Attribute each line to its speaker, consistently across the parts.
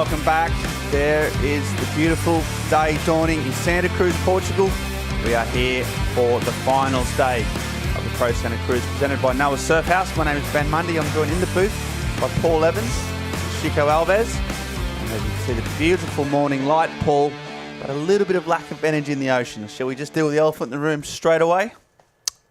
Speaker 1: welcome back. There is the beautiful day dawning in Santa Cruz, Portugal. We are here for the finals day of the Pro Santa Cruz, presented by Noah Surf House. My name is Ben Mundy. I'm joined in the booth by Paul Evans, Chico Alves. And as you can see, the beautiful morning light, Paul, but a little bit of lack of energy in the ocean. Shall we just deal with the elephant in the room straight away?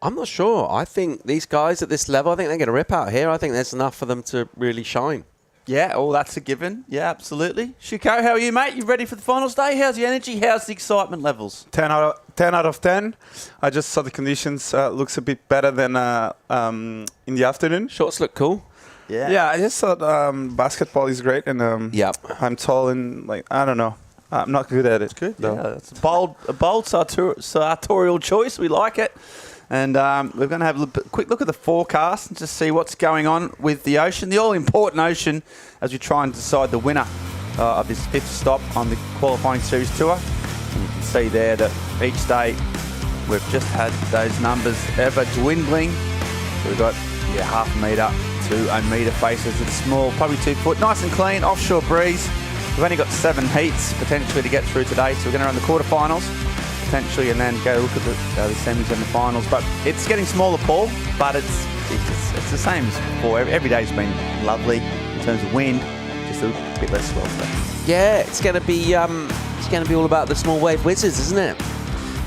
Speaker 2: I'm not sure. I think these guys at this level, I think they're going to rip out here. I think there's enough for them to really shine.
Speaker 1: Yeah, oh, that's a given. Yeah, absolutely. Chico, how are you, mate? You ready for the finals day? How's the energy? How's the excitement levels?
Speaker 3: 10 out of 10. I just saw the conditions looks a bit better than in the afternoon.
Speaker 2: Shorts look cool.
Speaker 3: Yeah, I just thought basketball is great, and I'm tall and I don't know. I'm not good at it.
Speaker 1: Good.
Speaker 3: Though.
Speaker 1: Yeah, it's a bold sartorial choice. We like it. And we're going to have a quick look at the forecast and just see what's going on with the ocean, the all-important ocean, as we try and decide the winner of this fifth stop on the qualifying series tour. And you can see there that each day we've just had those numbers ever dwindling. So we've got half a metre to a metre faces. It's small, probably 2 foot, nice and clean, offshore breeze. We've only got 7 heats potentially to get through today, so we're going to run the quarterfinals potentially, and then go look at the semis and the finals. But it's getting smaller, Paul, but it's the same as before. Every day's been lovely in terms of wind, just a bit less swell stuff.
Speaker 2: Yeah, it's going to be all about the small wave whizzes, isn't it?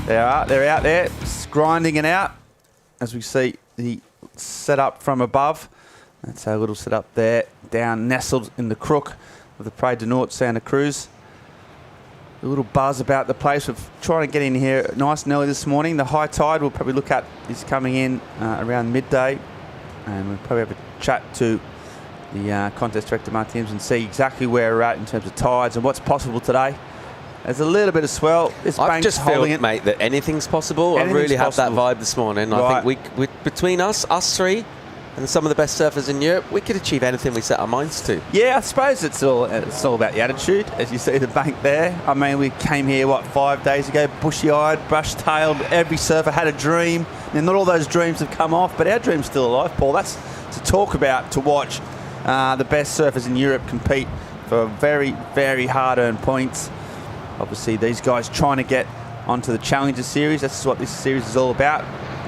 Speaker 1: They're out there, grinding it out, as we see the setup from above. That's our little setup there, down nestled in the crook of the Praia do Norte, Santa Cruz. A little buzz about the place. We're trying to get in here nice and early this morning. The high tide we'll probably look at is coming in around midday, and we'll probably have a chat to the contest director Martins and see exactly where we're at in terms of tides and what's possible today. There's a little bit of swell.
Speaker 2: I just feel, mate, that anything's possible. I really had that vibe this morning. Right. I think we between us three, and some of the best surfers in Europe, we could achieve anything we set our minds to. Yeah,
Speaker 1: I suppose it's all about the attitude. As you see the bank there. I mean, we came here, 5 days ago, bushy-eyed, brush-tailed. Every surfer had a dream. And not all those dreams have come off, but our dream's still alive, Paul. That's to talk about, to watch the best surfers in Europe compete for very, very hard-earned points. Obviously, these guys trying to get onto the Challenger Series. That's what this series is all about.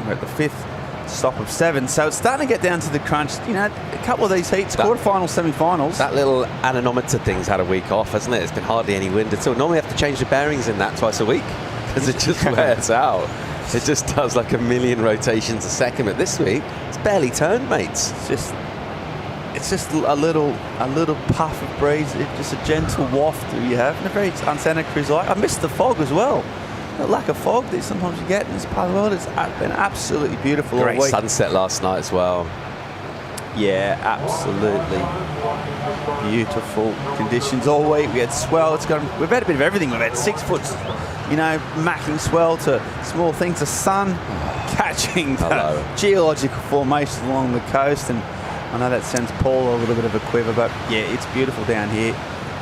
Speaker 1: We're at the 5th stop of 7, so it's starting to get down to the crunch. A couple of these heats, quarterfinals, semi-finals.
Speaker 2: That little anemometer thing's had a week off, hasn't it? It's been hardly any wind at all. Normally we have to change the bearings in that twice a week because it just wears out. It just does like a million rotations a second. But this week, it's barely turned, mates.
Speaker 1: It's just a little puff of breeze, just a gentle waft that you have, and a very Santa Cruz-like. I missed the fog as well. The lack of fog that sometimes you get in this part of the world. It's been absolutely beautiful.
Speaker 2: Great sunset last night as well.
Speaker 1: Yeah, absolutely beautiful conditions all week. We had swell. We've had a bit of everything. We've had 6 foot, macking swell to small things, the sun catching the geological formations along the coast. And I know that sends Paul a little bit of a quiver, but yeah, it's beautiful down here.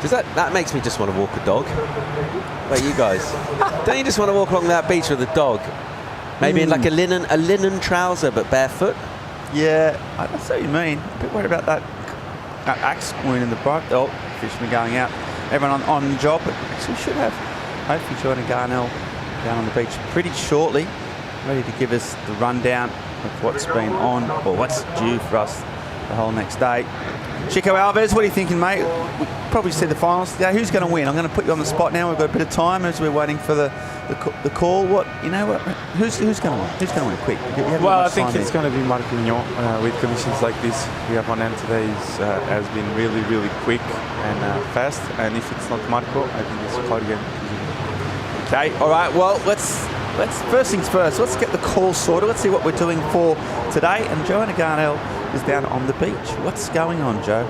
Speaker 2: That makes me just want to walk a dog. Like you guys, don't you just want to walk along that beach with a dog? Maybe in like a linen trouser, but barefoot.
Speaker 1: Yeah, I see what you mean. A bit worried about that axe wound in the boat. Oh, fishermen going out. Everyone on the job, but actually should have hopefully joining Garnell down on the beach pretty shortly, ready to give us the rundown of what's been on or what's due for us the whole next day. Chico Alves, what are you thinking, mate? We'll probably see the finals today. Who's going to win? I'm going to put you on the spot now. We've got a bit of time as we're waiting for the call. Who's going to win? Who's going to win? Quick.
Speaker 3: Well, I think it's going to be Marco Mignon. With conditions like this, we have on end today has been really, really quick and fast. And if it's not Marco, I think it's Claudio.
Speaker 1: Okay. All right. Well, let's first things first. Let's get the call sorted. Let's see what we're doing for today. And Joanna Garnell is down on the beach. What's going on, Joe?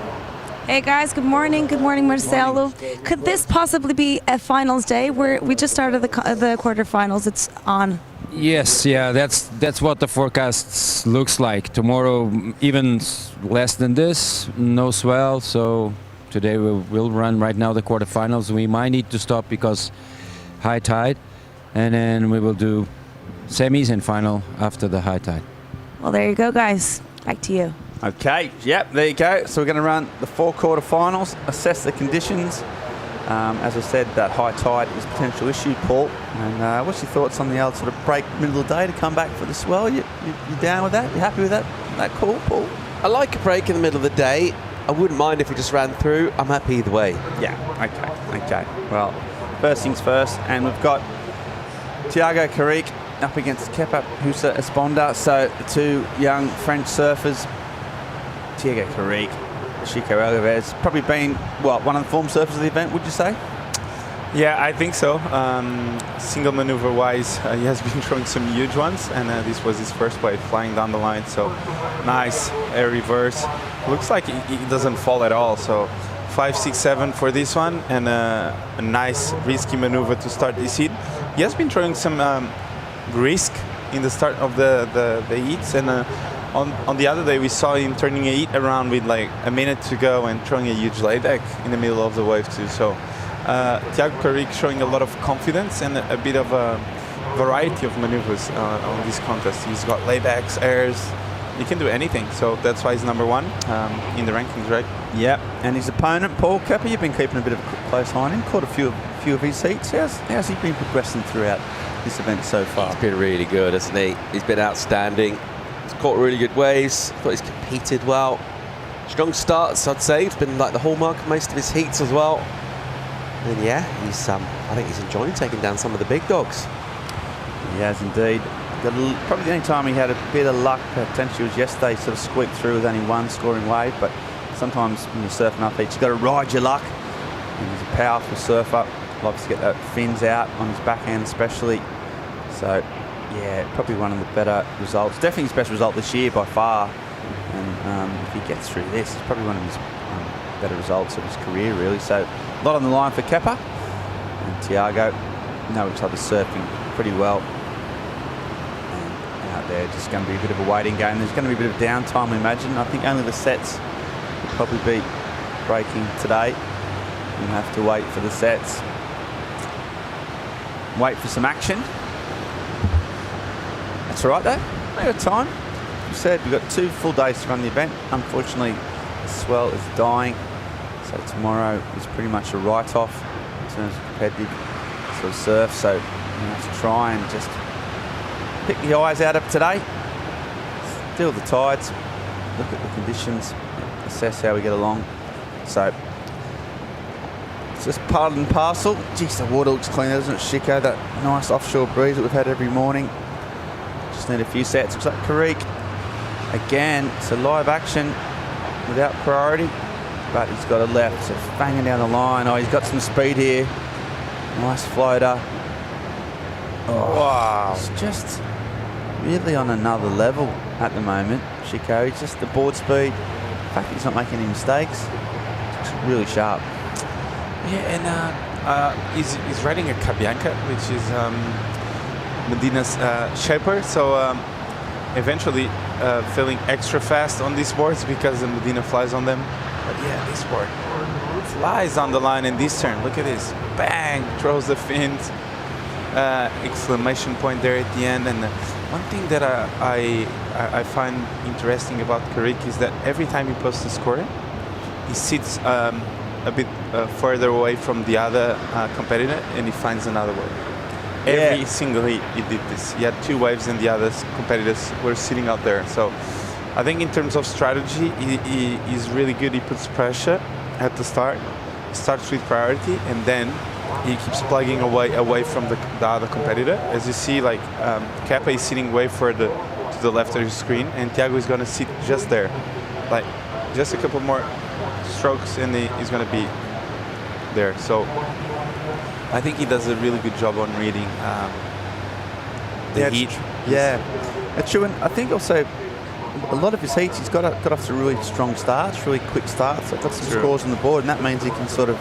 Speaker 4: Hey guys, good morning. Good morning, Marcelo. Could this possibly be a finals day where we just started the quarterfinals? It's on.
Speaker 5: Yes, yeah, that's what the forecast looks like. Tomorrow, even less than this, no swell. So today we'll run right now the quarterfinals. We might need to stop because high tide, and then we will do semis and final after the high tide.
Speaker 4: Well, there you go, guys. Back to you.
Speaker 1: Okay, yep, there you go. So we're going to run the 4 quarterfinals, assess the conditions, As I said, that high tide is a potential issue, Paul. And what's your thoughts on the old sort of break middle of the day to come back for the swell? You down with that? You happy with that? That call, Paul?
Speaker 2: I like a break in the middle of the day. I wouldn't mind if we just ran through. I'm happy either way.
Speaker 1: Yeah, okay. Well, first things first, and we've got Thiago Carrique up against Kepa Husa Esponda. So the two young French surfers, Thiago Carrique, Chico Alves, probably been, one of the form surfers of the event, would you say?
Speaker 3: Yeah, I think so. Single maneuver-wise, he has been throwing some huge ones, and this was his first wave flying down the line. So nice air reverse. Looks like he doesn't fall at all. So 5, 6, 7 for this one, and a nice risky maneuver to start this heat. He has been throwing some risk in the start of the heats, and on the other day we saw him turning a heat around with like a minute to go and throwing a huge layback in the middle of the wave too. So Thiago Carrique showing a lot of confidence and a bit of a variety of maneuvers on this contest. He's got laybacks, airs. He can do anything, so that's why he's number one in the rankings, right?
Speaker 1: Yep. And his opponent, Paul Kepa, you've been keeping a bit of a close eye on him. Caught a few of his heats. How's he been progressing throughout this event so far?
Speaker 2: He's been really good, hasn't he? He's been outstanding. He's caught really good waves. Thought he's competed well. Strong starts, I'd say. It's been like the hallmark of most of his heats as well. And yeah, he's I think he's enjoying taking down some of the big dogs.
Speaker 1: He has indeed. Probably the only time he had a bit of luck potentially was yesterday. Sort of squeaked through with only one scoring wave, but sometimes when you're surfing up heats, you've got to ride your luck. And he's a powerful surfer. Loves to get the fins out on his backhand especially. So yeah, probably one of the better results. Definitely his best result this year by far. And if he gets through this, it's probably one of his better results of his career really. So a lot on the line for Kepa. And Thiago know each other surfing pretty well. And out there, just going to be a bit of a waiting game. There's going to be a bit of downtime, I imagine. I think only the sets will probably be breaking today. We'll have to wait for the sets. Wait for some action. That's all right though. We got time. You said we've got 2 full days to run the event. Unfortunately, the swell is dying. So tomorrow is pretty much a write-off in terms of competitive sort of surf. So we have to try and just pick the eyes out of today. Deal with the tides. Look at the conditions. Assess how we get along. So it's just part and parcel. Geez, the water looks clean, doesn't it, Chico? That nice offshore breeze that we've had every morning. Just need a few sets. Looks like Carrique. Again, it's a live action without priority, but he's got a left, so banging down the line. Oh, he's got some speed here. Nice floater. Oh, wow. It's just really on another level at the moment, Chico. It's just the board speed. The fact that he's not making any mistakes. It's really sharp.
Speaker 3: Yeah, and he's riding a Cabianca, which is Medina's shaper. So eventually feeling extra fast on these boards because the Medina flies on them. But yeah, this board flies on the line in this turn. Look at this. Bang! Throws the fins. Exclamation point there at the end. And one thing that I find interesting about Carrique is that every time he posts a score, he sits a bit further away from the other competitor and he finds another wave. Every single heat he did this. He had 2 waves and the other competitors were sitting out there. So I think in terms of strategy, he's really good. He puts pressure at the start, starts with priority, and then he keeps plugging away from the other competitor. As you see, like Kepa is sitting way further to the left of your screen, and Thiago is going to sit just there. Like just a couple more strokes and he's going to be there. So I think he does a really good job on reading the heat.
Speaker 1: That's true. And I think also a lot of his heats, he's got off to really strong starts, really quick starts. So got some scores on the board, and that means he can sort of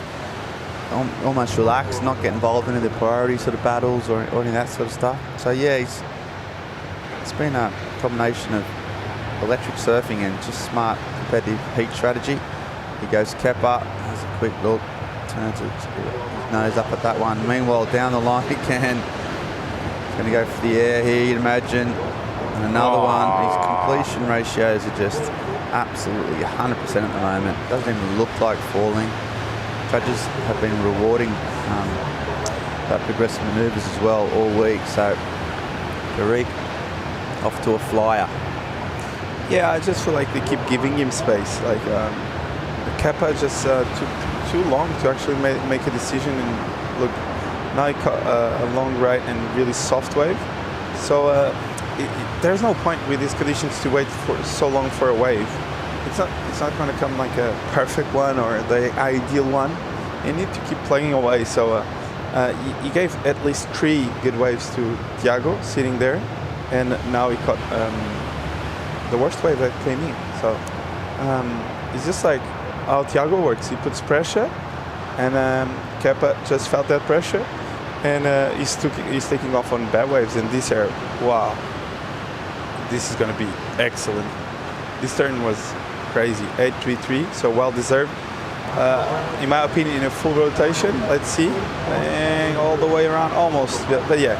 Speaker 1: almost relax, not get involved in any of the priority sort of battles or any of that sort of stuff. So yeah, it's been a combination of electric surfing and just smart competitive heat strategy. He goes Kepa, has a quick look, turns his nose up at that one. Meanwhile, down the line again, he's going to go for the air here, you'd imagine. And another one. His completion ratios are just absolutely 100% at the moment. Doesn't even look like falling. judges have been rewarding that progressive manoeuvres as well all week. So Carrick off to a flyer.
Speaker 3: Yeah, I just feel like they keep giving him space. Like Kepa just took too long to actually make a decision. And look, now he caught a long right and really soft wave. So there's no point with these conditions to wait for so long for a wave. It's not going to come like a perfect one or the ideal one. You need to keep playing away. So he gave at least 3 good waves to Thiago sitting there, and now he caught the worst wave that came in. So it's just like how Thiago works. He puts pressure, and Kepa just felt that pressure, and he's taking off on bad waves. And this air, wow, this is going to be excellent. This turn was crazy. 8-3-3, so well deserved. In my opinion, in a full rotation. Let's see, and all the way around, almost. But yeah,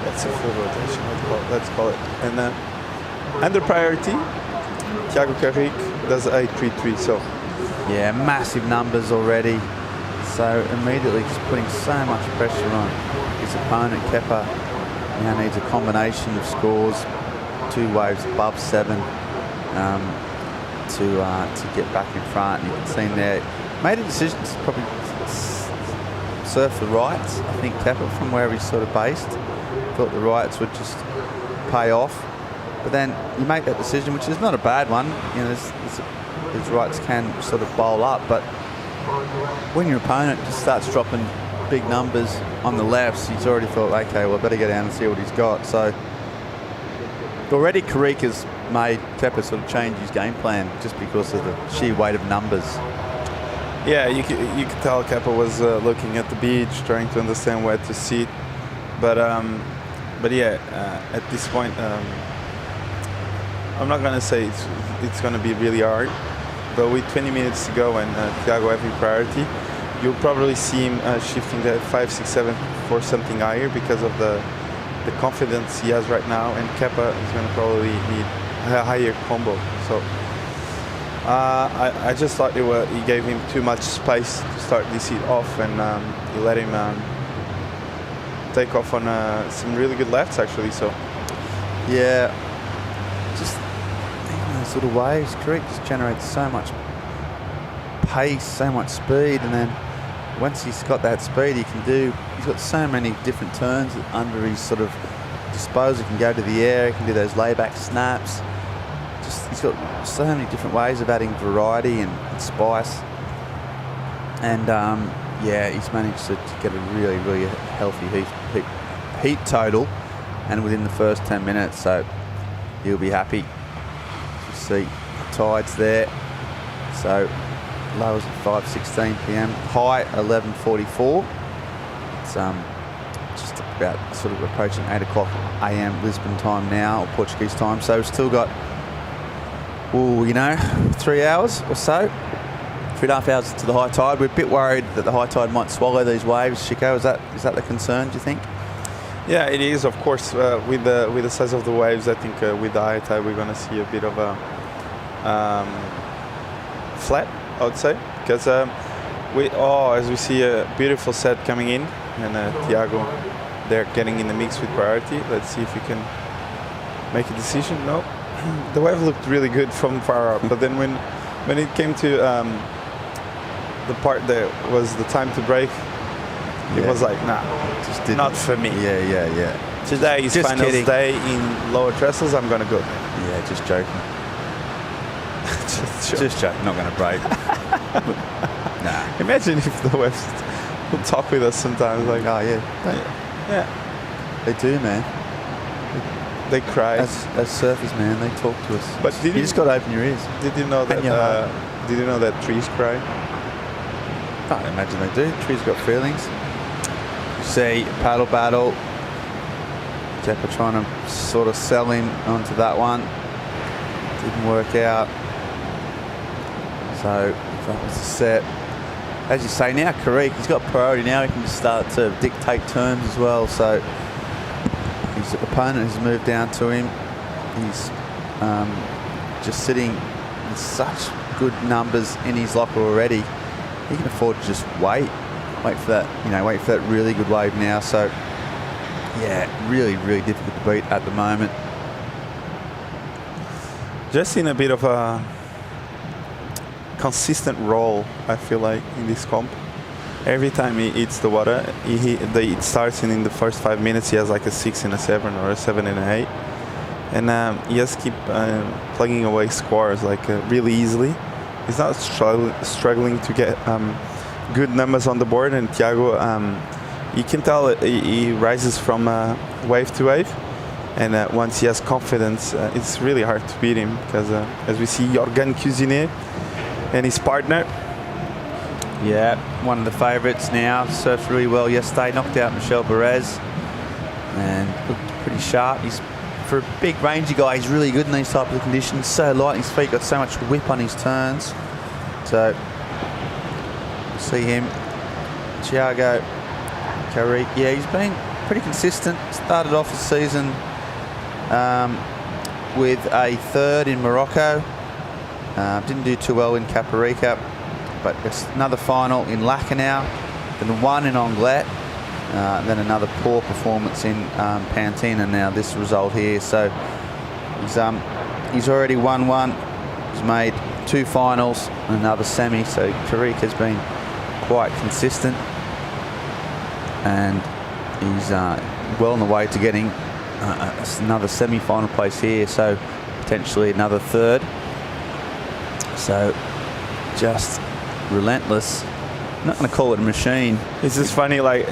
Speaker 3: that's a full rotation. Let's call it. And under priority, Thiago Carrick does 8-3-3. So
Speaker 1: yeah, massive numbers already. So immediately just putting so much pressure on his opponent. Kepa now needs a combination of scores, 2 waves above 7 to get back in front. And you can see there, made a decision to probably surf the rights. I think Kepa, from where he's sort of based, thought the rights would just pay off. But then you make that decision, which is not a bad one. You know, his rights can sort of bowl up, but when your opponent just starts dropping big numbers on the lefts, he's already thought, okay, well, I better go down and see what he's got. So already Carrick has made Kepa sort of change his game plan just because of the sheer weight of numbers.
Speaker 3: yeah, you could tell Kepa was looking at the beach, trying to understand where to sit. But yeah, at this point, I'm not gonna say it's gonna be really hard. But with 20 minutes to go and Thiago having priority, you'll probably see him shifting that 5, 6, 7 for something higher because of the confidence he has right now. And Kepa is going to probably need a higher combo. So I just thought he gave him too much space to start this heat off, and he let him take off on some really good lefts actually. So
Speaker 1: Yeah, just those sort of waves, Carrick just generates so much pace, so much speed, and then once he's got that speed, he's got so many different turns under his sort of disposal. He can go to the air, he can do those layback snaps. Just he's got so many different ways of adding variety and spice. And yeah, he's managed to get a really, really healthy heat total, and within the first 10 minutes, so he'll be happy. You see tides there. So lows at 5:16 p.m. High 11:44. It's just about sort of approaching 8 o'clock a.m. Lisbon time now, or Portuguese time. So we've still got, 3 hours or so. 3.5 hours to the high tide. We're a bit worried that the high tide might swallow these waves. Chico, is that the concern, do you think?
Speaker 3: yeah, it is, of course, with the size of the waves. I think with the high tide we're going to see a bit of a flat, I would say, because as we see a beautiful set coming in, and Thiago, they're getting in the mix with priority. Let's see if we can make a decision. No, the wave looked really good from far up, but then when it came to the part that was the time to break, it was like, nah,
Speaker 1: Just
Speaker 3: not for me.
Speaker 1: Yeah.
Speaker 3: Today is
Speaker 1: Just
Speaker 3: finals
Speaker 1: kidding.
Speaker 3: day in lower trestles. I'm gonna go there.
Speaker 1: Yeah, just joking. Just joking. Not going to break. Nah.
Speaker 3: Imagine if the waves will talk with us sometimes. Like,
Speaker 1: Oh yeah.
Speaker 3: yeah,
Speaker 1: They do, man.
Speaker 3: they cry.
Speaker 1: As surfers, man, they talk to us.
Speaker 3: But
Speaker 1: you just got to open your ears.
Speaker 3: Did you know
Speaker 1: And your heart.
Speaker 3: that? Did you know that trees cry?
Speaker 1: I imagine they do. Trees got feelings. You see, paddle battle. Kepa trying to sort of sell in onto that one. Didn't work out. So that was the set. As you say, now Carrick, he's got priority now. He can just start to dictate terms as well. So his opponent has moved down to him. He's just sitting with such good numbers in his locker already. he can afford to just wait for that, wait for that really good wave now. So, yeah, really, really difficult to beat at the moment.
Speaker 3: Just in a bit of a consistent role, I feel like, in this comp. Every time he hits the water, it starts in the first 5 minutes, he has like a 6 and a 7 or a 7 and an 8. And he just keep plugging away scores like really easily. He's not struggling to get good numbers on the board. And Thiago, you can tell he rises from wave to wave. And once he has confidence, it's really hard to beat him because as we see Jorgen Cuisinier and his partner.
Speaker 1: Yeah, one of the favourites now. Surfed really well yesterday, knocked out Michel Perez and looked pretty sharp. He's, for a big rangy guy, he's really good in these types of conditions. So light on his feet, got so much whip on his turns. So, see him. Thiago Carrick, yeah, he's been pretty consistent. Started off the season with a 3rd in Morocco. Didn't do too well in Caparica, but another final in Lacanau, then 1 in Anglet, then another poor performance in Pantin, and now this result here. So he's already won 1. He's made 2 finals and another semi. So Carrick has been quite consistent, and he's well on the way to getting another semi-final place here. So potentially another 3rd. So just relentless. I'm not going to call it a machine.
Speaker 3: It's just funny, like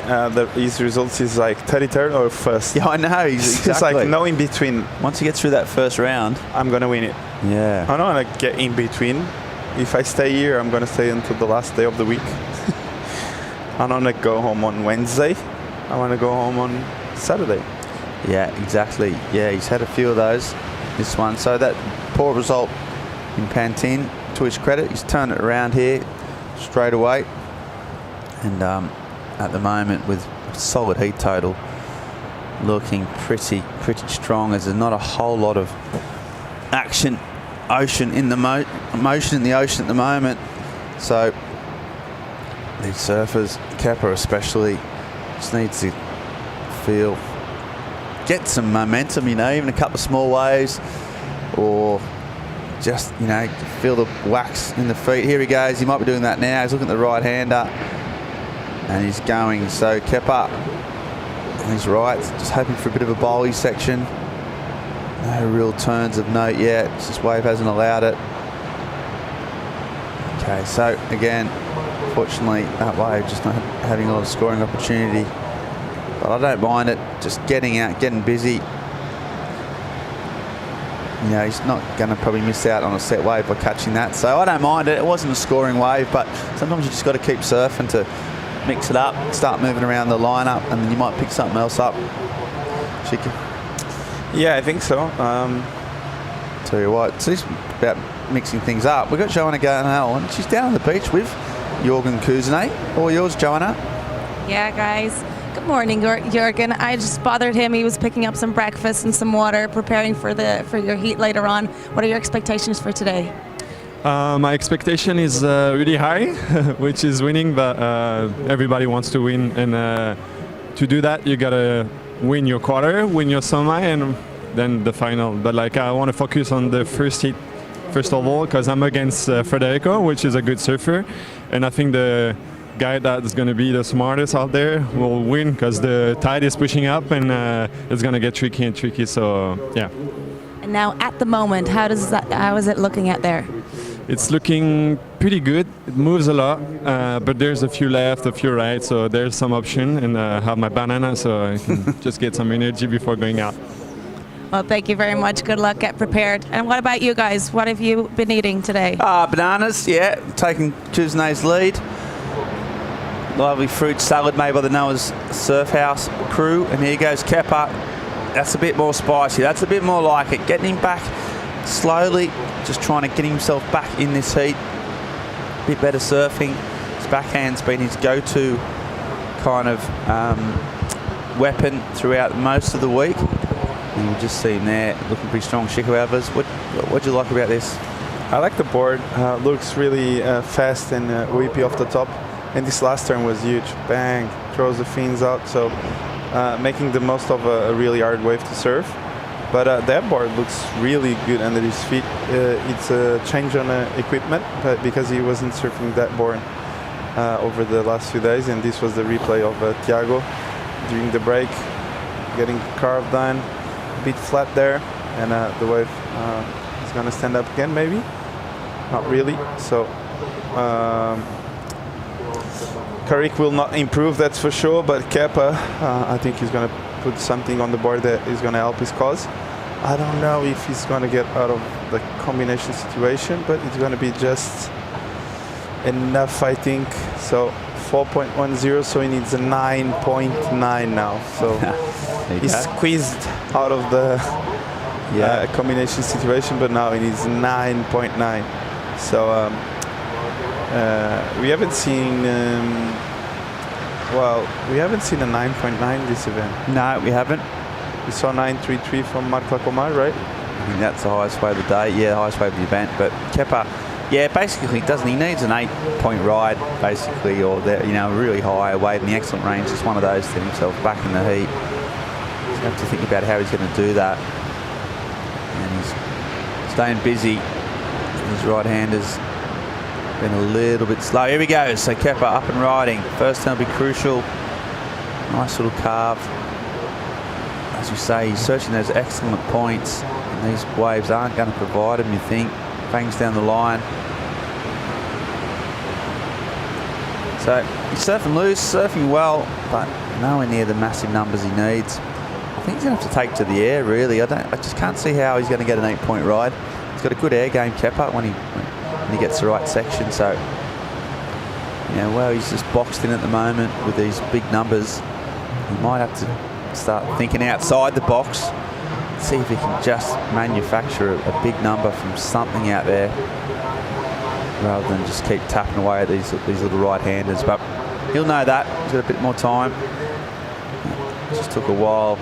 Speaker 3: his results is like 33rd or 1st.
Speaker 1: Yeah, I know. Exactly.
Speaker 3: It's like no in between.
Speaker 1: Once he gets through that first round,
Speaker 3: I'm going to win it.
Speaker 1: Yeah.
Speaker 3: I don't want to get in between. If I stay here, I'm going to stay until the last day of the week. I don't want to go home on Wednesday. I want to go home on Saturday.
Speaker 1: Yeah, exactly. Yeah, he's had a few of those, this one. So that poor result in Pantin, to his credit, he's turned it around here straight away. And at the moment, with solid heat total, looking pretty strong, as there's not a whole lot of motion in the ocean at the moment. So these surfers, Kepper especially, just needs to get some momentum, even a couple of small waves, or just, feel the wax in the feet. Here he goes. He might be doing that now. He's looking at the right-hander, and he's going. So Kepa, and he's right. Just hoping for a bit of a bowly section. No real turns of note yet. This wave hasn't allowed it. Okay, so again, fortunately, that wave just not having a lot of scoring opportunity. But I don't mind it. Just getting out, getting busy. He's not going to probably miss out on a set wave by catching that. So I don't mind it. It wasn't a scoring wave, but sometimes you just got to keep surfing to mix it up, start moving around the lineup, and then you might pick something else up. Chicken.
Speaker 3: Yeah, I think so.
Speaker 1: Tell you what, so it's about mixing things up. We've got Joanna going on. She's down on the beach with Jorgen Cuisinier. All yours, Joanna.
Speaker 4: Yeah, guys. Good morning, Jorgen. I just bothered him. He was picking up some breakfast and some water, preparing for your heat later on. What are your expectations for today?
Speaker 6: My expectation is really high, which is winning, but everybody wants to win, and to do that, you gotta win your quarter, win your semi, and then the final. But I want to focus on the first heat, first of all, because I'm against Federico, which is a good surfer, and I think the guy that's going to be the smartest out there will win, because the tide is pushing up, and it's going to get tricky and tricky. So yeah.
Speaker 4: And now, at the moment, how is it looking out there?
Speaker 6: It's looking pretty good. It moves a lot, but there's a few left, a few right, so there's some option, and I have my banana, so I can just get some energy before going out.
Speaker 4: Well, thank you very much. Good luck. Get prepared. And what about you guys? What have you been eating today?
Speaker 1: Bananas, yeah. Taking Cuisinier's lead. Lovely fruit salad made by the Noah's Surf House crew. And here goes Kepa. That's a bit more spicy. That's a bit more like it. Getting him back slowly. Just trying to get himself back in this heat. A bit better surfing. His backhand's been his go-to kind of weapon throughout most of the week. And you just see him there looking pretty strong. Chico Alvarez, what do you like about this?
Speaker 3: I like the board. Looks really fast and whippy off the top. And this last turn was huge. Bang, throws the fins out. So making the most of a really hard wave to serve. But that board looks really good under his feet. It's a change on equipment, but because he wasn't surfing that board over the last few days, and this was the replay of Thiago during the break, getting carved down, a bit flat there, and the wave is going to stand up again, maybe. Not really. So Carrick will not improve, that's for sure. But Kepa, I think he's going to put something on the board that is going to help his cause. I don't know if he's going to get out of the combination situation, but it's going to be just enough, I think. So 4.10, so he needs a 9.9 now. So he's squeezed out of the combination situation, but now he needs 9.9. So we haven't seen we haven't seen a 9.9 this event.
Speaker 1: No, we haven't.
Speaker 3: We saw 9.33 from Marc Lacomar, right?
Speaker 1: I think that's the highest wave of the day. Yeah, the highest wave of the event. But Kepa, basically he needs an 8-point ride, basically, or a really high wave in the excellent range. It's one of those to get himself back in the heat. So you have to think about how he's going to do that. And he's staying busy. His right-hander's been a little bit slow. Here we go. So Kepa up and riding. First turn will be crucial. Nice little carve. As you say, he's searching those excellent points, and these waves aren't going to provide him, you think. Bangs down the line. So he's surfing loose, surfing well, but nowhere near the massive numbers he needs. I think he's going to have to take to the air, really. I just can't see how he's going to get an 8-point ride. He's got a good air game, Kepa, when he gets the right section. So, he's just boxed in at the moment with these big numbers. He might have to start thinking outside the box, see if he can just manufacture a big number from something out there rather than just keep tapping away at these little right-handers. But he'll know that. He's got a bit more time. It just took a while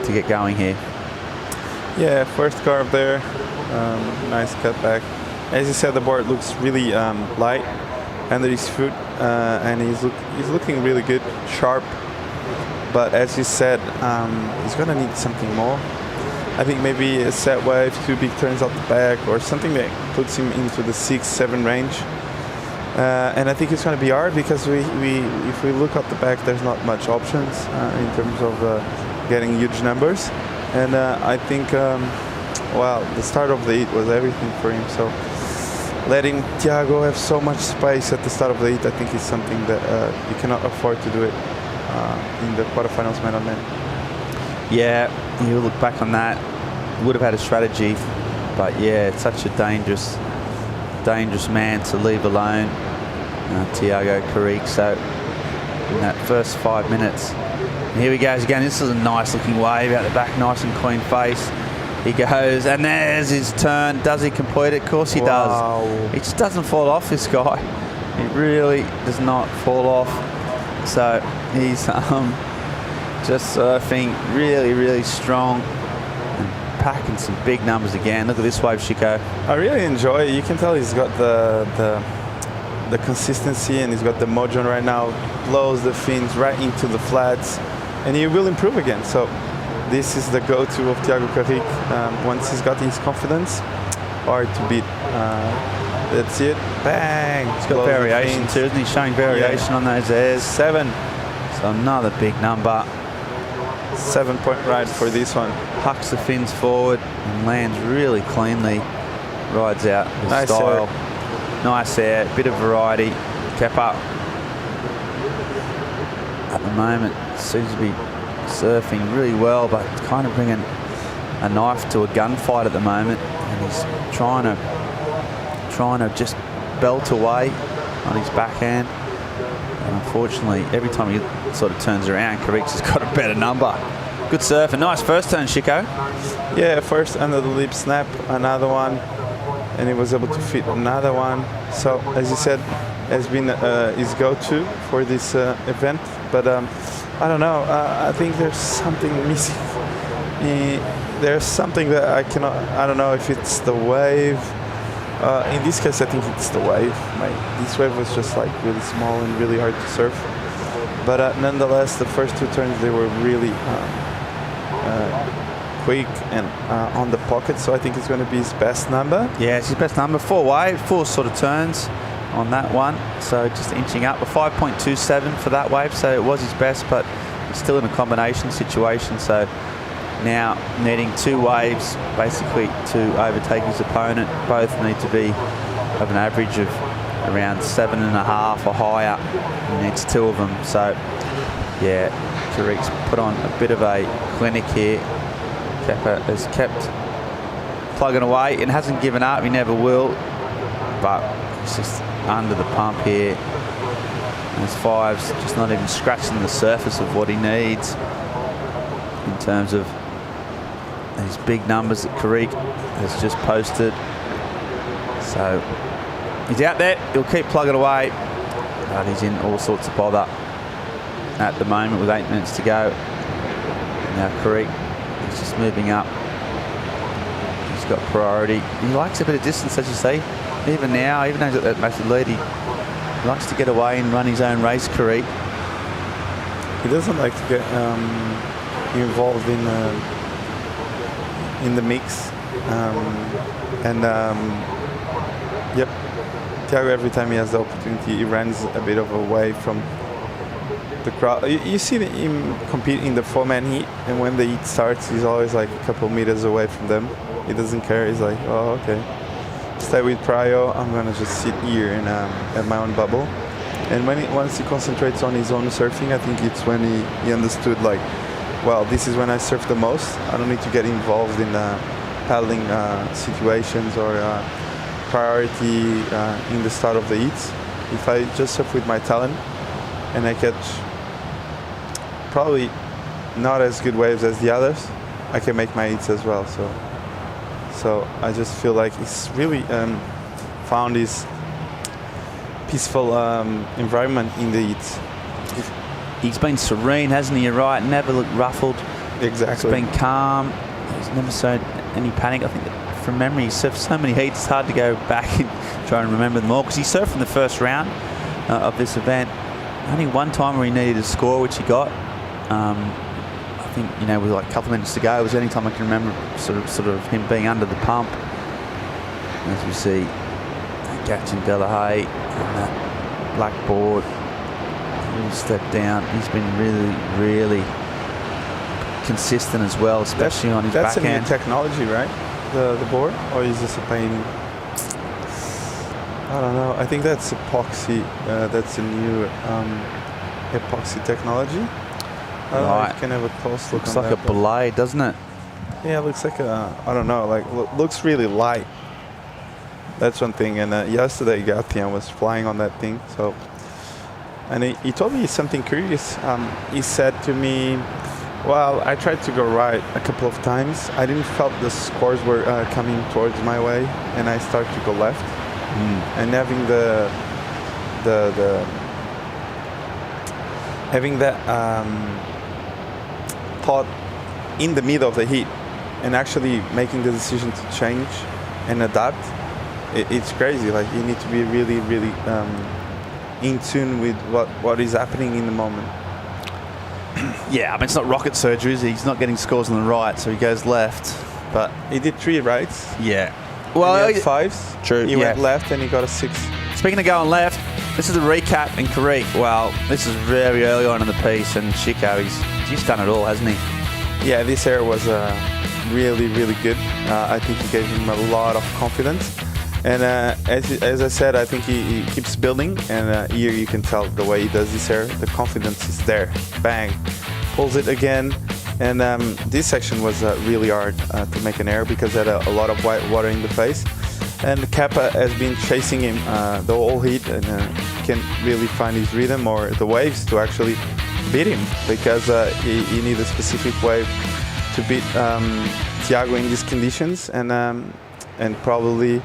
Speaker 1: to get going here.
Speaker 3: Yeah, first carve there. Nice cutback. As you said, the board looks really light under his foot, and he's looking really good, sharp. But as you said, he's going to need something more. I think maybe a set wave, 2 big turns out the back, or something that puts him into the 6-7 range. And I think it's going to be hard because if we look up the back, there's not much options in terms of getting huge numbers. And I think, the start of the heat was everything for him. So letting Thiago have so much space at the start of the heat, I think is something that you cannot afford to do it in the quarterfinals man-on-man.
Speaker 1: Yeah, you look back on that, would have had a strategy, but it's such a dangerous man to leave alone, Thiago Carrick. So in that first 5 minutes, here he goes again. This is a nice looking wave out the back, nice and clean face. He goes, and there's his turn. Does he complete it? Of course he does. He just doesn't fall off, this guy. He really does not fall off. So he's just surfing really, really strong and packing some big numbers again. Look at this wave, Chico.
Speaker 3: I really enjoy it. You can tell he's got the consistency, and he's got the mojo right now. Blows the fins right into the flats, and he will improve again. So this is the go-to of Thiago Carrick. Once he's got his confidence, hard to beat. That's it. Bang.
Speaker 1: He's got variation too, isn't he? Showing variation on those airs.
Speaker 3: 7.
Speaker 1: So another big number.
Speaker 3: 7-point ride for this one.
Speaker 1: Hucks the fins forward and lands really cleanly. Rides out with
Speaker 3: nice
Speaker 1: style.
Speaker 3: Air.
Speaker 1: Nice air. Bit of variety. Kepa at the moment seems to be surfing really well, but kind of bringing a knife to a gunfight at the moment. And he's trying to just belt away on his backhand. And unfortunately, every time he sort of turns around, Carrick's has got a better number. Good surf. A nice first turn, Chico.
Speaker 3: Yeah, first under the lip snap, another one, and he was able to fit another one. So, as you said, has been his go-to for this event. But I don't know. I think there's something missing. There's something that I don't know if it's the wave In this case, I think it's the wave. This wave was just like really small and really hard to surf. But nonetheless, the first 2 turns, they were really quick and on the pocket. So I think it's going to be his best number.
Speaker 1: Yeah, it's his best number. 4 wave, 4 sort of turns on that one. So just inching up. A 5.27 for that wave. So it was his best, but it's still in a combination situation. So now needing 2 waves basically to overtake his opponent. Both need to be of an average of around 7.5 or higher. He needs 2 of them. So yeah, Tariq's put on a bit of a clinic here. Kepa has kept plugging away and hasn't given up. He never will, but he's just under the pump here. And his 5's just not even scratching the surface of what he needs in terms of these big numbers that Tariq has just posted. So he's out there. He'll keep plugging away, but he's in all sorts of bother at the moment with 8 minutes to go. Now Tariq, he's just moving up. He's got priority. He likes a bit of distance, as you see. Even now, even though he's got that massive lead, he likes to get away and run his own race, Tariq.
Speaker 3: He doesn't like to get involved in the mix. Yep, Thiago, every time he has the opportunity, he runs a bit of away from the crowd. You see him compete in the 4-man heat, and when the heat starts, he's always like a couple meters away from them. He doesn't care. He's like, oh, okay, stay with Prio. I'm gonna just sit here and have my own bubble. And once he concentrates on his own surfing, I think it's when he understood, like, well, this is when I surf the most. I don't need to get involved in paddling situations or priority in the start of the heats. If I just surf with my talent and I catch probably not as good waves as the others, I can make my heats as well. So I just feel like he's really found his peaceful environment in the heats.
Speaker 1: He's been serene, hasn't he? You're right. Never looked ruffled.
Speaker 3: Exactly.
Speaker 1: He's been calm. He's never shown any panic. I think that from memory, he's surfed so many heats, it's hard to go back and try and remember them all, because he surfed in the first round of this event. Only one time where he needed a score, which he got. I think, you know, with like a couple of minutes to go, it was the only time I can remember sort of him being under the pump. As we see, Gatchin Delahaye on that blackboard. He'll step down. He's been really, really consistent as well, especially on his
Speaker 3: backhand.
Speaker 1: backhand.
Speaker 3: That's a new technology, right? The board, or is this a painting? I don't know. I think that's epoxy. That's a new epoxy technology.
Speaker 1: Right.
Speaker 3: You can have a close look.
Speaker 1: Looks
Speaker 3: on
Speaker 1: like
Speaker 3: that,
Speaker 1: a belay, doesn't it?
Speaker 3: Yeah, it looks like a, I don't know, like looks really light. That's one thing. And yesterday Gathian was flying on that thing. So, and he told me something curious. He said to me, well, I tried to go right a couple of times. I didn't felt the scores were coming towards my way, and I started to go left. And having having that thought in the middle of the heat, and actually making the decision to change and adapt, it's crazy. Like, you need to be really, really in tune with what is happening in the moment.
Speaker 1: Yeah, I mean, it's not rocket surgery, is he? He's not getting scores on the right, so he goes left. But
Speaker 3: He did 3 rights.
Speaker 1: yeah.
Speaker 3: Well,
Speaker 1: Well,
Speaker 3: he had 5s.
Speaker 1: true.
Speaker 3: He went left and he got a 6.
Speaker 1: Speaking of going left, this is a recap in Tariq. Well, this is very early on in the piece, and Chico, he's done it all, hasn't he?
Speaker 3: Yeah, this air was really, really good. I think he gave him a lot of confidence. And as I said, I think he keeps building. And here you can tell the way he does this air, the confidence is there. Bang, pulls it again. And this section was really hard to make an air because it had a lot of white water in the face. And Kepa has been chasing him the whole heat, and can't really find his rhythm or the waves to actually beat him, because he needs a specific wave to beat Thiago in these conditions. And probably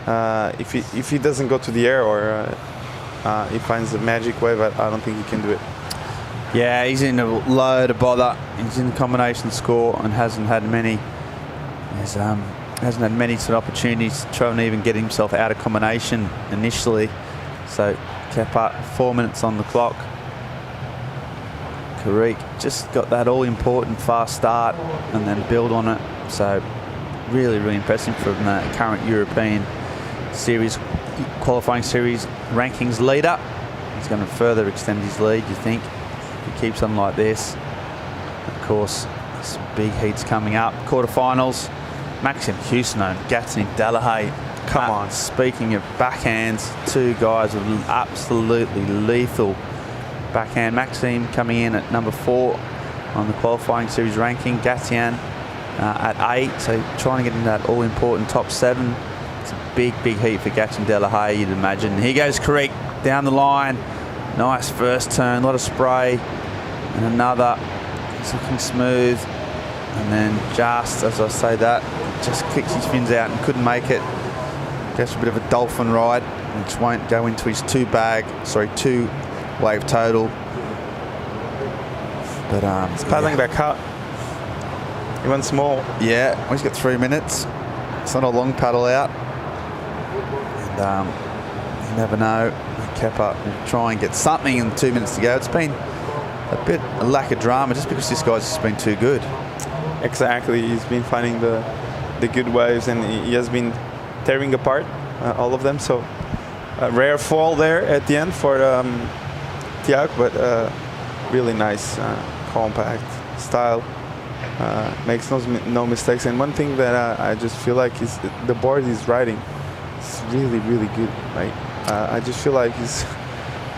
Speaker 3: if he doesn't go to the air or he finds a magic wave, I don't think he can do it.
Speaker 1: Yeah, he's in a load of bother. He's in the combination score and hasn't had many. There's Hasn't had many sort of opportunities to try and even get himself out of combination initially. So Kepa, 4 minutes on the clock. Carrick just got that all-important fast start and then build on it. So really, really impressive from the current European series, qualifying series rankings leader. He's going to further extend his lead, you think, if he keeps on like this. Of course, some big heats coming up. Quarterfinals, Maxim Houston and Gatsin Delahaye.
Speaker 3: Come on.
Speaker 1: Speaking of backhands, two guys with absolutely lethal backhand. Maxime coming in at number 4 on the qualifying series ranking. Gatien at 8, so trying to get into that all-important top 7. It's a big, big heat for Gatien Delahaye, you'd imagine. Here goes Creek down the line. Nice first turn, a lot of spray. And another. He's looking smooth. And then just, as I say that, just kicks his fins out and couldn't make it. Goes for a bit of a dolphin ride, which won't go into his 2 wave total. But
Speaker 3: He's paddling back up. He wants more.
Speaker 1: Yeah, well, he's got 3 minutes. It's not a long paddle out. And you never know. Kepa will try and get something in 2 minutes to go. It's been a lack of drama just because this guy's just been too good.
Speaker 3: Exactly. He's been finding the good waves, and he has been tearing apart all of them. So a rare fall there at the end for Tiago, but really nice, compact style. Makes no mistakes. And one thing that I just feel like is the board he's riding is really, really good. Right? I just feel like he's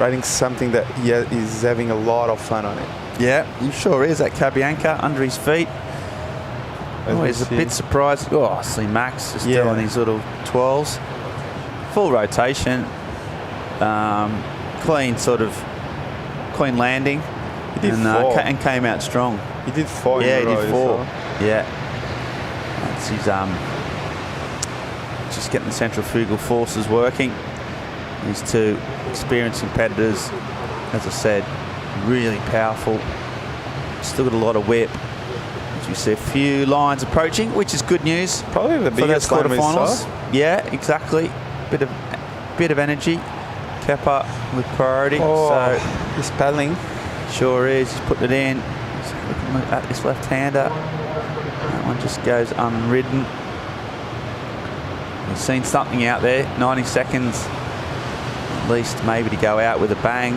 Speaker 3: riding something that he's having a lot of fun on it.
Speaker 1: Yeah, he sure is. That Cabianca under his feet. He's a bit surprised. Oh, I see Max just doing these little twirls. Full rotation. Clean landing.
Speaker 3: He did 4.
Speaker 1: And came out strong.
Speaker 3: He did 4.
Speaker 1: Yeah, he did 4.
Speaker 3: So.
Speaker 1: Yeah. That's his just getting the centrifugal forces working. These 2 experienced competitors, as I said, really powerful. Still got a lot of whip. You see a few lines approaching, which is good news.
Speaker 3: Probably the biggest
Speaker 1: quarterfinals. Yeah, exactly. Bit of energy. Kepa with priority.
Speaker 3: Oh,
Speaker 1: so
Speaker 3: he's paddling.
Speaker 1: Sure is. He's putting it in. He's looking at this left-hander. That one just goes unridden. We've seen something out there. 90 seconds, at least, maybe to go out with a bang.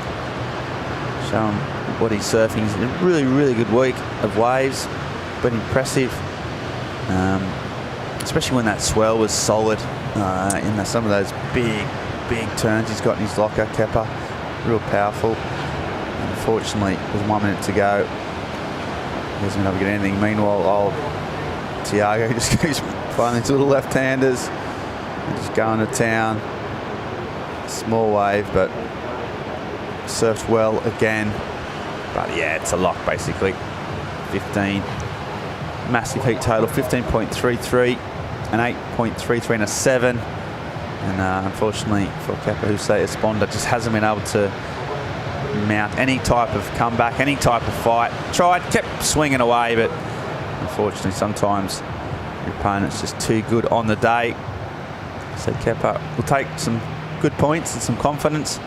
Speaker 1: Show him what he's surfing. It's a really, really good week of waves. But impressive, especially when that swell was solid in some of those big turns he's got in his locker. Kepa, real powerful. Unfortunately, with 1 minute to go, he doesn't have to get anything. Meanwhile, old Tiago just keeps finding these little left-handers and just going to town. Small wave, but surfed well again. But yeah, it's a lock basically. 15. Massive heat total, 15.33, an 8.33 and a 7. And unfortunately for Kepa Hussein Esponda, just hasn't been able to mount any type of comeback, any type of fight. Tried, kept swinging away, but unfortunately sometimes your opponent's just too good on the day. So Kepa will take some good points and some confidence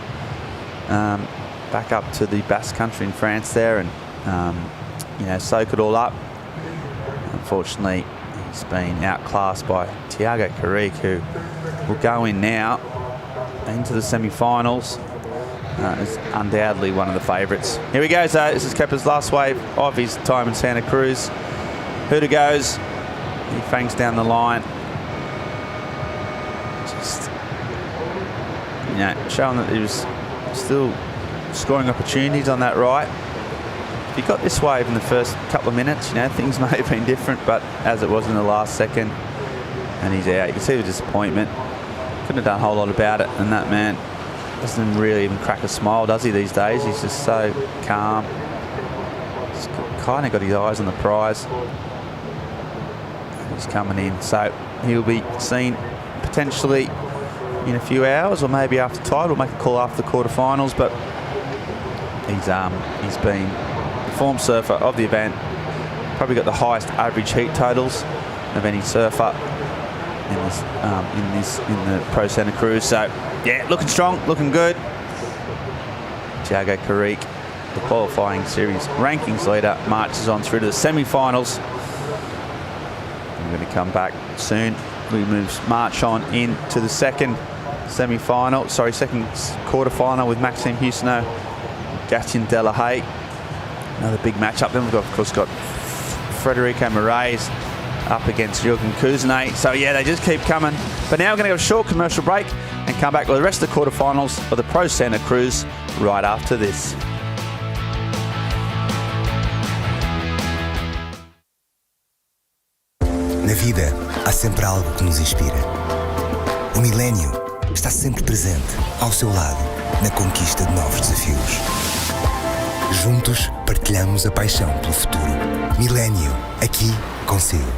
Speaker 1: back up to the Basque Country in France there and soak it all up. Unfortunately, he's been outclassed by Tiago Carrick, who will go in now into the semi-finals. Is undoubtedly one of the favourites. Here he goes, though. This is Kepa's last wave of his time in Santa Cruz. Huda goes. He fangs down the line. Just, showing that he was still scoring opportunities on that right. If he got this wave in the first couple of minutes, things may have been different, but as it was in the last second, and he's out. You can see the disappointment. Couldn't have done a whole lot about it, and that man doesn't really even crack a smile, does he, these days? He's just so calm. He's kind of got his eyes on the prize. He's coming in, so he'll be seen potentially in a few hours, or maybe after tide. We'll make a call after the quarterfinals, but he's been the form surfer of the event. Probably got the highest average heat totals of any surfer in the Pro Santa Cruz. So yeah, looking strong, looking good. Thiago Carrique, the qualifying series rankings leader, marches on through to the semi-finals. We're going to come back soon. We march on into the second quarterfinal with Maxime Husseneau, Gatien Delahaye. Another big matchup. Then we've got, of course, got Federico Moraes up against Jürgen Kuznets. So yeah, they just keep coming. But now we're going to go a short commercial break and come back with the rest of the quarterfinals of the Pro Santa Cruz right after this.
Speaker 7: Na vida, há sempre algo que nos inspira. O Milênio está sempre presente, ao seu lado, na conquista de novos desafios. Juntos, partilhamos a paixão pelo futuro. Milênio, aqui consigo.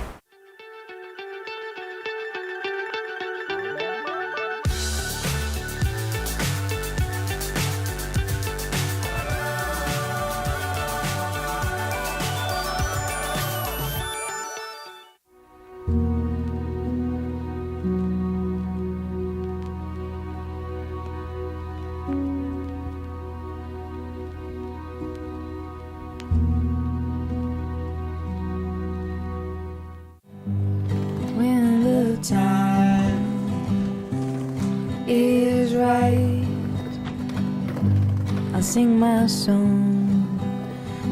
Speaker 8: I'll sing my song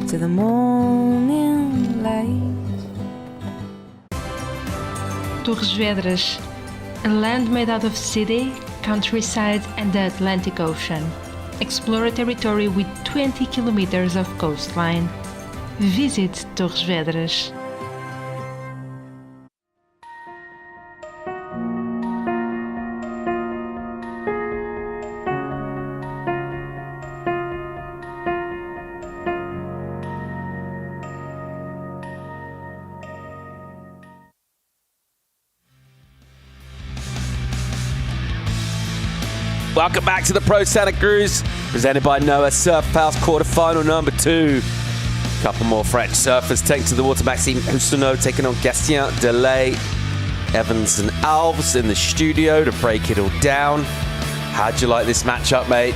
Speaker 8: to the morning light.
Speaker 9: Torres Vedras, a land made out of city, countryside and the Atlantic Ocean. Explore a territory with 20 kilometers of coastline. Visit Torres Vedras.
Speaker 2: Welcome back to the Pro Santa Cruz, presented by Noah Surf House quarterfinal number 2. A couple more French surfers take to the water. Maxime Husseneau taking on Gatien Delahaye. Evans and Alves in the studio to break it all down. How'd you like this matchup, mate?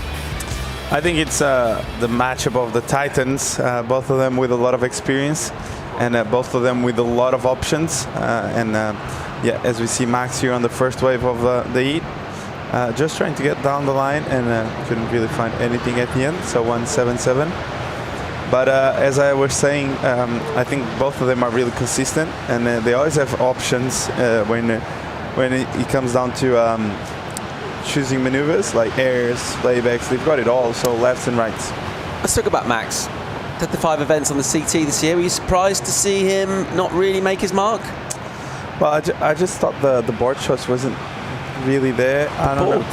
Speaker 3: I think it's the matchup of the Titans, both of them with a lot of experience and both of them with a lot of options. Yeah, as we see Max here on the first wave of the heat, just trying to get down the line and couldn't really find anything at the end, so 177. But as I was saying, I think both of them are really consistent, and they always have options when it comes down to choosing maneuvers like airs, playbacks. They've got it all, so lefts and rights.
Speaker 2: Let's talk about Max. Did the 5 events on the CT this year. Were you surprised to see him not really make his mark?
Speaker 3: Well, I just thought the board choice wasn't really there. I don't know.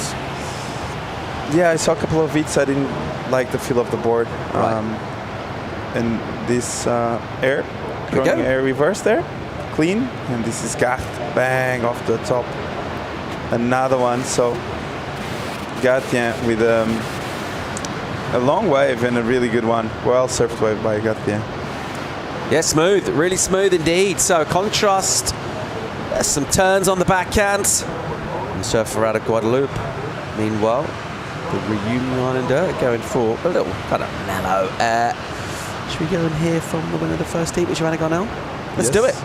Speaker 3: Yeah, I saw a couple of beats. I didn't like the feel of the board.
Speaker 2: Right.
Speaker 3: And this air reverse there, clean. And this is Gat, bang off the top. Another one. So Gatien with a long wave and a really good one. Well surfed wave by Gatien.
Speaker 2: Yeah, smooth, really smooth indeed. So contrast, there's some turns on the backhand. The surfer out of Guadeloupe. Meanwhile, the Reunion Islander going for a little kind of mellow air. Should we go and hear from the winner of the first heat, Joanna Garnell? Let's do it.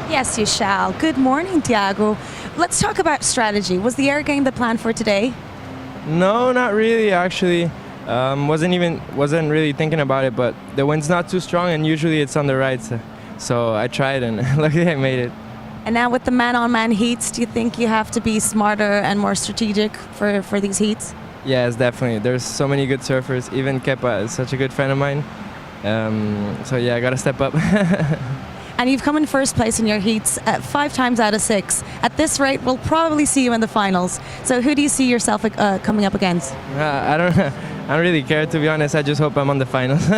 Speaker 4: Yes, you shall. Good morning, Tiago. Let's talk about strategy. Was the air game the plan for today?
Speaker 10: No, not really, actually. Wasn't really thinking about it, but the wind's not too strong, and usually it's on the right. So I tried, and luckily I made it.
Speaker 4: And now with the man-on-man heats, do you think you have to be smarter and more strategic for these heats?
Speaker 10: Yes, definitely. There's so many good surfers. Even Kepa is such a good friend of mine. So yeah, I got to step up.
Speaker 4: And you've come in first place in your heats 5 times out of 6. At this rate, we'll probably see you in the finals. So who do you see yourself coming up against?
Speaker 10: I don't really care, to be honest. I just hope I'm on the finals.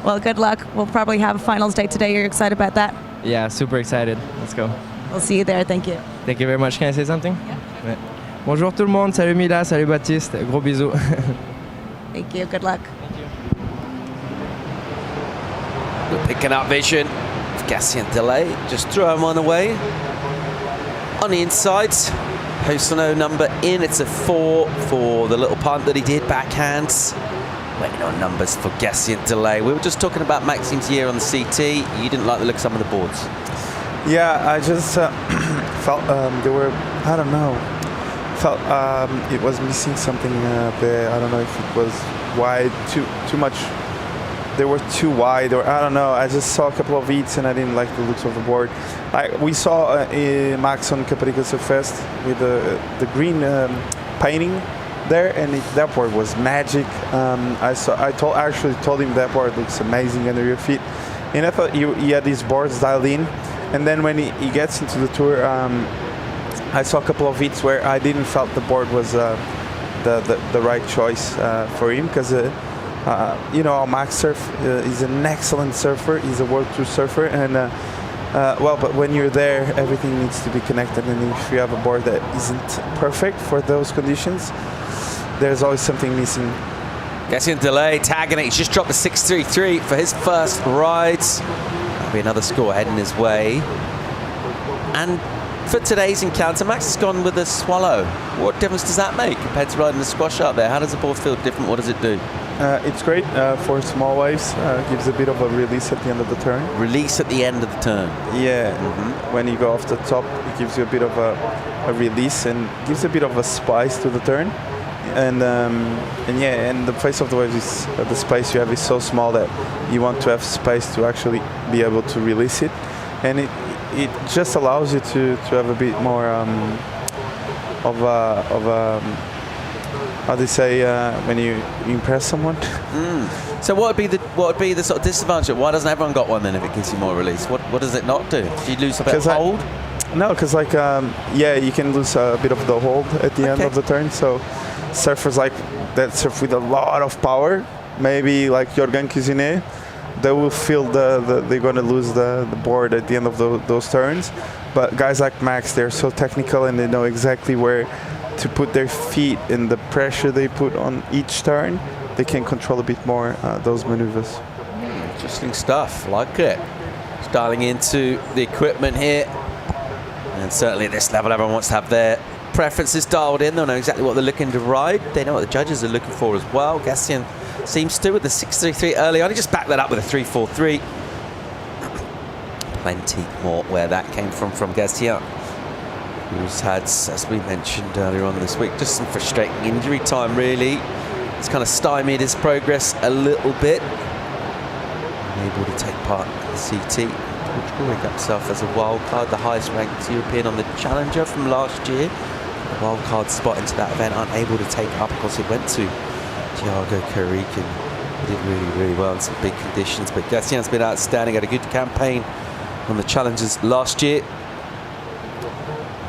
Speaker 4: Well, good luck. We'll probably have a finals day today. You're excited about that?
Speaker 10: Yeah, super excited. Let's go.
Speaker 4: We'll see you there. Thank you.
Speaker 10: Thank you very much. Can I say something?
Speaker 4: Yeah.
Speaker 10: Ouais. Bonjour tout le monde. Salut Mila. Salut Baptiste. Gros bisous.
Speaker 4: Thank you. Good luck.
Speaker 2: We're picking up vision. Gatien Delahaye just throw him on away. On the inside, Hosono number in. It's a 4 for the little punt that he did, backhands. Waiting on numbers for Gassian delay. We were just talking about Maxime's year on the CT. You didn't like the look of some of the boards.
Speaker 3: Yeah, I just felt they were, I don't know, felt it was missing something there. I don't know if it was wide, too much. They were too wide, or I don't know. I just saw a couple of hits and I didn't like the looks of the board. We saw Max on Caparica Surfest with the green painting there, and that board was magic. I told him that board looks amazing under your feet, and I thought he had these boards dialed in. And then when he gets into the tour, I saw a couple of hits where I didn't felt the board was the right choice for him, because Max surf is an excellent surfer. He's a World Tour surfer, and but when you're there, everything needs to be connected. And if you have a board that isn't perfect for those conditions, there's always something missing.
Speaker 2: Gassian delay, tagging it. He's just dropped a 6.33 for his first rides. That'll be another score heading his way. And for today's encounter, Max has gone with a swallow. What difference does that make compared to riding a squash out there? How does the board feel different? What does it do?
Speaker 3: It's great for small waves. Gives a bit of a release at the end of the turn.
Speaker 2: Release at the end of the turn.
Speaker 3: Yeah. When you go off the top, it gives you a bit of a release and gives a bit of a spice to the turn. And the face of the wave is the space you have is so small that you want to have space to actually be able to release it, and it just allows you to have a bit more of a how do you say when you impress someone.
Speaker 2: So what would be the sort of disadvantage? Why doesn't everyone got one then if it gives you more release? What does it not do? Do you lose a bit of hold?
Speaker 3: No, because you can lose a bit of the hold at the end of the turn. So surfers like that surf with a lot of power, maybe like Jorgen Cuisinet, they will feel they're going to lose the board at the end of those turns. But guys like Max, they're so technical and they know exactly where to put their feet and the pressure they put on each turn. They can control a bit more those maneuvers.
Speaker 2: Interesting stuff, like it. Just dialing into the equipment here. And certainly at this level, everyone wants to have their preferences dialed in. They'll know exactly what they're looking to ride. They know what the judges are looking for as well. Gassian seems to with the 6.33 early on. He just backed that up with a 3.43. Plenty more where that came from Gassian, who's had, as we mentioned earlier on this week, just some frustrating injury time, really. It's kind of stymied his progress a little bit. Unable to take part in the CT. Drawing up himself as a wild card, the highest ranked European on the Challenger from last year. A wild card spot into that event, unable to take up because it went to Thiago Carica. He did really, really well in some big conditions. But Gassian's been outstanding, had a good campaign on the Challengers last year.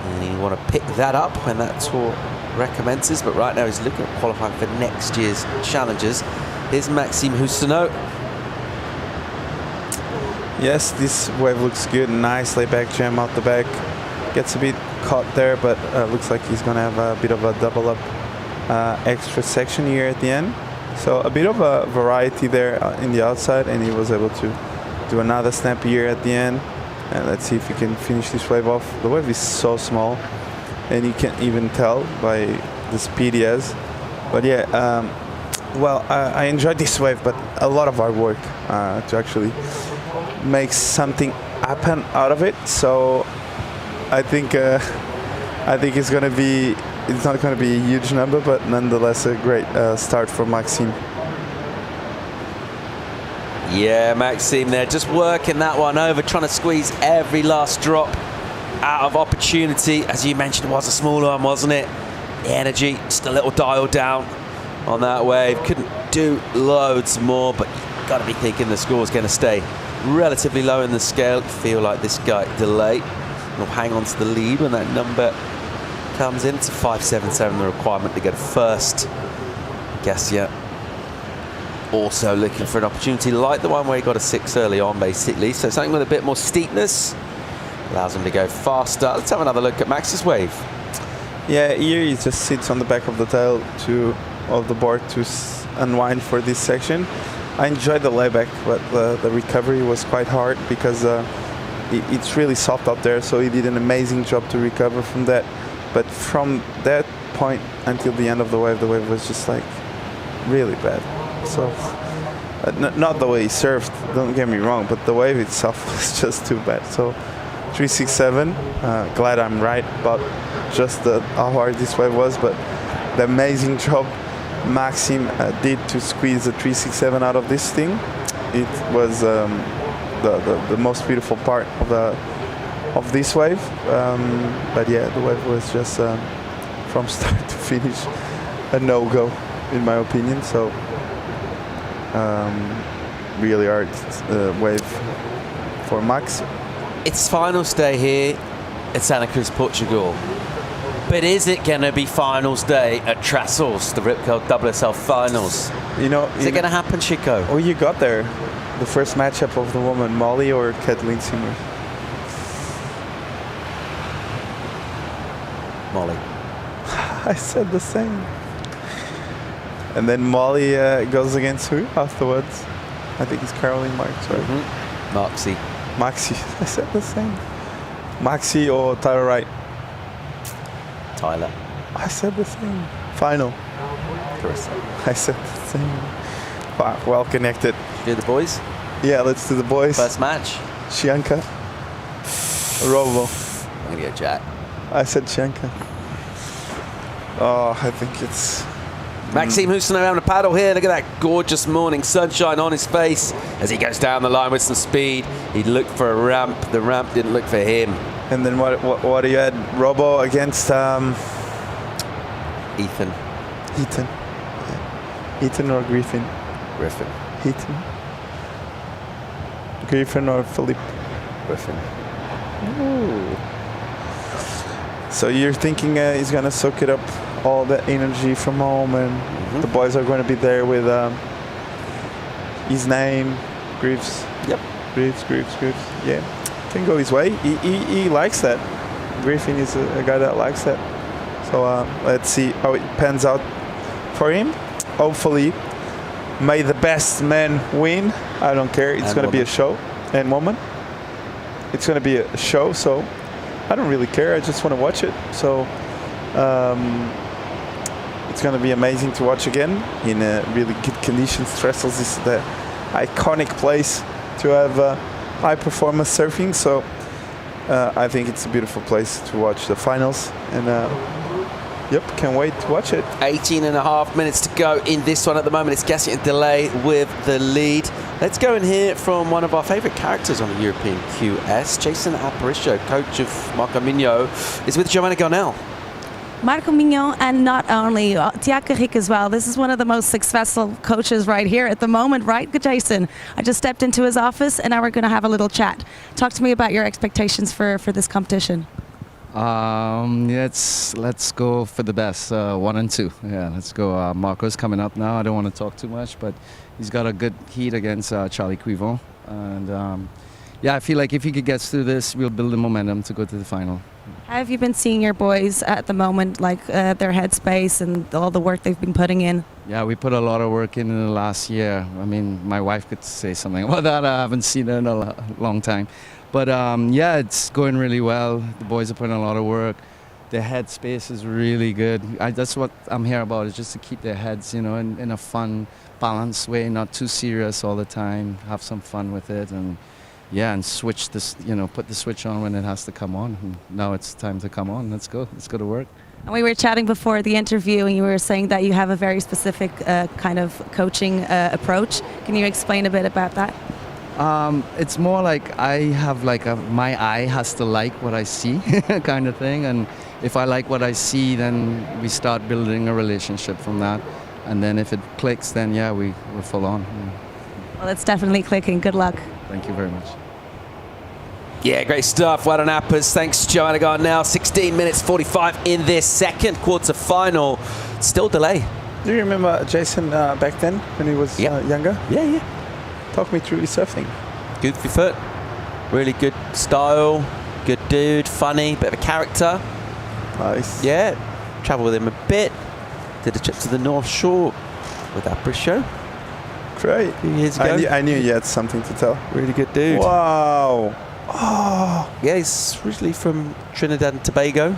Speaker 2: And you want to pick that up when that tour recommences. But right now he's looking at qualifying for next year's Challengers. Here's Maxime Hosono.
Speaker 3: Yes, this wave looks good. Nice layback jam out the back. Gets a bit caught there, but looks like he's going to have a bit of a double up extra section here at the end. So a bit of a variety there in the outside, and he was able to do another snap here at the end. And let's see if he can finish this wave off. The wave is so small, and you can't even tell by the speed he has. But yeah, I enjoyed this wave, but a lot of hard work to actually make something happen out of it. So I think it's going to be, it's not going to be a huge number, but nonetheless a great start for Maxime.
Speaker 2: Yeah, Maxime there, just working that one over, trying to squeeze every last drop out of opportunity. As you mentioned, it was a small one, wasn't it? The energy, just a little dial down on that wave. Couldn't do loads more, but you've got to be thinking the score's going to stay relatively low in the scale. Feel like this guy delay will hang on to the lead when that number comes in. It's a 5.77, the requirement to get first. Gassian also looking for an opportunity like the one where he got a 6 early on, basically. So something with a bit more steepness allows him to go faster. Let's have another look at Max's wave.
Speaker 3: Yeah, here he just sits on the back of the tail of the board to unwind for this section. I enjoyed the layback, but the recovery was quite hard because it's really soft out there, so he did an amazing job to recover from that. But from that point until the end of the wave was just like really bad. So not the way he surfed, don't get me wrong, but the wave itself was just too bad. So 367, glad I'm right about just how hard this wave was, but the amazing job Maxim did to squeeze the 367 out of this thing, it was the most beautiful part of this wave. But yeah, the wave was just from start to finish a no-go in my opinion. So really hard wave for Max.
Speaker 2: It's finals day here at Santa Cruz, Portugal. But is it going to be finals day at Trestles, the Rip Curl WSL finals? Is it going to happen, Chico?
Speaker 3: Oh, you got there. The first matchup of the woman, Molly or Kathleen Simmer?
Speaker 2: Molly.
Speaker 3: I said the same. And then Molly goes against who afterwards? I think it's Caroline Marks, right?
Speaker 2: Mm-hmm.
Speaker 3: Maxi. I said the same. Maxi or Tyler Wright?
Speaker 2: Tyler.
Speaker 3: I said the same. Final.
Speaker 2: Carissa.
Speaker 3: I said the same. Wow, well connected.
Speaker 2: Do the boys?
Speaker 3: Yeah, let's do the boys.
Speaker 2: First match.
Speaker 3: Chianca. Robo.
Speaker 2: I'm going to go Jack.
Speaker 3: I said Chianca. Oh, I think it's...
Speaker 2: Maxime Houston around the paddle here. Look at that gorgeous morning sunshine on his face as he goes down the line with some speed. He looked for a ramp. The ramp didn't look for him.
Speaker 3: And then what you had? Robo against
Speaker 2: Ethan.
Speaker 3: Ethan. Yeah. Ethan or Griffin?
Speaker 2: Griffin.
Speaker 3: Ethan. Griffin or Philippe?
Speaker 2: Griffin.
Speaker 3: Ooh. So you're thinking he's gonna soak it up, all the energy from home, and the boys are going to be there with his name, Greaves.
Speaker 2: Yep.
Speaker 3: Greaves. Yeah, can go his way. He likes that. Griffin is a guy that likes that. So let's see how it pans out for him. Hopefully, may the best man win. I don't care. It's going to be a show, and woman. It's going to be a show, so I don't really care. I just want to watch it. So. It's going to be amazing to watch again in really good conditions. Trestles is the iconic place to have high performance surfing, so I think it's a beautiful place to watch the finals, and yep, can't wait to watch it.
Speaker 2: 18.5 minutes to go in this one at the moment. It's Gassi and Delay with the lead. Let's go and hear from one of our favourite characters on the European QS. Jason Aparicio, coach of Marco Mignon, is with Joanna Garnell.
Speaker 4: Marco Mignon, and not only Tiago Rick as well. This is one of the most successful coaches right here at the moment, right, Jason? I just stepped into his office, and now we're going to have a little chat. Talk to me about your expectations for this competition.
Speaker 11: Let's go for the best, 1 and 2. Yeah, let's go. Marco's coming up now. I don't want to talk too much, but he's got a good heat against Charlie Cuivon, and yeah, I feel like if he gets through this, we'll build the momentum to go to the final.
Speaker 4: How have you been seeing your boys at the moment, like their headspace and all the work they've been putting in?
Speaker 11: Yeah, we put a lot of work in the last year. I mean, my wife could say something about that. I haven't seen her in a long time. But yeah, it's going really well. The boys are putting a lot of work. Their headspace is really good. That's what I'm here about, is just to keep their heads, in a fun, balanced way, not too serious all the time, have some fun with it, and yeah, and switch this, put the switch on when it has to come on. And now it's time to come on. Let's go to work.
Speaker 4: And we were chatting before the interview, and you were saying that you have a very specific kind of coaching approach. Can you explain a bit about that?
Speaker 11: It's more like I have my eye has to like what I see kind of thing. And if I like what I see, then we start building a relationship from that. And then if it clicks, then yeah, we're full on.
Speaker 4: Well, it's definitely clicking. Good luck.
Speaker 11: Thank you very much.
Speaker 2: Yeah, great stuff. Well done, Appers. Thanks, Joanna Garnell. 16 minutes 45 in this second quarter-final. Still delay.
Speaker 3: Do you remember Jason back then when he was younger?
Speaker 2: Yeah.
Speaker 3: Talk me through his surfing.
Speaker 2: Good for foot. Really good style. Good dude. Funny. Bit of a character.
Speaker 3: Nice.
Speaker 2: Yeah. Traveled with him a bit. Did a trip to the North Shore with Aparicio.
Speaker 3: Great.
Speaker 2: A few years ago.
Speaker 3: I knew you had something to tell.
Speaker 2: Really good dude.
Speaker 3: Wow.
Speaker 2: Yeah, he's originally from Trinidad and Tobago.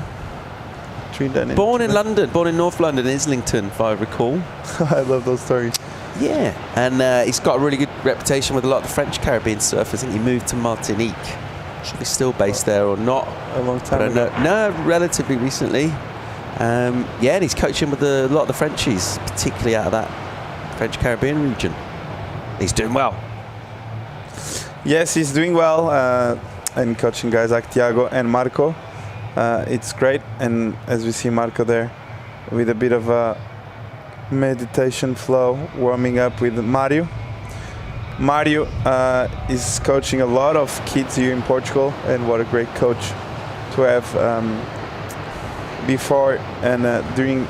Speaker 1: Born
Speaker 2: in London, born in North London, Islington, if I recall.
Speaker 1: I love those stories.
Speaker 2: Yeah, and he's got a really good reputation with a lot of the French Caribbean surfers. I think he moved to Martinique. Should be still based there or not.
Speaker 1: A long time ago.
Speaker 2: No, relatively recently. And he's coaching with a lot of the Frenchies, particularly out of that French Caribbean region. He's doing well.
Speaker 3: Yes, he's doing well, and coaching guys like Thiago and Marco. It's great, and as we see Marco there, with a bit of a meditation flow, warming up with Mario. Mario is coaching a lot of kids here in Portugal, and what a great coach to have before and during.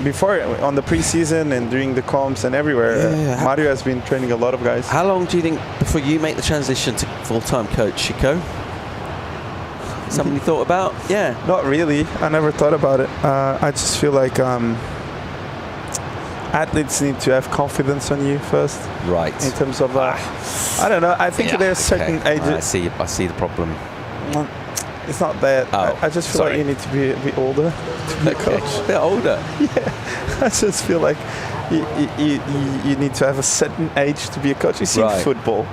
Speaker 3: Before, on the preseason and during the comps and everywhere, Mario has been training a lot of guys.
Speaker 2: How long do you think before you make the transition to full-time coach, Chico? Something you thought about? Yeah.
Speaker 3: Not really. I never thought about it. I just feel like athletes need to have confidence on you first.
Speaker 2: Right.
Speaker 3: In terms of, I don't know. I think there's certain ages.
Speaker 2: I see the problem.
Speaker 3: It's not that.
Speaker 2: Oh,
Speaker 3: I just feel like you need to be a bit older to be a coach.
Speaker 2: A bit older?
Speaker 3: Yeah. I just feel like you need to have a certain age to be a coach. You see in football.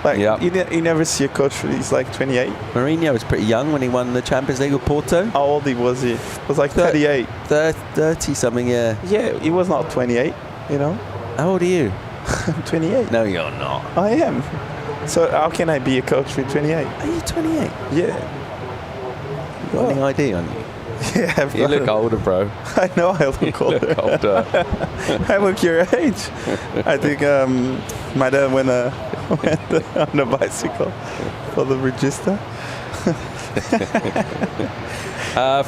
Speaker 3: Like, you never see a coach who's like 28.
Speaker 2: Mourinho was pretty young when he won the Champions League with Porto.
Speaker 3: How old was he? It was like 38.
Speaker 2: 30-something, yeah.
Speaker 3: Yeah, he was not 28, you know.
Speaker 2: How old are you?
Speaker 3: I'm 28.
Speaker 2: No, you're not.
Speaker 3: I am. So how can I be a coach with 28?
Speaker 2: Are you 28?
Speaker 3: Yeah.
Speaker 2: You got any ID on you?
Speaker 3: Yeah,
Speaker 2: you look older, bro.
Speaker 3: I know I look older.
Speaker 2: Look older.
Speaker 3: I look your age. I think my dad went on a bicycle for the register.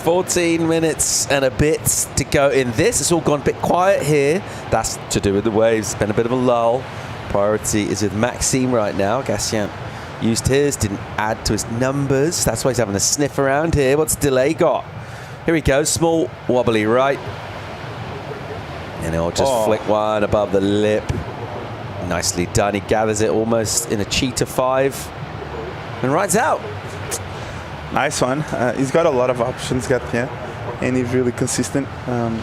Speaker 2: 14 minutes and a bit to go in this. It's all gone a bit quiet here. That's to do with the waves. It's been a bit of a lull. Priority is with Maxime right now. Gatien used his, didn't add to his numbers. That's why he's having a sniff around here. What's Delay got? Here he goes, small wobbly right. And he'll just flick one above the lip. Nicely done. He gathers it almost in a cheetah 5 and rides out.
Speaker 3: Nice one. He's got a lot of options, Gatien, and he's really consistent.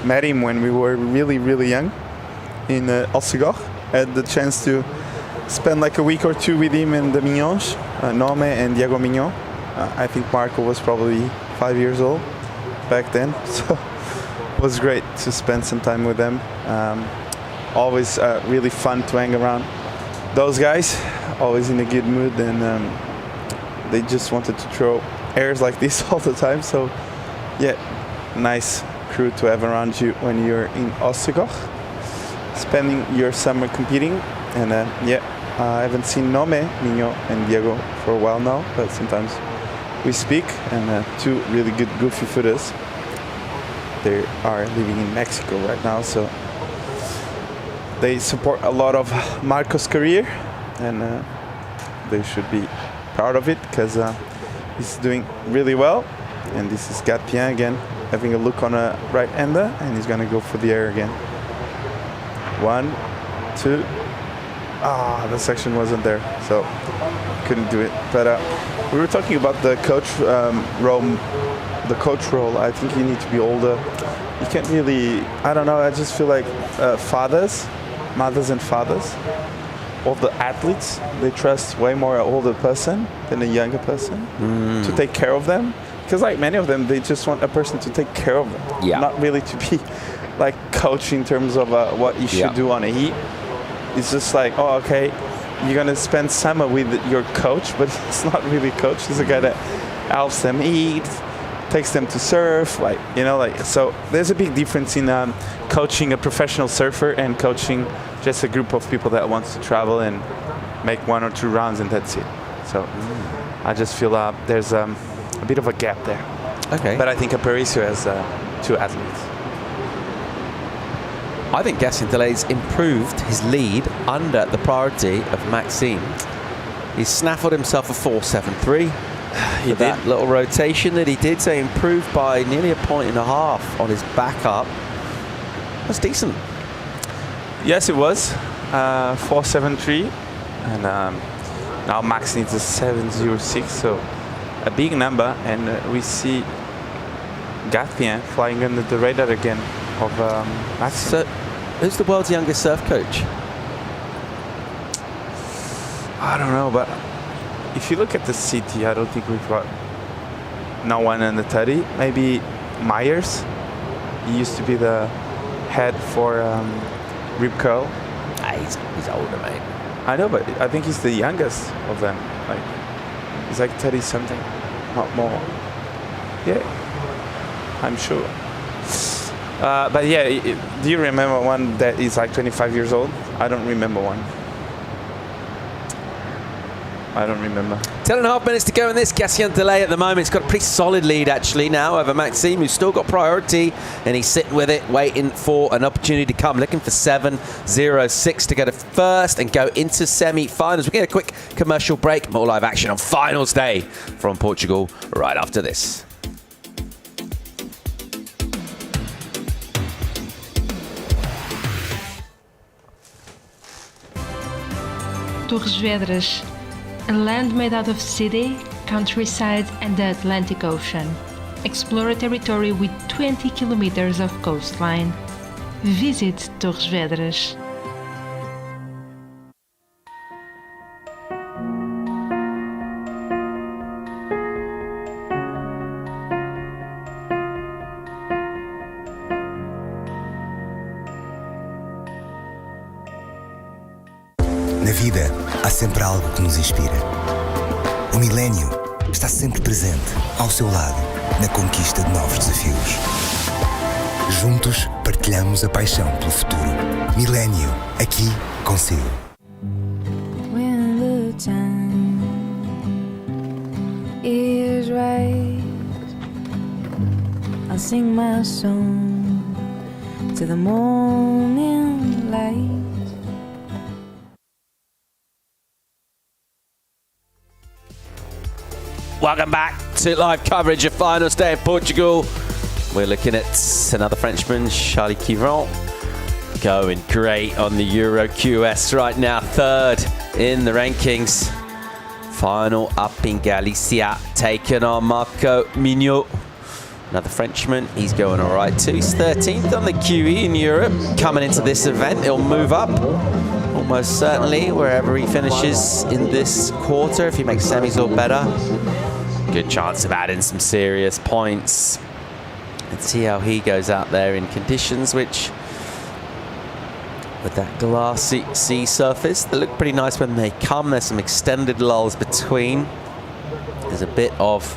Speaker 3: Met him when we were really, really young in Osegor. Had the chance to spend like a week or two with him and the Mignons, Nome and Diego Mignon. I think Marco was probably 5 years old back then, so it was great to spend some time with them. Always really fun to hang around those guys, always in a good mood, and they just wanted to throw airs like this all the time. So yeah, nice crew to have around you when you're in Osegor, spending your summer competing. And I haven't seen Nome, Mignon and Diego for a while now, but sometimes we speak, and two really good goofy footers. They are living in Mexico right now, so they support a lot of Marco's career, and they should be proud of it because he's doing really well. And this is Gatien again, having a look on a right-hander, and he's gonna go for the air again. 1, 2. The section wasn't there, so couldn't do it. But we were talking about the coach role. The coach role, I think you need to be older. You can't really, I don't know, I just feel like mothers and fathers of the athletes, they trust way more an older person than a younger person to take care of them. Because like many of them, they just want a person to take care of them.
Speaker 2: Yeah.
Speaker 3: Not really to be like coach in terms of what you should do on a heat. It's just like, oh, okay, you're going to spend summer with your coach, but it's not really coach. He's a guy that helps them eat, takes them to surf, like, you know, like, so there's a big difference in coaching a professional surfer and coaching just a group of people that wants to travel and make 1 or 2 rounds, and that's it. So I just feel there's a bit of a gap there.
Speaker 2: Okay.
Speaker 3: But I think Aparicio has 2 athletes.
Speaker 2: I think Gatien Delay's improved his lead under the priority of Maxime. He snaffled himself a 4.73.
Speaker 3: He did.
Speaker 2: That little rotation that he did, so he improved by nearly a 1.5 points on his backup. That's decent.
Speaker 3: Yes, it was 4.73, and Now Max needs a 7.06, so a big number, and we see Gaspien flying under the radar again of Max.
Speaker 2: So, who's the world's youngest surf coach?
Speaker 3: I don't know, but if you look at the city, I don't think we've got no one under 30. Maybe Myers. He used to be the head for Rip Curl.
Speaker 2: He's older, mate.
Speaker 3: I know, but I think he's the youngest of them. Like, he's like 30 something, not more. Yeah, I'm sure. But yeah, do you remember one that is like 25 years old? I don't remember one. I don't remember.
Speaker 2: 10.5 minutes to go in this. Gatien delay at the moment. It's got a pretty solid lead actually now over Maxime, who's still got priority, and he's sitting with it, waiting for an opportunity to come, looking for 7.06 to go to first and go into semi-finals. We're getting a quick commercial break. More live action on finals day from Portugal right after this.
Speaker 9: Torres Vedras, a land made out of city, countryside and the Atlantic Ocean. Explore a territory with 20 kilometers of coastline. Visit Torres Vedras.
Speaker 7: Na vida, há sempre algo que nos inspira. O milénio está sempre presente, ao seu lado, na conquista de novos desafios. Juntos, partilhamos a paixão pelo futuro. Milénio, aqui consigo.
Speaker 8: When the time is right, I'll sing my song to the morning light.
Speaker 2: Welcome back to live coverage of finals day in Portugal. We're looking at another Frenchman, Charlie Quivron, going great on the Euro QS right now, third in the rankings. Final up in Galicia, taking on Marco Mignot, another Frenchman. He's going all right too. He's 13th on the QE in Europe. Coming into this event, he'll move up almost certainly wherever he finishes in this quarter. If he makes semis or better, good chance of adding some serious points. Let's see how he goes out there in conditions which, with that glassy sea surface, they look pretty nice when they come. There's some extended lulls between. There's a bit of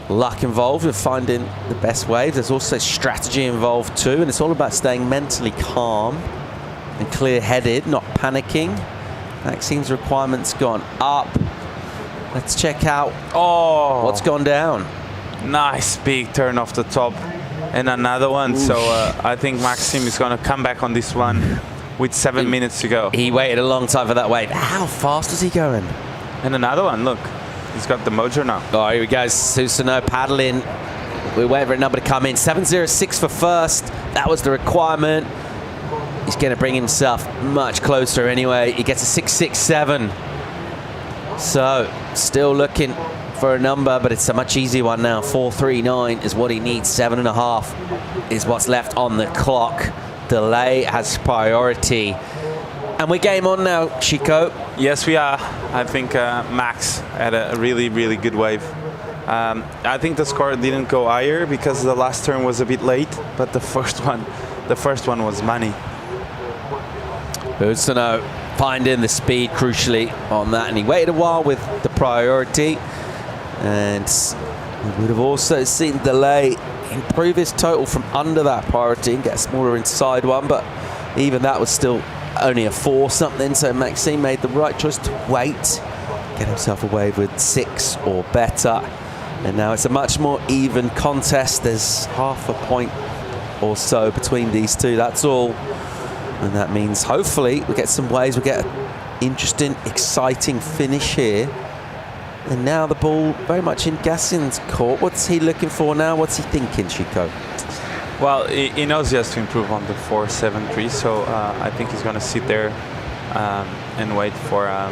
Speaker 2: luck involved with finding the best waves. There's also strategy involved too, and it's all about staying mentally calm and clear-headed, not panicking. Maxime's requirements gone up. Let's check out what's gone down.
Speaker 3: Nice big turn off the top, and another one. Oof. So I think Maxime is going to come back on this one with 7 minutes to go.
Speaker 2: He waited a long time for that wave. How fast is he going?
Speaker 3: And another one, look. He's got the mojo now.
Speaker 2: Oh, here we go. Susanoo paddling. We're waiting for a number to come in. 7.06 for first. That was the requirement. He's going to bring himself much closer anyway. He gets a 6.67. So, still looking for a number, but it's a much easier one now. 4.39 is what he needs. 7.5 is what's left on the clock. Delay has priority. And we're game on now, Chico.
Speaker 3: Yes, we are. I think Max had a really, really good wave. I think the score didn't go higher because the last turn was a bit late, but the first one was money.
Speaker 2: Susanoo finding the speed crucially on that, and he waited a while with the priority, and we would have also seen Delay improve his total from under that priority and get a smaller inside one, but even that was still only a 4 something, so Maxime made the right choice to wait, get himself a wave with 6 or better, and now it's a much more even contest. There's half a point or so between these two, that's all. And that means hopefully we get some waves, we get an interesting, exciting finish here. And now the ball very much in Gassien's court. What's he looking for now? What's he thinking, Chico?
Speaker 3: Well, he knows he has to improve on the 4.73, so I think he's going to sit there and wait for a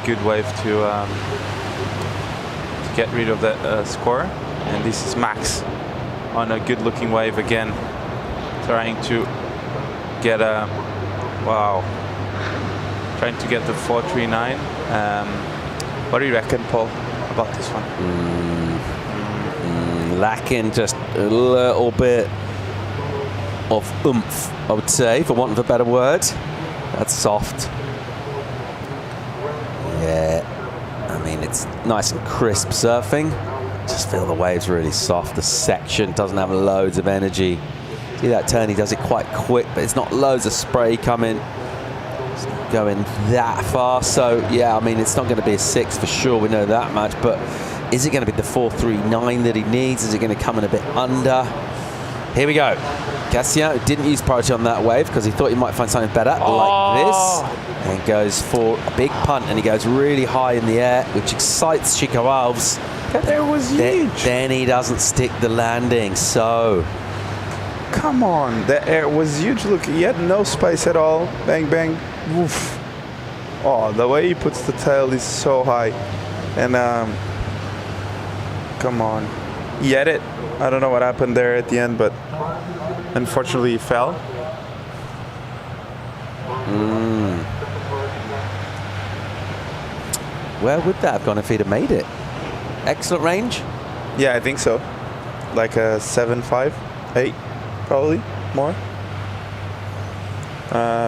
Speaker 3: good wave to get rid of the score. And this is Max on a good looking wave again, trying to get a, wow, trying to get the 439. What do you reckon, Paul, about this one?
Speaker 2: Lacking just a little bit of oomph, I would say, for want of a better word. That's soft. Yeah, I mean, it's nice and crisp surfing. Just feel the waves really soft. The section doesn't have loads of energy. See that turn, he does it quite quick, but it's not loads of spray coming. It's not going that fast. So, yeah, I mean, it's not going to be a 6 for sure. We know that much, but is it going to be the 439 that he needs? Is it going to come in a bit under? Here we go. Gatien didn't use priority on that wave because he thought he might find something better like this. And goes for a big punt, and he goes really high in the air, which excites Chico Alves.
Speaker 3: That air was huge.
Speaker 2: Then he doesn't stick the landing, so...
Speaker 3: Come on, the air was huge. Look, he had no space at all. Bang, bang, woof. Oh, the way he puts the tail is so high. And, come on. He had it. I don't know what happened there at the end, but unfortunately he fell.
Speaker 2: Where would that have gone if he'd have made it? Excellent range?
Speaker 3: Yeah, I think so. Like a 7.5, 8, probably more.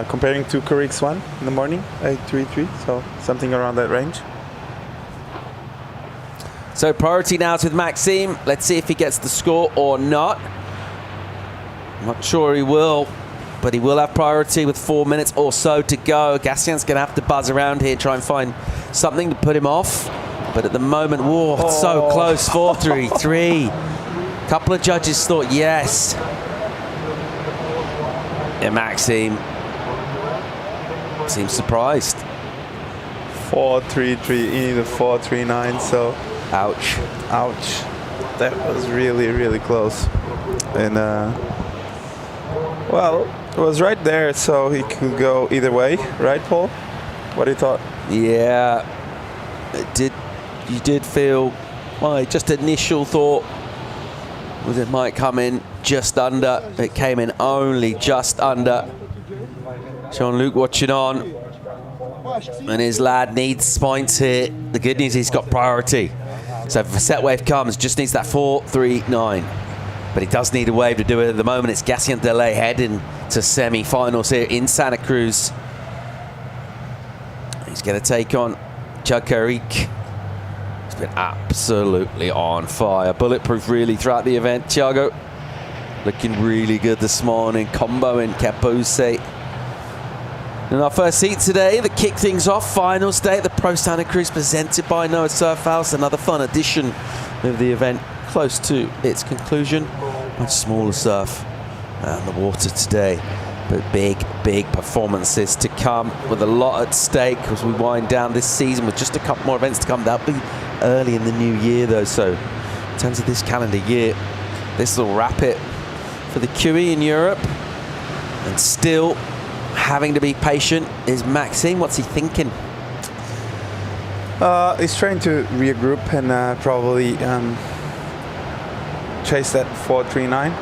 Speaker 3: Comparing to Carrick's one in the morning, 8.33, so something around that range.
Speaker 2: So priority now is with Maxime. Let's see if he gets the score or not. I'm not sure he will, but he will have priority with 4 minutes or so to go. Gastien's going to have to buzz around here, try and find something to put him off. But at the moment, whoa, so close, 4.33. Couple of judges thought yes. And Maxime seems surprised.
Speaker 3: 4.33, he needed 4.39, so...
Speaker 2: Ouch.
Speaker 3: Ouch. That was really, really close. And, well, it was right there, so he could go either way. Right, Paul? What do you thought?
Speaker 2: Yeah. You did feel, my just initial thought was it might come in just under. It came in only just under. Jean-Luc watching on. And his lad needs points here. The good news is he's got priority. So if a set wave comes, just needs that 4.39. But he does need a wave to do it at the moment. It's Gatien Delay heading to semi-finals here in Santa Cruz. He's going to take on Carrick. He's been absolutely on fire. Bulletproof really throughout the event. Thiago looking really good this morning. Comboing Capuse. In our first heat today, that kick things off, final day at the Pro Santa Cruz presented by Noah Surf House. Another fun edition of the event, close to its conclusion. Much smaller surf on the water today, but big performances to come with a lot at stake as we wind down this season with just a couple more events to come. That'll be early in the new year though, so in terms of this calendar year, this will wrap it for the QE in Europe. And still having to be patient is Maxime. What's he thinking?
Speaker 3: He's trying to regroup and probably chase that 4.39.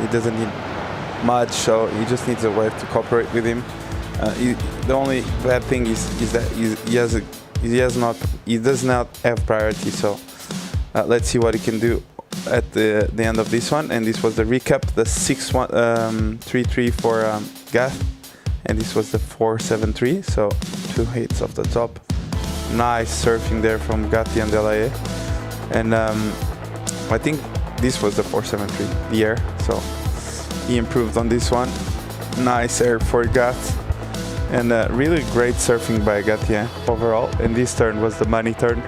Speaker 3: He doesn't need much, so he just needs a wave to cooperate with him. The only bad thing is that he does not have priority. So let's see what he can do at the end of this one. And this was the recap, the 6.3.3 for Gath. And this was the 4.73, so 2 hits off the top. Nice surfing there from Gatien Delay. And I think this was the 4.73, the air. So he improved on this one. Nice air for Gath. And really great surfing by Gatien overall. And this turn was the money turn.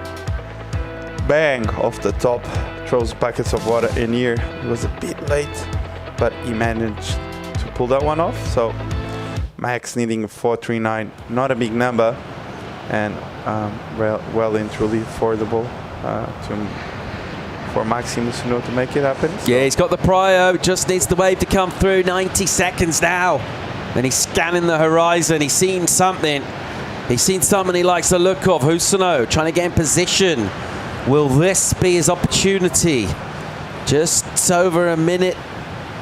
Speaker 3: Bang, off the top. Throws buckets of water in here. It was a bit late, but he managed to pull that one off. So Max needing a 4.39, not a big number, and well and truly affordable for Maxime Suno to make it happen. So.
Speaker 2: Yeah, he's got the prio, just needs the wave to come through. 90 seconds now. Then he's scanning the horizon, he's seen something. He's seen someone he likes the look of. Husano trying to get in position. Will this be his opportunity? Just over a minute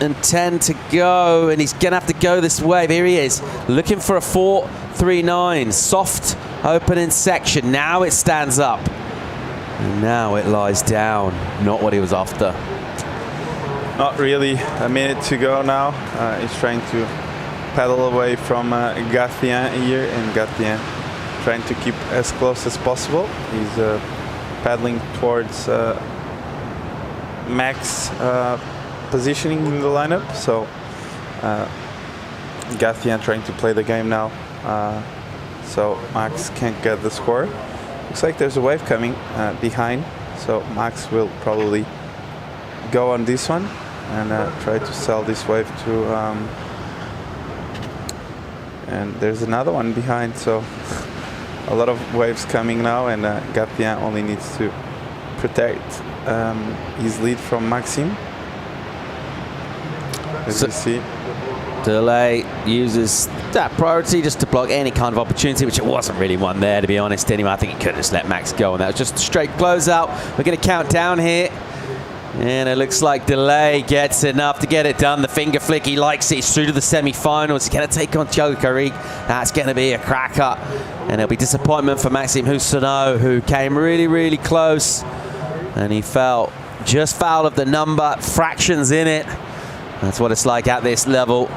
Speaker 2: and 10 to go, and he's gonna have to go this wave. Here he is, looking for a 4.39. Soft opening section. Now it stands up. And now it lies down. Not what he was after.
Speaker 3: Not really. A minute to go now. He's trying to pedal away from Gatien here, and Gatien trying to keep as close as possible. He's paddling towards Max positioning in the lineup, so Gatien trying to play the game now, so Max can't get the score. Looks like there's a wave coming behind, so Max will probably go on this one and try to sell this wave to and there's another one behind, so a lot of waves coming now, and Gatien only needs to protect his lead from Maxime. As you see,
Speaker 2: Delay uses that priority just to block any kind of opportunity, which it wasn't really one there, to be honest. Anyway, I think he could have just let Max go, and that was just a straight closeout. We're going to count down here, and it looks like Delay gets enough to get it done. The finger flick, he likes it. He's through to the semi-finals. He's going to take on Thiago Carrigue. That's going to be a cracker, and it'll be disappointment for Maxime Husano, who came really, really close, and he fell just foul of the number, fractions in it. That's what it's like at this level.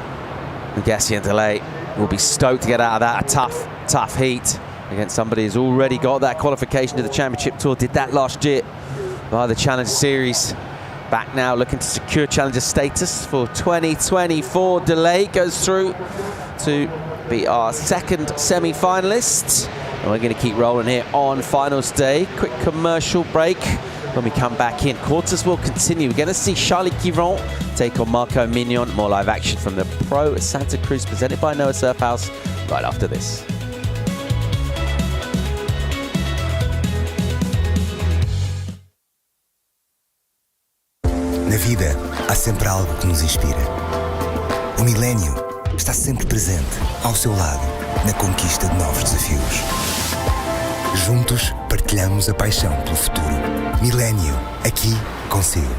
Speaker 2: Gatien Delay will be stoked to get out of that. A tough heat against somebody who's already got that qualification to the Championship Tour. Did that last year by the Challenger Series. Back now looking to secure Challenger status for 2024. Delay goes through to be our second semi-finalist. And we're going to keep rolling here on finals day. Quick commercial break. When we come back in, quarters will continue. We're going to see Charlie Quiron take on Marco Mignon. More live action from the Pro Santa Cruz, presented by Noah Surf House, right after this.
Speaker 7: Na vida, há sempre algo que nos inspira. O Milênio está sempre presente, ao seu lado, na conquista de novos desafios. Juntos, partilhamos a paixão pelo futuro. Milênio, aqui consigo.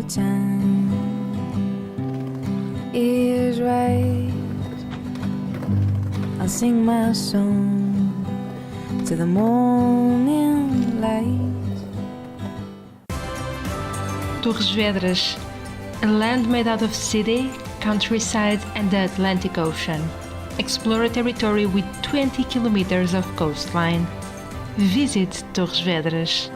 Speaker 8: Time is right. I'll sing my song to the morning light.
Speaker 9: Torres Vedras, a land made out of city, countryside and the Atlantic Ocean. Explore a territory with 20 kilometers of coastline. Visit Torres Vedras.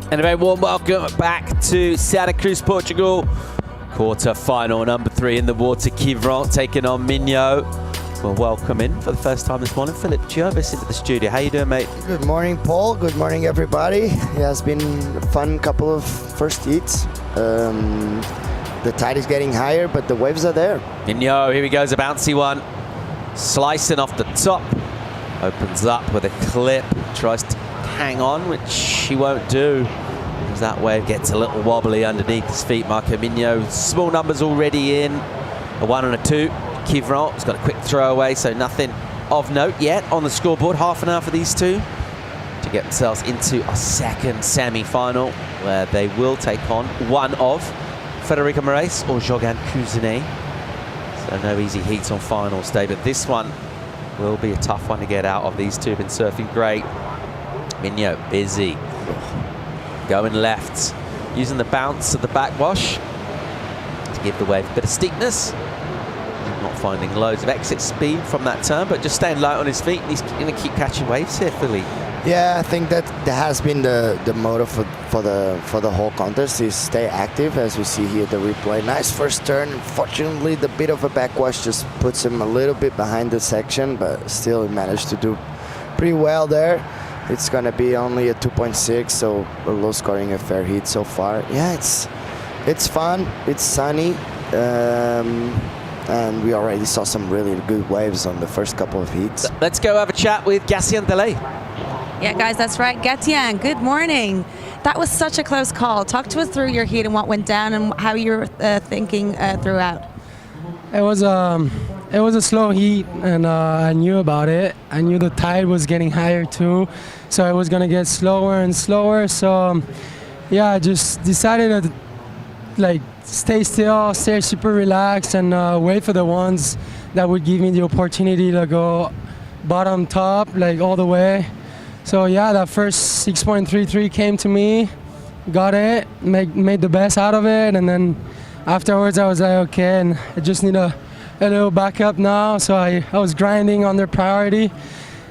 Speaker 2: And a very warm welcome back to Santa Cruz, Portugal. Quarter-final number 3 in the water. Quiron taking on Mignon. Well, welcome in for the first time this morning, Philip Jervis into the studio. How you doing, mate?
Speaker 12: Good morning, Paul. Good morning, everybody. Yeah, it's been a fun couple of first heats. The tide is getting higher, but the waves are there.
Speaker 2: Mignon, here he goes, a bouncy one. Slicing off the top. Opens up with a clip. Tries to hang on, which he won't do, as that wave gets a little wobbly underneath his feet. Marco Mignon, small numbers already in, a 1 and a 2. Quiron has got a quick throwaway, so nothing of note yet on the scoreboard. Half an hour for these two to get themselves into a second semi-final, where they will take on one of Federico Moraes or Jorgen Cousinet. So no easy heats on finals day, but this one will be a tough one to get out of. These two have been surfing great. Mignon busy, going left, using the bounce of the backwash to give the wave a bit of steepness. Not finding loads of exit speed from that turn, but just staying light on his feet, and he's going to keep catching waves here, Philly.
Speaker 12: Yeah, I think that has been the motto for the whole contest, is stay active, as we see here the replay. Nice first turn. Unfortunately, the bit of a backwash just puts him a little bit behind the section, but still he managed to do pretty well there. It's gonna be only a 2.6, so a low scoring affair heat so far. Yeah, it's fun. It's sunny. And we already saw some really good waves on the first couple of heats.
Speaker 2: Let's go have a chat with Gatien Delay.
Speaker 4: Yeah, guys, that's right. Gatien, good morning. That was such a close call. Talk to us through your heat and what went down and how you're thinking throughout.
Speaker 13: It was a slow heat, and I knew about it. I knew the tide was getting higher too, so it was gonna get slower and slower. So yeah, I just decided to like stay still, stay super relaxed, and wait for the ones that would give me the opportunity to go bottom top, like all the way. So yeah, that first 6.33 came to me, got it, made the best out of it, and then afterwards I was like, okay, and I just need a little backup now. So I was grinding on their priority,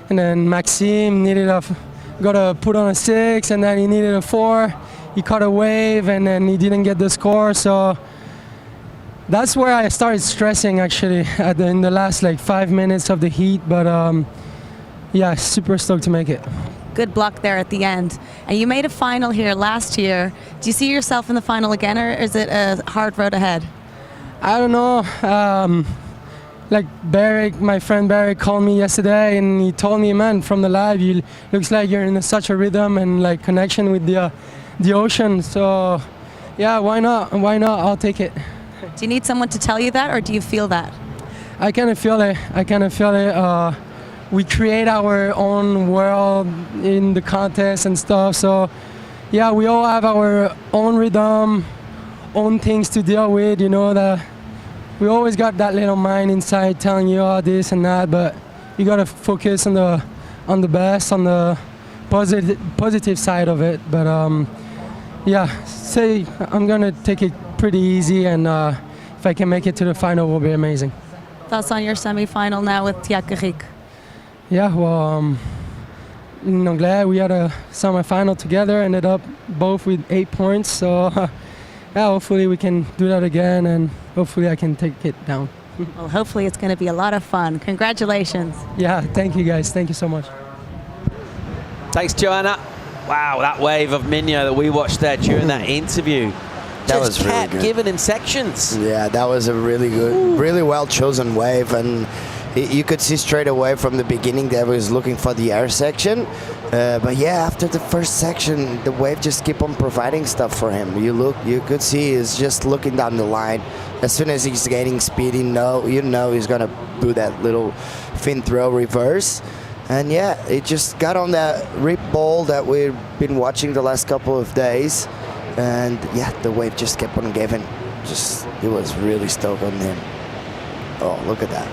Speaker 13: and then Maxime got to put on a 6, and then he needed a 4. He caught a wave, and then he didn't get the score. So that's where I started stressing, actually, in the last like 5 minutes of the heat. But yeah, super stoked to make it.
Speaker 4: Good block there at the end. And you made a final here last year. Do you see yourself in the final again, or is it a hard road ahead?
Speaker 13: I don't know. Like Barrick, my friend Barrick called me yesterday, and he told me, man, from the live, you looks like you're in such a rhythm and like connection with the ocean. So yeah, why not? I'll take it.
Speaker 4: Do you need someone to tell you that, or do you feel that?
Speaker 13: I kind of feel it. We create our own world in the contest and stuff. So yeah, we all have our own rhythm, own things to deal with. You know, that we always got that little mind inside telling you all this and that, but you gotta focus on the best, on the positive side of it. But yeah, say I'm gonna take it pretty easy, and if I can make it to the final, it will be amazing.
Speaker 4: Thoughts on your semi-final now with Tiakaric?
Speaker 13: Yeah, well, in Anglais, we had a semi-final together, ended up both with 8 points. So yeah, hopefully we can do that again, and hopefully I can take it down.
Speaker 4: Well, hopefully it's going to be a lot of fun. Congratulations.
Speaker 13: Yeah, thank you guys. Thank you so much.
Speaker 2: Thanks, Joanna. Wow, that wave of Minyo that we watched there during that interview.
Speaker 12: That was really
Speaker 2: kept
Speaker 12: good.
Speaker 2: giving in sections.
Speaker 12: Yeah, that was a really good, really well chosen wave, and you could see straight away from the beginning that he was looking for the air section. But yeah, after the first section, the wave just keep on providing stuff for him. You could see he's just looking down the line. As soon as he's gaining speed, you know he's gonna do that little fin throw reverse. And yeah, it just got on that rip ball that we've been watching the last couple of days. And yeah, the wave just kept on giving. He was really stoked on him. Oh, look at that.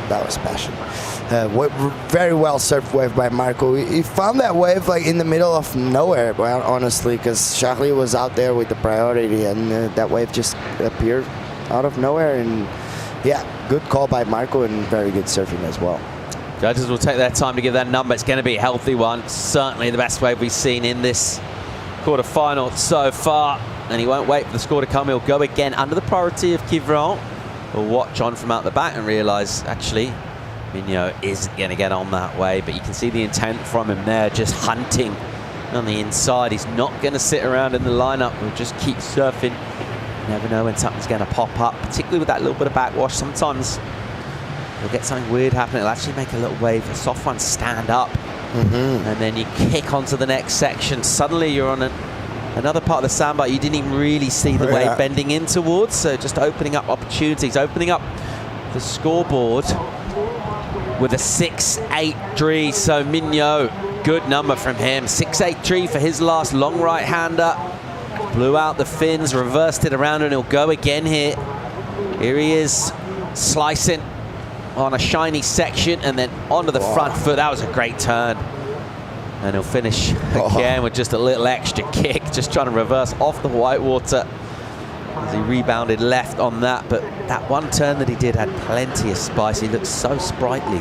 Speaker 12: That was passion. Very well surfed wave by Marco. He found that wave like in the middle of nowhere, honestly, because Charlie was out there with the priority, and that wave just appeared out of nowhere. And yeah, good call by Marco, and very good surfing as well.
Speaker 2: Judges will take their time to give that number. It's going to be a healthy one. Certainly the best wave we've seen in this quarterfinal so far. And he won't wait for the score to come. He'll go again under the priority of Kivron. We'll watch on from out the back and realise, actually, Minyo isn't going to get on that way. But you can see the intent from him there, just hunting on the inside. He's not going to sit around in the lineup. He'll just keep surfing. You never know when something's going to pop up, particularly with that little bit of backwash. Sometimes you'll get something weird happen. It'll actually make a little wave, a soft one, stand up. And then you kick onto the next section. Suddenly you're on another part of the sandbar you didn't even really see the wave bending in towards. So just opening up opportunities, opening up the scoreboard with a 6.83. So Minyo, good number from him. 6.83 for his last long right-hander. Blew out the fins, reversed it around, and he'll go again here. Here he is, slicing on a shiny section and then onto the front foot. That was a great turn. And he'll finish again with just a little extra kick, just trying to reverse off the whitewater as he rebounded left on that. But that one turn that he did had plenty of spice. He looked so sprightly.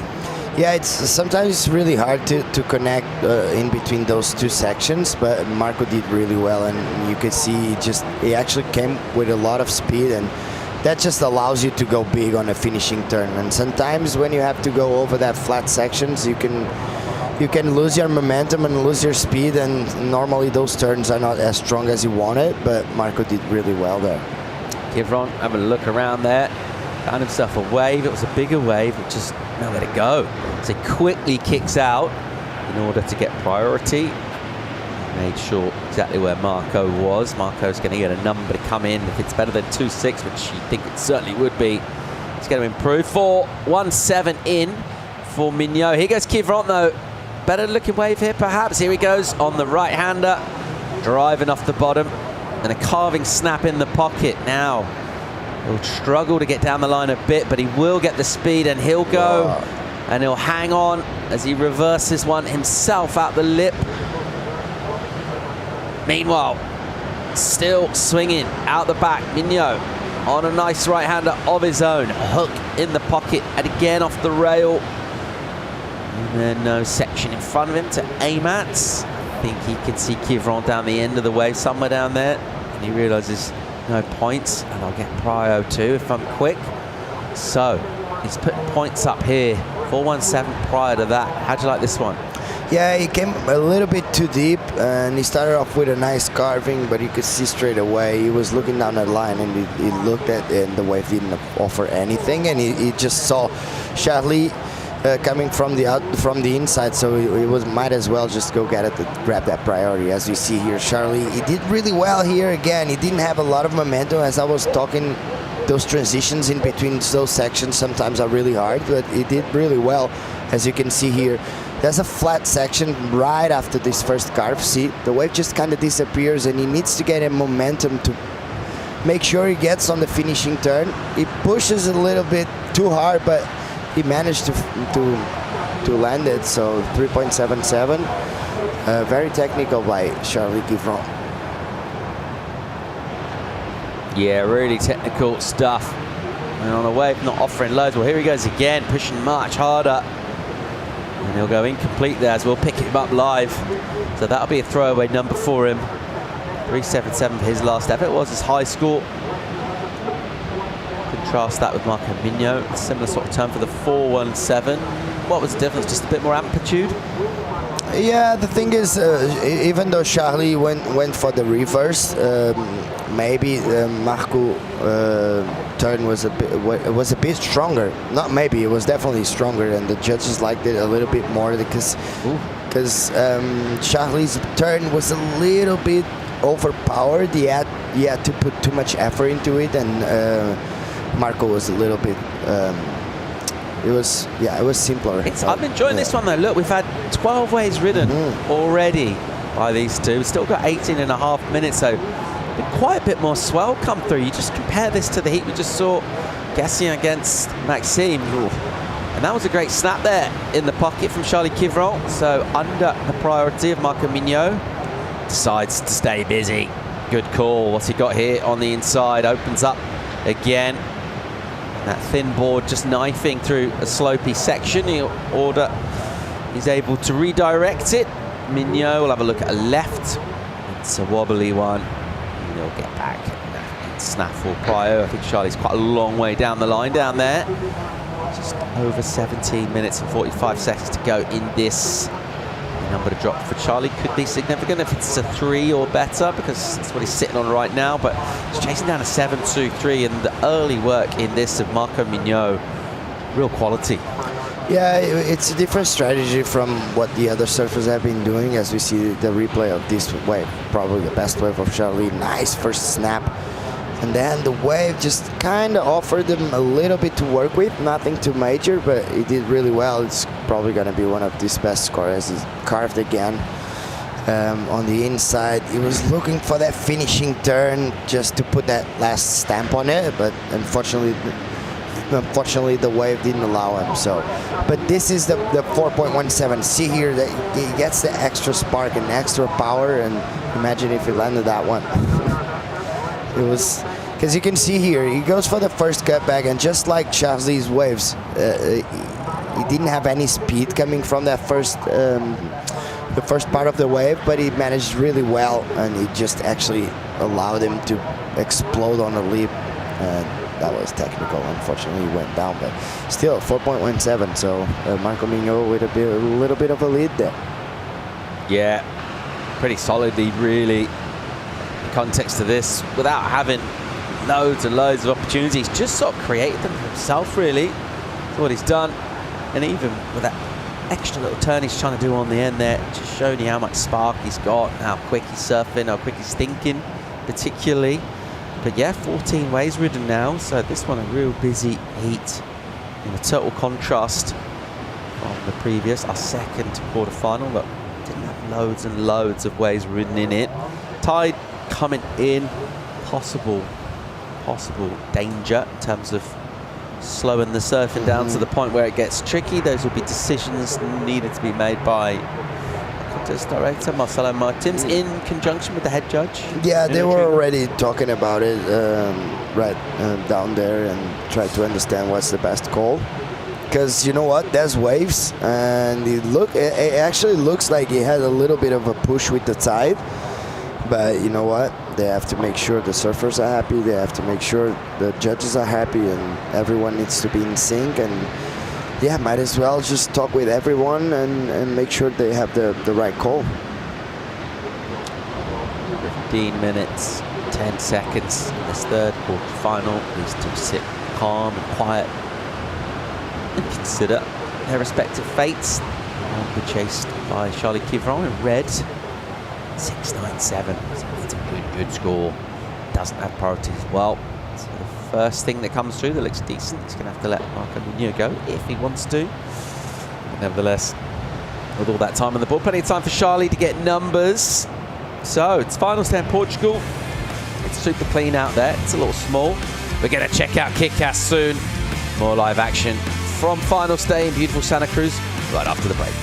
Speaker 12: Yeah, it's sometimes really hard to connect in between those two sections, but Marco did really well, and you could see he actually came with a lot of speed, and that just allows you to go big on a finishing turn. And sometimes when you have to go over that flat sections, you can lose your momentum and lose your speed, and normally those turns are not as strong as you want it, but Marco did really well there.
Speaker 2: Kivron having a look around there, found himself a wave. It was a bigger wave, but just now let it go. So he quickly kicks out in order to get priority. Made sure exactly where Marco was. Marco's going to get a number to come in. If it's better than 2.6, which you think it certainly would be, it's going to improve. 4.17 in for Mignot. Here goes Kivron though. Better looking wave here perhaps. Here he goes on the right-hander, driving off the bottom, and a carving snap in the pocket. Now he'll struggle to get down the line a bit, but he will get the speed, and he'll go. Wow. And he'll hang on as he reverses one himself out the lip. Meanwhile, still swinging out the back, Mignot on a nice right-hander of his own. Hook in the pocket, and again off the rail. And then no section in front of him to aim at. I think he can see Kivron down the end of the wave, somewhere down there. And he realizes no points, and I'll get prio too if I'm quick. So he's putting points up here. 4.17 prior to that. How'd you like this one?
Speaker 12: Yeah, he came a little bit too deep, and he started off with a nice carving, but you could see straight away he was looking down that line, and he looked at it, and the wave didn't offer anything, and he just saw Charlie coming from the inside, so he might as well just go get it to grab that priority. As you see here, Charlie, he did really well here again. He didn't have a lot of momentum, as I was talking. Those transitions in between those sections sometimes are really hard, but he did really well, as you can see here. There's a flat section right after this first carve. See, the wave just kind of disappears, and he needs to get a momentum to make sure he gets on the finishing turn. He pushes a little bit too hard, but he managed to land it. So 3.77, very technical by Charlie Kivron.
Speaker 2: Yeah, really technical stuff. And on a wave, not offering loads. Well, here he goes again, pushing much harder. And he'll go incomplete there, as we'll pick him up live. So that'll be a throwaway number for him. 3.77 for his last effort. It was his high score. Contrast that with Marco Mignot. Similar sort of turn for the 4.17. What was the difference? Just a bit more amplitude?
Speaker 12: Yeah, the thing is, even though Charlie went for the reverse, maybe Marco turn was a bit stronger. Not maybe, it was definitely stronger, and the judges liked it a little bit more because Charlie's turn was a little bit overpowered. He had to put too much effort into it, and Marco was a little bit. It was simpler.
Speaker 2: I'm enjoying this one though. Look, we've had 12 waves ridden already by these two. We've still got 18.5 minutes, so quite a bit more swell come through. You just compare this to the heat we just saw Gassien against Maxime. Ooh. And that was a great snap there in the pocket from Charlie Kivron. So under the priority of Marco Mignot. Decides to stay busy. Good call. What's he got here on the inside? Opens up again. That thin board just knifing through a slopey section. He's able to redirect it. Mignot will have a look at a left. It's a wobbly one. And he'll get back and snaffle prio. I think Charlie's quite a long way down the line down there. Just over 17 minutes and 45 seconds to go in this. The number to drop for Charlie could be significant if it's a 3 or better, because that's what he's sitting on right now. But he's chasing down a 7.23, and the early work in this of Marco Mignot, real quality.
Speaker 12: Yeah, it's a different strategy from what the other surfers have been doing, as we see the replay of this wave. Probably the best wave of Charlie. Nice first snap. And then the wave just kind of offered him a little bit to work with. Nothing too major, but he did really well. It's probably going to be one of his best scores. He carved again on the inside. He was looking for that finishing turn just to put that last stamp on it, but unfortunately unfortunately the wave didn't allow him. So, but this is the 4.17. See here that he gets the extra spark and extra power, and imagine if he landed that one. It was, because you can see here, he goes for the first cutback, and just like Charlie's waves, he didn't have any speed coming from that the first part of the wave, but he managed really well, and he just actually allowed him to explode on a leap. And that was technical. Unfortunately, he went down, but still 4.17. So Marco Mignot with a little bit of a lead there.
Speaker 2: Yeah, pretty solid lead, really. In context of this, without having loads and loads of opportunities, just sort of created them himself, really. That's what he's done. And even with that extra little turn he's trying to do on the end there, just showing you how much spark he's got, how quick he's surfing, how quick he's thinking, particularly. But yeah, 14 waves ridden now, so this one a real busy heat in a total contrast from the previous, our second quarterfinal, but didn't have loads and loads of waves ridden in it. Tide coming in, possible danger in terms of slowing the surfing down to the point where it gets tricky. Those will be decisions needed to be made by contest director Marcelo Martins in conjunction with the head judge.
Speaker 12: Yeah, they were already talking about it down there and try to understand what's the best call. Because you know what, there's waves, and it actually looks like he had a little bit of a push with the tide. But you know what, they have to make sure the surfers are happy, they have to make sure the judges are happy, and everyone needs to be in sync. And yeah, might as well just talk with everyone and make sure they have the right call.
Speaker 2: 15 minutes, 10 seconds in this third quarterfinal. Needs to sit calm and quiet and consider their respective fates. They'll be chased by Charlie Kivron in red. 697. It's a good score. Doesn't have priority as well. So the first thing that comes through that looks decent, he's going to have to let Marco Mignot go if he wants to. Nevertheless, with all that time on the board, plenty of time for Charlie to get numbers. So it's final stand Portugal. It's super clean out there. It's a little small. We're going to check out Kick-Ass soon. More live action from final stay in beautiful Santa Cruz right after the break.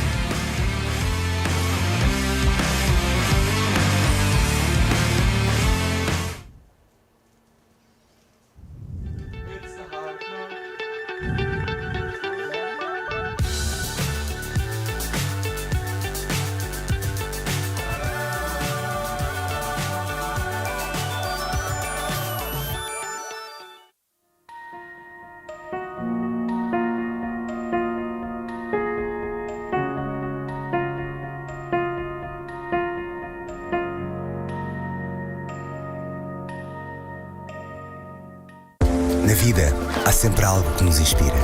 Speaker 7: Na vida, há sempre algo que nos inspira.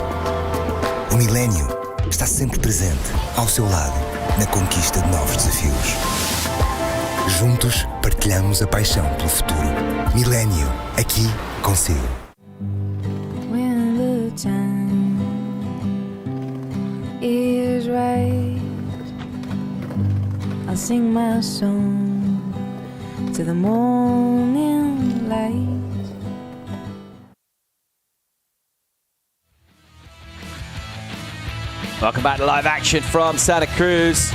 Speaker 7: O Milênio está sempre presente, ao seu lado, na conquista de novos desafios. Juntos, partilhamos a paixão pelo futuro. Milênio, aqui consigo.
Speaker 8: When the time is right, I'll sing my song to the morning light.
Speaker 2: Welcome back to live action from Santa Cruz.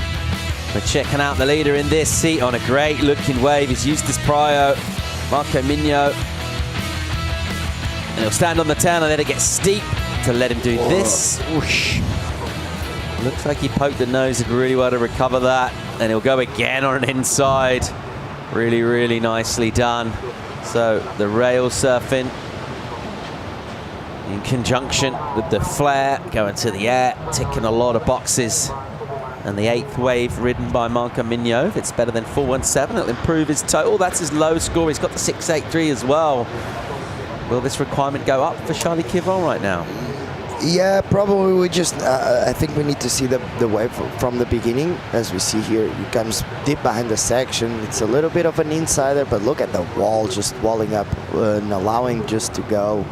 Speaker 2: We're checking out the leader in this seat on a great looking wave. He's Eustace Pryor, Marco Mignot. And he'll stand on the tail and let it get steep to let him do this. Whoosh. Looks like he poked the nose and really well to recover that. And he'll go again on an inside. Really, really nicely done. So the rail surfing in conjunction with the flare, going to the air, ticking a lot of boxes. And the 8th wave ridden by Marco Mignot. If it's better than 417, it'll improve his total. That's his low score. He's got the 683 as well. Will this requirement go up for Charlie Kivron right now?
Speaker 12: Yeah, probably. We just, I think we need to see the wave from the beginning. As we see here, he comes deep behind the section. It's a little bit of an insider, but look at the wall, just walling up and allowing just to go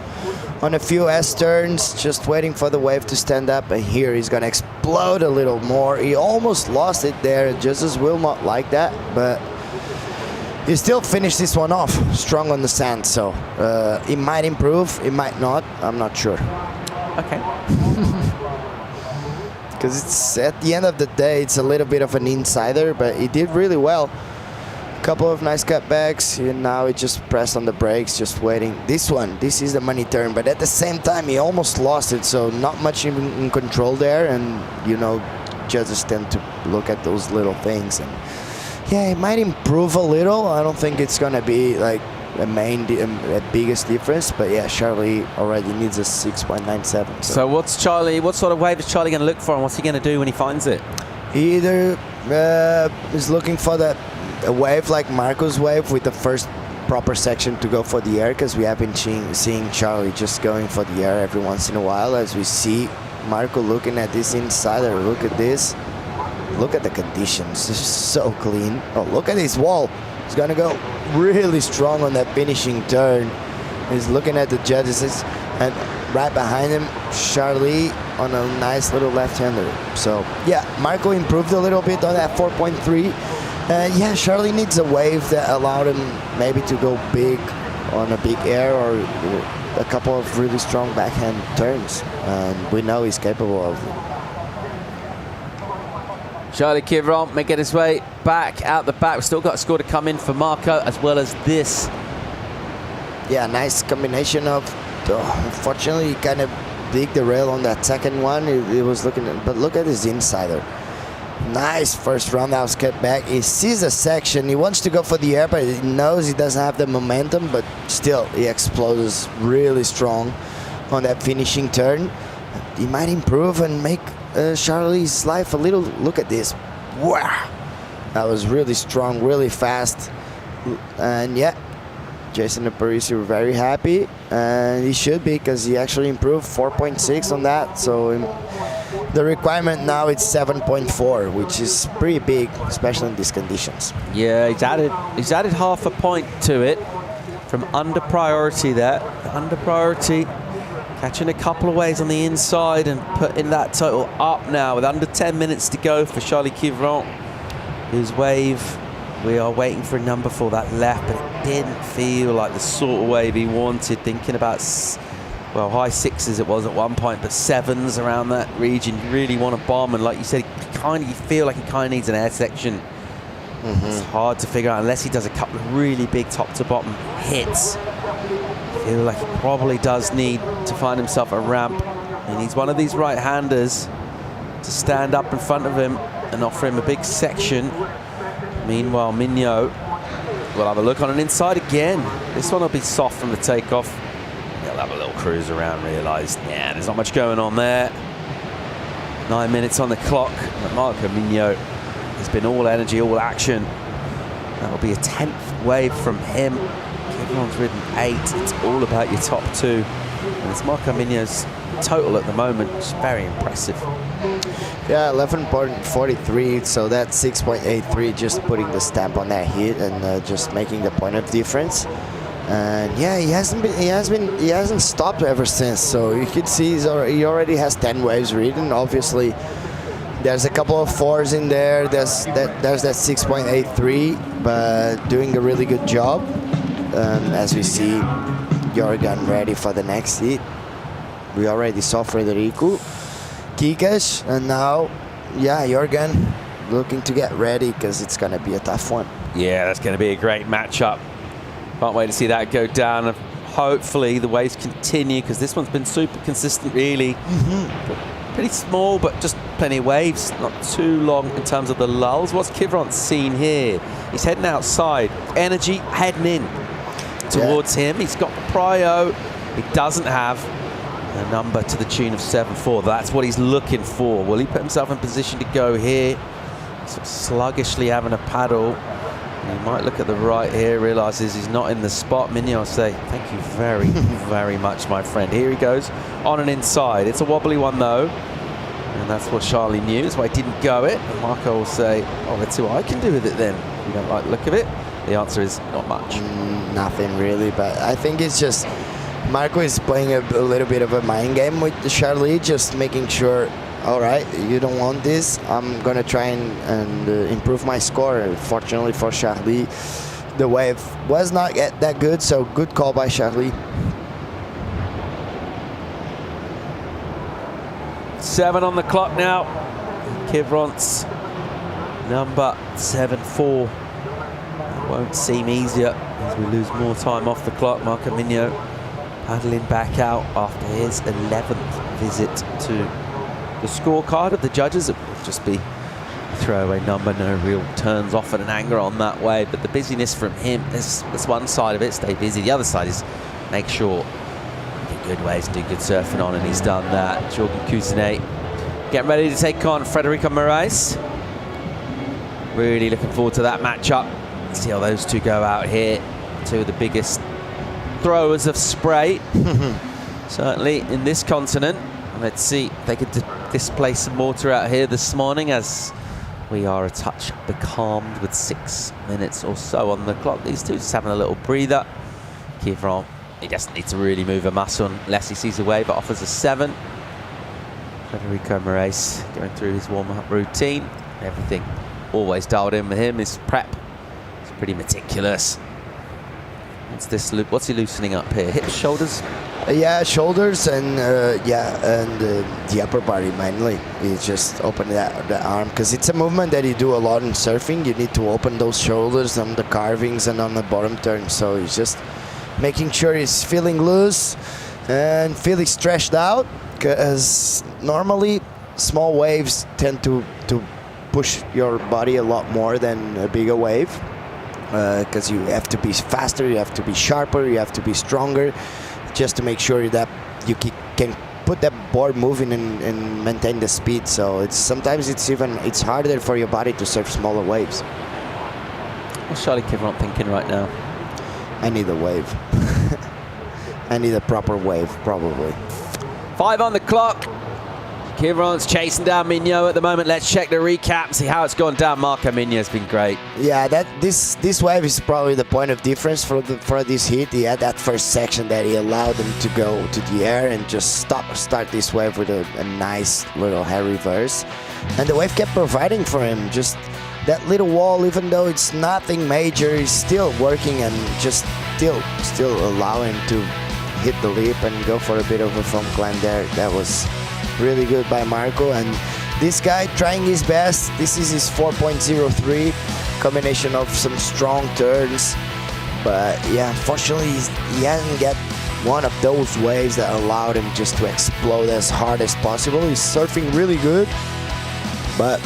Speaker 12: on a few S-turns, just waiting for the wave to stand up. And here he's going to explode a little more. He almost lost it there. Just will not like that, but he still finished this one off strong on the sand. So it might improve, it might not. I'm not sure.
Speaker 2: Okay.
Speaker 12: Because it's at the end of the day, it's a little bit of an insider, but he did really well. Couple of nice cutbacks, and now he just pressed on the brakes, just waiting. This is the money turn, but at the same time, he almost lost it, so not much in control there, and you know, judges tend to look at those little things, and yeah, it might improve a little. I don't think it's gonna be like a biggest difference, but yeah, Charlie already needs a 6.97.
Speaker 2: So what sort of wave is Charlie going to look for, and what's he going to do when he finds it?
Speaker 12: He either is looking for a wave like Marco's wave with the first proper section to go for the air, because we have been seeing Charlie just going for the air every once in a while, as we see Marco looking at this insider. Look at this. Look at the conditions. This is so clean. Oh, look at his wall. He's going to go really strong on that finishing turn. He's looking at the judges, and right behind him, Charlie on a nice little left-hander. So, yeah, Marco improved a little bit on that 4.3. Yeah, Charlie needs a wave that allowed him maybe to go big on a big air, or a couple of really strong backhand turns. And we know he's capable of it.
Speaker 2: Charlie Quivron may get his way back out the back. We've still got a score to come in for Marco, as well as this.
Speaker 12: Yeah, nice combination of, unfortunately, he kind of dig the rail on that second one. He was looking at, but look at his insider. Nice first roundhouse cut back. He sees a section. He wants to go for the air, but he knows he doesn't have the momentum, but still he explodes really strong on that finishing turn. He might improve and make Charlie's life a little. Look at this. Wow. That was really strong, really fast. And yeah, Jason and Parisi were very happy, and he should be, because he actually improved 4.6 on that. So the requirement now is 7.4, which is pretty big, especially in these conditions.
Speaker 2: Yeah, he's added half a point to it from under priority there. Under priority, catching a couple of waves on the inside and putting that total up now with under 10 minutes to go for Charlie Quivron, whose wave we are waiting for a number for that left, but it didn't feel like the sort of wave he wanted. Thinking about, well, high sixes it was at one point, but sevens around that region. You really want to bomb, and like you said, you feel like he kind of needs an air section. It's hard to figure out unless he does a couple of really big top to bottom hits. I feel like he probably does need to find himself a ramp. He needs one of these right-handers to stand up in front of him and offer him a big section. Meanwhile, Mignot will have a look on an inside again. This one will be soft from the takeoff. He'll have a little cruise around, realise, yeah, there's not much going on there. 9 minutes on the clock. But Marco Mignot has been all energy, all action. That'll be a 10th wave from him. Everyone's ridden 8. It's all about your top 2. And it's Marco Mignot's total at the moment. It's very impressive.
Speaker 12: Yeah, 11.43, so that's 6.83, just putting the stamp on that hit and just making the point of difference. And yeah, he hasn't stopped ever since. So you could see he already has 10 waves ridden. Obviously, there's a couple of 4s in there. There's that 6.83, but doing a really good job. As we see, Jorgen ready for the next hit. We already saw Frederico, Kikas, and now, yeah, Jorgen looking to get ready, because it's going to be a tough one.
Speaker 2: Yeah, that's going to be a great matchup. Can't wait to see that go down. Hopefully the waves continue, because this one's been super consistent, really. Pretty small, but just plenty of waves. Not too long in terms of the lulls. What's Quivron seen here? He's heading outside. Energy heading in towards him. He's got the prio. He doesn't have a number to the tune of 7.4. That's what he's looking for. Will he put himself in position to go here? Sort of sluggishly having a paddle. He might look at the right here, realizes he's not in the spot. Mignot will say, thank you very, very much, my friend. Here he goes on an inside. It's a wobbly one, though. And that's what Charlie knew. That's why he didn't go it. And Marco will say, oh, let's see what I can do with it then. You don't like the look of it? The answer is not much.
Speaker 12: Nothing really, but I think it's just Marco is playing a little bit of a mind game with Charlie, just making sure, all right, you don't want this. I'm going to try and improve my score. Fortunately for Charlie, the wave was not that good, so good call by Charlie.
Speaker 2: 7 on the clock now. Kivron's number 7-4. It won't seem easier as we lose more time off the clock. Marco Migno paddling back out after his 11th visit to the scorecard of the judges. It will just be a throwaway number, no real turns off at an anger on that way. But the busyness from him, there's one side of it, stay busy. The other side is make sure get good waves, do good surfing on, and he's done that. Jorgen Cousinet getting ready to take on Federico Moraes. Really looking forward to that matchup. See how those two go out here. Two of the biggest throwers of spray, certainly in this continent. Let's see if they can display some water out here this morning, as we are a touch becalmed with 6 minutes or so on the clock. These two just having a little breather. Kivron, he doesn't need to really move a muscle unless he sees a wave, but offers a 7. Federico Moraes going through his warm-up routine. Everything always dialed in with him. His prep is pretty meticulous. What's he loosening up here? Hips, shoulders?
Speaker 12: Yeah, shoulders and the upper body mainly. You just open the arm, because it's a movement that you do a lot in surfing. You need to open those shoulders on the carvings and on the bottom turn. So he's just making sure he's feeling loose and feeling stretched out, because normally small waves tend to push your body a lot more than a bigger wave, because you have to be faster, you have to be sharper, you have to be stronger, just to make sure that you can put that board moving and maintain the speed. So sometimes it's harder for your body to surf smaller waves.
Speaker 2: What's Charlie Kivron thinking right now?
Speaker 12: I need a wave. I need a proper wave, probably.
Speaker 2: 5 on the clock. Kivron's chasing down Migno at the moment. Let's check the recap, see how it's gone down. Marco Migno's been great.
Speaker 12: Yeah, this wave is probably the point of difference for this heat. He had that first section that he allowed him to go to the air and just start this wave with a nice little hair reverse. And the wave kept providing for him. Just that little wall, even though it's nothing major, is still working and just still allowing him to hit the lip and go for a bit of a foam climb there. That was really good by Marco, and this guy trying his best. This is his 4.03, combination of some strong turns, but yeah, unfortunately he hasn't got one of those waves that allowed him just to explode as hard as possible. He's surfing really good, but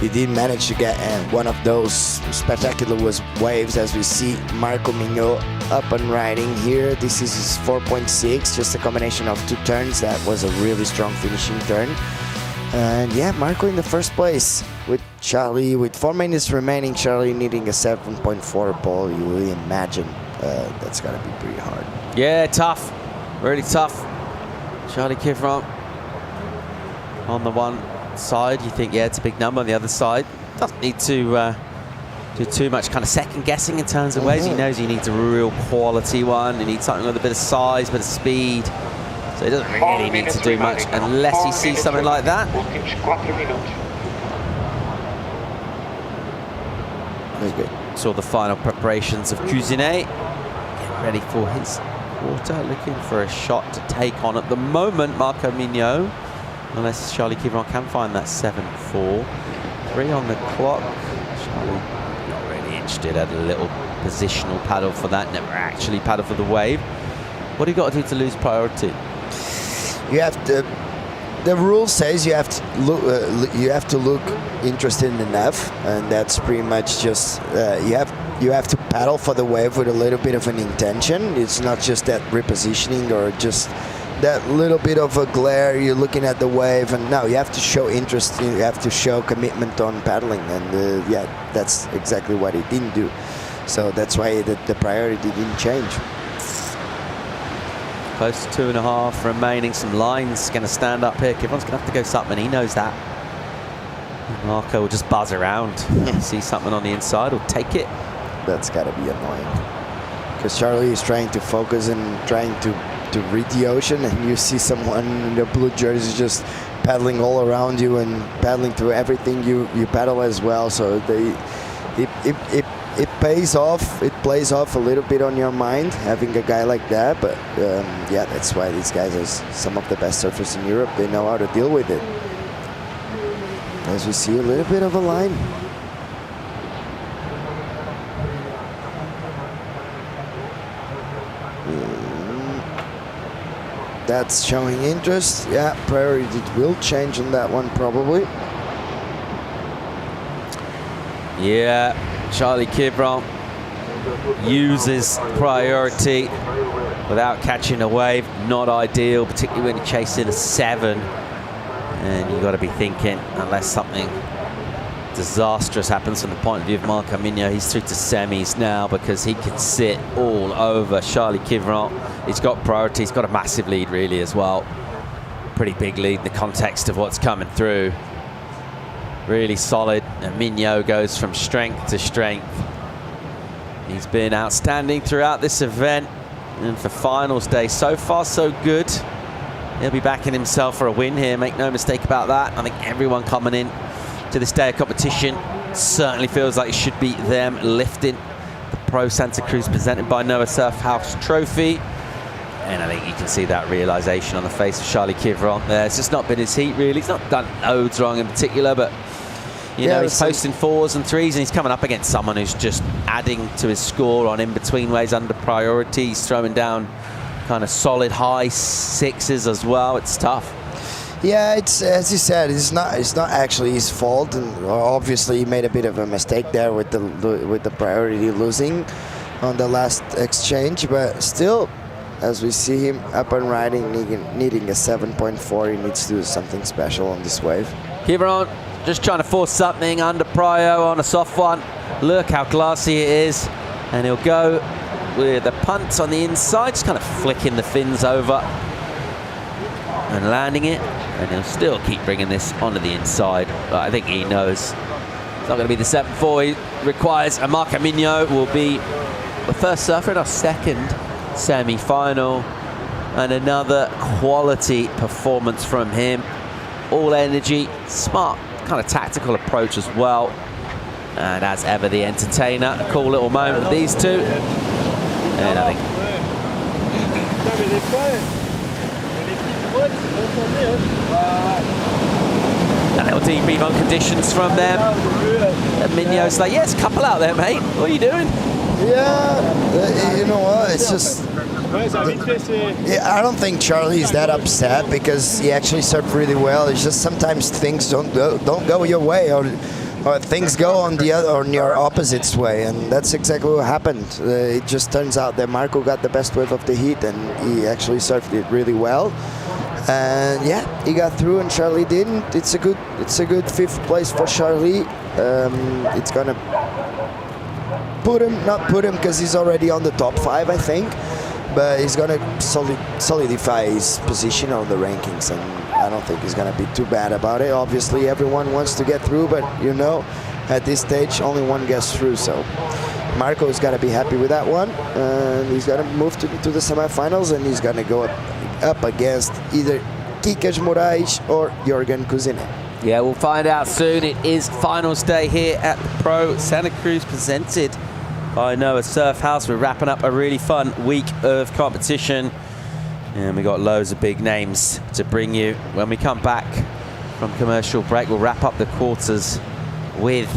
Speaker 12: he did manage to get one of those spectacular waves, as we see Marco Migno up and riding here. This is his 4.6, just a combination of 2 turns. That was a really strong finishing turn. And yeah, Marco in the first place with Charlie, with 4 minutes remaining, Charlie needing a 7.4 ball. You really imagine that's gotta be pretty hard.
Speaker 2: Yeah, tough, really tough. Charlie Kivron on the one side, you think, yeah, it's a big number. On the other side, doesn't need to do too much kind of second guessing in terms of waves. He knows he needs a real quality one. He needs something with a bit of size, bit of speed. So he doesn't really need to do much unless he sees something like that.
Speaker 12: Very good.
Speaker 2: Saw the final preparations of Cousinet. Getting ready for his quarter, looking for a shot to take on at the moment Marco Migno. Unless Charlie Kivron can find that 7.4. 3 on the clock. Charlie not really interested. Had a little positional paddle for that. Never actually paddle for the wave. What do you got to do to lose priority?
Speaker 12: You have to. The rule says you have to look interested enough, and that's pretty much just you have to paddle for the wave with a little bit of an intention. It's not just that repositioning or just that little bit of a glare. You're looking at the wave, and no, you have to show interest. You have to show commitment on paddling, and yeah, that's exactly what he didn't do. So that's why the priority didn't change.
Speaker 2: Close to 2.5 remaining. Some lines going to stand up here. Kivron's going to have to go something. He knows that. Marco will just buzz around. See something on the inside, will take it.
Speaker 12: That's got to be annoying, because Charlie is trying to focus and trying to read the ocean, and you see someone in the blue jersey just paddling all around you and paddling through everything you paddle as well. So it pays off. It plays off a little bit on your mind having a guy like that. But yeah, that's why these guys are some of the best surfers in Europe. They know how to deal with it. As we see a little bit of a line. That's showing interest. Yeah, priority will change on that one probably.
Speaker 2: Yeah, Charlie Kivron uses priority without catching a wave. Not ideal, particularly when you're chasing a 7. And you've got to be thinking, unless something disastrous happens from the point of view of Marco Migno, he's through to semis now because he can sit all over Charlie Kivron. He's got priority. He's got a massive lead really as well. Pretty big lead in the context of what's coming through. Really solid, and Migno goes from strength to strength. He's been outstanding throughout this event, and for finals day, so far so good. He'll be backing himself for a win here, make no mistake about that. I think everyone coming in to this day of competition certainly feels like it should be them lifting the Pro Santa Cruz presented by Noah Surf House trophy. And I think you can see that realization on the face of Charlie Kivron there. It's just not been his heat really. He's not done loads wrong in particular, but you know, he's posting 4s and 3s, and he's coming up against someone who's just adding to his score on in-between ways under priority. He's throwing down kind of solid high 6s as well. It's tough.
Speaker 12: Yeah, it's as you said, it's not actually his fault, and obviously he made a bit of a mistake there with the priority losing on the last exchange, but still, as we see him up and riding, needing a 7.4, he needs to do something special on this wave.
Speaker 2: Kivron just trying to force something under prio on a soft one. Look how glassy it is, and he'll go with a punt on the inside, just kind of flicking the fins over and landing it, and he'll still keep bringing this onto the inside. But I think he knows it's not going to be the 7.4 he requires, and Marco Migno will be the first surfer in our second semi-final, and another quality performance from him. All energy, smart kind of tactical approach as well, and as ever the entertainer. A cool little moment with these two, and I think a little debrief on conditions from them, and Migno's like, yes, couple out there mate, what are you doing?
Speaker 12: Yeah, you know what, it's just I don't think Charlie is that upset because he actually surfed really well. It's just sometimes things don't go your way, or things go on the other, on your opposite's way, and that's exactly what happened. It just turns out that Marco got the best wave of the heat, and he actually surfed it really well. And yeah, he got through, and Charlie didn't. It's a good 5th place for Charlie. It's gonna not put him because he's already on the top 5, I think. But he's going to solidify his position on the rankings, and I don't think he's going to be too bad about it. Obviously, everyone wants to get through, but you know, at this stage, only one gets through. So Marco's got to be happy with that one, and he's got to move to the semifinals, and he's going to go up against either Kikas Moraes or Jorgen Kuzinen.
Speaker 2: Yeah, we'll find out soon. It is finals day here at the Pro Santa Cruz presented by Noah Surf House. We're wrapping up a really fun week of competition, and we got loads of big names to bring you. When we come back from commercial break, we'll wrap up the quarters with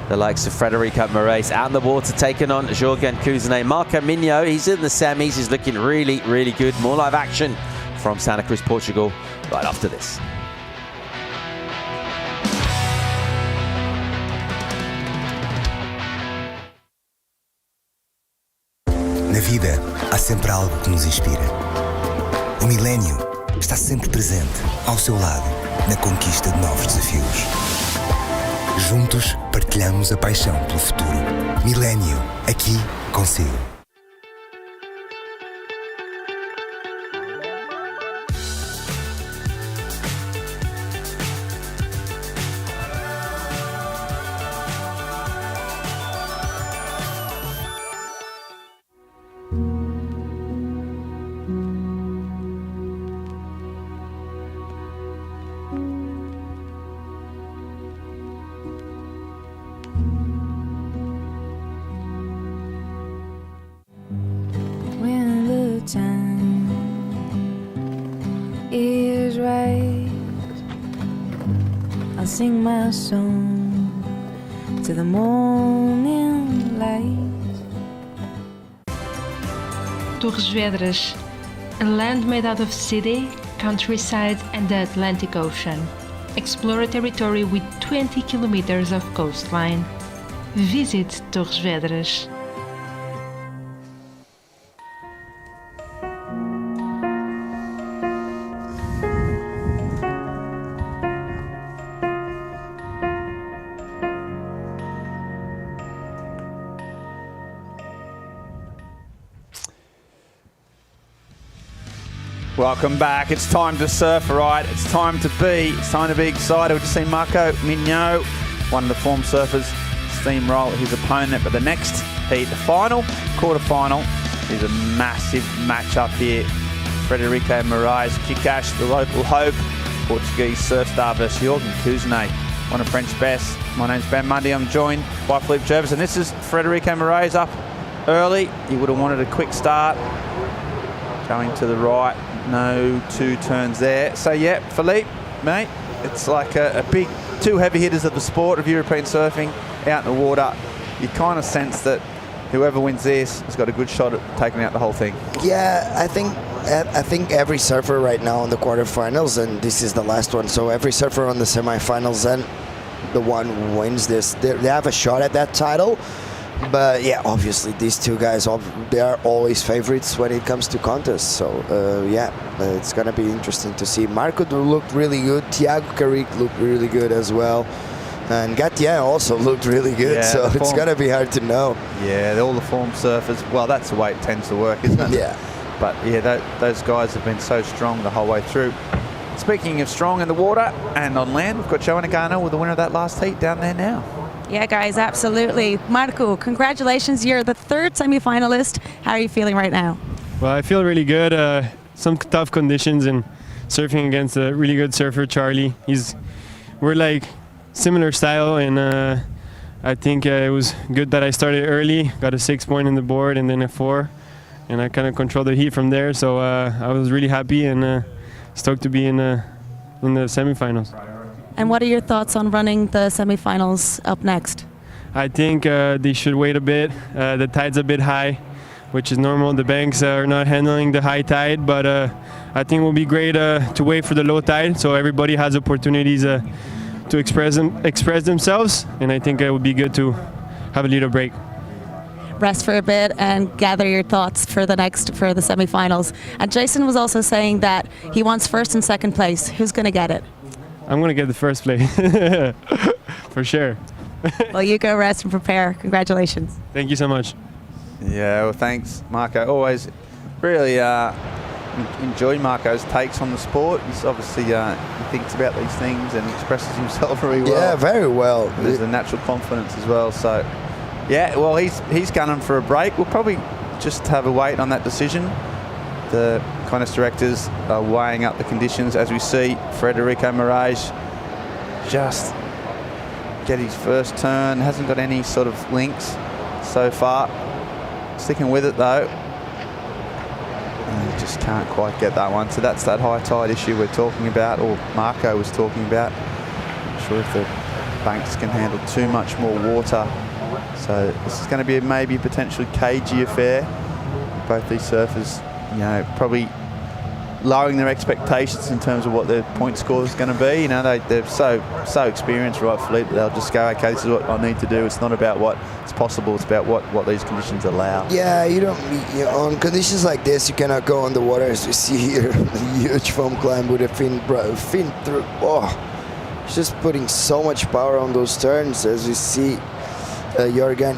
Speaker 2: the likes of Frederico Moraes out in the water, taking on Jorgen Kuzinen. Marco Migno, he's in the semis, he's looking really, really good. More live action from Santa Cruz, Portugal, right after this.
Speaker 7: Na vida, há sempre algo que nos inspira. O milénio está sempre presente, ao seu lado, na conquista de novos desafios. Juntos, partilhamos a paixão pelo futuro. Milénio, aqui consigo.
Speaker 8: sing my song to the morning light.
Speaker 9: Torres Vedras, a land made out of city, countryside and the Atlantic Ocean. Explore a territory with 20 kilometers of coastline. Visit Torres Vedras.
Speaker 1: Welcome back. It's time to surf, right? It's time to be excited. We've just seen Marco Mignot, one of the form surfers, steamroll his opponent. But the next heat, the quarterfinal, is a massive matchup here. Frederico Moraes, Kikash, the local hope, Portuguese surf star versus Jorgen Kuzne, one of French best. My name's Ben Mundy. I'm joined by Philippe Jervis, and this is Frederico Moraes up early. He would have wanted a quick start. Going to the right, no two turns there. So yeah, Philippe, mate, it's like a big two heavy hitters of the sport of European surfing out in the water. You kind of sense that whoever wins this has got a good shot at taking out the whole thing.
Speaker 12: Yeah, I think every surfer right now in the quarterfinals, and this is the last one, so every surfer on the semifinals and the one who wins this, they have a shot at that title. But yeah, obviously these two guys, they are always favorites when it comes to contests. So yeah, it's gonna be interesting to see. Marco looked really good. Thiago Carrick looked really good as well, and Gatien also looked really good.
Speaker 1: Yeah,
Speaker 12: so it's gonna be hard to know.
Speaker 1: Yeah, all the form surfers. Well, that's the way it tends to work, isn't it?
Speaker 12: Yeah.
Speaker 1: But yeah, those guys have been so strong the whole way through. Speaking of strong in the water and on land, we've got Joanna Garner with the winner of that last heat down there now.
Speaker 4: Yeah, guys, absolutely. Marco, congratulations. You're the third semi-finalist. How are you feeling right now?
Speaker 6: Well, I feel really good. Some tough conditions and surfing against a really good surfer, Charlie. We're like similar style, and I think it was good that I started early, got a 6 point in the board and then a 4, and I kind of controlled the heat from there. So I was really happy and stoked to be in the semifinals.
Speaker 4: And what are your thoughts on running the semifinals up next?
Speaker 6: I think they should wait a bit. The tide's a bit high, which is normal. The banks are not handling the high tide, but I think it will be great to wait for the low tide so everybody has opportunities to express themselves, and I think it would be good to have a little break.
Speaker 4: Rest for a bit and gather your thoughts for the semifinals. And Jason was also saying that he wants first and second place. Who's going to get it?
Speaker 6: I'm going to get the first place, for sure.
Speaker 4: Well, you go rest and prepare. Congratulations.
Speaker 6: Thank you so much.
Speaker 1: Yeah, well, thanks, Marco. Always really enjoy Marco's takes on the sport. He's obviously he thinks about these things and expresses himself very well.
Speaker 12: Yeah, very well.
Speaker 1: There's a natural confidence as well. So, yeah, well, he's gunning for a break. We'll probably just have a wait on that decision. The contest directors are weighing up the conditions as we see Frederico Moraes just get his first turn. Hasn't got any sort of links so far. Sticking with it though. And he just can't quite get that one. So that's that high tide issue we're talking about, or Marco was talking about. Not sure if the banks can handle too much more water. So this is going to be a maybe potentially cagey affair. Both these surfers, you know, probably lowering their expectations in terms of what their point score is going to be. You know, they're so experienced, right, Philippe? They'll just go, okay, this is what I need to do. It's not about what's possible. It's about what these conditions allow.
Speaker 12: Yeah, on conditions like this, you cannot go on the water, as you see here. A huge foam climb with a fin through. Oh, it's just putting so much power on those turns, as you see. Jorgen,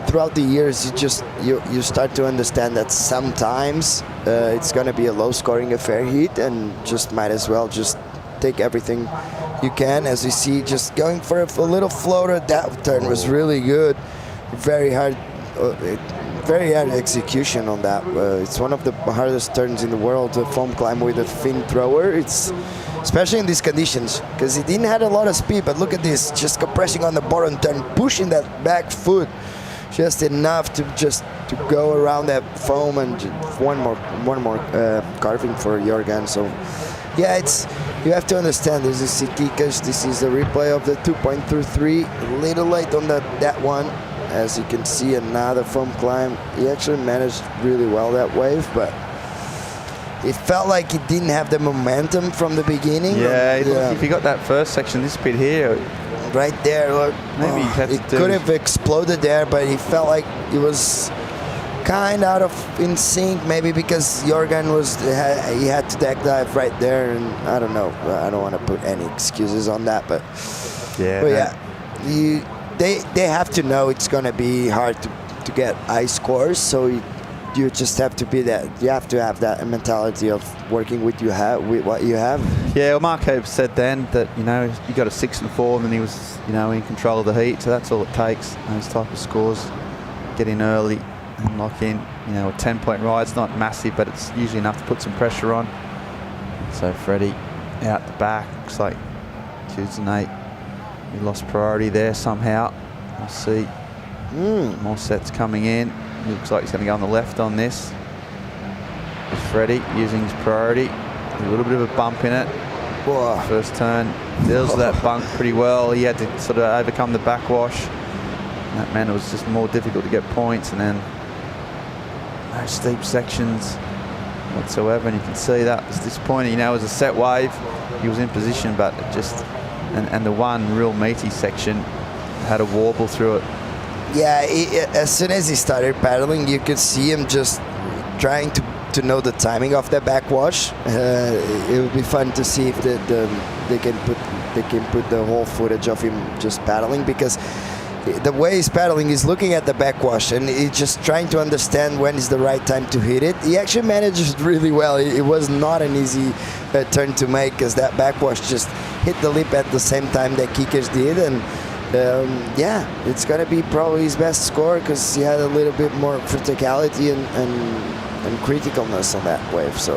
Speaker 12: throughout the years, you start to understand that sometimes it's going to be a low-scoring affair heat, and just might as well just take everything you can. As you see, just going for a little floater. That turn was really good. Very hard execution on that. It's one of the hardest turns in the world, the foam climb with a fin thrower. It's especially in these conditions, because he didn't have a lot of speed, but look at this, just compressing on the bottom turn, pushing that back foot just enough to go around that foam, and one more carving for Jorgen. So Yeah, you have to understand. This is Kikas. This is the replay of the 2.33. A little late on that one. As you can see, another foam climb. He actually managed really well that wave, but it felt like he didn't have the momentum from the beginning.
Speaker 1: Yeah, if he got that first section, this bit here.
Speaker 12: Right there, look.
Speaker 1: Maybe he had to do
Speaker 12: could have exploded there, but he felt like he was kind out of in sync, maybe because Jorgen he had to deck dive right there, and I don't know. I don't want to put any excuses on that, but they have to know it's gonna be hard to get high scores, so you just have to be that. You have to have that mentality of working with what you have.
Speaker 1: Yeah, well, Marco said then that you got a 6 and 4, and then he was in control of the heat, so that's all it takes. Those type of scores, get in early and lock in. A 10-point ride's not massive, but it's usually enough to put some pressure on. So Freddie out the back, looks like 2s and 8. He lost priority there somehow. We'll see. More sets coming in. Looks like he's going to go on the left on this. With Freddie using his priority. A little bit of a bump in it.
Speaker 12: Whoa.
Speaker 1: First turn. Deals with that bunk pretty well. He had to sort of overcome the backwash. That meant it was just more difficult to get points, and then no steep sections whatsoever, and you can see that was disappointing. It was a set wave. He was in position, but it just and the one real meaty section had a warble through it.
Speaker 12: Yeah, as soon as he started paddling, you could see him just trying to know the timing of that backwash. It would be fun to see if they can put the whole footage of him just paddling, because the way he's paddling is looking at the backwash and he's just trying to understand when is the right time to hit it. He actually managed really well. It was not an easy turn to make, because that backwash just hit the lip at the same time that Kikas did, and yeah, it's gonna be probably his best score, because he had a little bit more verticality and criticalness on that wave. So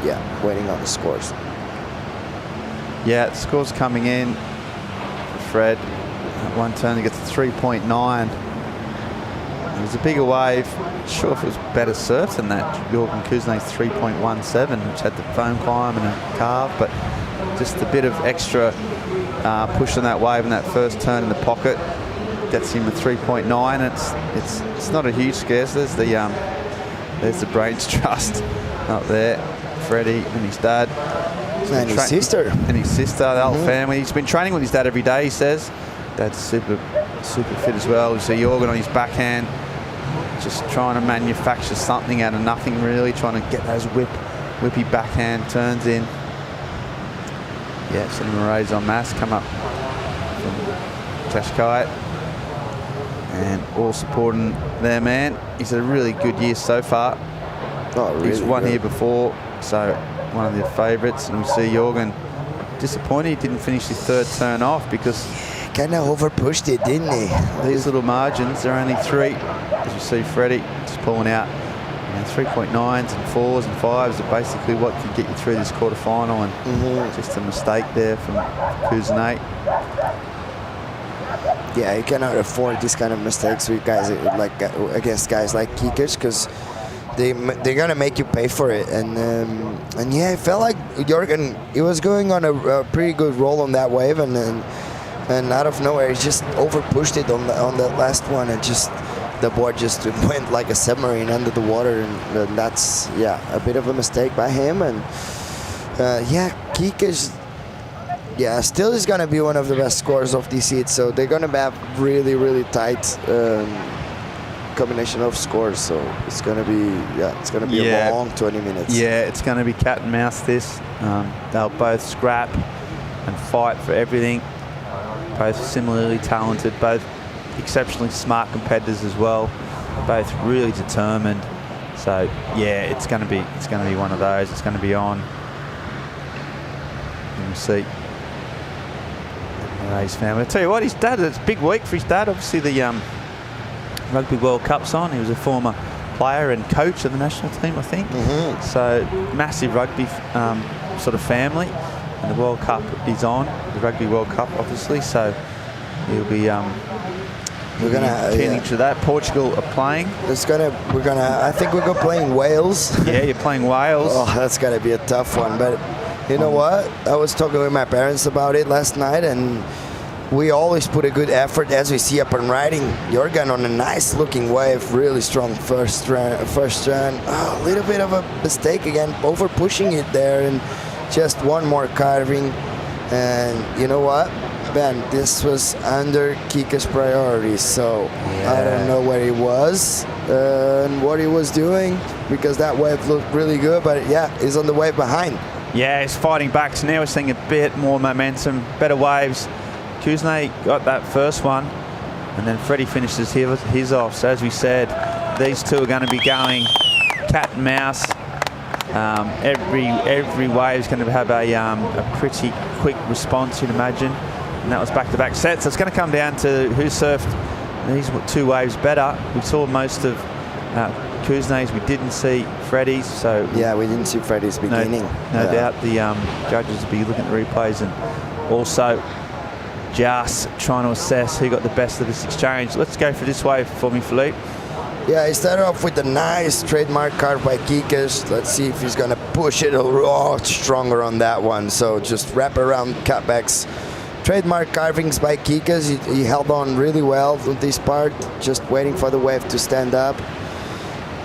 Speaker 12: yeah, waiting on the scores.
Speaker 1: Yeah, the scores coming in for Fred. At one turn he gets a 3.9. It was a bigger wave. Not sure if it was better surf than that. Jorgen Kuznet's 3.17, which had the foam climb and a carve, but just a bit of extra push on that wave in that first turn in the pocket gets him a 3.9. It's not a huge scare. So there's the brains trust up there. Freddie and his dad.
Speaker 12: And his sister.
Speaker 1: And his sister, the whole family. He's been training with his dad every day, he says. Dad's super fit as well. You see Jorgen on his backhand, just trying to manufacture something out of nothing, really, trying to get those whippy backhand turns in. Yeah, Cinema Rays on mass come up from Tashkite, and all supporting their man. He's had a really good year so far.
Speaker 12: Oh, really?
Speaker 1: He's won here before, so one of their favourites. And we see Jorgen disappointed he didn't finish his third turn off, because
Speaker 12: kind of over pushed it, didn't he?
Speaker 1: These little margins, they're only 3. As you see Freddie just pulling out 3.9s and 4s and 5s are basically what could get you through this quarterfinal, and just a mistake there from Kuznet.
Speaker 12: Yeah, you cannot afford these kind of mistakes with guys like against guys like Kikas, because they're gonna make you pay for it. And yeah, it felt like Jorgen, he was going on a pretty good roll on that wave, and out of nowhere he just over pushed it on the last one, and just the board just went like a submarine under the water, and that's a bit of a mistake by him. And yeah, Kikas still is gonna be one of the best scorers of this heat, so they're gonna have really tight combination of scores, so it's gonna be a long 20 minutes.
Speaker 1: Yeah, it's gonna be cat and mouse this. They'll both scrap and fight for everything. Both similarly talented, both exceptionally smart competitors as well. Both really determined. So yeah, it's gonna be one of those. It's gonna be on. And we'll see. His family. I tell you what, his dad. It's a big week for his dad. Obviously, the Rugby World Cup's on. He was a former player and coach of the national team, I think. So massive rugby sort of family. And the World Cup is on, the Rugby World Cup, obviously. So he'll be keening to that. Portugal are playing.
Speaker 12: I think we're going to play in Wales.
Speaker 1: Yeah, you're playing Wales.
Speaker 12: Oh, that's going to be a tough one. But You know what? I was talking with my parents about it last night, and we always put a good effort, as we see up on riding. Jorgen on a nice looking wave, really strong first run. Oh, a little bit of a mistake again, over pushing it there, and just one more carving. And you know what, Ben, this was under Kika's priorities, so I don't know where he was and what he was doing, because that wave looked really good, but yeah, he's on the wave behind.
Speaker 1: Yeah, he's fighting back, so now we're seeing a bit more momentum, better waves. Kuznets got that first one, and then Freddie finishes his off. So as we said, these two are going to be going cat and mouse. Every wave is going to have a pretty quick response, you'd imagine. And that was back-to-back sets. So it's going to come down to who surfed these two waves better. We saw most of Kuznets. We didn't see Freddie's. So
Speaker 12: yeah, we didn't see Freddie's beginning.
Speaker 1: No doubt the judges will be looking at the replays and also just trying to assess who got the best of this exchange. Let's go for this wave for me, Philippe.
Speaker 12: Yeah, he started off with a nice trademark carve by Kikas. Let's see if he's going to push it a lot stronger on that one. So just wrap around cutbacks. Trademark carvings by Kikas. He held on really well with this part, just waiting for the wave to stand up.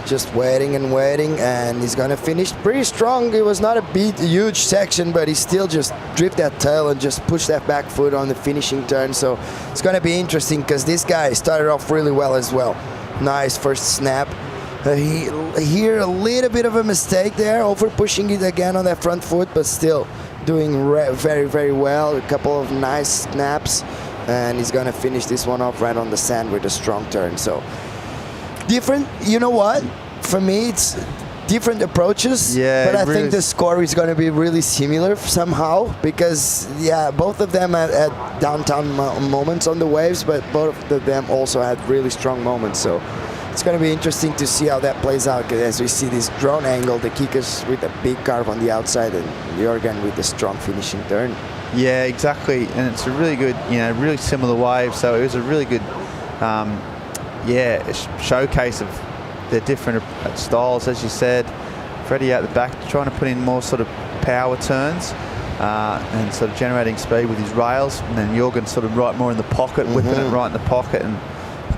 Speaker 12: Just waiting, and he's going to finish pretty strong. It was not a huge section, but he still just drift that tail and just push that back foot on the finishing turn. So it's going to be interesting, because this guy started off really well as well. Nice first snap. Here a little bit of a mistake there, over pushing it again on that front foot, but still doing very, very well. A couple of nice snaps, and he's going to finish this one off right on the sand with a strong turn. So different, you know what? For me, it's different approaches. Yeah, but I think the score is going to be really similar somehow, because yeah, both of them had downtown moments on the waves, but both of them also had really strong moments. So it's going to be interesting to see how that plays out, as we see this drone angle, the Kikas with a big carve on the outside and Jorgen with a strong finishing turn.
Speaker 1: Yeah, exactly, and it's a really good, really similar wave. So it was a really good, showcase of the different styles, as you said. Freddie out the back trying to put in more sort of power turns and sort of generating speed with his rails, and then Jorgen sort of right more in the pocket, whipping it right in the pocket, and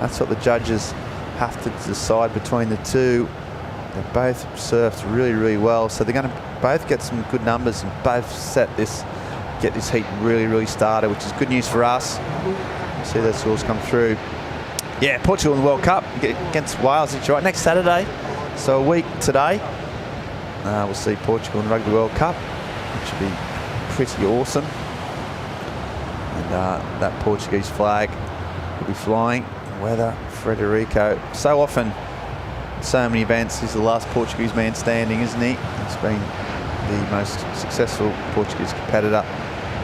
Speaker 1: that's what the judges have to decide between the two. They both surfed really, really well, so they're going to both get some good numbers and both get this heat really, really started, which is good news for us. See those scores come through. Yeah, Portugal in the World Cup against Wales. It's right next Saturday, so a week today. We'll see Portugal in the Rugby World Cup, which should be pretty awesome. And that Portuguese flag will be flying. Weather, Frederico. So often, so many events, he's the last Portuguese man standing, isn't he? He's been the most successful Portuguese competitor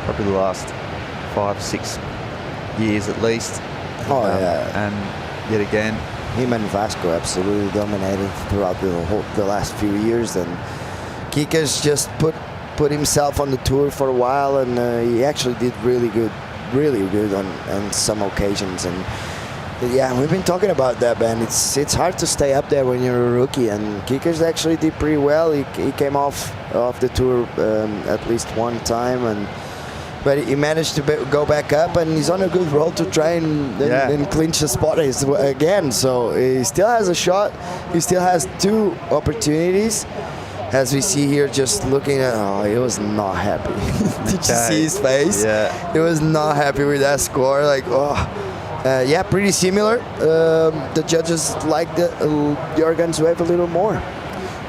Speaker 1: probably the last 5 or 6 years at least. And yet again,
Speaker 12: him and Vasco absolutely dominated throughout the last few years, and Kikas just put himself on the tour for a while, and he actually did really good on some occasions. And yeah, we've been talking about that, Ben. It's hard to stay up there when you're a rookie, and Kikas actually did pretty well. He came off the tour at least one time, but he managed to go back up, and he's on a good roll to try and clinch the spot again. So he still has a shot. He still has 2 opportunities. As we see here, just looking at, he was not happy. Did you see his face? Yeah. He was not happy with that score. Like, pretty similar. The judges liked Jorgen's wave a little more.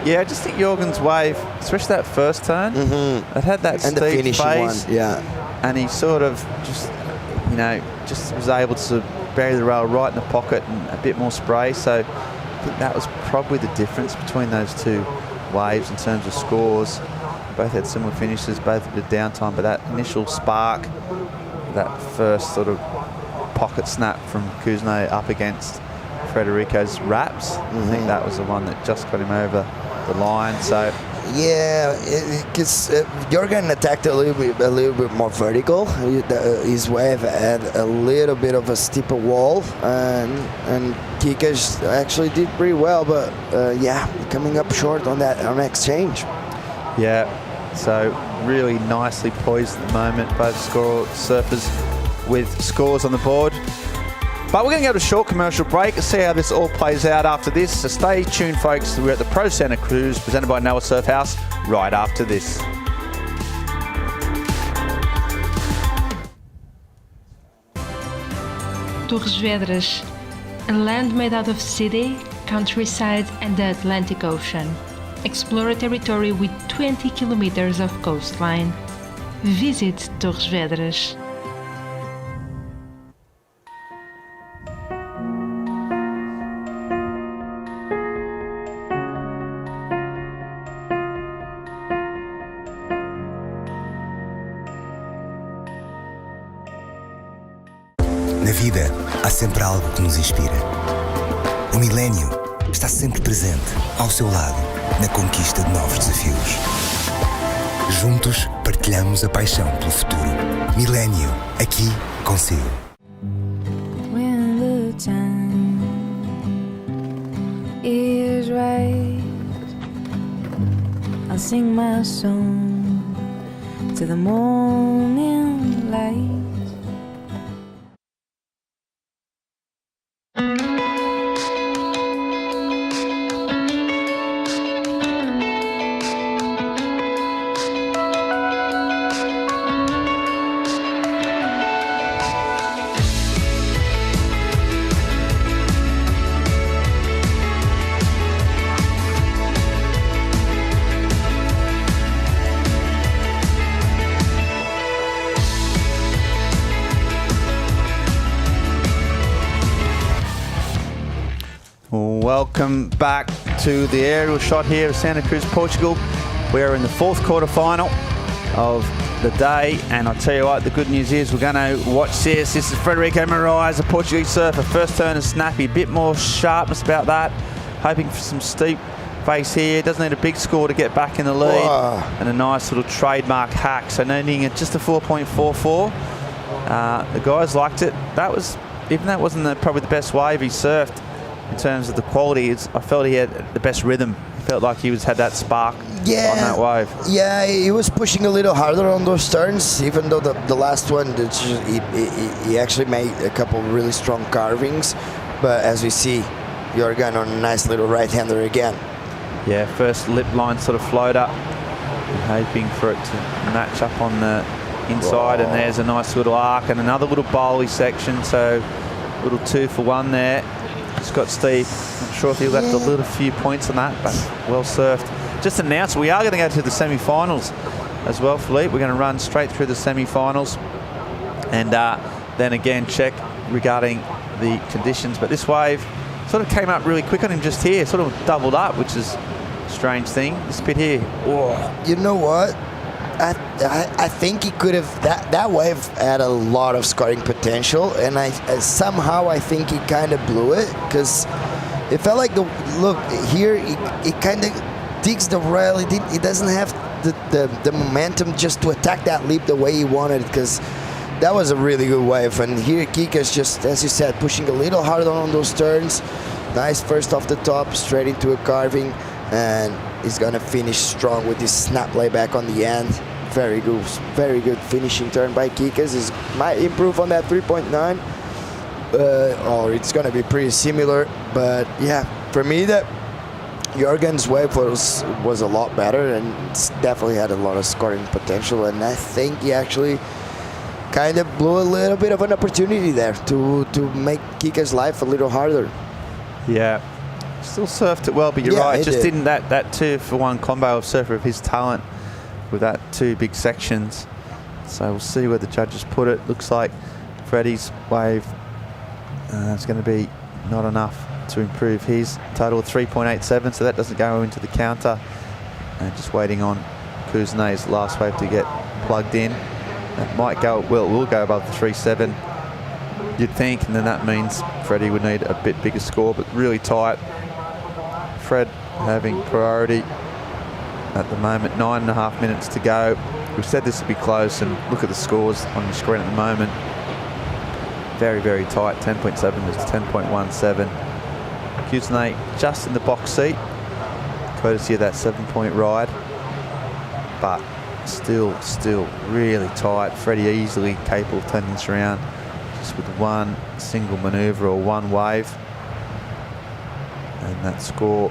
Speaker 1: Yeah, I just think Jorgen's wave, especially that first turn, it had that
Speaker 12: and
Speaker 1: steep
Speaker 12: the
Speaker 1: phase.
Speaker 12: One, yeah.
Speaker 1: And he sort of just was able to bury the rail right in the pocket and a bit more spray. So I think that was probably the difference between those two waves in terms of scores. Both had similar finishes, both a bit of downtime, but that initial spark, that first sort of pocket snap from Kuznets up against Frederico's wraps, I think that was the one that just got him over the line. So
Speaker 12: yeah, because Jorgen attacked a little bit more vertical. His wave had a little bit of a steeper wall, and Kikas actually did pretty well, but coming up short on that exchange.
Speaker 1: Yeah, So really nicely poised at the moment, both surfers with scores on the board. But we're going to go to a short commercial break and see how this all plays out after this. So stay tuned, folks. We're at the Pro Santa Cruz, presented by Noah Surf House, right after this.
Speaker 9: Torres Vedras, a land made out of city, countryside and the Atlantic Ocean. Explore a territory with 20 kilometers of coastline. Visit Torres Vedras.
Speaker 7: Na vida, há sempre algo que nos inspira. O milénio está sempre presente, ao seu lado, na conquista de novos desafios. Juntos, partilhamos a paixão pelo futuro. Milénio, aqui consigo.
Speaker 8: When the time is right, I'll sing my song to the morning light.
Speaker 1: Welcome back to the aerial shot here of Santa Cruz, Portugal. We're in the fourth quarterfinal of the day, and I'll tell you what, the good news is we're going to watch this. This is Frederico Moraes, a Portuguese surfer. First turn is snappy, a bit more sharpness about that. Hoping for some steep face here. Doesn't need a big score to get back in the lead.
Speaker 12: Whoa.
Speaker 1: And a nice little trademark hack. So needing just a 4.44. The guys liked it. That was, even though it wasn't probably the best wave he surfed, in terms of the quality, I felt he had the best rhythm. Felt like he had that spark on that wave.
Speaker 12: Yeah, he was pushing a little harder on those turns, even though the last one, he actually made a couple really strong carvings. But as we see, Jorgen on a nice little right-hander again.
Speaker 1: Yeah, first lip line sort of floater, hoping for it to match up on the inside. And there's a nice little arc and another little bowly section. So little 2 for 1 there. Scott Steve, not sure if he left a little few points on that, but well surfed. Just announced we are going to go to the semi-finals as well, Philippe. We're going to run straight through the semi-finals and then again check regarding the conditions. But this wave sort of came up really quick on him just here, sort of doubled up, which is a strange thing. This bit here.
Speaker 12: Whoa. You know what? I think he could have, that wave had a lot of scoring potential, and somehow I think he kind of blew it, because it felt like look here, he kind of digs the rail. He doesn't have the momentum just to attack that leap the way he wanted, because that was a really good wave. And here Kika's just, as you said, pushing a little harder on those turns. Nice first off the top, straight into a carving, and he's gonna finish strong with this snap layback on the end. Very good finishing turn by Kikas. It might improve on that 3.9, or it's gonna be pretty similar. But yeah, for me, that Jorgen's wave was a lot better, and it's definitely had a lot of scoring potential. And I think he actually kind of blew a little bit of an opportunity there to make Kika's life a little harder.
Speaker 1: Yeah. Still surfed it well, but you're right. Just didn't that 2 for 1 combo of surfer of his talent with that 2 big sections. So we'll see where the judges put it. Looks like Freddie's wave is going to be not enough to improve his total of 3.87, so that doesn't go into the counter. And just waiting on Kuznet's last wave to get plugged in. That might go, well, it will go above the 3.7, you'd think, and then that means Freddie would need a bit bigger score, but really tight. Fred having priority at the moment, 9.5 minutes to go. We've said this would be close, and look at the scores on the screen at the moment. Very, very tight, 10.7 to 10.17. Kuznet just in the box seat, courtesy of that 7-point ride. But still really tight. Freddie easily capable of turning this around just with one single manoeuvre or one wave. And that score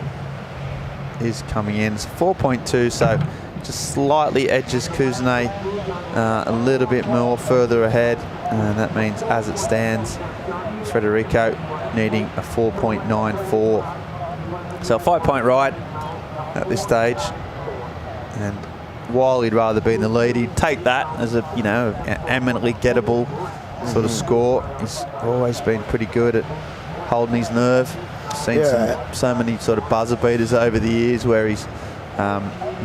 Speaker 1: is coming in. It's 4.2, so just slightly edges Kuzne a little bit more further ahead. And that means, as it stands, Federico needing a 4.94. So a 5-point ride at this stage. And while he'd rather be in the lead, he'd take that as a, eminently gettable sort of score. He's always been pretty good at holding his nerve. Seen so many sort of buzzer beaters over the years where he's,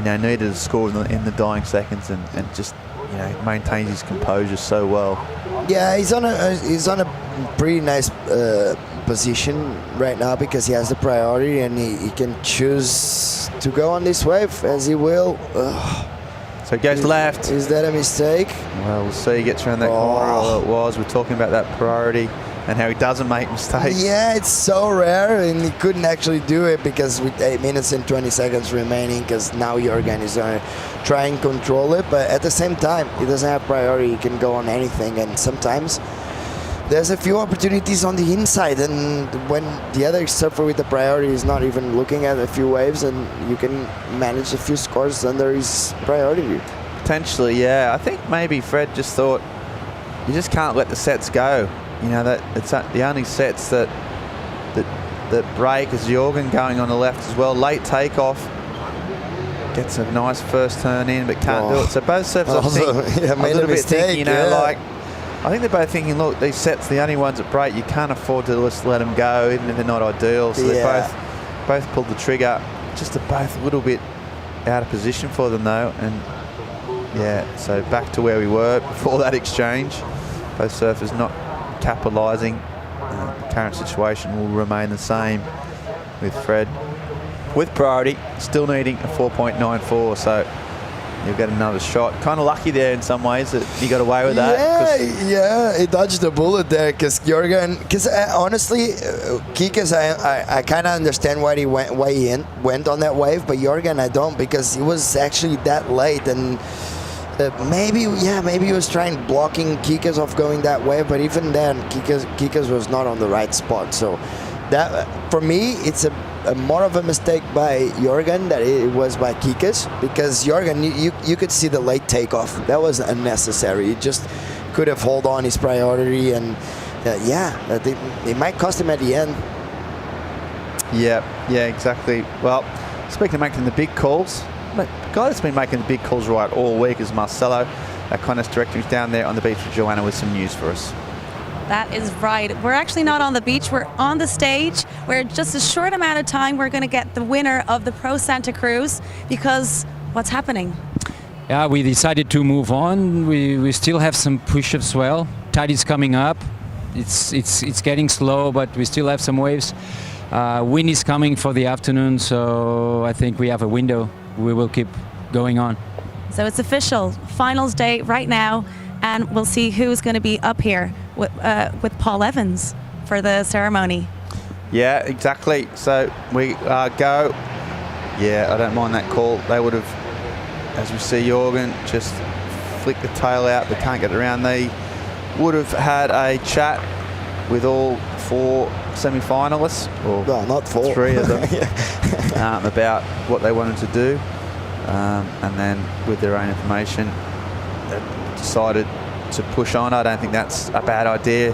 Speaker 1: needed a score in the dying seconds and just, maintains his composure so well.
Speaker 12: Yeah, he's on a pretty nice position right now because he has the priority and he can choose to go on this wave as he will.
Speaker 1: So he goes left.
Speaker 12: Is that a mistake?
Speaker 1: Well, we'll see. He gets around that corner. All it was. We're talking about that priority and how he doesn't make mistakes.
Speaker 12: Yeah, it's so rare, and he couldn't actually do it because with 8 minutes and 20 seconds remaining, because now Jorgen is going to try and control it, but at the same time, he doesn't have priority. He can go on anything, and sometimes there's a few opportunities on the inside, and when the other surfer with the priority is not even looking at a few waves, and you can manage a few scores under his priority.
Speaker 1: Potentially, yeah. I think maybe Fred just thought, you just can't let the sets go. That it's the only sets that break is Jorgen going on the left as well. Late takeoff. Gets a nice first turn in, but can't do it. So both surfers, I think, a little bit thinking, I think they're both thinking, look, these sets, the only ones that break, you can't afford to just let them go, even if they're not ideal. So they both pulled the trigger. Just both a little bit out of position for them, though. And so back to where we were before that exchange. Both surfers not capitalising. The current situation will remain the same with Fred with priority, still needing a 4.94, so you'll get another shot. Kind of lucky there in some ways that he got away with that.
Speaker 12: Yeah, he dodged the bullet there because Jorgen. Because honestly, Kikas, I kind of understand why he went on that wave, but Jorgen I don't, because he was actually that late and. Maybe he was blocking Kikas off going that way, but even then, Kikas was not on the right spot. So that, for me, it's a more of a mistake by Jorgen than it was by Kikas, because Jorgen, you could see the late takeoff. That was unnecessary. He just could have held on his priority, and it might cost him at the end.
Speaker 1: Yeah, exactly. Well, speaking of making the big calls, the guy that's been making the big calls right all week is Marcelo. Our contest director is down there on the beach with Joanna with some news for us.
Speaker 4: That is right. We're actually not on the beach. We're on the stage where just a short amount of time we're going to get the winner of the Pro Santa Cruz, because what's happening?
Speaker 5: Yeah, we decided to move on. We still have some push-ups as well. Tide is coming up. It's getting slow, but we still have some waves. Wind is coming for the afternoon, so I think we have a window. We will keep going on.
Speaker 4: So it's official, finals day right now, and we'll see who's going to be up here with Paul Evans for the ceremony.
Speaker 1: Yeah, exactly. So we go. Yeah, I don't mind that call. They would have, as we see Jorgen just flick the tail out, but can't get around. They would have had a chat with all 4 semi-finalists, or
Speaker 12: not 4,
Speaker 1: 3 of them, about what they wanted to do, and then with their own information, they decided to push on. I don't think that's a bad idea.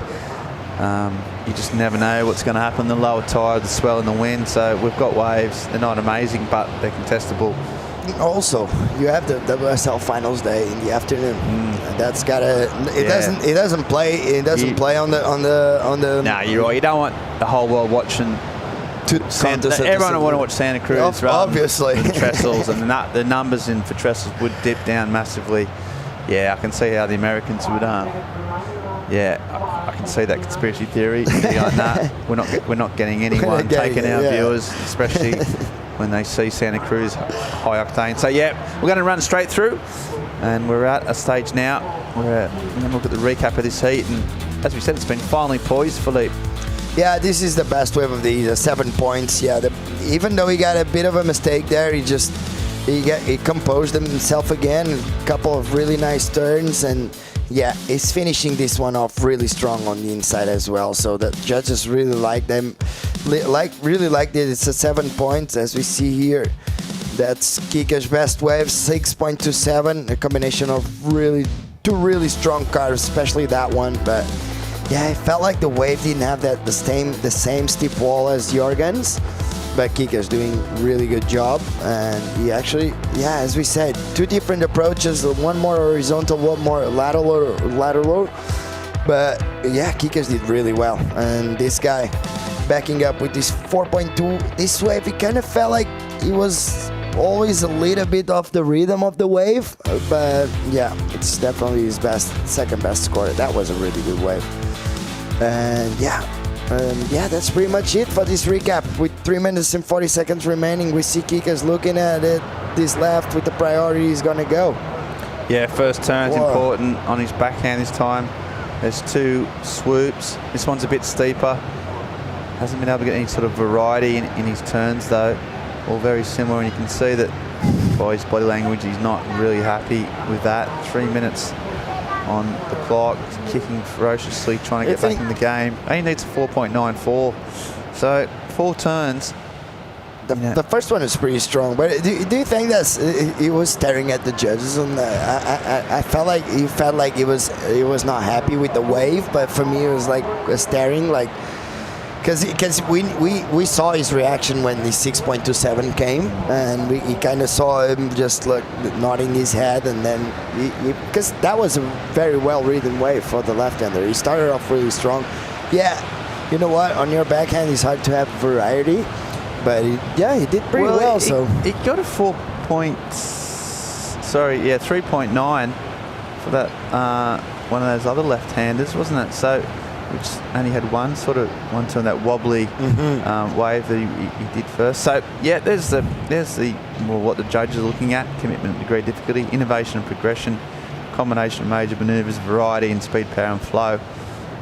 Speaker 1: You just never know what's going to happen. The lower tide, the swell, and the wind. So we've got waves. They're not amazing, but they're contestable.
Speaker 12: Also, you have the WSL finals day in the afternoon. That's gotta. It doesn't play. It doesn't play on the.
Speaker 1: No, you're right. You don't want the whole world watching. Everyone will want to watch Santa Cruz, right?
Speaker 12: Obviously.
Speaker 1: The trestles, and the numbers for trestles would dip down massively. Yeah, I can see how the Americans would. I can see that conspiracy theory. Like, nah, we're not getting anyone taking our viewers, especially when they see Santa Cruz high octane. So we're going to run straight through, and we're at a stage now. We're going to look at the recap of this heat, and as we said, it's been finally poised, Philippe.
Speaker 12: Yeah, this is the best wave of the 7 points. Yeah, even though he got a bit of a mistake there, he just he composed himself again, a couple of really nice turns, and yeah, he's finishing this one off really strong on the inside as well. So the judges really like them, really liked it. It's a 7 points as we see here. That's Kika's best wave, 6.27, a combination of two really strong cars, especially that one. But yeah, it felt like the wave didn't have the same steep wall as Jorgen's. But Kika's doing really good job, and he actually, yeah, as we said, 2 different approaches, one more horizontal, one more lateral. But yeah, Kika's did really well, and this guy backing up with this 4.2, this wave, it kind of felt like he was always a little bit off the rhythm of the wave, but yeah, it's definitely his second best score. That was a really good wave, and yeah, that's pretty much it for this recap. With 3 minutes and 40 seconds remaining, we see Kika's looking at it, this left with the priority he's gonna go.
Speaker 1: Yeah, first turn's important on his backhand this time. There's 2 swoops. This one's a bit steeper. Hasn't been able to get any sort of variety in his turns though. All very similar, and you can see that by his body language, he's not really happy with that. 3 minutes on the clock, kicking ferociously, trying to get back in the game. He needs a 4.94. So 4 turns.
Speaker 12: The first one is pretty strong, but do you think that he was staring at the judges? And I felt like he was not happy with the wave, but for me it was like staring, like because we saw his reaction when the 6.27 came, and we kind of saw him just like nodding his head, and then because that was a very well ridden wave for the left-hander. He started off really strong. Yeah, you know what? On your backhand, it's hard to have variety. But he did pretty well. So
Speaker 1: he got a 3.9 for that one of those other left-handers, wasn't it? So which only had one turn, that wobbly wave that he did first. So yeah, there's the what the judges are looking at: commitment, degree, difficulty, innovation and progression, combination of major manoeuvres, variety and speed, power and flow.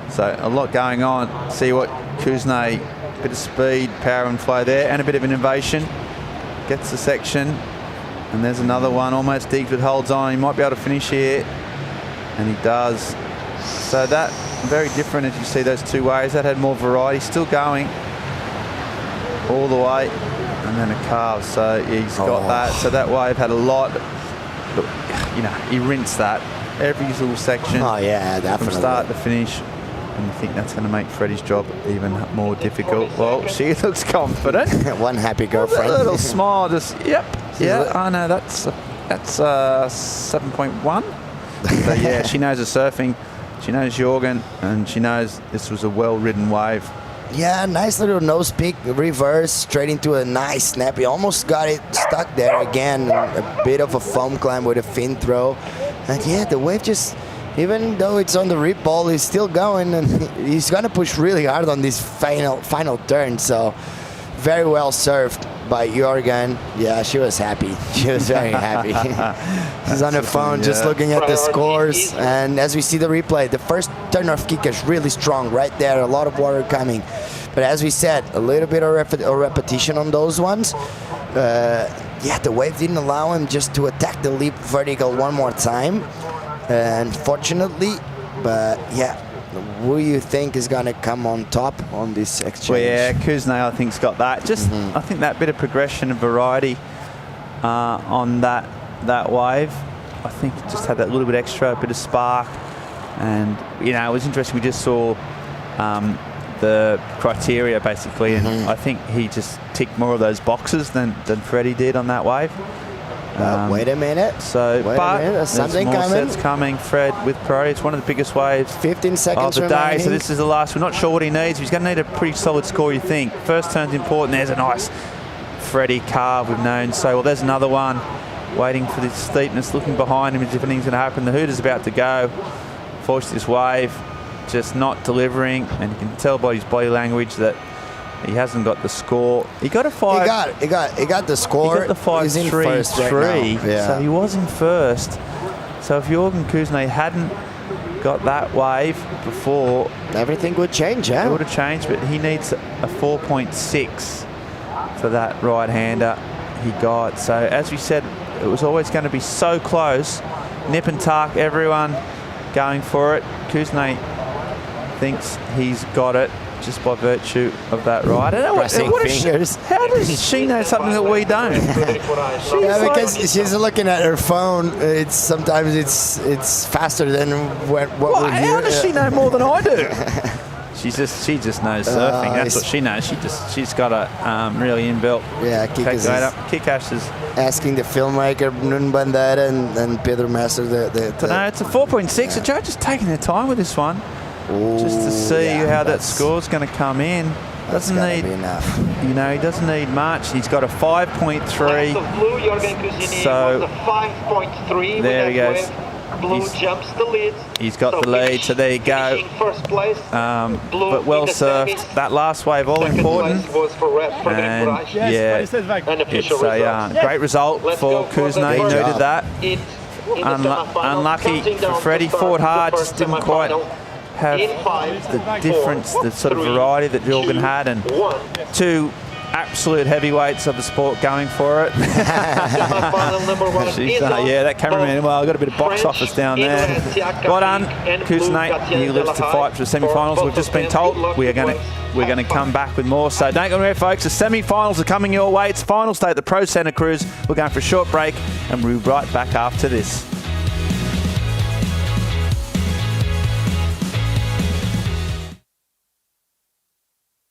Speaker 1: So a lot going on. See what Kuznets. Bit of speed, power and flow there, and a bit of innovation. Gets the section, and there's another one, almost digs but holds on. He might be able to finish here, and he does. So that, very different as you see those 2 waves. That had more variety, still going all the way, and then a carve. So he's got that. So that wave had a lot, but, he rinsed that. Every little section.
Speaker 12: Oh yeah, definitely.
Speaker 1: From start to finish. And you think that's going to make Freddie's job even more difficult. Well, she looks confident.
Speaker 12: One happy girlfriend.
Speaker 1: A little smile, just yeah. I know that's 7.1. So yeah, she knows the surfing, she knows Jorgen, and she knows this was a well-ridden wave.
Speaker 12: Yeah, nice little nose peak, reverse, straight into a nice snap. He almost got it stuck there again. A bit of a foam climb with a fin throw, and yeah, the wave just. Even though it's on the rip ball, he's still going, and he's going to push really hard on this final turn. So very well served by Jorgen. Yeah, she was happy. She was very happy. She's on the phone just looking at the scores. And as we see the replay, the first turn of kick is really strong right there. A lot of water coming. But as we said, a little bit of repetition on those ones. The wave didn't allow him just to attack the leap vertical one more time. Unfortunately, but yeah, who you think is going to come on top on this exchange?
Speaker 1: Well, yeah, Kuznets I think's got that. Just I think that bit of progression and variety on that wave. I think it just had that little bit extra, a bit of spark, and it was interesting. We just saw the criteria basically, and I think he just ticked more of those boxes than Freddie did on that wave.
Speaker 12: Wait a minute.
Speaker 1: There's
Speaker 12: something
Speaker 1: more
Speaker 12: coming.
Speaker 1: sets coming. Fred with priority. It's one of the biggest waves
Speaker 12: 15 seconds
Speaker 1: of the day.
Speaker 12: remaining.
Speaker 1: So this is the last. We're not sure what he needs. He's going to need a pretty solid score, you think. First turn's important. There's a nice Freddie carve we've known so well. There's another one waiting for this steepness, looking behind him as if anything's going to happen. The Hooter's about to go. Force this wave, just not delivering, and you can tell by his body language that he hasn't got the score. He got a 5.
Speaker 12: He got the score.
Speaker 1: He got the 5.33. Right so he was in first. So if Jorgen Kuznets hadn't got that wave before,
Speaker 12: everything would change. Yeah,
Speaker 1: it would have changed. But he needs a 4.6 for that right-hander. he got. So as we said, it was always going to be so close. Nip and tuck, everyone going for it. Kuznets thinks he's got it just by virtue of that ride. I don't know how does she know something that we don't?
Speaker 12: Because she's looking at her phone. Sometimes it's faster than what we're here.
Speaker 1: How does she know more than I do? She just knows surfing. That's what she knows. She's got a really inbuilt calculator. Kikash is
Speaker 12: asking the filmmaker Nun Bandera and Pedro Master.
Speaker 1: No, it's a 4.6. So Joe just taking their time with this one, just to see how that score's going to come in. Doesn't need enough. He doesn't need much. He's got a 5.3. So 5.3. There he goes.
Speaker 14: Blue jumps the lead.
Speaker 1: He's got the lead, so there you go.
Speaker 14: First place.
Speaker 1: But well surfed. That last wave, all important. And yeah, it's a great result for Kuznets. He noted that. Unlucky for Freddie. Fought hard, just didn't quite have the difference, the sort of variety that Jorgen had, and two absolute heavyweights of the sport going for it. Yeah, that cameraman, well, I got a bit of box office down there. Well done, Kuznets. He lives to fight for the semi-finals. We've just been told we're going to come back with more. So don't go anywhere, folks. The semi-finals are coming your way. It's finals day at the Pro Santa Cruz. We're going for a short break, and we'll be right back after this.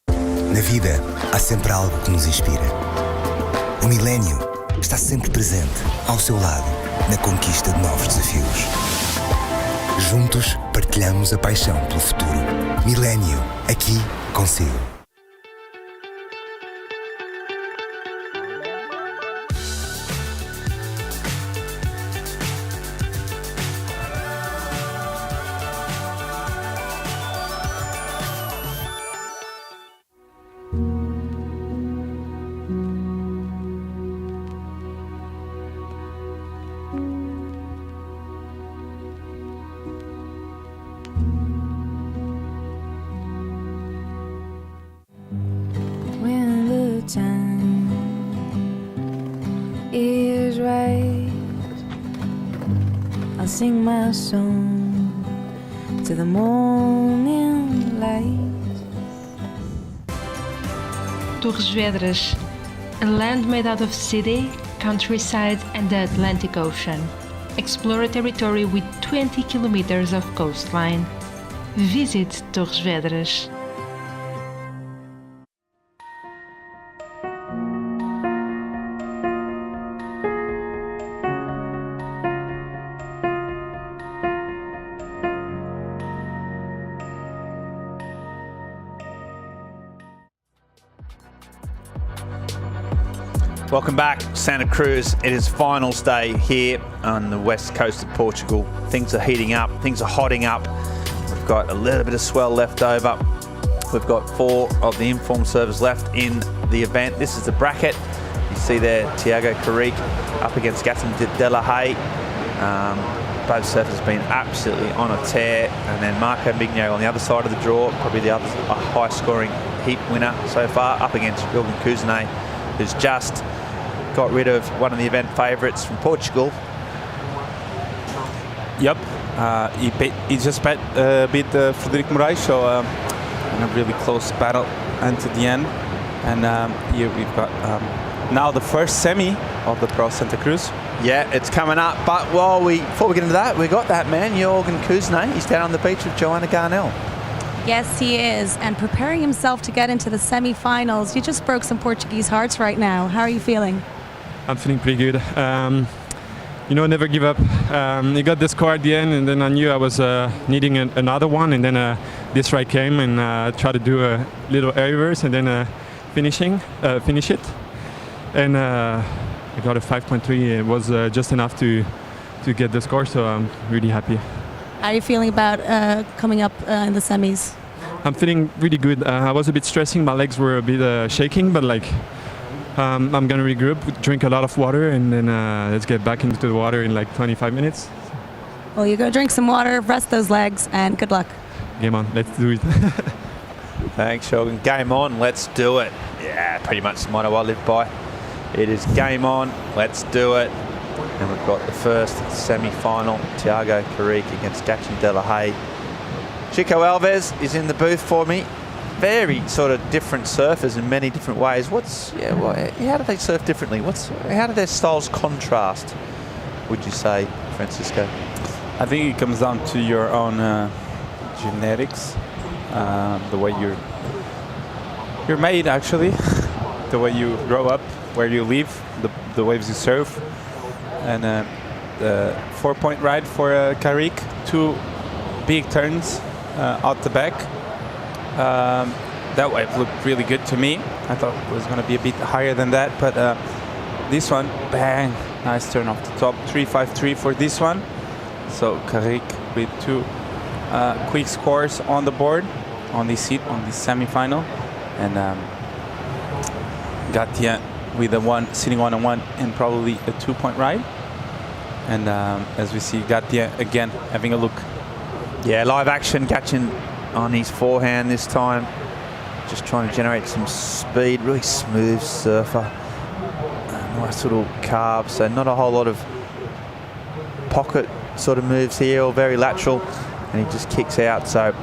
Speaker 7: Na vida, há sempre algo que nos inspira. O Milênio está sempre presente, ao seu lado, na conquista de novos desafios. Juntos, partilhamos a paixão pelo futuro. Milênio, aqui consigo.
Speaker 8: Time is right. I'll sing my song to the morning light.
Speaker 9: Torres Vedras, a land made out of city, countryside and the Atlantic Ocean. Explore a territory with 20 kilometers of coastline. Visit Torres Vedras.
Speaker 1: Welcome back, Santa Cruz. It is finals day here on the west coast of Portugal. Things are heating up, things are hotting up. We've got a little bit of swell left over. We've got 4 of the informed servers left in the event. This is the bracket. You see there, Tiago Carrique up against Gaston de la Haye. Both surfers have been absolutely on a tear. And then Marco Migno on the other side of the draw, probably the other high-scoring heat winner so far, up against Jorgen Kuznets, who's just got rid of one of the event favourites from Portugal.
Speaker 3: Yep, he just beat Frederico Moraes, so in a really close battle until the end. And here we've got now the first semi of the Pro Santa Cruz.
Speaker 1: Yeah, it's coming up. But before we get into that, we got that man, Jorgen Kuznets. He's down on the beach with Joanna Garnell.
Speaker 4: Yes, he is, and preparing himself to get into the semi-finals. You just broke some Portuguese hearts right now. How are you feeling?
Speaker 6: I'm feeling pretty good. Never give up. He got the score at the end, and then I knew I was needing another one, and then this ride came, and I tried to do a little air reverse, and then finish it. And I got a 5.3. It was just enough to get the score, so I'm really happy.
Speaker 4: How are you feeling about coming up in the semis?
Speaker 6: I'm feeling really good. I was a bit stressing. My legs were a bit shaking, but I'm going to regroup, drink a lot of water, and then let's get back into the water in 25 minutes.
Speaker 4: Well, you go drink some water, rest those legs, and good luck.
Speaker 6: Game on. Let's do it.
Speaker 1: Thanks, Jorgen. Game on. Let's do it. Yeah, pretty much the motto I live by. It is game on. Let's do it. And we've got the first semi-final. Tiago Carrique against Gatien De La Haye. Chico Alves is in the booth for me. Very sort of different surfers in many different ways. How do they surf differently? How do their styles contrast, would you say, Francisco?
Speaker 3: I think it comes down to your own genetics, the way you're made, actually, the way you grow up, where you live, the waves you surf, and the 4-point ride for Carrique, 2 big turns out the back. That wave looked really good to me. I thought it was going to be a bit higher than that, but this one, bang, nice turn off the top, 3.53 for this one. So Carrique with 2 quick scores on the board, on this heat, on this semi-final, and Gatien with a 1 sitting on a 1 and probably a 2-point ride. And as we see Gatien again having a look.
Speaker 1: Yeah, live action, Gatien on his forehand this time, just trying to generate some speed. Really smooth surfer, nice little carve, so not a whole lot of pocket sort of moves here, or very lateral, and he just kicks out. So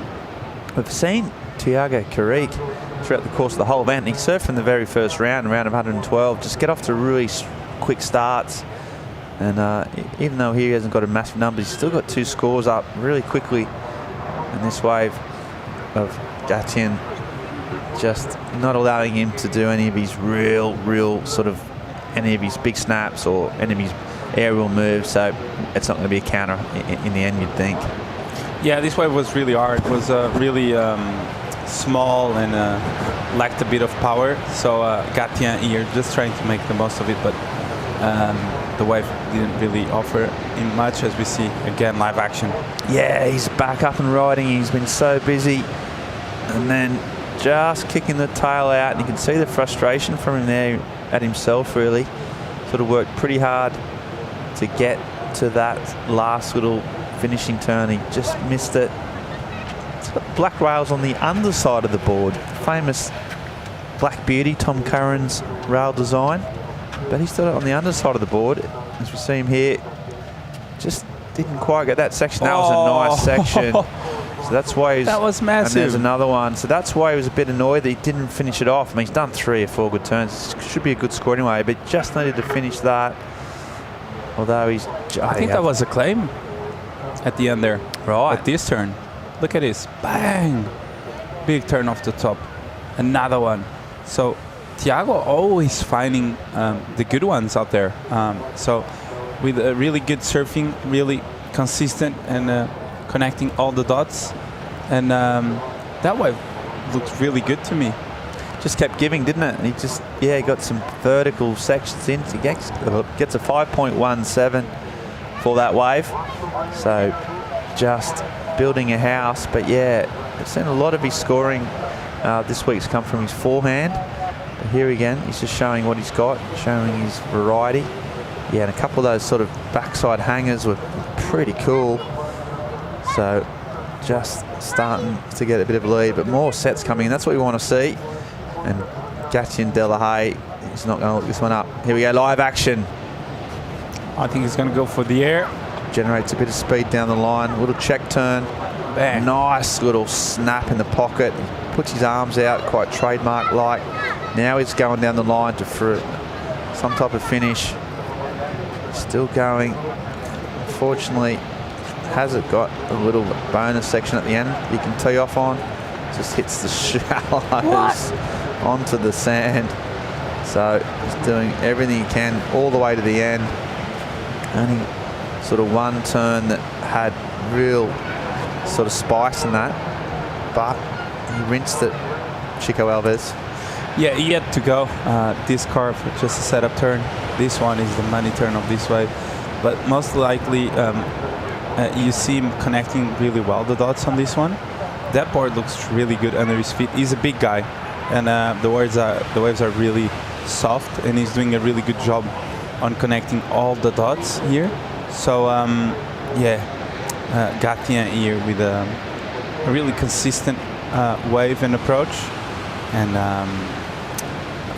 Speaker 1: we've seen Tiago Carrique throughout the course of the whole event. He surfed in the very first round of 112, just get off to really quick starts, and even though he hasn't got a massive number, he's still got 2 scores up really quickly. And this wave of Gatien just not allowing him to do any of his real sort of any of his big snaps or any of his aerial moves, so it's not going to be a counter in the end, you'd think.
Speaker 3: Yeah, this wave was really hard. It was really small and lacked a bit of power, so Gatien here just trying to make the most of it, but the wave didn't really offer him much, as we see again live action.
Speaker 1: Yeah, he's back up and riding. He's been so busy, and then just kicking the tail out, and you can see the frustration from him there at himself, really. Sort of worked pretty hard to get to that last little finishing turn. He just missed it. It's got black rails on the underside of the board. Famous Black Beauty, Tom Curran's rail design. But he's got it on the underside of the board. As we see him here, just didn't quite get that section. That was a nice section. So that's why he's...
Speaker 3: That was massive.
Speaker 1: And there's another one. So that's why he was a bit annoyed that he didn't finish it off. I mean, he's done 3 or 4 good turns. It should be a good score anyway, but just needed to finish that. Although he's...
Speaker 3: I think that was a claim at the end there.
Speaker 1: Right.
Speaker 3: At this turn. Look at this. Bang! Big turn off the top. Another one. So Tiago always finding the good ones out there. So with a really good surfing, really consistent and connecting all the dots. And that wave looked really good to me.
Speaker 1: Just kept giving, didn't it? And he just, he got some vertical sections in. He gets a 5.17 for that wave. So just building a house. But yeah, I've seen a lot of his scoring this week's come from his forehand. But here again, he's just showing what he's got, showing his variety. Yeah, and a couple of those sort of backside hangers were pretty cool. So just starting to get a bit of a lead, but more sets coming in. That's what we want to see. And Gatien De La Haye is not going to look this one up. Here we go, live action.
Speaker 3: I think he's going to go for the air.
Speaker 1: Generates a bit of speed down the line. Little check turn.
Speaker 3: Bang.
Speaker 1: Nice little snap in the pocket. Puts his arms out, quite trademark-like. Now he's going down the line for some type of finish. Still going. Unfortunately, has it got a little bonus section at the end you can tee off on? Just hits the shallows onto the sand. So he's doing everything he can all the way to the end. Only sort of one turn that had real sort of spice in that, but he rinsed it, Chico Alves.
Speaker 3: Yeah, he had to go. This carve, just a setup turn. This one is the money turn of this wave. But most likely, you see him connecting really well the dots on this one. That board looks really good under his feet. He's a big guy, and the waves are really soft, and he's doing a really good job on connecting all the dots here. So Gatien here with a really consistent wave and approach, and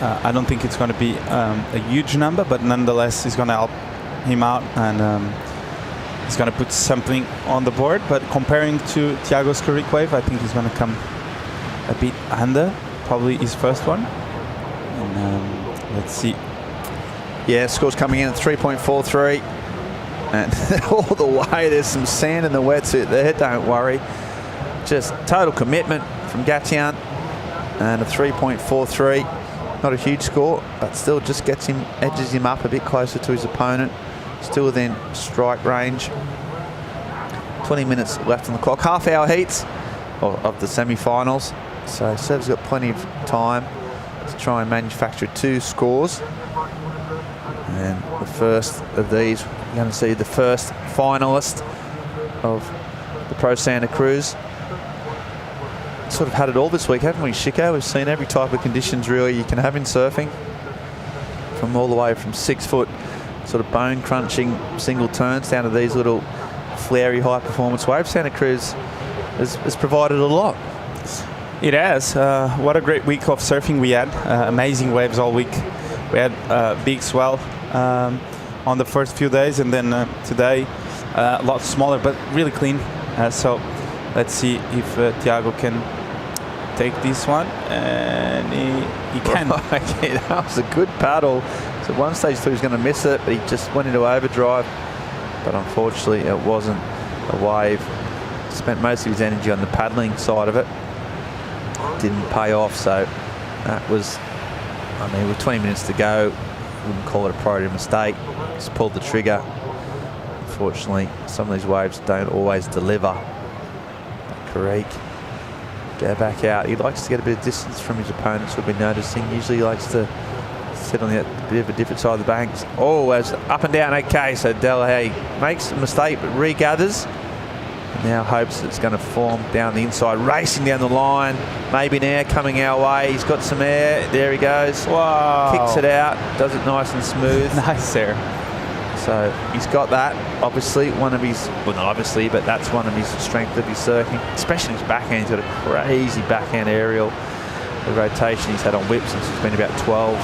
Speaker 3: I don't think it's going to be a huge number, but nonetheless, it's going to help him out, and he's going to put something on the board. But comparing to Thiago's Carrick wave, I think he's going to come a bit under, probably his first one. And let's see.
Speaker 1: Yeah, score's coming in at 3.43. And all the way, there's some sand in the wetsuit there, don't worry. Just total commitment from Gatien, and a 3.43. Not a huge score, but still just edges him up a bit closer to his opponent. Still within strike range. 20 minutes left on the clock. Half-hour heats of the semi-finals. So Sev's got plenty of time to try and manufacture 2 scores. And the first of these, you're going to see the first finalist of the Pro Santa Cruz. Sort of had it all this week, haven't we, Chico? We've seen every type of conditions really you can have in surfing. From all the way from 6 foot sort of bone crunching single turns down to these little flary high performance waves. Santa Cruz has provided a lot.
Speaker 3: It has. What a great week of surfing we had. Amazing waves all week. We had big swell on the first few days, and then today a lot smaller but really clean. So let's see if Thiago can take this one, and he can.
Speaker 1: Okay, that was a good paddle. So at one stage thought he was going to miss it, but he just went into overdrive. But unfortunately it wasn't a wave. Spent most of his energy on the paddling side of it. Didn't pay off, so that was, I mean, with 20 minutes to go, wouldn't call it a priority mistake. Just pulled the trigger. Unfortunately, some of these waves don't always deliver. Carrick, go back out. He likes to get a bit of distance from his opponents, we've been noticing. Usually he likes to sit on the bit of a different side of the banks. Oh, as up and down. Okay, so Delahaye makes a mistake but regathers. Now hopes it's going to form down the inside, racing down the line. Maybe an air coming our way. He's got some air. There he goes.
Speaker 3: Wow.
Speaker 1: Kicks it out. Does it nice and smooth.
Speaker 3: Nice air.
Speaker 1: So he's got that. Obviously, one of his, well, not obviously, but that's one of his strengths of his surfing, especially his backhand. He's got a crazy backhand aerial. The rotation he's had on whips since he's been about 12.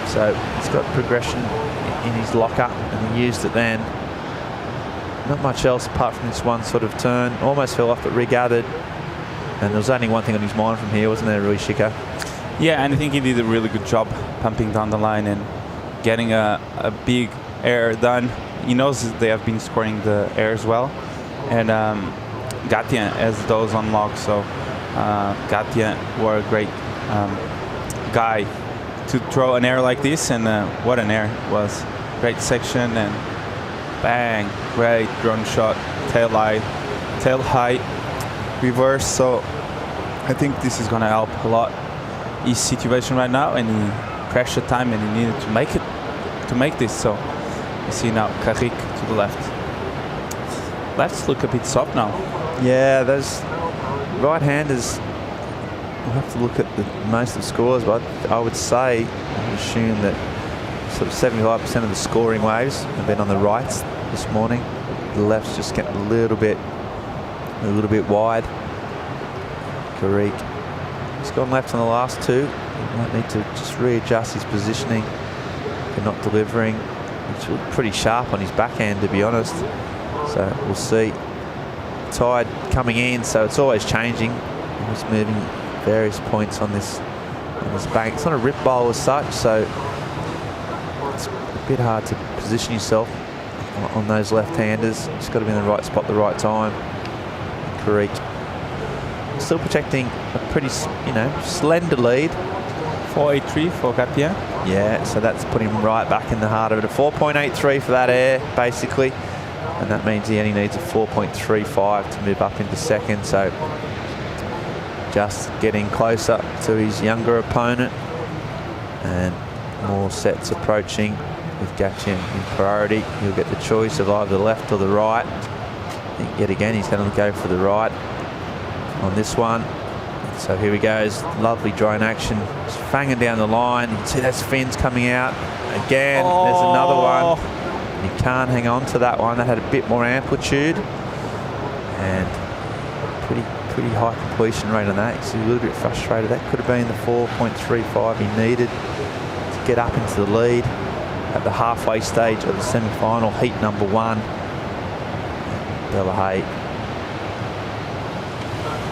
Speaker 1: So he's got progression in his locker, and he used it then. Not much else apart from this one sort of turn. Almost fell off, but regathered. And there was only one thing on his mind from here, wasn't there, really, Chico?
Speaker 3: Yeah, and I think he did a really good job pumping down the line and getting a big air done. He knows that they have been scoring the air as well. And Gatien has those on lock, so Gatien were a great guy to throw an air like this, and what an air it was. Great section, and bang, great drone shot, tail high, reverse. So I think this is going to help a lot his situation right now, and he pressure time, and he needed to make this. So you see now Carrick to the left. Lefts look a bit soft now.
Speaker 1: Yeah, those right-handers, we'll have to look at most of the scores, but I would say, I would assume that sort of 75% of the scoring waves have been on the rights this morning. The left's just getting a little bit wide. Carrick, he's gone left on the last two. He might need to just readjust his positioning for not delivering. It's pretty sharp on his backhand, to be honest. So we'll see. Tide coming in, so it's always changing. He's moving various points on this bank. It's not a rip bowl as such, so it's a bit hard to position yourself on those left-handers. Just got to be in the right spot at the right time. Carrick still protecting a pretty, slender lead.
Speaker 3: 4.83 for Gatien.
Speaker 1: Yeah, so that's putting him right back in the heart of it. A 4.83 for that air, basically. And that means he only needs a 4.35 to move up into second. So just getting closer to his younger opponent. And more sets approaching with Gatien in priority. He'll get the choice of either the left or the right. Yet again, he's going to go for the right on this one. So here he goes, lovely drone action, just fanging down the line. You can see those fins coming out. Again, there's another one. You can't hang on to that one. That had a bit more amplitude. And
Speaker 15: pretty high completion rate on that. He's a little bit frustrated. That could have been the 4.35 he needed to get up into the lead at the halfway stage of the semi-final, heat number 1. Delahaye.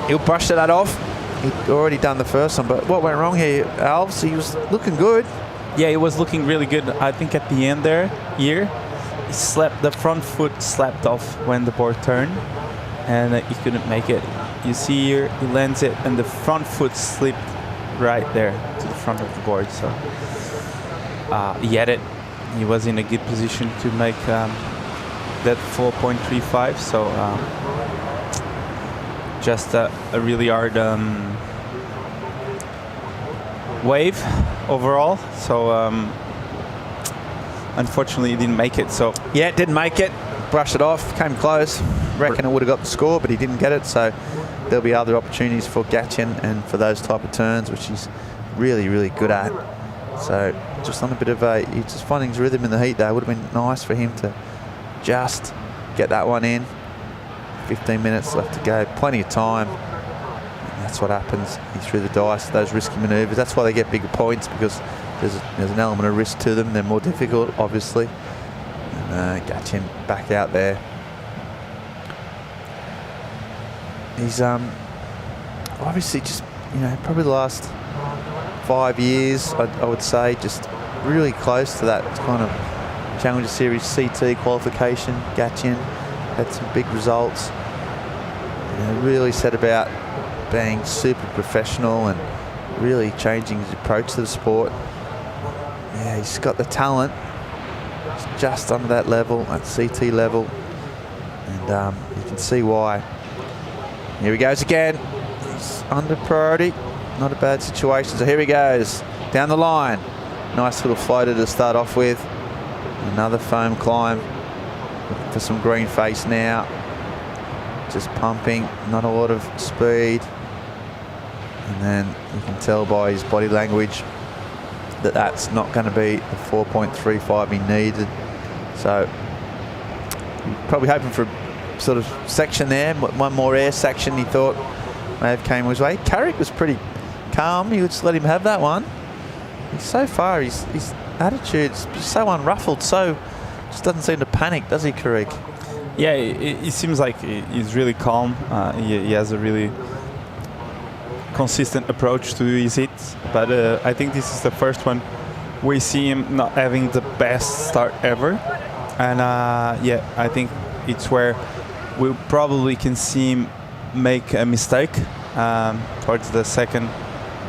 Speaker 15: He'll brush that off. He'd already done the first one, but what went wrong here, Alves? He was looking good.
Speaker 3: Yeah, he was looking really good. I think at the end there, he slept, the front foot slapped off when the board turned, and he couldn't make it. You see here, he lands it, and the front foot slipped right there to the front of the board. So he had it. He was in a good position to make that 4.35. So just a really hard wave overall. So unfortunately he didn't make it. So
Speaker 15: yeah, didn't make it. Brushed it off, came close. Reckon it would have got the score, but he didn't get it. So there'll be other opportunities for Gatien and for those type of turns, which he's really, really good at. So just on a bit of he's just finding his rhythm in the heat there. Would have been nice for him to just get that one in. 15 minutes left to go, plenty of time. And that's what happens. He threw the dice, those risky manoeuvres. That's why they get bigger points, because there's an element of risk to them. They're more difficult, obviously. And Gatien back out there. He's obviously just, probably the last 5 years, I would say, just really close to that kind of Challenger Series CT qualification. Gatien had some big results. Really set about being super professional and really changing his approach to the sport. Yeah, he's got the talent. He's just under that level, at CT level, and you can see why. Here he goes again. He's under priority. Not a bad situation. So here he goes down the line. Nice little floater to start off with. Another foam climb. Looking for some green face now. Just pumping, not a lot of speed. And then you can tell by his body language that that's not going to be the 4.35 he needed. So probably hoping for a sort of section there. One more air section he thought may have came his way. Carrick was pretty calm. He would just let him have that one. So far, his attitude's so unruffled, so just doesn't seem to panic, does he, Carrick?
Speaker 3: Yeah, it seems like he's really calm. He has a really consistent approach to his hits, but I think this is the first one we see him not having the best start ever. And yeah, I think it's where we probably can see him make a mistake towards the second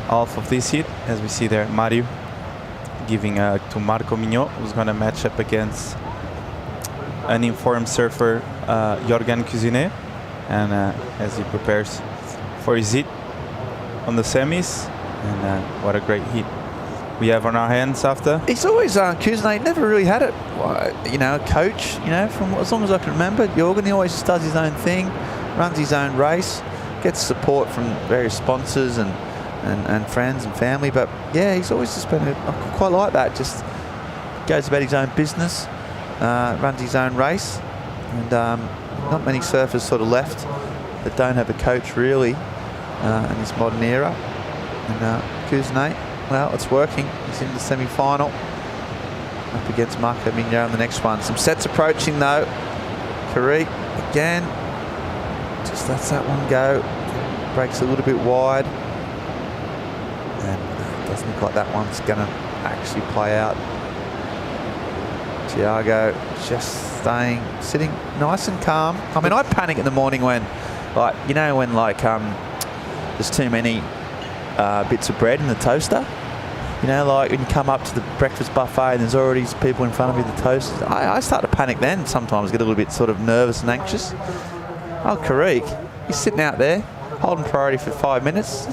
Speaker 3: half of this hit, as we see there, Mario giving to Marco Mignot, who's going to match up against an informed surfer, Jorgen Cuisinet, and as he prepares for his hit on the semis, and what a great hit we have on our hands after.
Speaker 15: He's always, Cuisinet never really had it, a coach, from as long as I can remember. Jorgen, he always just does his own thing, runs his own race, gets support from various sponsors and friends and family, but yeah, he's always just been I quite like that, just goes about his own business, runs his own race, and not many surfers sort of left that don't have a coach really in this modern era. And Cuisinet, well, it's working. He's in the semi-final up against Marco Mignot on the next one. Some sets approaching though. Carrick again, just lets that one go, breaks a little bit wide, and it doesn't look like that one's going to actually play out. Thiago just sitting nice and calm. I mean, I panic in the morning when, there's too many bits of bread in the toaster. Like when you come up to the breakfast buffet and there's already people in front of you, the toasters. I start to panic then. Sometimes get a little bit sort of nervous and anxious. Oh, Carrick, he's sitting out there, holding priority for 5 minutes,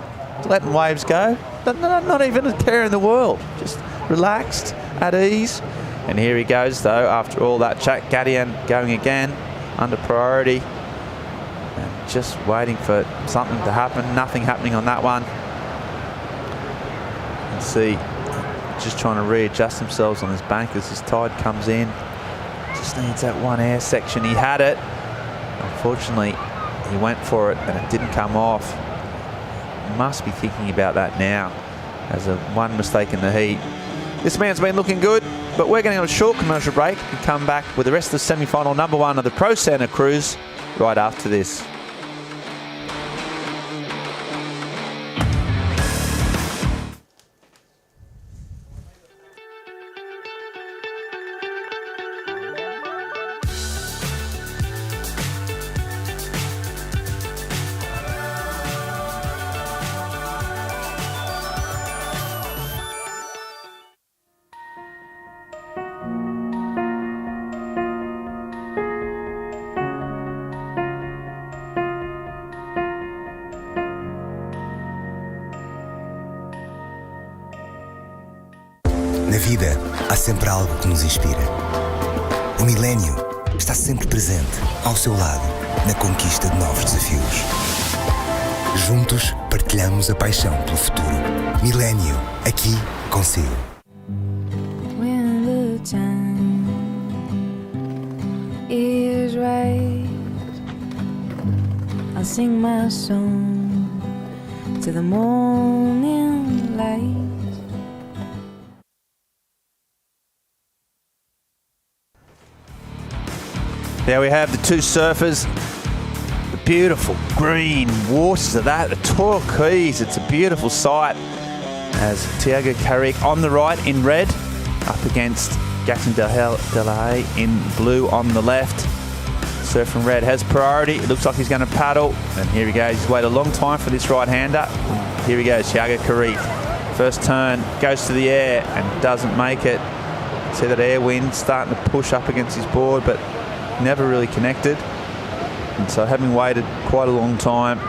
Speaker 15: letting waves go. Not even a care in the world. Just relaxed, at ease. And here he goes, though, after all that chat. Gatien going again, under priority. And just waiting for something to happen. Nothing happening on that one. You can see, just trying to readjust themselves on this bank as this tide comes in. Just needs that one air section. He had it. Unfortunately, He went for it and it didn't come off. Must be thinking about that now as a one mistake in the heat. This man's been looking good, but we're going to go a short commercial break and come back with the rest of the semi-final number one of the Pro Santa Cruz right after this.
Speaker 7: Na vida, há sempre algo que nos inspira. O Milênio está sempre presente, ao seu lado, na conquista de novos desafios. Juntos, partilhamos a paixão pelo futuro. Milênio, aqui consigo.
Speaker 8: When the time is right, I'll sing my song to the morning light.
Speaker 15: There we have the two surfers. The beautiful green waters of that, the turquoise. It's a beautiful sight as Thiago Carrick on the right in red up against Gatton de la Haye in blue on the left. Surfing red has priority. It looks like he's going to paddle. And here he goes. He's waited a long time for this right-hander. Here he goes, Thiago Carrick. First turn, goes to the air and doesn't make it. See that air wind starting to push up against his board, but never really connected. And so having waited quite a long time,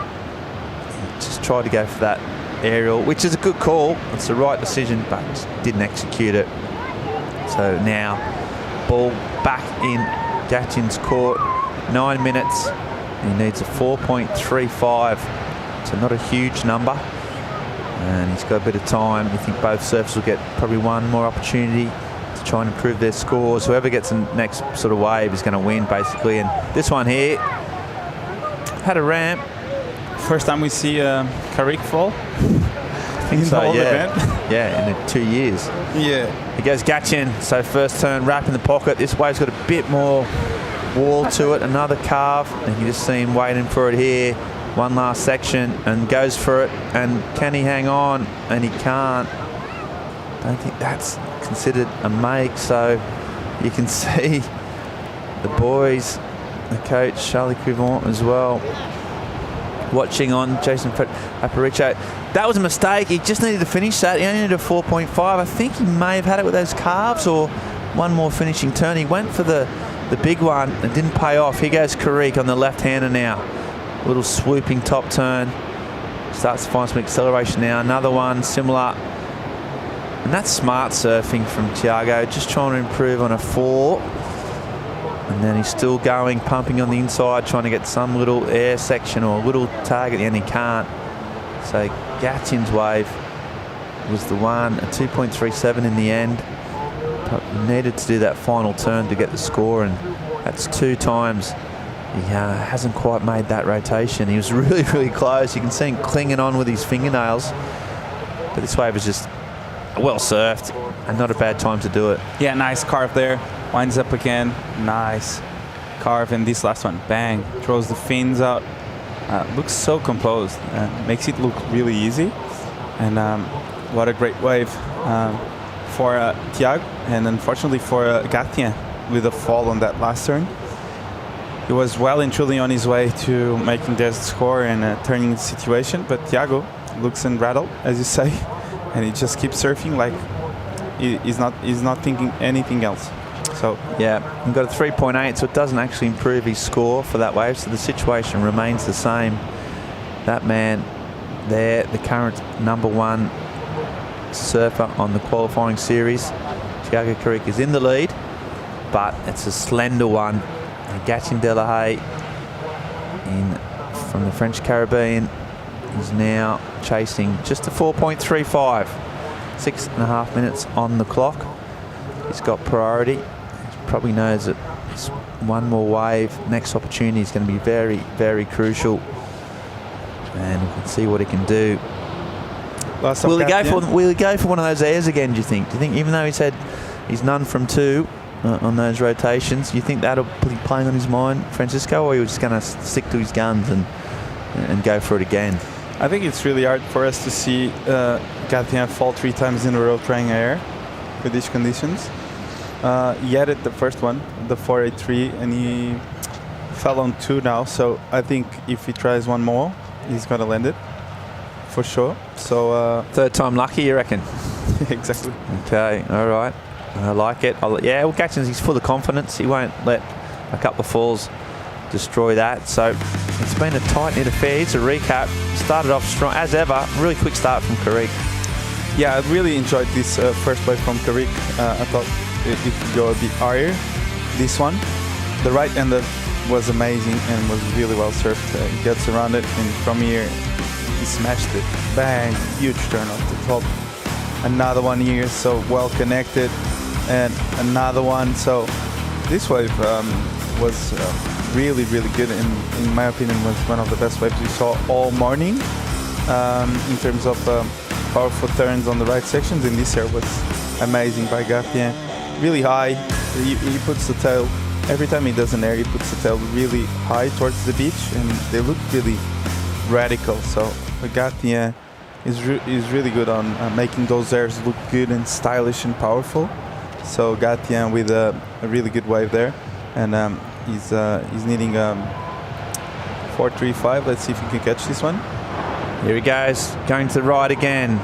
Speaker 15: just tried to go for that aerial, which is a good call. It's the right decision, but didn't execute it. So now ball back in Gatchin's court. 9 minutes. He needs a 4.35. So not a huge number. And he's got a bit of time. You think both surfers will get probably one more opportunity to try and improve their scores. Whoever gets the next sort of wave is going to win, basically. And this one here had a ramp.
Speaker 3: First time we see Carrick fall.
Speaker 15: I think
Speaker 3: in
Speaker 15: so,
Speaker 3: the whole
Speaker 15: yeah.
Speaker 3: event.
Speaker 15: Yeah, in 2 years.
Speaker 3: Yeah.
Speaker 15: He goes Gatchin, so first turn, wrap in the pocket. This wave's got a bit more wall to it, another carve, and you just see him waiting for it here. One last section, and goes for it, and can he hang on? And he can't. Don't think that's considered a make, so you can see the boys, the coach, Charlie Crivant as well, watching on Jason Aparicio. That was a mistake. He just needed to finish that. He only needed a 4.5. I think he may have had it with those calves or one more finishing turn. He went for the big one and didn't pay off. Here goes Carrick on the left-hander now. Little swooping top turn. Starts to find some acceleration now. Another one similar. And that's smart surfing from Thiago. Just trying to improve on a 4. And then he's still going, pumping on the inside, trying to get some little air section or a little tag at the end. He can't. So Gatchin's wave was the one, a 2.37 in the end. But he needed to do that final turn to get the score, and that's 2 times. He hasn't quite made that rotation. He was really, really close. You can see him clinging on with his fingernails. But this wave was just well surfed and not a bad time to do it.
Speaker 3: Yeah, nice carve there. Winds up again. Nice carve. And this last one, bang, throws the fins out. Looks so composed. Makes it look really easy. And what a great wave for Thiago. And unfortunately for Gatien with a fall on that last turn. He was well and truly on his way to making the score and turning the situation. But Thiago looks unrattled, as you say. And he just keeps surfing like he's not thinking anything else. So
Speaker 15: yeah, he got a 3.8, so it doesn't actually improve his score for that wave. So the situation remains the same. That man there, the current #1 surfer on the qualifying series, Thiago Carrick, is in the lead, but it's a slender one. Gatchin de la Haye from the French Caribbean is now chasing just a 4.35. 6.5 minutes on the clock. He's got priority. He probably knows that Just one more wave. Next opportunity is going to be very, very crucial. And we can see what he can do. Will he go for one of those airs again, do you think? Do you think, even though he's none from 2 on those rotations, do you think that'll be playing on his mind, Francisco, or are you just going to stick to his guns and go for it again?
Speaker 3: I think it's really hard for us to see Gatien fall 3 times in a row trying air with these conditions. He had it the first one, the 483, and he fell on 2 now. So I think if he tries one more, he's going to land it for sure. So
Speaker 15: third time lucky, you reckon?
Speaker 3: Exactly.
Speaker 15: Okay, all right. I like it. Yeah, well, Gatchin's, he's full of confidence. He won't let a couple of falls destroy that. So it's been a tight-knit affair. It's a recap. Started off strong as ever. Really quick start from Karik.
Speaker 3: Yeah, I really enjoyed this first wave from Karik. I thought it could go a bit higher. This one, the right-hander was amazing and was really well served. He gets around it, and from here he smashed it. Bang! Huge turn off the top. Another one here, so well connected, and another one. So this wave was really, really good. In my opinion, was one of the best waves we saw all morning in terms of powerful turns on the right sections. And this air was amazing by Gatien. Really high. He puts the tail every time he does an air. He puts the tail really high towards the beach, and they look really radical. So Gatien is really good on making those airs look good and stylish and powerful. So Gatien with a really good wave there, and he's needing 435. Let's see if he can catch this one.
Speaker 15: Here he goes, going to the right again.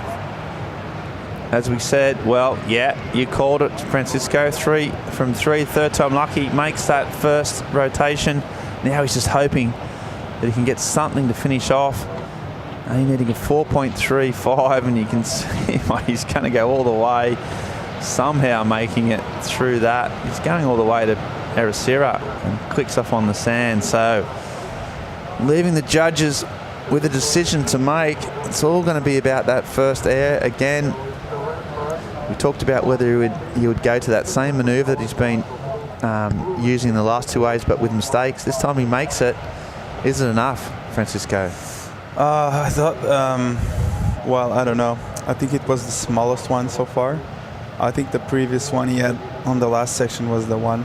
Speaker 15: As we said, well, yeah, you called it, Francisco. 3 from 3, third time lucky, makes that first rotation. Now he's just hoping that he can get something to finish off. Only needing a 4.35, and you can see he's going to go all the way, somehow making it through that. He's going all the way to Ericeira and clicks off on the sand. So leaving the judges with a decision to make. It's all going to be about that first air again. We talked about whether he would go to that same manoeuvre that he's been using in the last 2 waves, but with mistakes. This time he makes it. Is it enough, Francisco?
Speaker 3: I thought, well, I don't know. I think it was the smallest one so far. I think the previous one he had on the last section was the one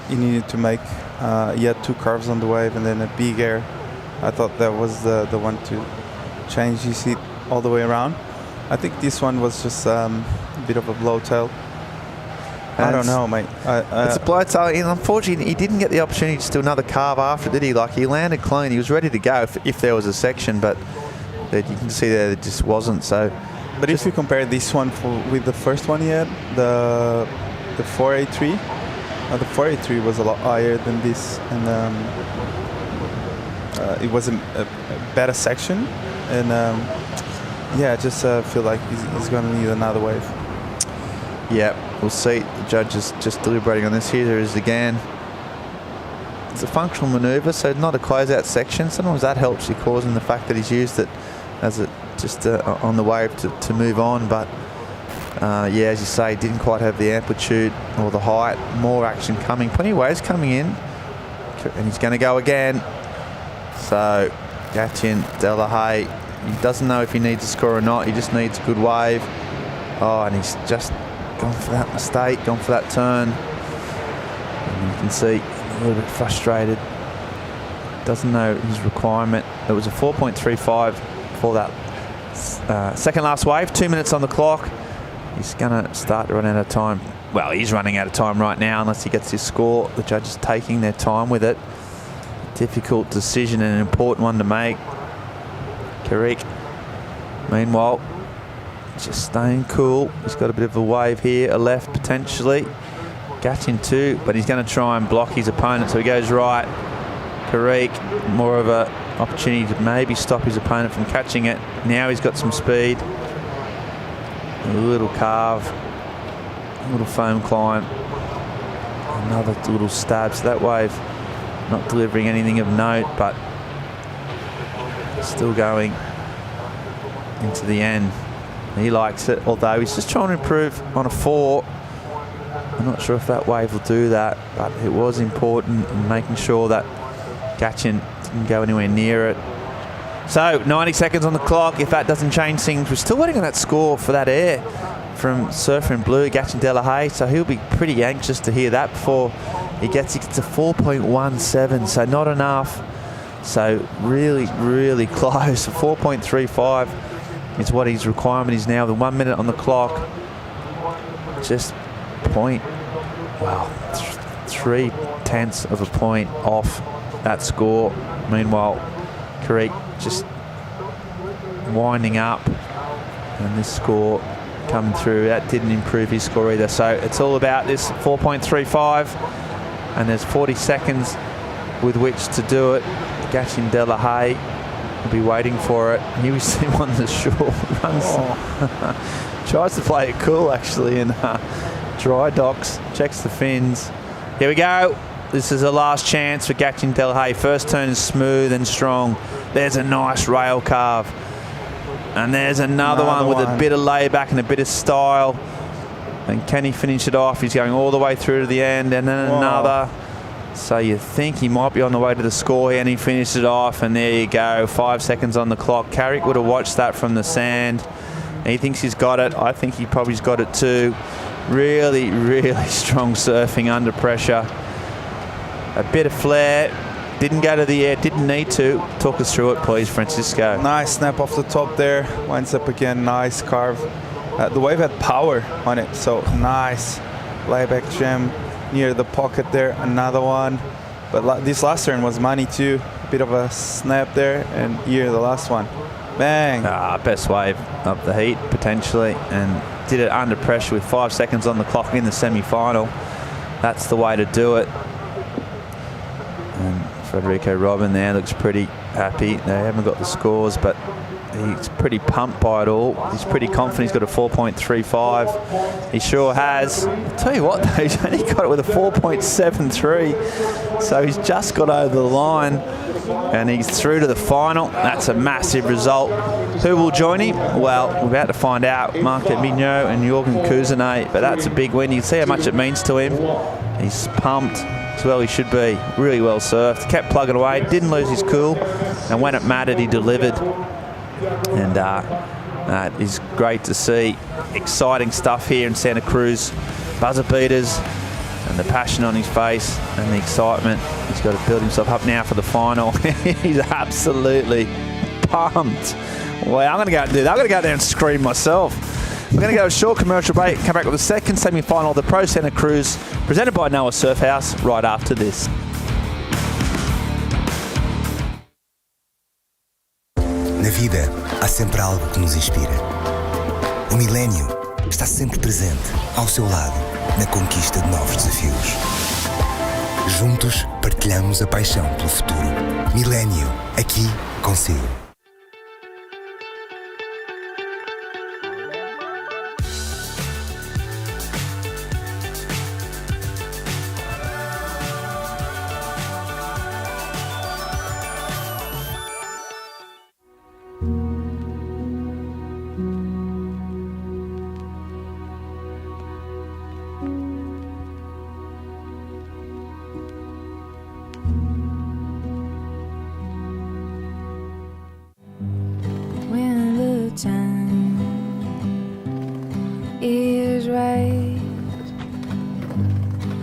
Speaker 3: he needed to make. He had 2 curves on the wave and then a big air. I thought that was the one to change his seat all the way around. I think this one was just a bit of a blowtail. I don't know, mate.
Speaker 15: It's a blowtail, and unfortunately he didn't get the opportunity to do another carve after, did he? Like, he landed clean. He was ready to go if there was a section, but you can see there it just wasn't. So,
Speaker 3: but if you compare this one with the first one he had, the 483, the 483 was a lot higher than this, and it was a better section, and yeah, I just feel like he's going to need another wave.
Speaker 15: Yeah, we'll see. The judge is just deliberating on this. Here there is again. It's a functional manoeuvre, so not a close-out section. Sometimes that helps you, causing the fact that he's used it as it just on the wave to move on. But yeah, as you say, didn't quite have the amplitude or the height. More action coming. Plenty of waves coming in, and he's going to go again. So Gatien De La Haye, he doesn't know if he needs a score or not. He just needs a good wave. Oh, and he's just gone for that mistake, gone for that turn. And you can see a little bit frustrated. Doesn't know his requirement. It was a 4.35 for that second last wave. 2 minutes on the clock. He's going to start to run out of time. Well, he's running out of time right now unless he gets his score. The judge is taking their time with it. Difficult decision and an important one to make. Karik, meanwhile, just staying cool. He's got a bit of a wave here, a left potentially. Gatien too, but he's going to try and block his opponent, so he goes right. Karik, more of an opportunity to maybe stop his opponent from catching it. Now he's got some speed. A little carve, a little foam climb. Another little stab, so that wave not delivering anything of note, but still going into the end. He likes it, although he's just trying to improve on a 4. I'm not sure if that wave will do that, but it was important in making sure that Gatchin didn't go anywhere near it. So 90 seconds on the clock. If that doesn't change things, we're still waiting on that score for that air from Surfer in Blue, Gatchin De La Haye. So he'll be pretty anxious to hear that before he gets to 4.17. So not enough. So really, really close. 4.35 is what his requirement is now. The 1 minute on the clock. Just point. Wow. 3/10 of a point off that score. Meanwhile, Carrick just winding up, and this score coming through. That didn't improve his score either. So it's all about this 4.35, and there's 40 seconds with which to do it. Gatchin De La Haye will be waiting for it. Here we see him on the shore. Tries to play it cool actually, and dry docks, checks the fins. Here we go. This is the last chance for Gatchin De La Haye. First turn is smooth and strong. There's a nice rail carve. And there's another one with a bit of layback and a bit of style. And can he finish it off? He's going all the way through to the end, and then another. So you think he might be on the way to the score here, and he finished it off, and there you go. 5 seconds on the clock. Carrick would have watched that from the sand. He thinks he's got it. I think he probably's got it too. Really, really strong surfing under pressure. A bit of flair. Didn't go to the air, didn't need to. Talk us through it, please, Francisco.
Speaker 3: Nice snap off the top there. Winds up again, nice carve. The wave had power on it, so nice layback jam near the pocket there. Another one. But this last turn was money too. A bit of a snap there, and here the last one. Bang.
Speaker 15: Best wave of the heat, potentially, and did it under pressure with 5 seconds on the clock in the semi-final. That's the way to do it. And Federico Robin there looks pretty happy. They haven't got the scores, but he's pretty pumped by it all. He's pretty confident he's got a 4.35. He sure has. I'll tell you what, though, he's only got it with a 4.73. So he's just got over the line, and he's through to the final. That's a massive result. Who will join him? Well, we're about to find out. Marco Mignot and Jorgen Kuzenet, but that's a big win. You can see how much it means to him. He's pumped. As well he should be. Really well surfed. Kept plugging away. Didn't lose his cool. And when it mattered, he delivered. And that is great to see. Exciting stuff here in Santa Cruz. Buzzer beaters and the passion on his face and the excitement. He's got to build himself up now for the final. He's absolutely pumped. Well, I'm going to go and do that. I'm going to go there and scream myself. We're going to go to a short commercial break, come back with the second semi-final of the Pro Santa Cruz, presented by Noah Surf House, right after this.
Speaker 7: Na vida, há sempre algo que nos inspira. O Milênio está sempre presente, ao seu lado, na conquista de novos desafios. Juntos, partilhamos a paixão pelo futuro. Milênio, aqui consigo.
Speaker 8: When the time is right,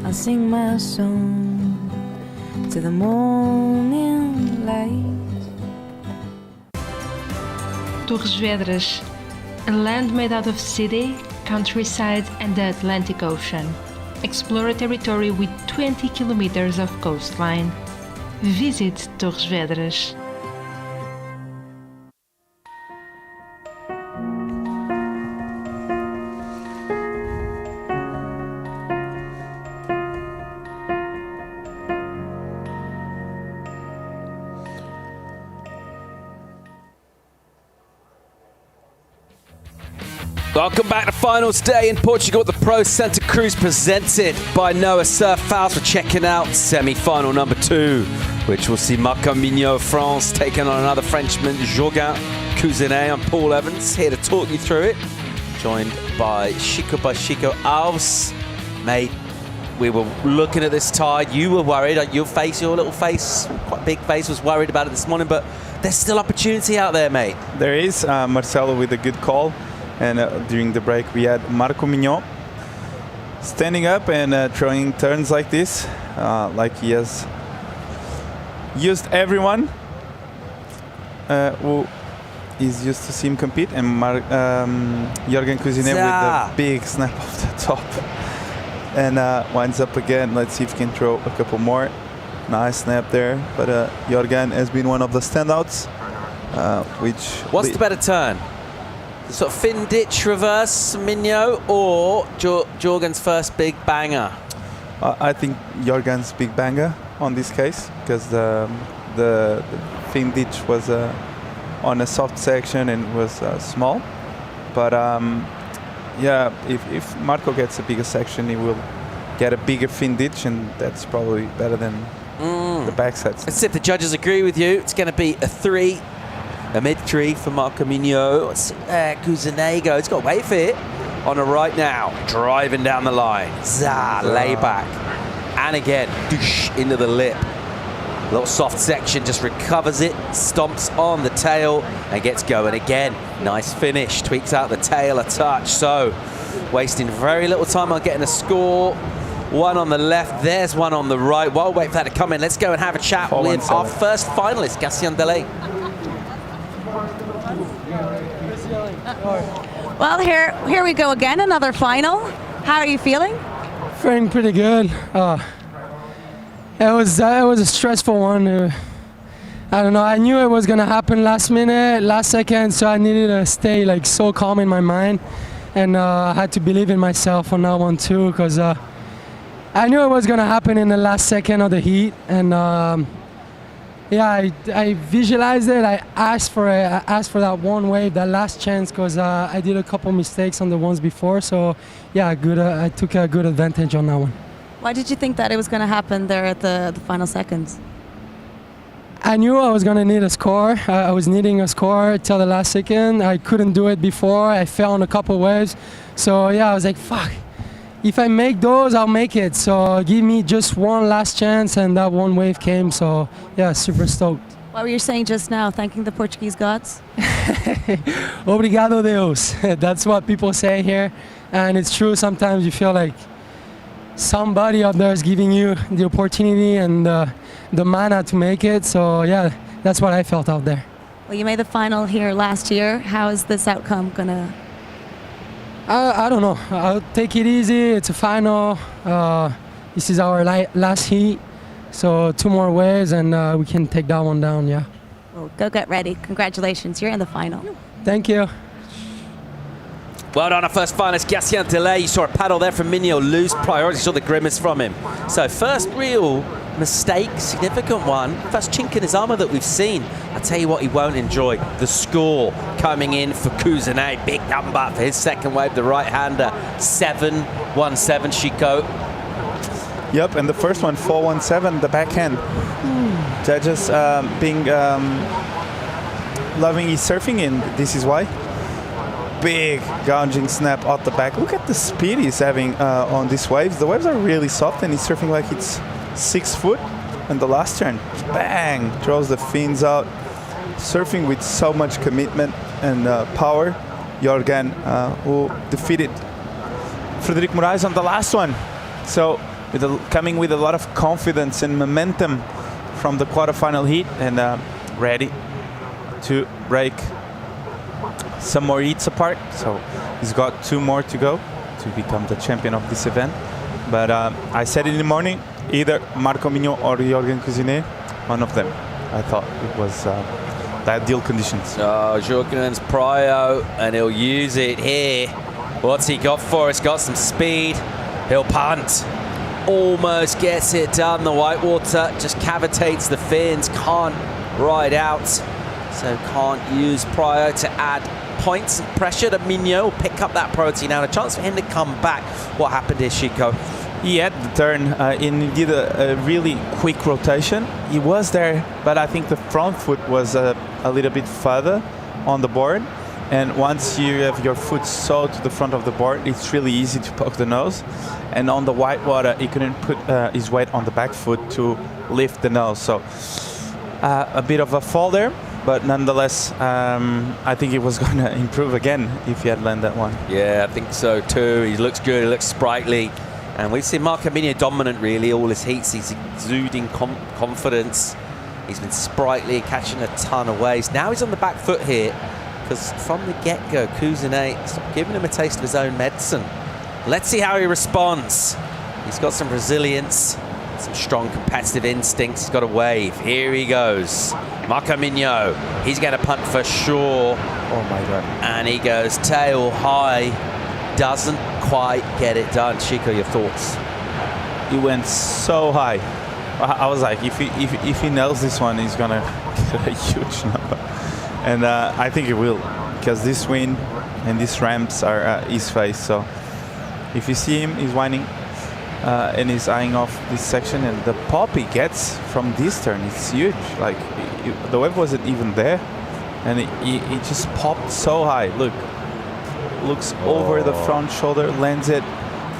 Speaker 8: I'll sing my song to the morning light.
Speaker 9: Torres Vedras, a land made out of city, countryside and the Atlantic Ocean. Explore a territory with 20 kilometers of coastline. Visit Torres Vedras.
Speaker 2: Welcome back to Finals Day in Portugal at the Pro Santa Cruz, presented by Noah Surf House. We're checking out semi-final number 2, which will see Marco Mignot of France taking on another Frenchman, Jorgen Kuzenet. I'm Paul Evans, here to talk you through it, joined by Chico Alves. Mate, We were looking at this tide. You were worried. Your little face, quite big face, was worried about it this morning. But there's still opportunity out there, mate.
Speaker 3: There is Marcelo with a good call. And during the break, we had Marco Mignon standing up and throwing turns like this, like he has used everyone who is used to see him compete, and Jorgen Cousinet with the big snap off the top. And winds up again. Let's see if he can throw a couple more. Nice snap there, but Jorgen has been one of the standouts.
Speaker 2: What's the better turn? The sort of fin ditch reverse Mignon or Jorgen's first big banger?
Speaker 3: I think Jorgen's big banger on this case, because the fin ditch was on a soft section and was small. But yeah, if Marco gets a bigger section, he will get a bigger fin ditch, and that's probably better than the back sets.
Speaker 2: Let's see if the judges agree with you. It's going to be a mid-3 for Marco Mignon. Cousinet goes. He's got to wait for it. On the right now, driving down the line. Lay back. And again, doosh, into the lip. Little soft section, just recovers it, stomps on the tail, and gets going again. Nice finish, tweaks out the tail a touch. So, wasting very little time on getting a score. One on the left, there's one on the right. While we wait for that to come in, let's go and have a chat with our first finalist, Gatien Delay.
Speaker 4: Well, here we go again, another final. How are you feeling?
Speaker 13: Feeling pretty good. It was a stressful one. I don't know. I knew it was gonna happen last minute, last second, so I needed to stay like so calm in my mind, and I had to believe in myself on that one too, because I knew it was gonna happen in the last second of the heat, and yeah, I visualized it. I asked for it. I asked for that one wave, that last chance, because I did a couple mistakes on the ones before. So yeah, I took a good advantage on that one.
Speaker 4: Why did you think that it was going to happen there at the final seconds?
Speaker 13: I knew I was going to need a score. I was needing a score till the last second. I couldn't do it before. I fell on a couple waves. So yeah, I was like, fuck. If I make those, I'll make it. So give me just one last chance, and that one wave came. So yeah, super stoked.
Speaker 4: What were you saying just now, thanking the Portuguese gods?
Speaker 13: Obrigado, Deus. That's what people say here. And it's true, sometimes you feel like somebody up there is giving you the opportunity and the mana to make it. So yeah, that's what I felt out there.
Speaker 4: Well, you made the final here last year. How is this outcome gonna?
Speaker 13: I don't know. I'll take it easy. It's a final. This is our last heat. So 2 more waves and we can take that one down, yeah.
Speaker 4: Well, go get ready. Congratulations, you're in the final.
Speaker 13: Thank you.
Speaker 2: Well done, our first finalist, Gatien Delay. You saw a paddle there from Mignon lose priority. You saw the grimace from him. So first real mistake, significant one. First chink in his armour that we've seen. I tell you what, he won't enjoy. The score coming in for Cousinet. Big number for his second wave, the right-hander. 7-1-7, Chico.
Speaker 3: Yep, and the first one, 4-1-7, the backhand. Judges being loving his surfing, and this is why. Big gouging snap out the back. Look at the speed he's having on these waves. The waves are really soft, and he's surfing like it's 6 foot. And the last turn, bang, throws the fins out. Surfing with so much commitment and power. Jorgen, who defeated Frederic Moraes on the last one. So coming with a lot of confidence and momentum from the quarterfinal heat, and ready to break some more heats apart. So he's got 2 more to go to become the champion of this event. But I said in the morning, either Marco Mignon or Jorgen Cousinet, one of them. I thought it was the ideal conditions.
Speaker 2: Oh, Jorgen's prio, and he'll use it here. What's he got for us? Got some speed. He'll punt. Almost gets it done. The whitewater just cavitates the fins. Can't ride out. So can't use prio to add points and pressure to Mignon. Will pick up that priority now. A chance for him to come back. What happened here, Chico?
Speaker 3: He had the turn and he did a really quick rotation. He was there, but I think the front foot was a little bit further on the board. And once you have your foot so to the front of the board, it's really easy to poke the nose. And on the white water, he couldn't put his weight on the back foot to lift the nose. So a bit of a fall there, but nonetheless, I think it was going to improve again if he had landed that one.
Speaker 2: Yeah, I think so too. He looks good, he looks sprightly. And we've seen Marco Migno dominant really all his heats. He's exuding confidence. He's been sprightly, catching a ton of waves. Now he's on the back foot here, because from the get-go, Cousinet giving him a taste of his own medicine. Let's see how he responds. He's got some resilience, some strong competitive instincts. He's got a wave. Here he goes. Marco Migno. He's going to punt for sure.
Speaker 3: Oh my God.
Speaker 2: And he goes tail high. Doesn't quite get it done. Chico, your thoughts?
Speaker 3: He went so high. I was like, if he nails this one, he's going to get a huge number. And I think he will, because this wind and these ramps are his face. So if you see him, he's winding and he's eyeing off this section, and the pop he gets from this turn is huge. Like the wave wasn't even there, and he just popped so high. Look, looks over the front shoulder, lands it,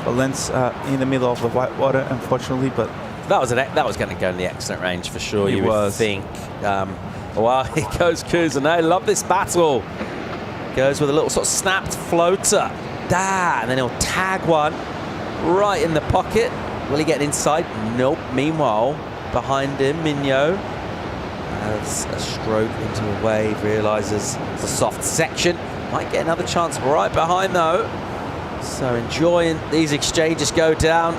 Speaker 3: but lands in the middle of the white water, unfortunately. But
Speaker 2: that was going to go in the excellent range for sure.
Speaker 3: It
Speaker 2: you would think. Well, here goes Cousinet. Love this battle. Goes with a little sort of snapped floater. And then he'll tag one right in the pocket. Will he get inside? Nope. Meanwhile, behind him, Migno has a stroke into a wave, realizes it's a soft section. Might get another chance right behind though. So enjoying these exchanges go down.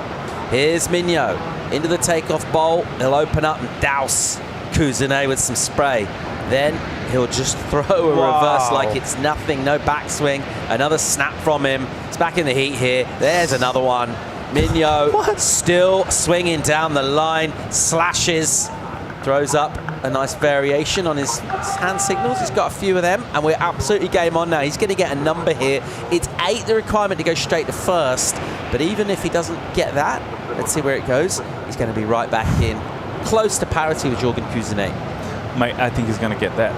Speaker 2: Here's Migno into the takeoff bowl. He'll open up and douse Cousinet with some spray. Then he'll just throw a reverse like it's nothing. No backswing. Another snap from him. It's back in the heat here. There's another one. Migno still swinging down the line. Slashes. Throws up a nice variation on his hand signals. He's got a few of them, and we're absolutely game on now. He's going to get a number here. It's 8, the requirement to go straight to first. But even if he doesn't get that, let's see where it goes. He's going to be right back in, close to parity with Jorgen Cousinet.
Speaker 3: Mate, I think he's going to get that.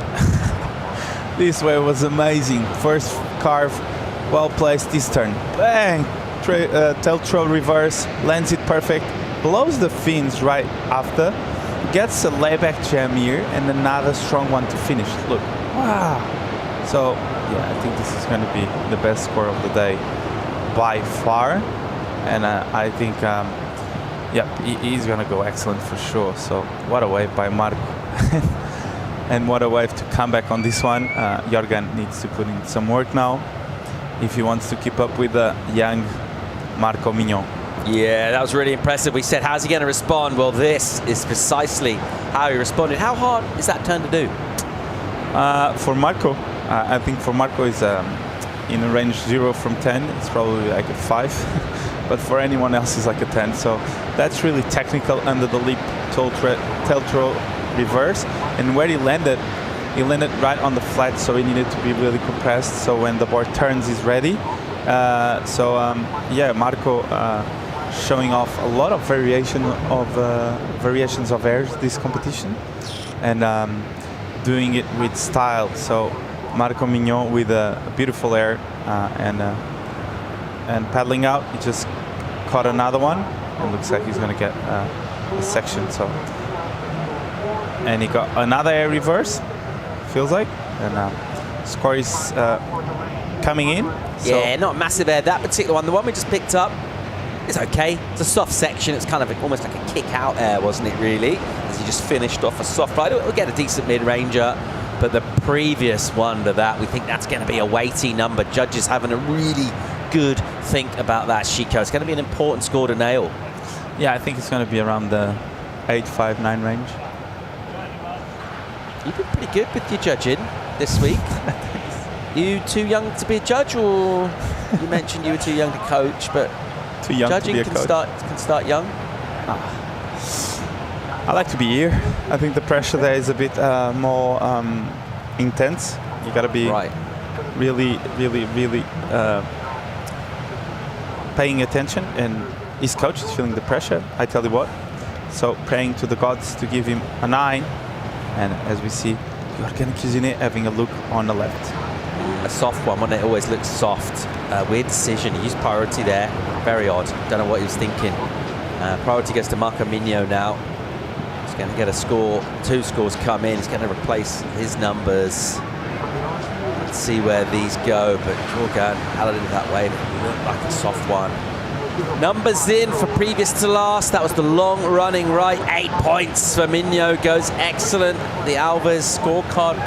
Speaker 3: This wave was amazing. First carve, well placed this turn. Bang! Tail throw reverse, lands it perfect, blows the fins right after, gets a layback jam here, and another strong one to finish. Look, wow! So, yeah, I think this is going to be the best score of the day by far. And I think, he's going to go excellent for sure. So, what a wave by Marco. And what a wave to come back on this one. Jorgen needs to put in some work now if he wants to keep up with the young Marco Migno.
Speaker 2: Yeah, that was really impressive. We said, how's he going to respond? Well, this is precisely how he responded. How hard is that turn to do?
Speaker 3: For Marco, I think for Marco is in a range 0 from 10. It's probably like a 5. But for anyone else, it's like a 10. So that's really technical under the lip tail throw reverse. And where he landed right on the flat, so he needed to be really compressed. So when the board turns, he's ready. Marco showing off a lot of variations of airs this competition, and doing it with style. So Marco Migno with a beautiful air and paddling out, he just caught another one. It looks like he's going to get a section. So, and he got another air reverse, feels like, and score is coming in. So
Speaker 2: yeah, not massive air. That particular one, the one we just picked up, is okay. It's a soft section. It's kind of almost like a kick-out air, wasn't it, really? As he just finished off a soft ride. It'll get a decent mid-ranger. But the previous one to that, we think that's going to be a weighty number. Judges having a really good think about that, Chico. It's going to be an important score to nail.
Speaker 3: Yeah, I think it's going to be around the 8, 5, 9 range.
Speaker 2: You've been pretty good with your judging this week. You too young to be a judge, or you mentioned you were too young to coach, but
Speaker 3: too young
Speaker 2: judging
Speaker 3: to be a coach.
Speaker 2: can start young.
Speaker 3: I like to be here. I think the pressure there is a bit more intense. You got to be really paying attention, and his coach is feeling the pressure. I tell you what. So praying to the gods to give him a 9, and as we see, Jorgen Cousinet having a look on the left.
Speaker 2: a soft one when it always looks soft. Weird decision. He used priority there. Very odd. Don't know what he was thinking. Priority goes to Marco Migno now. He's going to get a score. 2 scores come in. He's going to replace his numbers. Let's see where these go. But Jorgan Aladdin that way. It looked like a soft one. Numbers in for previous to last. That was the long running right. 8 points for Migno. Goes excellent. The Alves scorecard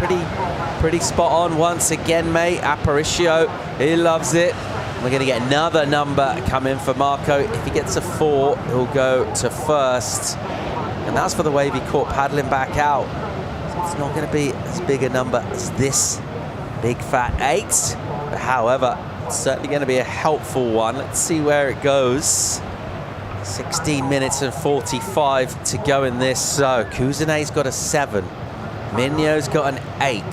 Speaker 2: pretty spot on once again, mate. Aparicio, he loves it. We're going to get another number coming for Marco. If he gets a 4, he'll go to first. And that's for the wave he caught paddling back out. So it's not going to be as big a number as this big fat 8. But however, it's certainly going to be a helpful one. Let's see where it goes. 16 minutes and 45 to go in this. So Cousine's got a 7. Migno's got an 8.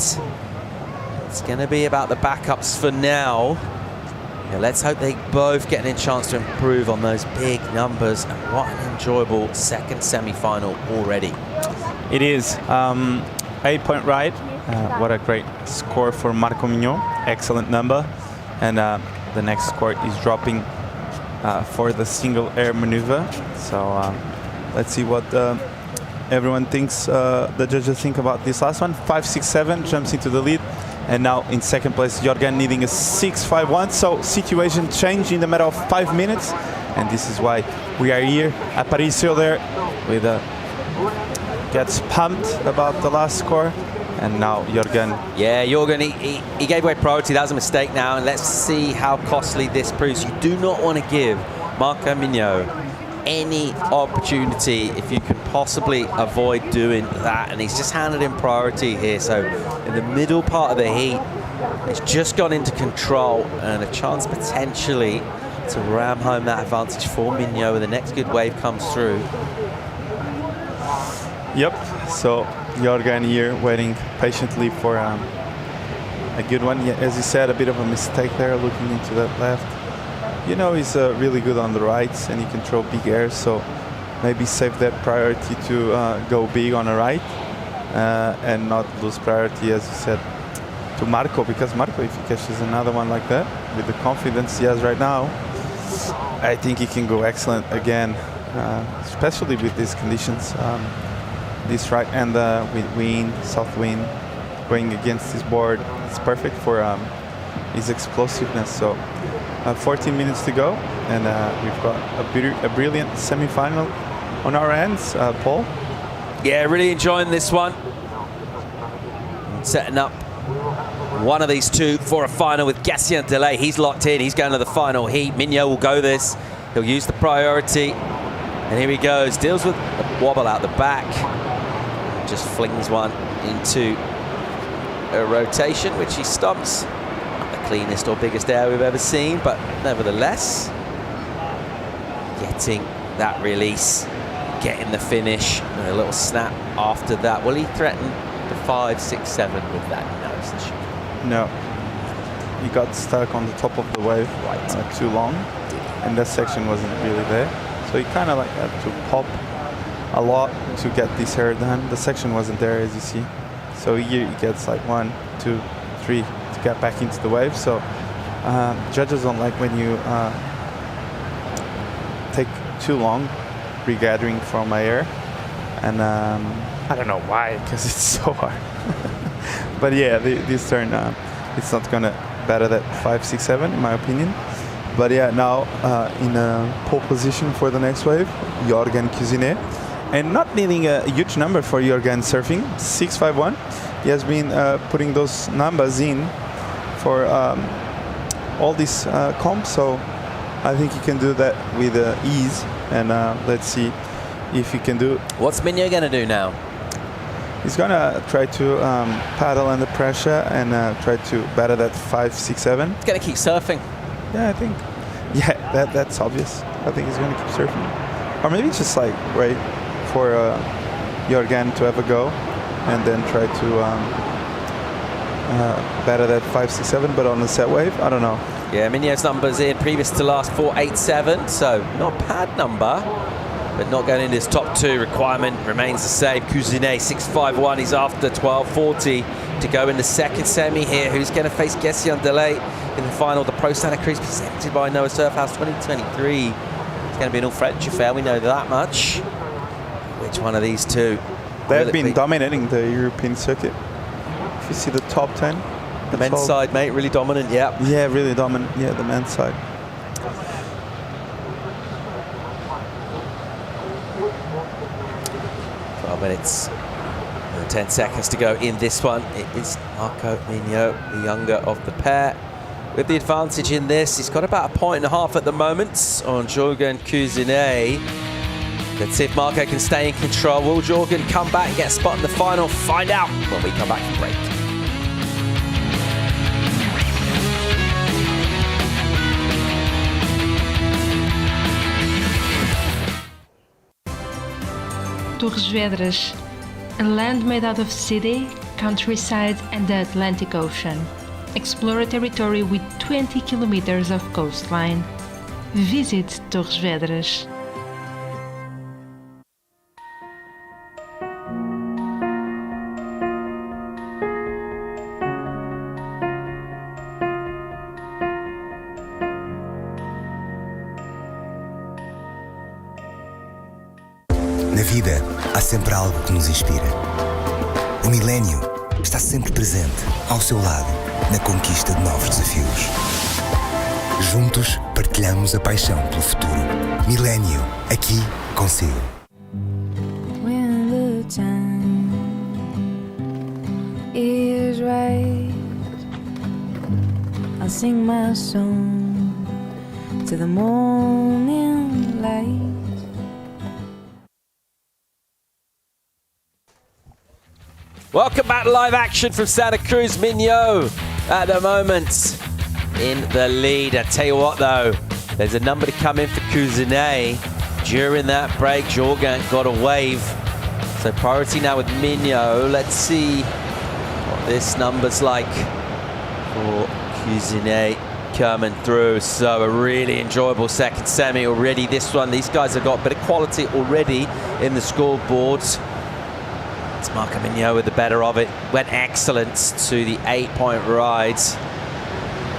Speaker 2: It's going to be about the backups for now. Yeah, let's hope they both get a chance to improve on those big numbers. And what an enjoyable second semi-final already.
Speaker 3: It is. 8-point ride. What a great score for Marco Migno. Excellent number. And the next score is dropping for the single air maneuver. So let's see what everyone thinks, the judges think about this last one. 5-6-7 jumps into the lead. And now in second place, Jorgan needing a 6-5-1. So situation changed in the matter of 5 minutes. And this is why we are here. Aparicio there with gets pumped about the last score. And now Jorgan.
Speaker 2: Yeah, Jorgan, he gave away priority. That was a mistake now. And let's see how costly this proves. You do not want to give Marco Migno any opportunity if you can possibly avoid doing that. And he's just handed in priority here. So in the middle part of the heat, it's just gone into control and a chance potentially to ram home that advantage for Migno when the next good wave comes through.
Speaker 3: Yep, so Jorgan here waiting patiently for a good one. Yeah, as you said, a bit of a mistake there looking into that left. You know, he's really good on the rights and he can throw big airs, so maybe save that priority to go big on the right and not lose priority, as you said, to Marco, because Marco, if he catches another one like that, with the confidence he has right now, I think he can go excellent again, especially with these conditions. This right and with wind, south wind, going against his board, it's perfect for his explosiveness. So 14 minutes to go, and we've got a brilliant semi-final on our hands. Paul?
Speaker 2: Yeah, really enjoying this one. Setting up one of these two for a final with Gatien Delay. He's locked in. He's going to the final heat. Migno will go this. He'll use the priority. And here he goes. Deals with a wobble out the back. Just flings one into a rotation, which he stops. Not the cleanest or biggest air we've ever seen, but nevertheless, getting that release, getting the finish, and a little snap after that. Will he threaten the 5, 6, 7 with that?
Speaker 3: No. He got stuck on the top of the wave too long, and that section wasn't really there. So he kind of like had to pop a lot to get this hair done. The section wasn't there, as you see. So here he gets like 1, 2, 3 to get back into the wave. So judges don't like when you take too long regathering from air. And I don't know why, because it's so hard. But yeah, this turn, it's not going to better that 5, 6, 7 in my opinion. But yeah, now in a pole position for the next wave, Jorgan Cousinet. And not needing a huge number for Jorgan surfing, 6-5-1. He has been putting those numbers in for all these comps, so I think he can do that with ease. And let's see if he can do.
Speaker 2: What's Migno going to do now?
Speaker 3: He's going to try to paddle under pressure and try to batter that 5, 6, 7.
Speaker 2: He's going to keep surfing.
Speaker 3: Yeah, I think. Yeah, that's obvious. I think he's going to keep surfing. Or maybe just like wait for Jorgan to have a go and then try to batter that 5, 6, 7, but on the set wave. I don't know.
Speaker 2: Yeah, Migno's numbers in previous to last 4, 8, 7. So not a bad number, but not going into his top 2. Requirement remains the same. Cousinet 6-5-1. He's after 12-40. to go in the second semi here. Who's going to face Gessian Delay in the final? The Pro Santa Cruz presented by Noah Surfhouse 2023. It's going to be an all-French affair, we know that much. Which one of these two?
Speaker 3: They've been dominating the European circuit. If you see the top 10.
Speaker 2: The men's side, mate, really dominant, yeah.
Speaker 3: Yeah, really dominant, yeah, the men's side.
Speaker 2: Minutes and 10 seconds to go in this one. It is Marco Mignot, the younger of the pair, with the advantage in this. He's got about 1.5 points at the moment on Jorgen Cousinet. Let's see if Marco can stay in control. Will Jorgen come back and get a spot in the final? Find out when we come back from break.
Speaker 9: Torres Vedras, a land made out of city, countryside and the Atlantic Ocean. Explore a territory with 20 kilometers of coastline. Visit Torres Vedras.
Speaker 7: Na vida, há sempre algo que nos inspira. O milénio está sempre presente, ao seu lado, na conquista de novos desafios. Juntos, partilhamos a paixão pelo futuro. Milénio, aqui consigo.
Speaker 8: When the time is right, I'll sing my song to the morning light.
Speaker 2: Welcome back to live action from Santa Cruz. Mignot at the moment in the lead. I tell you what though, there's a number to come in for Cousinet. During that break, Jorgen got a wave. So priority now with Mignot. Let's see what this number's like for Cousinet coming through. So a really enjoyable second semi already. This one, these guys have got a bit of quality already in the scoreboards. It's Marco Mignot with the better of it. Went excellent to the 8-point ride.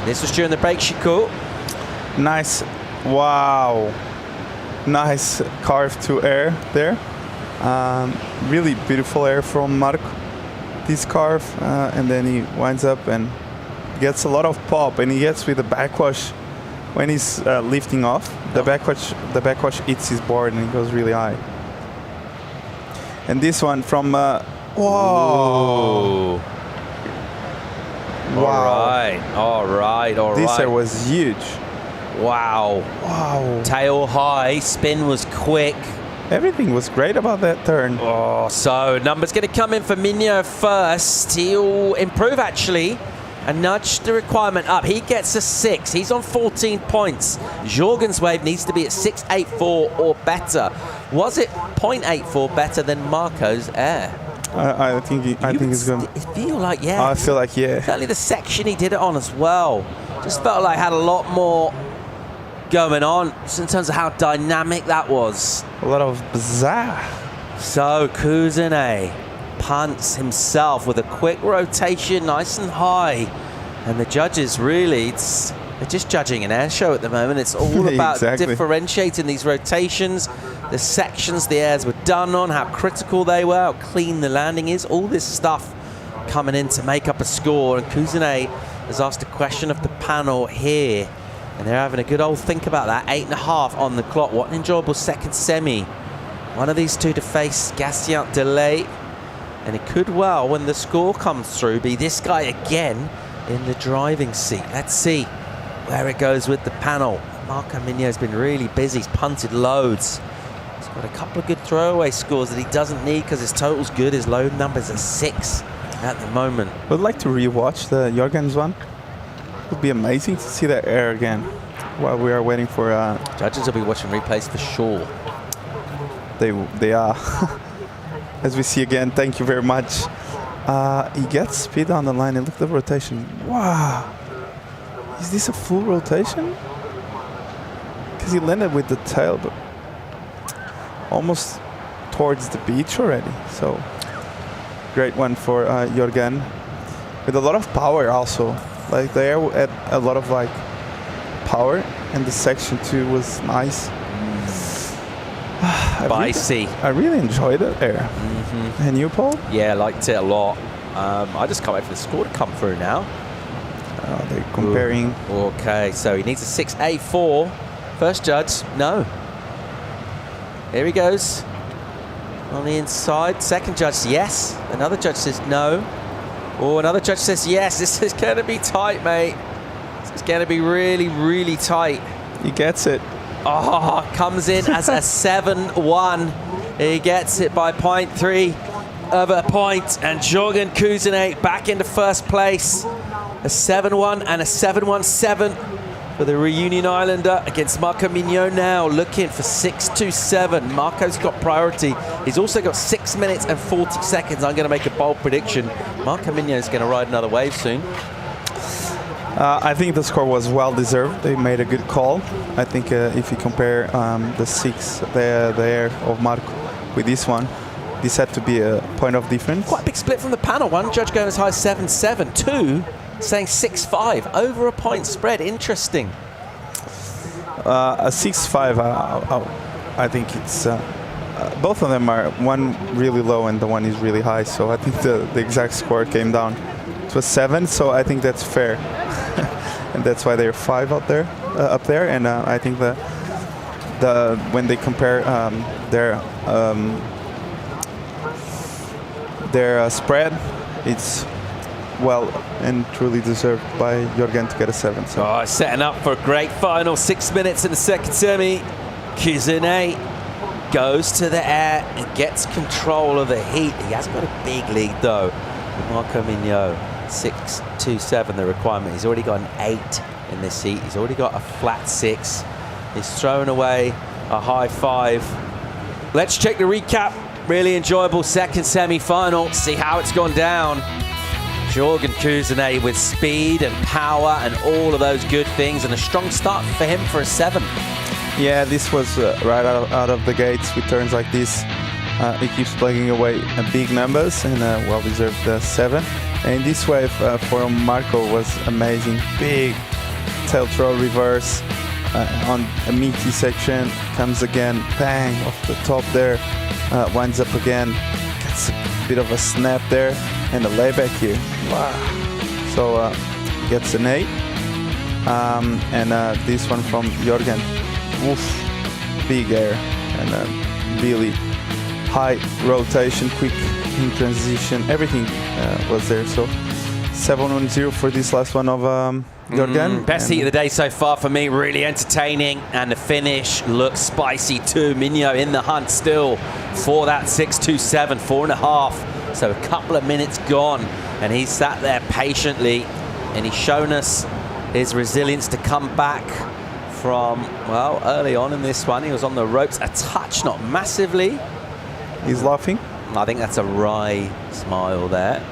Speaker 2: This was during the break, Chico.
Speaker 3: Nice. Wow. Nice carve to air there. Really beautiful air from Marco. This carve, and then he winds up and gets a lot of pop, and he gets with the backwash when he's lifting off. The backwash eats his board and it goes really high. And this one from whoa.
Speaker 2: All right.
Speaker 3: This air was huge.
Speaker 2: Wow. Tail high, spin was quick.
Speaker 3: Everything was great about that turn.
Speaker 2: Oh, so numbers going to come in for Mignot first. He'll improve actually and nudge the requirement up. He gets a 6. He's on 14 points. Jorgen's wave needs to be at 6.84 or better. Was it 0.84 better than Marco's air?
Speaker 3: I think it's going.
Speaker 2: I feel like yeah.
Speaker 3: I feel like yeah.
Speaker 2: Certainly the section he did it on as well. Just felt like had a lot more going on just in terms of how dynamic that was.
Speaker 3: A lot of bizarre.
Speaker 2: So Cousinet punts himself with a quick rotation, nice and high. And the judges really, they're just judging an air show at the moment. It's all about differentiating these rotations, the sections the airs were done on, how critical they were, how clean the landing is, all this stuff coming in to make up a score. And Cousinet has asked a question of the panel here. And they're having a good old think about that. 8.5 on the clock. What an enjoyable second semi. One of these two to face Gessian Delay. And it could well, when the score comes through, be this guy again in the driving seat. Let's see where it goes with the panel. Marco Mignot's been really busy. He's punted loads. He's got a couple of good throwaway scores that he doesn't need because his total's good. His load number's a 6 at the moment.
Speaker 3: Would like to rewatch the Jorgen's one. It would be amazing to see that air again while we are waiting for...
Speaker 2: Judges will be watching replays for sure.
Speaker 3: They are. As we see again, thank you very much. He gets speed on the line and look at the rotation. Wow. Is this a full rotation? Because he landed with the tail, but almost towards the beach already. So great one for Jorgen. with a lot of power also. Like the air had a lot of like power, and the section 2 was nice.
Speaker 2: Spicy.
Speaker 3: I really enjoyed it there. And you, Paul?
Speaker 2: Yeah, liked it a lot. I just can't wait for the score to come through now.
Speaker 3: They're comparing.
Speaker 2: Ooh. Okay, so he needs a 6.84. First judge, no. Here he goes. On the inside. Second judge, yes. Another judge says no. Oh, another judge says yes. This is going to be tight, mate. This is going to be really, really tight.
Speaker 3: He gets it.
Speaker 2: Oh, comes in as a 7-1. He gets it by 0.3 of a point. And Jorgen Kuzenet back into first place. A 7-1 and a 7-1-7 for the Reunion Islander against Marco Mignot now, looking for 6-2-7. Marco's got priority. He's also got 6 minutes and 40 seconds. I'm going to make a bold prediction. Marco Mignot's going to ride another wave soon.
Speaker 3: I think the score was well deserved. They made a good call. I think if you compare the 6 there of Marco with this one, this had to be a point of difference.
Speaker 2: Quite a big split from the panel. One judge going as high as 7-7. 2 saying 6-5. Over a point spread. Interesting.
Speaker 3: A 6-5, I think it's... both of them are one really low and the one is really high. So I think the exact score came down to a 7. So I think that's fair. And that's why they're 5 up there. And I think when they compare their spread, it's well and truly deserved by Jorgen to get a 7. So.
Speaker 2: Oh, setting up for a great final. 6 minutes in the second semi. Kuzenet goes to the air and gets control of the heat. He has got a big lead though. Marco Mignot, 6-2-7 the requirement. He's already got an 8 in this heat. He's already got a flat 6. He's thrown away a high 5. Let's check the recap. Really enjoyable second semi-final. See how it's gone down. Jorgen Kuzenet with speed and power and all of those good things, and a strong start for him for a 7.
Speaker 3: Yeah, this was right out of the gates with turns like this. He keeps plugging away big numbers and well-deserved 7. And this wave for Marco was amazing. Big tail throw reverse on a meaty section. Comes again, bang, off the top there. Winds up again. Gets a bit of a snap there. And a layback here. Wow. So gets an 8. And this one from Jorgen. Oof. Big air. And really high rotation, quick in transition. Everything was there. So 7-1-0 for this last one of Jorgen.
Speaker 2: Best heat of the day so far for me. Really entertaining. And the finish looks spicy too. Mignot in the hunt still for that 6-2-7, 4.5. So a couple of minutes gone, and he's sat there patiently, and he's shown us his resilience to come back from, well, early on in this one. He was on the ropes a touch, not massively.
Speaker 3: He's laughing.
Speaker 2: I think that's a wry smile there,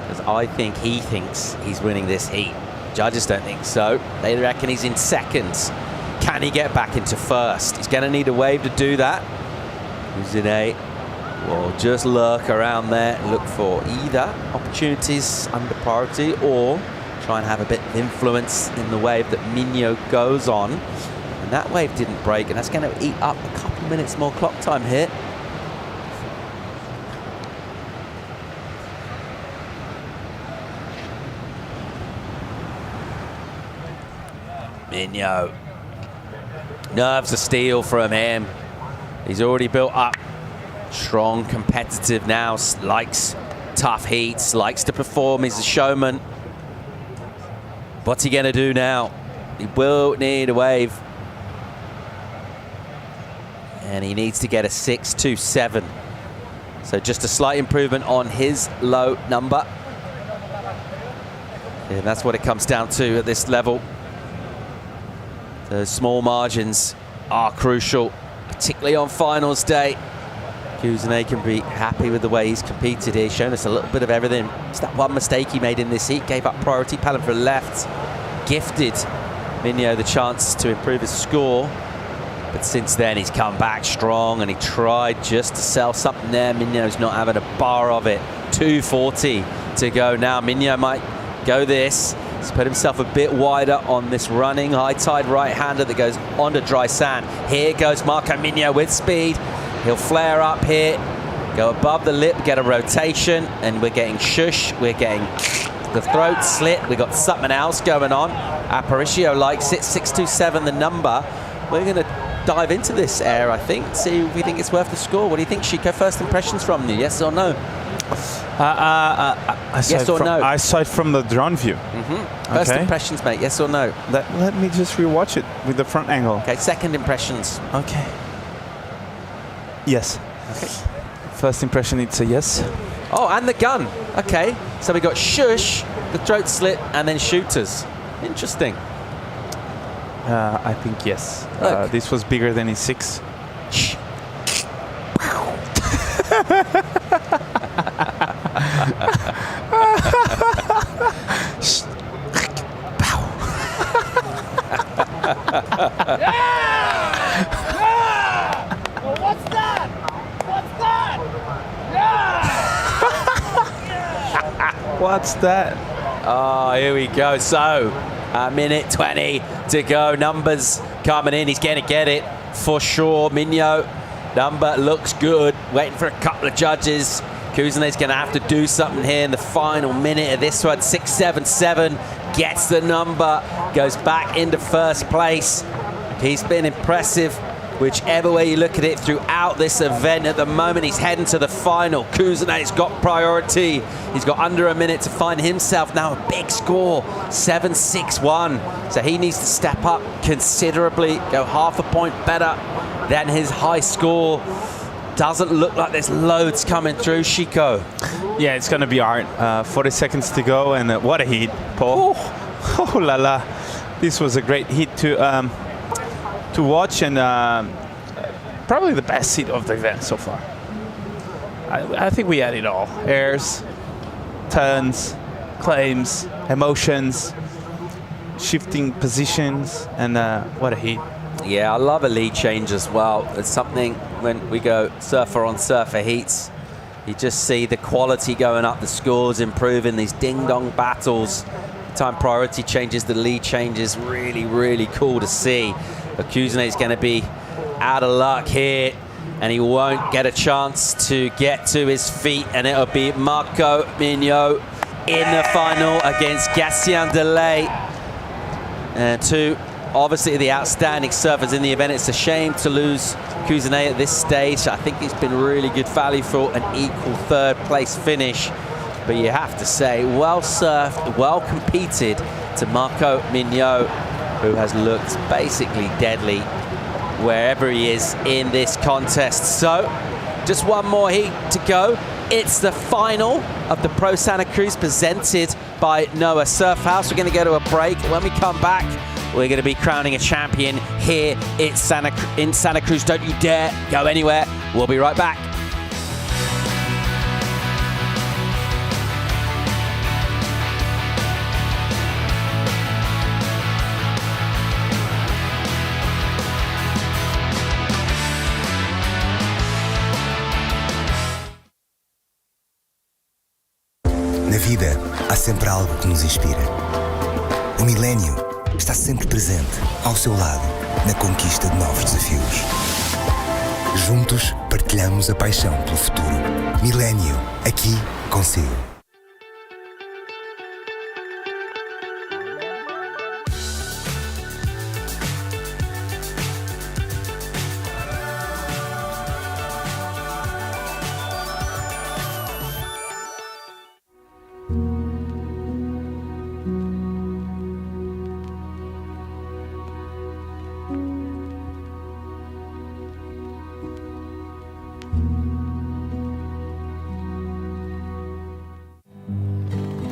Speaker 2: because I think he thinks he's winning this heat. Judges don't think so. They reckon he's in second. Can he get back into first? He's going to need a wave to do that. Kuzenet will just lurk around there and look for either opportunities under priority or try and have a bit of influence in the wave that Mignot goes on. And that wave didn't break, and that's going to eat up a couple minutes more clock time here. Mignot. Nerves of steel from him. He's already built up. Strong, competitive now, likes tough heats, likes to perform, he's a showman. What's he going to do now? He will need a wave. And he needs to get a 6-2-7. So just a slight improvement on his low number. And that's what it comes down to at this level. The small margins are crucial, particularly on finals day. Kuzenet can be happy with the way he's competed here. He's shown us a little bit of everything. It's that one mistake he made in this heat. Gave up priority, paddling for left. Gifted Mignot the chance to improve his score. But since then, he's come back strong, and he tried just to sell something there. Mignot's not having a bar of it. 240 to go now. Mignot might go this. He's put himself a bit wider on this running high tide right-hander that goes onto dry sand. Here goes Marco Mignot with speed. He'll flare up here, go above the lip, get a rotation, and we're getting shush. We're getting the throat slit. We got something else going on. Aparicio likes it. 627 the number. We're going to dive into this air, I think, see if we think it's worth the score. What do you think, Chico? First impressions from you, yes or no? Yes or no?
Speaker 3: I saw it from the drone view.
Speaker 2: First impressions, mate, yes or no?
Speaker 3: Let me just rewatch it with the front angle.
Speaker 2: Okay, second impressions.
Speaker 3: Okay. Yes.
Speaker 2: Okay.
Speaker 3: First impression, it's a yes.
Speaker 2: Oh, and the gun. Okay, so we got shush, the throat slit, and then shooters. Interesting.
Speaker 3: I think yes. This was bigger than his 6.
Speaker 14: What's that? What's that?
Speaker 3: What's that?
Speaker 2: Oh, here we go. So, a minute 20 to go. Numbers coming in. He's going to get it for sure. Mignot, number looks good. Waiting for a couple of judges. Kuznet's going to have to do something here in the final minute of this one. 677 gets the number, goes back into first place. He's been impressive whichever way you look at it throughout this event. At the moment, he's heading to the final. Kuznet's got priority. He's got under a minute to find himself now a big score, 7-6-1. So he needs to step up considerably, go half a point better than his high score. Doesn't look like there's loads coming through, Chico.
Speaker 3: Yeah, it's going to be hard. 40 seconds to go, and what a heat, Paul. Oh la la. This was a great heat to watch, and probably the best heat of the event so far. I think we had it all. Airs, turns, claims, emotions, shifting positions, and what a heat.
Speaker 2: Yeah, I love a lead change as well. It's something when we go surfer on surfer heats, you just see the quality going up, the scores improving, these ding-dong battles. The time priority changes, the lead changes, really, really cool to see. But Kuznet's going to be out of luck here, and he won't get a chance to get to his feet, and it'll be Marco Mignot in the final against Gatien Delay. Two, obviously, the outstanding surfers in the event. It's a shame to lose Kuznet at this stage. I think it's been really good value for an equal third place finish. But you have to say, well surfed, well competed to Marco Mignot, who has looked basically deadly wherever he is in this contest. So, just one more heat to go. It's the final of the Pro Santa Cruz presented by Noah Surf House. We're going to go to a break. When we come back, we're going to be crowning a champion here in Santa Cruz. Don't you dare go anywhere. We'll be right back.
Speaker 7: Na vida, há sempre algo que nos inspira. O milénio está sempre presente, ao seu lado, na conquista de novos desafios. Juntos, partilhamos a paixão pelo futuro. Milénio, aqui consigo.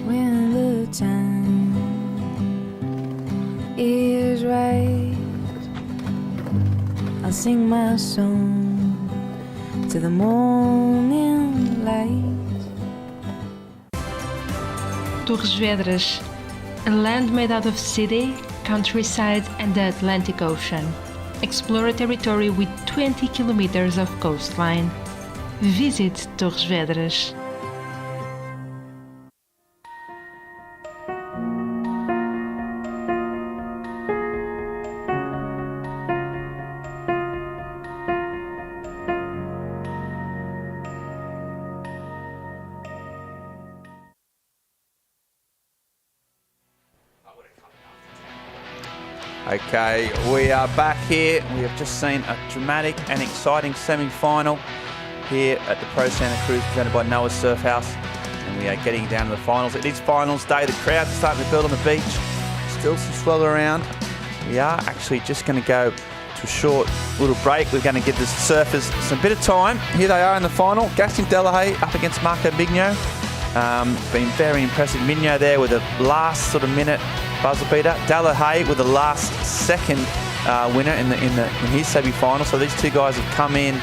Speaker 8: When the time is right, I'll sing my song to the morning light.
Speaker 9: Torres Vedras, a land made out of city, countryside and the Atlantic Ocean. Explore a territory with 20 kilometers of coastline. Visit Torres Vedras.
Speaker 1: Okay, we are back here. We have just seen a dramatic and exciting semi-final here at the Pro Santa Cruz, presented by Noah's Surf House. And we are getting down to the finals. It is finals day. The crowds are starting to build on the beach. Still some swell around. We are actually just going to go to a short little break. We're going to give the surfers some bit of time. Here they are in the final. Gaston Delahaye up against Marco Migno. Been very impressive. Migno there with the last sort of minute buzzer beater. Delahaye with the last second winner in his semi-final. So these two guys have come in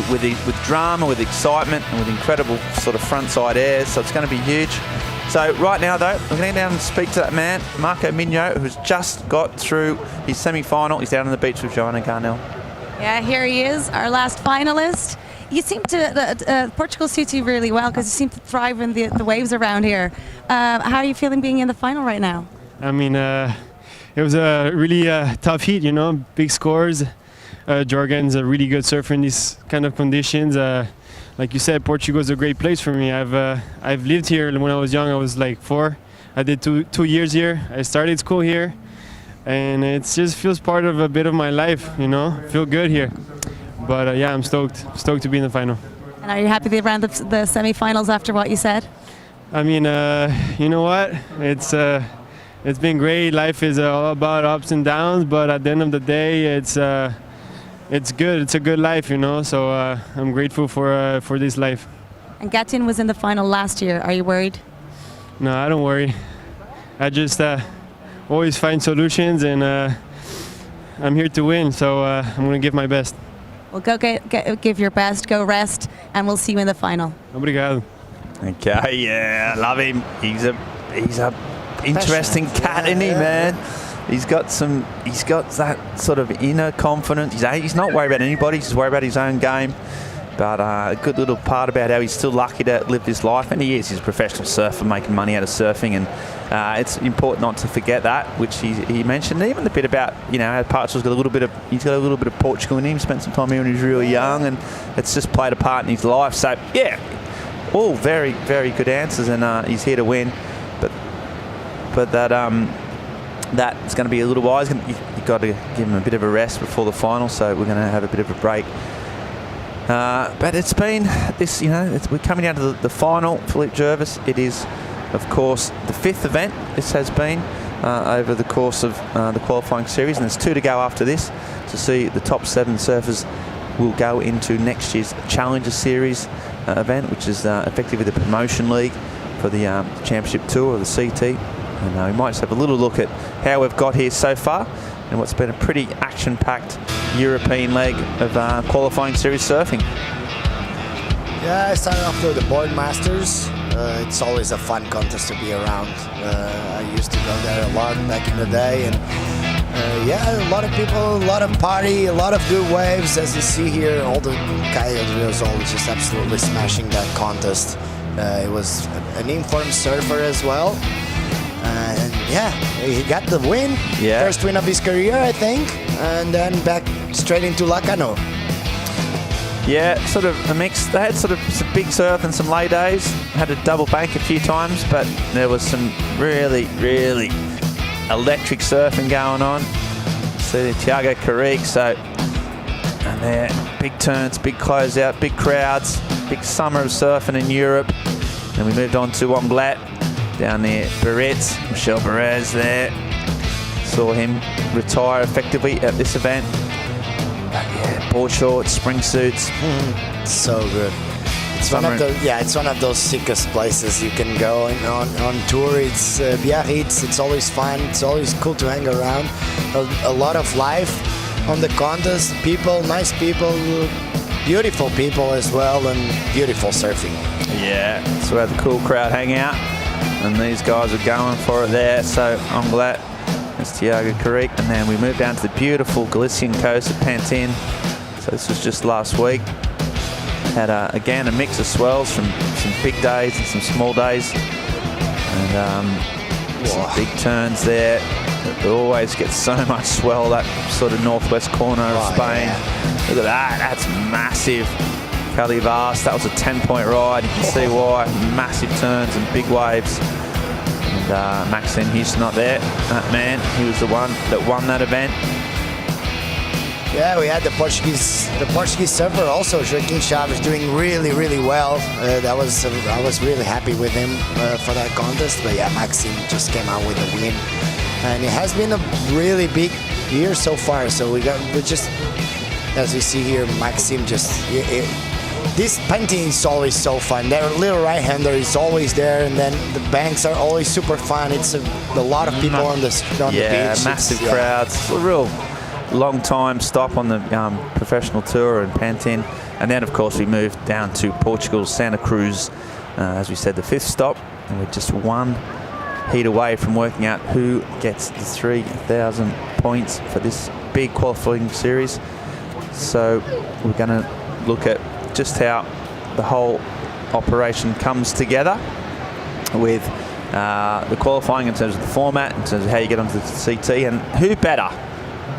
Speaker 1: with drama, with excitement, and with incredible sort of frontside airs. So it's going to be huge. So right now, though, we're going to go down and speak to that man, Marco Migno, who's just got through his semi-final. He's down on the beach with Joanna Garnell.
Speaker 4: Yeah, here he is, our last finalist. You seem to, Portugal suits you really well because you seem to thrive in the waves around here. How are you feeling being in the final right now?
Speaker 6: I mean, it was a really tough heat, you know, big scores. Jorgen's a really good surfer in these kind of conditions. Like you said, Portugal is a great place for me. I've lived here when I was young. I was like 4. I did two years here. I started school here, and it just feels part of a bit of my life, you know. Feel good here. But yeah, I'm stoked to be in the final.
Speaker 4: And are you happy they ran the semi-finals after what you said?
Speaker 6: I mean, you know what? It's been great. Life is all about ups and downs, but at the end of the day, it's good. It's a good life, you know. So I'm grateful for this life.
Speaker 4: And Gaston was in the final last year. Are you worried?
Speaker 6: No, I don't worry. I just always find solutions, and I'm here to win. So I'm gonna give my best.
Speaker 4: Well, go give your best. Go rest, and we'll see you in the final.
Speaker 6: Obrigado.
Speaker 1: Okay, yeah, I love him. He's a interesting cat, isn't he, man? He's got that sort of inner confidence. He's not worried about anybody. He's worried about his own game. But a good little part about how he's still lucky to live this life, and he is. He's a professional surfer making money out of surfing, and it's important not to forget that, which he mentioned. Even the bit about, you know, how Portugal's got a little bit of Portugal in him. Spent some time here when he was really young, and it's just played a part in his life. So yeah, all very, very good answers, and he's here to win. But that's going to be a little while. You've got to give him a bit of a rest before the final, so we're going to have a bit of a break. But it's been this, you know, we're coming down to the final. Philippe Jervis. It is, of course, the 5th event this has been over the course of the qualifying series, and there's 2 to go after this to see the top 7 surfers will go into next year's Challenger Series event, which is effectively the promotion league for the Championship Tour, or the CT. And we might just have a little look at how we've got here so far and what's been a pretty action-packed European leg of qualifying series surfing.
Speaker 12: Yeah, I started off with the Board Masters. It's always a fun contest to be around. I used to go there a lot back in the day, and yeah, a lot of people, a lot of party, a lot of good waves. As you see here, all the Coyotes all just absolutely smashing that contest. It was an informed surfer as well. And yeah, he got the win.
Speaker 1: Yeah.
Speaker 12: First win of his career, I think. And then back straight into Lacano.
Speaker 1: Yeah, sort of a mix. They had sort of some big surf and some lay days. Had to double bank a few times, but there was some really, really electric surfing going on. See the Tiago Carrique, and there, big turns, big closeout, big crowds, big summer of surfing in Europe. Then we moved on to Onglat. Down there, Barretts, Michel Perez there. Saw him retire effectively at this event. But yeah, board shorts, spring suits.
Speaker 12: So good. It's one of those sickest places you can go on tour. It's Biarritz. It's always fun. It's always cool to hang around. A lot of life on the contest. People, nice people, beautiful people as well, and beautiful surfing.
Speaker 1: Yeah, that's where the cool crowd hang out. And these guys are going for it there. So I'm glad it's Tiago Carrique. And then we moved down to the beautiful Galician coast of Pantin. So this was just last week. Had, again, a mix of swells from some big days and some small days. And some big turns there. It always gets so much swell, that sort of northwest corner of Spain. Yeah. Look at that. That's massive. Calivas, that was a 10-point ride. You can see why. Massive turns and big waves.
Speaker 15: And Maxime, he's not there. That man, he was the one that won that event.
Speaker 12: Yeah, we had the Portuguese surfer also, Joaquim Chaves, doing really, really well. I was really happy with him for that contest. But yeah, Maxime just came out with a win, and it has been a really big year so far. So we just, as we see here, Maxime just. This painting is always so fun. Their little right-hander is always there, and then the banks are always super fun. It's a lot of people on the beach.
Speaker 15: Yeah, massive crowds. It's a real long time stop on the professional tour in Pantin, and then of course we moved down to Portugal's Santa Cruz, as we said, the 5th stop, and we're just one heat away from working out who gets the 3,000 points for this big qualifying series. So we're going to look at just how the whole operation comes together with the qualifying in terms of the format, in terms of how you get onto the CT, and who better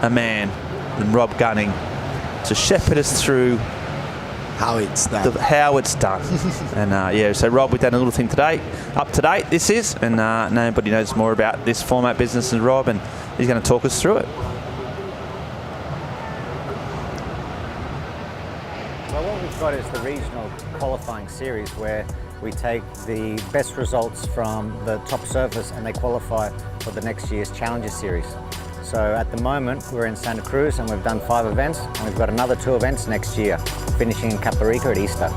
Speaker 15: a man than Rob Gunning to shepherd us through
Speaker 12: how it's done.
Speaker 15: And yeah, so Rob, we've done a little thing today, up to date this is, and nobody knows more about this format business than Rob, and he's going to talk us through it.
Speaker 16: Well, what we've got is the regional qualifying series where we take the best results from the top surfers and they qualify for the next year's Challenger Series. So at the moment we're in Santa Cruz and we've done 5 events, and we've got another 2 events next year, finishing in Caparica at Easter.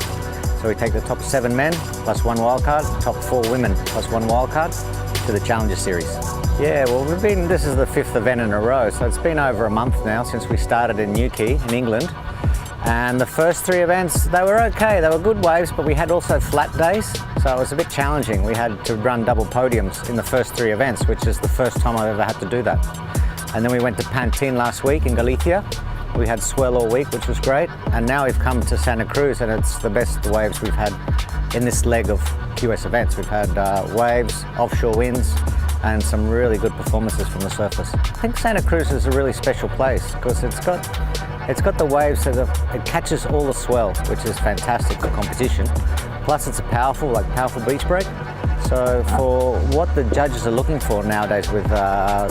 Speaker 16: So we take the top 7 men plus 1 wildcard, top 4 women plus 1 wildcard to the Challenger Series. Yeah, well this is the 5th event in a row, so it's been over a month now since we started in Newquay in England. And the first 3 events, they were okay, they were good waves, but we had also flat days, so it was a bit challenging. We had to run double podiums in the first 3 events, which is the first time I've ever had to do that. And then we went to Pantin last week in Galicia. We had swell all week, which was great. And now we've come to Santa Cruz, and it's the best waves we've had in this leg of QS events. We've had waves, offshore winds, and some really good performances from the surfers. I think Santa Cruz is a really special place because it's got the waves that it catches all the swell, which is fantastic for competition. Plus it's a powerful beach break. So for what the judges are looking for nowadays with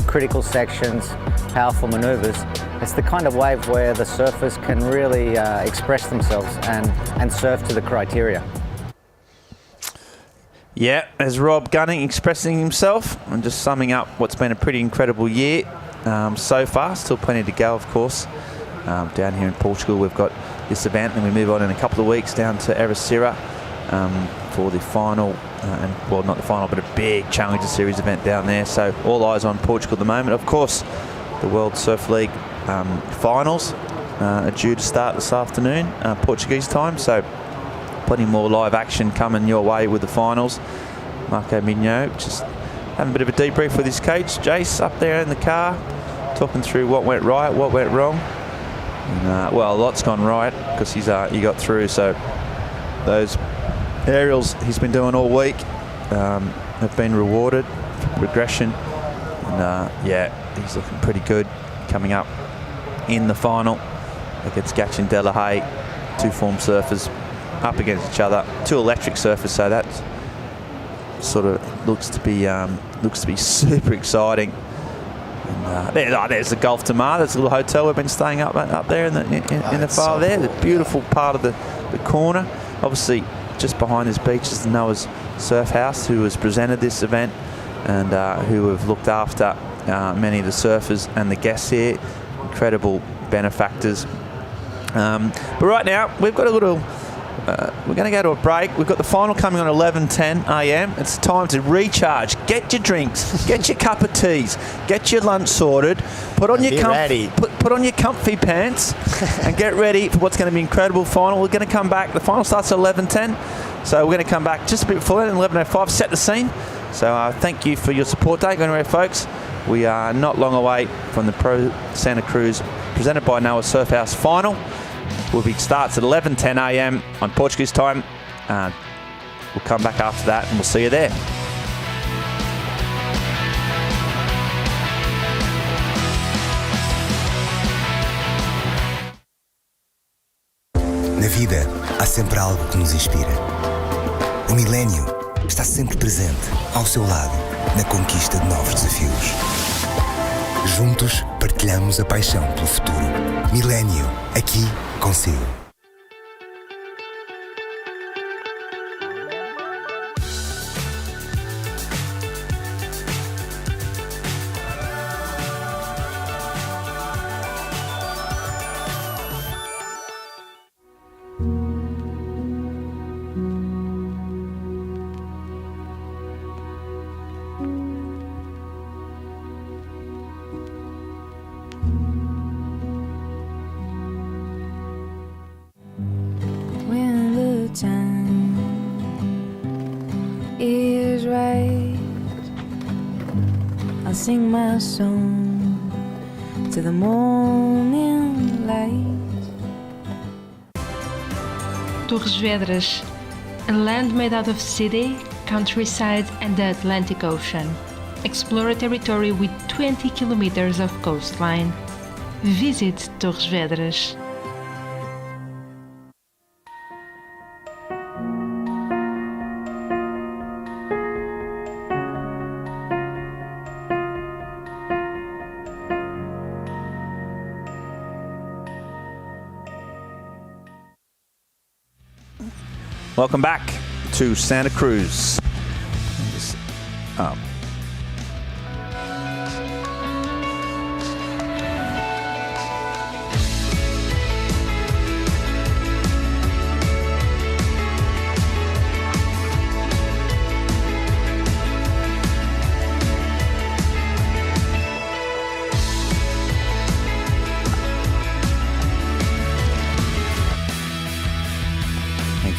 Speaker 16: critical sections, powerful manoeuvres, it's the kind of wave where the surfers can really express themselves and surf to the criteria.
Speaker 15: Yeah, as Rob Gunning expressing himself and just summing up what's been a pretty incredible year so far. Still plenty to go, of course. Down here in Portugal, we've got this event, and we move on in a couple of weeks down to Ericeira for the final, well, not the final, but a big Challenger Series event down there. So all eyes on Portugal at the moment. Of course, the World Surf League finals are due to start this afternoon, Portuguese time. So plenty more live action coming your way with the finals. Marco Mignot just having a bit of a debrief with his coach, Jace, up there in the car, talking through what went right, what went wrong. And, well, a lot's gone right because he got through. So those aerials he's been doing all week have been rewarded for progression. And yeah, he's looking pretty good coming up in the final against Gatchin Delahaye, 2 form surfers up against each other, 2 electric surfers. So that sort of looks to be super exciting. And, there's the Gulf de Mar. There's a little hotel we've been staying up there in the far there. Cool. The beautiful part of the corner. Obviously, just behind this beach is the Noah's Surf House, who has presented this event and who have looked after many of the surfers and the guests here. Incredible benefactors. But right now, we've got a little... we're going to go to a break. We've got the final coming on 11:10 a.m. It's time to recharge. Get your drinks, get your cup of teas, get your lunch sorted, put on your comfy pants, and get ready for what's going to be an incredible final. We're going to come back. The final starts at 11:10, so we're going to come back just a bit before that, 11:05. Set the scene. So thank you for your support. Don't go anywhere, folks. We are not long away from the Pro Santa Cruz presented by Noah Surf House final. Starts at 11:10 a.m. on Portuguese time. We'll come back after that and we'll see you there.
Speaker 7: Na vida, há sempre algo que nos inspira. O milénio está sempre presente, ao seu lado, na conquista de novos desafios. Juntos, partilhamos a paixão pelo futuro. Milênio, aqui consigo.
Speaker 8: When the time is right, I'll sing my song to the morning light.
Speaker 9: Torres Vedras, a land made out of city, countryside and the Atlantic Ocean. Explore a territory with 20 kilometers of coastline. Visit Torres Vedras.
Speaker 1: Welcome back to Santa Cruz.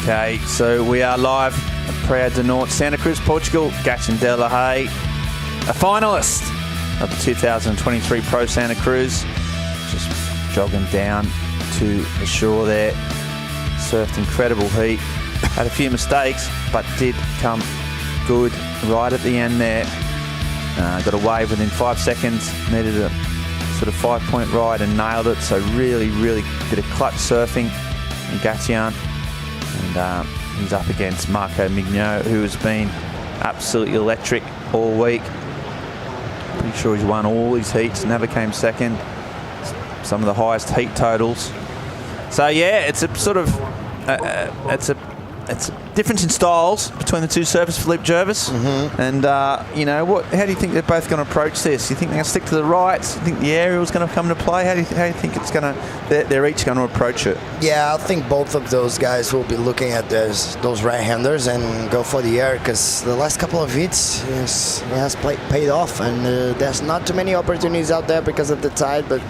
Speaker 1: Okay, so we are live, proud to North Santa Cruz, Portugal. Gatchin De La Haye, a finalist of the 2023 Pro Santa Cruz. Just jogging down to the shore there. Surfed incredible heat. Had a few mistakes, but did come good right at the end there. Got a wave within 5 seconds. Needed a sort of 5-point ride and nailed it. So really, really did a clutch surfing in Gatchin. And he's up against Marco Mignot, who has been absolutely electric all week. Pretty sure he's won all his heats, never came second. Some of the highest heat totals. So yeah, it's a sort of it's a difference in styles between the two surfers, Philippe Jervis. And you know, how do you think they're both going to approach this? You think they're going to stick to the rights? You think the aerial's going to come into play? How do you think it's going to? They're each going to approach it.
Speaker 12: Yeah, I think both of those guys will be looking at those right-handers and go for the air, because the last couple of hits has paid off, and there's not too many opportunities out there because of the tide. But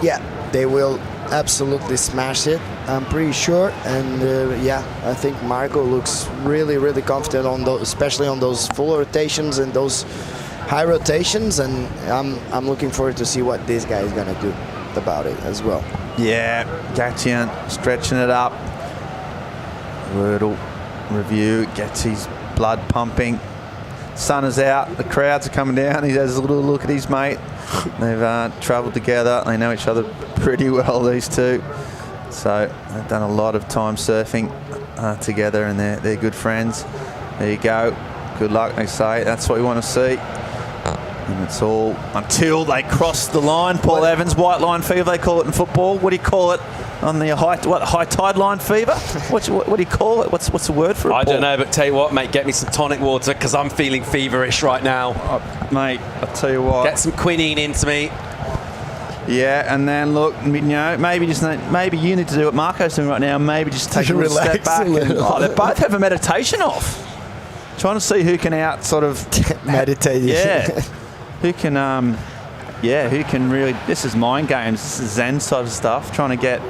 Speaker 12: yeah, they will absolutely smash it, I'm pretty sure. And yeah, I think Marco looks really, really confident on those, especially on those full rotations and those high rotations. And I'm looking forward to see what this guy is gonna do about it as well.
Speaker 1: Yeah, Gatchin stretching it up. Wordle review, gets his blood pumping. Sun is out, the crowds are coming down. He has a little look at his mate. They've travelled together. They know each other pretty well, these two. So they've done a lot of time surfing together, and they're good friends. There you go. Good luck, they say. That's what we want to see. And it's all until they cross the line. Paul Evans, white line fever, they call it in football. What do you call it on the high tide line fever? What do you call it? What's the word for it?
Speaker 2: I don't know, but tell you what, mate, get me some tonic water, because I'm feeling feverish right now.
Speaker 1: Mate, I'll tell you what.
Speaker 2: Get some quinine into me.
Speaker 1: Yeah, and then look, you know, maybe you need to do what Marco's doing right now. Maybe just take a little step back. And, they both have a meditation off. Trying to see who can out sort of
Speaker 12: meditate.
Speaker 1: Yeah. Who can really, this is mind games, this is Zen sort of stuff, trying to get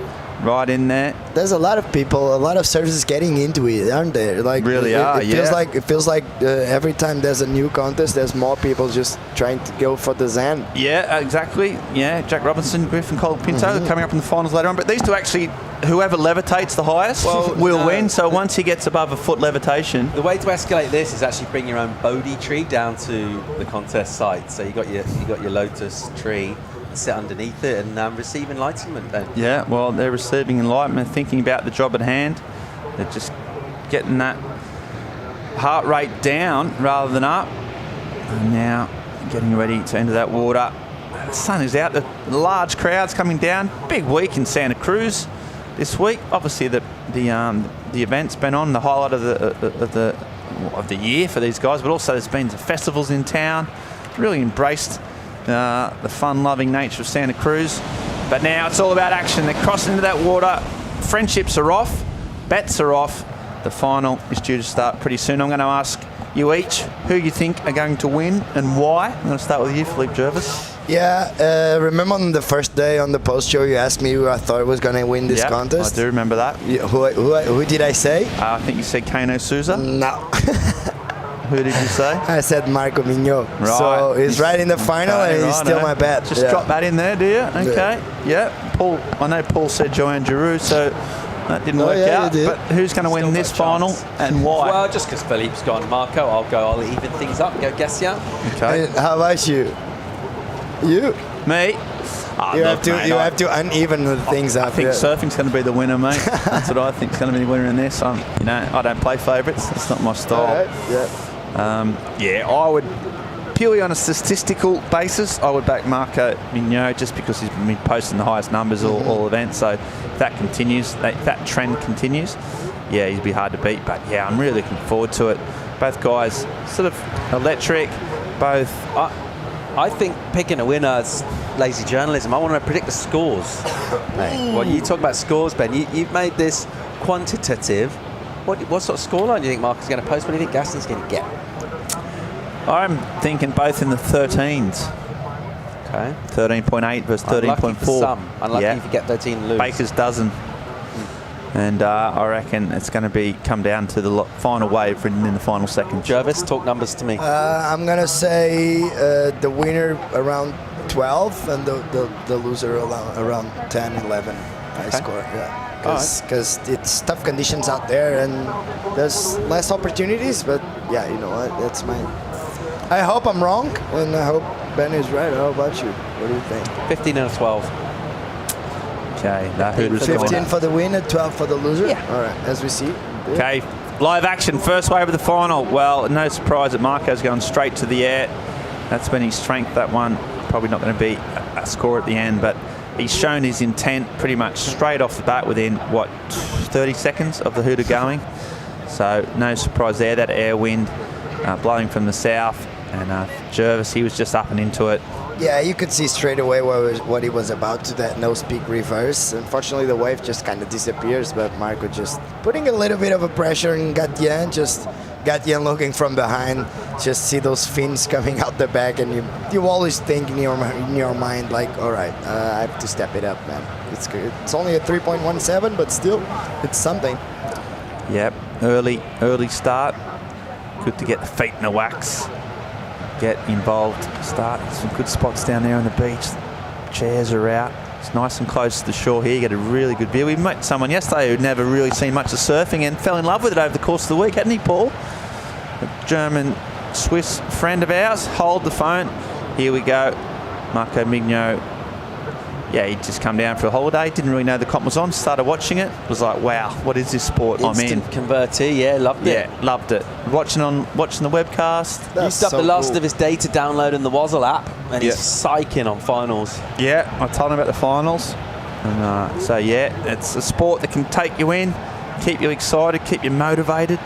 Speaker 1: right in there.
Speaker 12: There's a lot of people, a lot of surfers getting into it, aren't there? Like,
Speaker 1: really
Speaker 12: it feels like every time there's a new contest, there's more people just trying to go for the Zen.
Speaker 1: Yeah, exactly. Yeah, Jack Robinson, Griffin Colapinto coming up in the finals later on. But these two actually, whoever levitates the highest will win. So once he gets above a foot levitation.
Speaker 2: The way to escalate this is actually bring your own Bodhi tree down to the contest site. So you got your lotus tree, sit underneath it and receive enlightenment then.
Speaker 1: Yeah, well, they're receiving enlightenment, thinking about the job at hand. They're just getting that heart rate down rather than up. And now getting ready to enter that water. The sun is out. The large crowds coming down. Big week in Santa Cruz this week. Obviously, the event's been on, the highlight of the year for these guys. But also, there's been the festivals in town. Really embraced the fun-loving nature of Santa Cruz. But now it's all about action. They're crossing into that water. Friendships are off. Bets are off. The final is due to start pretty soon. I'm going to ask you each who you think are going to win and why. I'm going to start with you, Philippe Jervis.
Speaker 12: Yeah, remember on the first day on the post show you asked me who I thought was going to win this contest?
Speaker 1: I do remember that.
Speaker 12: Who did I say?
Speaker 1: I think you said Kano Souza.
Speaker 12: No.
Speaker 1: Who did you say?
Speaker 12: I said Marco Mignot.
Speaker 1: Right.
Speaker 12: So he's right in the final and he's still my bet.
Speaker 1: Just drop that in there, do you? Okay. Yeah. Paul. I know Paul said Joanne Giroux, so that didn't work out. But who's going to win this final and why?
Speaker 2: Well, just because Philippe's gone Marco, I'll even things up. Go Gassia.
Speaker 12: Okay. How about you? You?
Speaker 1: Me?
Speaker 12: You have to uneven things up.
Speaker 1: I think surfing's going to be the winner, mate. That's what I think is going to be the winner in this. I don't play favourites. That's not my style.
Speaker 12: Yeah.
Speaker 1: I would, purely on a statistical basis, I would back Marco Mignot just because he's been posting the highest numbers all events. So if that continues, that trend continues, yeah, he'd be hard to beat. But yeah, I'm really looking forward to it. Both guys sort of electric. Both.
Speaker 2: I think picking a winner is lazy journalism. I want to predict the scores. Well, you talk about scores, Ben. You've made this quantitative. What sort of scoreline do you think Mark is going to post? What do you think Gaston's going to get?
Speaker 1: I'm thinking both in the 13s.
Speaker 2: Okay.
Speaker 1: 13.8 versus 13.4.
Speaker 2: Unlucky for some. Unlucky if you get 13 and lose.
Speaker 1: Baker's dozen. And I reckon it's going to come down to the final wave written in the final second.
Speaker 2: Jervis, talk numbers to me.
Speaker 12: I'm going to say the winner around 12 and the loser around 10, 11 high score. Yeah. Because it's tough conditions out there and there's less opportunities. But yeah, you know what? That's my... I hope I'm wrong and I hope Ben is right. How about you? What do you think?
Speaker 2: 15 out of 12.
Speaker 1: Okay,
Speaker 12: 15 for the winner, 12 for the loser.
Speaker 2: Yeah.
Speaker 12: All right, as we see.
Speaker 1: Okay, live action, first wave of the final. Well, no surprise that Marco's going straight to the air. That's been his strength, that one. Probably not going to be a score at the end, but he's shown his intent pretty much straight off the bat within, 30 seconds of the hooter going. So no surprise there, that air wind blowing from the south. And Jervis, he was just up and into it.
Speaker 12: Yeah, you could see straight away what he was about to that nose peak reverse. Unfortunately, the wave just kind of disappears, but Marco just putting a little bit of a pressure on Gatien looking from behind, just see those fins coming out the back, and you always think in your mind, like, all right, I have to step it up, man. It's good. It's only a 3.17, but still, it's something.
Speaker 1: Yep, early start. Good to get the feet in the wax. Get involved, start some good spots down there on the beach. Chairs are out. It's nice and close to the shore here. You get a really good view. We met someone yesterday who'd never really seen much of surfing and fell in love with it over the course of the week, hadn't he, Paul? A German-Swiss friend of ours. Hold the phone. Here we go. Marco Mignot. Yeah, he'd just come down for a holiday. Didn't really know the comp was on. Started watching it. Was like, wow, what is this sport I'm in?
Speaker 2: Instant convertee, yeah, loved it.
Speaker 1: Yeah, loved it. Watching the webcast.
Speaker 2: Used up the last of his day to download in the Wazzle app, and he's psyching on finals.
Speaker 1: Yeah, I told him about the finals. And so yeah, it's a sport that can take you in, keep you excited, keep you motivated.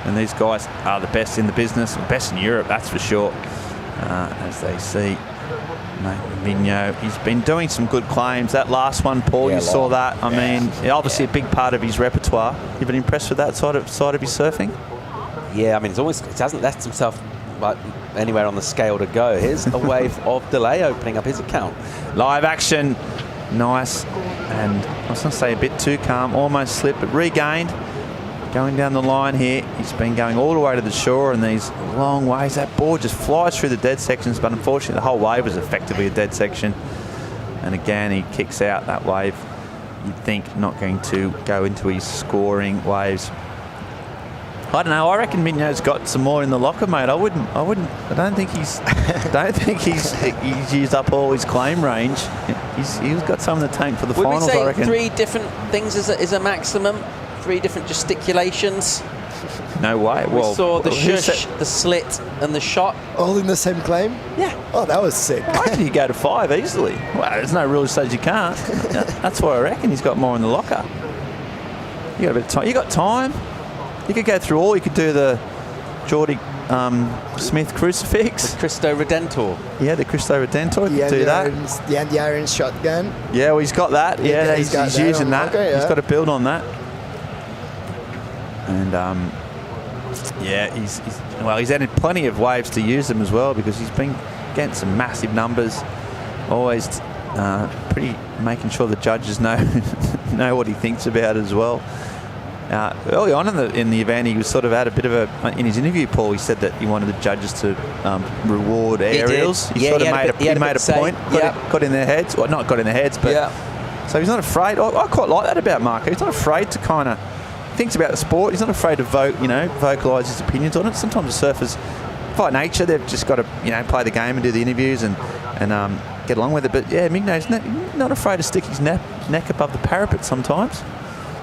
Speaker 1: And these guys are the best in the business, best in Europe, that's for sure. As they see. Mignot, he's been doing some good claims. That last one, Paul, you saw that. I mean, obviously a big part of his repertoire. You've been impressed with that side of his surfing?
Speaker 2: Yeah, I mean, he hasn't left himself anywhere on the scale to go. Here's a wave of delay opening up his account.
Speaker 1: Live action, nice, and I was going to say a bit too calm, almost slipped, but regained. Going down the line here, he's been going all the way to the shore in these long waves. That board just flies through the dead sections, but unfortunately the whole wave was effectively a dead section. And again, he kicks out that wave. You'd think not going to go into his scoring waves. I don't know. I reckon Mignot's got some more in the locker, mate. I don't think he's used up all his claim range. He's got some in the tank for the finals, I reckon.
Speaker 2: Would we say 3 different things is a maximum? 3 different gesticulations?
Speaker 1: No way.
Speaker 2: We saw the
Speaker 1: who
Speaker 2: shush, the slit, and the shot.
Speaker 12: All in the same claim?
Speaker 2: Yeah.
Speaker 12: Oh, that was sick.
Speaker 1: Why did you go to 5 easily? Well, there's no rule that says you can't. That's why I reckon he's got more in the locker. You got a bit of time. You got time. You could go through all. You could do the Geordie Smith crucifix.
Speaker 2: The Cristo Redentor.
Speaker 1: Yeah, the Cristo Redentor. You could do that.
Speaker 12: The anti-iron shotgun.
Speaker 1: Yeah, well, he's got that. Yeah, he's using that.
Speaker 12: Okay,
Speaker 1: He's got to build on that. And yeah, he's added plenty of waves to use them as well, because he's been getting some massive numbers. Always pretty making sure the judges know know what he thinks about it as well. Early on in the event, he was sort of had a bit of a, in his interview, Paul, he said that he wanted the judges to reward aerials. He sort of made a point, got in their heads, well, not got in their heads, but so he's not afraid. I quite like that about Marco. He's not afraid to kind of thinks about the sport. He's not afraid to vocalise his opinions on it. Sometimes the surfers, by nature, they've just got to play the game and do the interviews and get along with it. But yeah, Migno's not afraid to stick his neck above the parapet sometimes.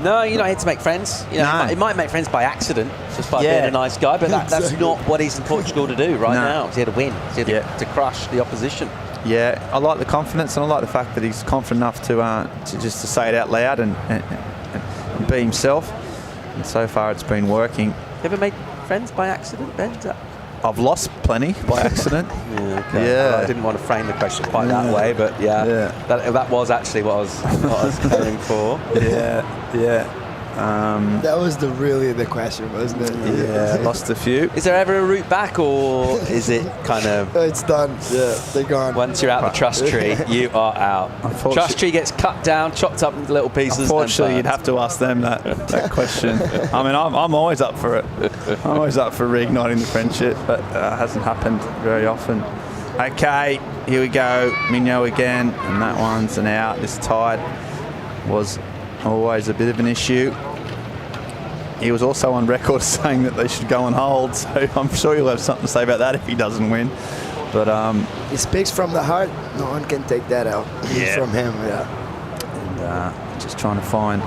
Speaker 2: No, you're not here to make friends. He might make friends by accident, just by being a nice guy, but that's not what he's in Portugal to do now. He's here to win. He's here to crush the opposition.
Speaker 1: Yeah, I like the confidence, and I like the fact that he's confident enough to just to say it out loud and be himself. And so far, it's been working.
Speaker 2: Ever made friends by accident, Ben?
Speaker 1: I've lost plenty by accident.
Speaker 2: Well, I didn't want to frame the question quite that way, but that was actually what I was going for.
Speaker 12: That was really the question, wasn't it?
Speaker 1: Yeah, lost a few.
Speaker 2: Is there ever a route back, or is it kind of...
Speaker 12: It's done. Yeah, they're gone.
Speaker 2: Once you're out the trust tree, you are out. Trust tree gets cut down, chopped up into little pieces.
Speaker 1: Unfortunately, you'd have to ask them that question. I mean, I'm always up for it. I'm always up for reigniting the friendship, but it hasn't happened very often. Okay, here we go. Migno again, and that one's an out. This tide was always a bit of an issue. He was also on record saying that they should go and hold, so I'm sure he'll have something to say about that if he doesn't win. But
Speaker 12: he speaks from the heart. No one can take that out from him.
Speaker 1: And just trying to find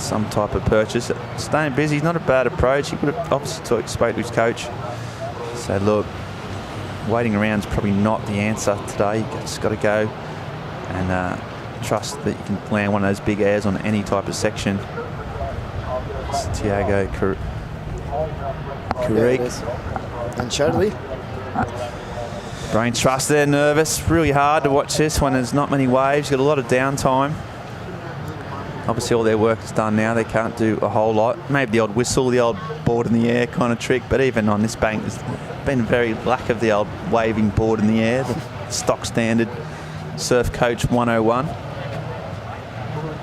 Speaker 1: some type of purchase. Staying busy is not a bad approach. He could have obviously spoke to his coach. Said, look, waiting around is probably not the answer today. You just got to go and trust that you can land one of those big airs on any type of section. It's Tiago Carrick.
Speaker 12: And Charlie.
Speaker 1: Brain trust there, nervous. Really hard to watch this when there's not many waves. Got a lot of downtime. Obviously all their work is done now. They can't do a whole lot. Maybe the old whistle, the old board in the air kind of trick, but even on this bank there's been very lack of the old waving board in the air, the stock standard Surf Coach 101.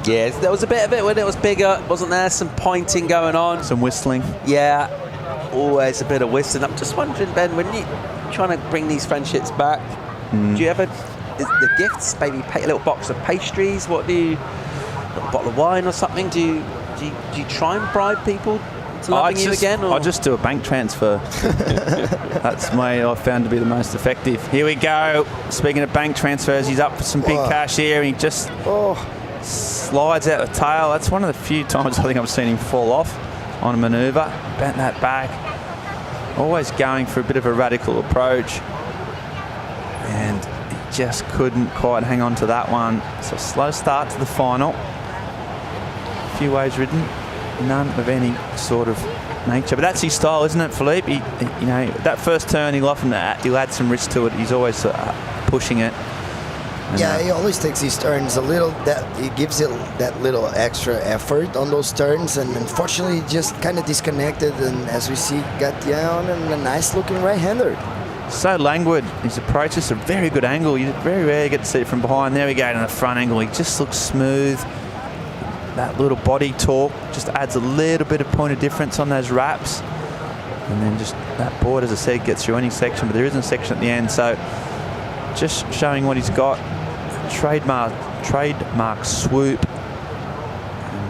Speaker 2: Yeah, there was a bit of it when it was bigger, wasn't there? Some pointing going on.
Speaker 1: Some whistling.
Speaker 2: Yeah, always a bit of whistling. I'm just wondering, Ben, when you're trying to bring these friendships back, do you ever, the gifts, maybe a little box of pastries? What do you, a bottle of wine or something? Do you try and bribe people to loving you again? Or?
Speaker 1: I just do a bank transfer. That's I found to be the most effective. Here we go. Speaking of bank transfers, he's up for some big cash here, and he just slides out the tail. That's one of the few times I think I've seen him fall off on a manoeuvre. Bent that back. Always going for a bit of a radical approach. And he just couldn't quite hang on to that one. So slow start to the final. A few waves ridden. None of any sort of nature. But that's his style, isn't it, Philippe? He that first turn, he'll add some risk to it. He's always pushing it.
Speaker 12: And he always takes his turns a little. He gives it that little extra effort on those turns, and unfortunately, just kind of disconnected. And as we see, got down and a nice-looking right-hander.
Speaker 1: So languid. His approach is a very good angle. You very rarely get to see it from behind. There we go to the front angle. He just looks smooth. That little body torque just adds a little bit of point of difference on those wraps. And then just that board, as I said, gets through any section, but there isn't a section at the end. So just showing what he's got. Trademark swoop.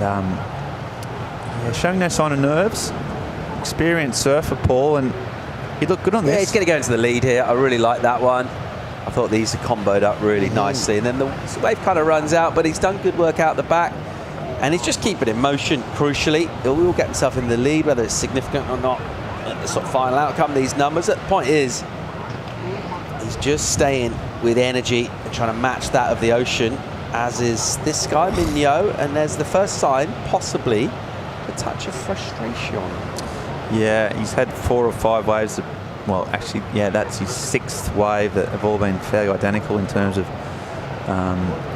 Speaker 1: And showing no sign of nerves. Experienced surfer, Paul, and he looked good on this.
Speaker 2: Yeah, he's going to go into the lead here. I really like that one. I thought these are comboed up really nicely. And then the wave kind of runs out, but he's done good work out the back. And he's just keeping in motion, crucially. He will get himself in the lead, whether it's significant or not. The sort of final outcome, these numbers. The point is, he's just staying with energy and trying to match that of the Ocean, as is this guy, Mignot. And there's the first sign, possibly, a touch of frustration.
Speaker 1: Yeah, he's had 4 or 5 waves. Well, actually, yeah, that's his 6th wave that have all been fairly identical in terms of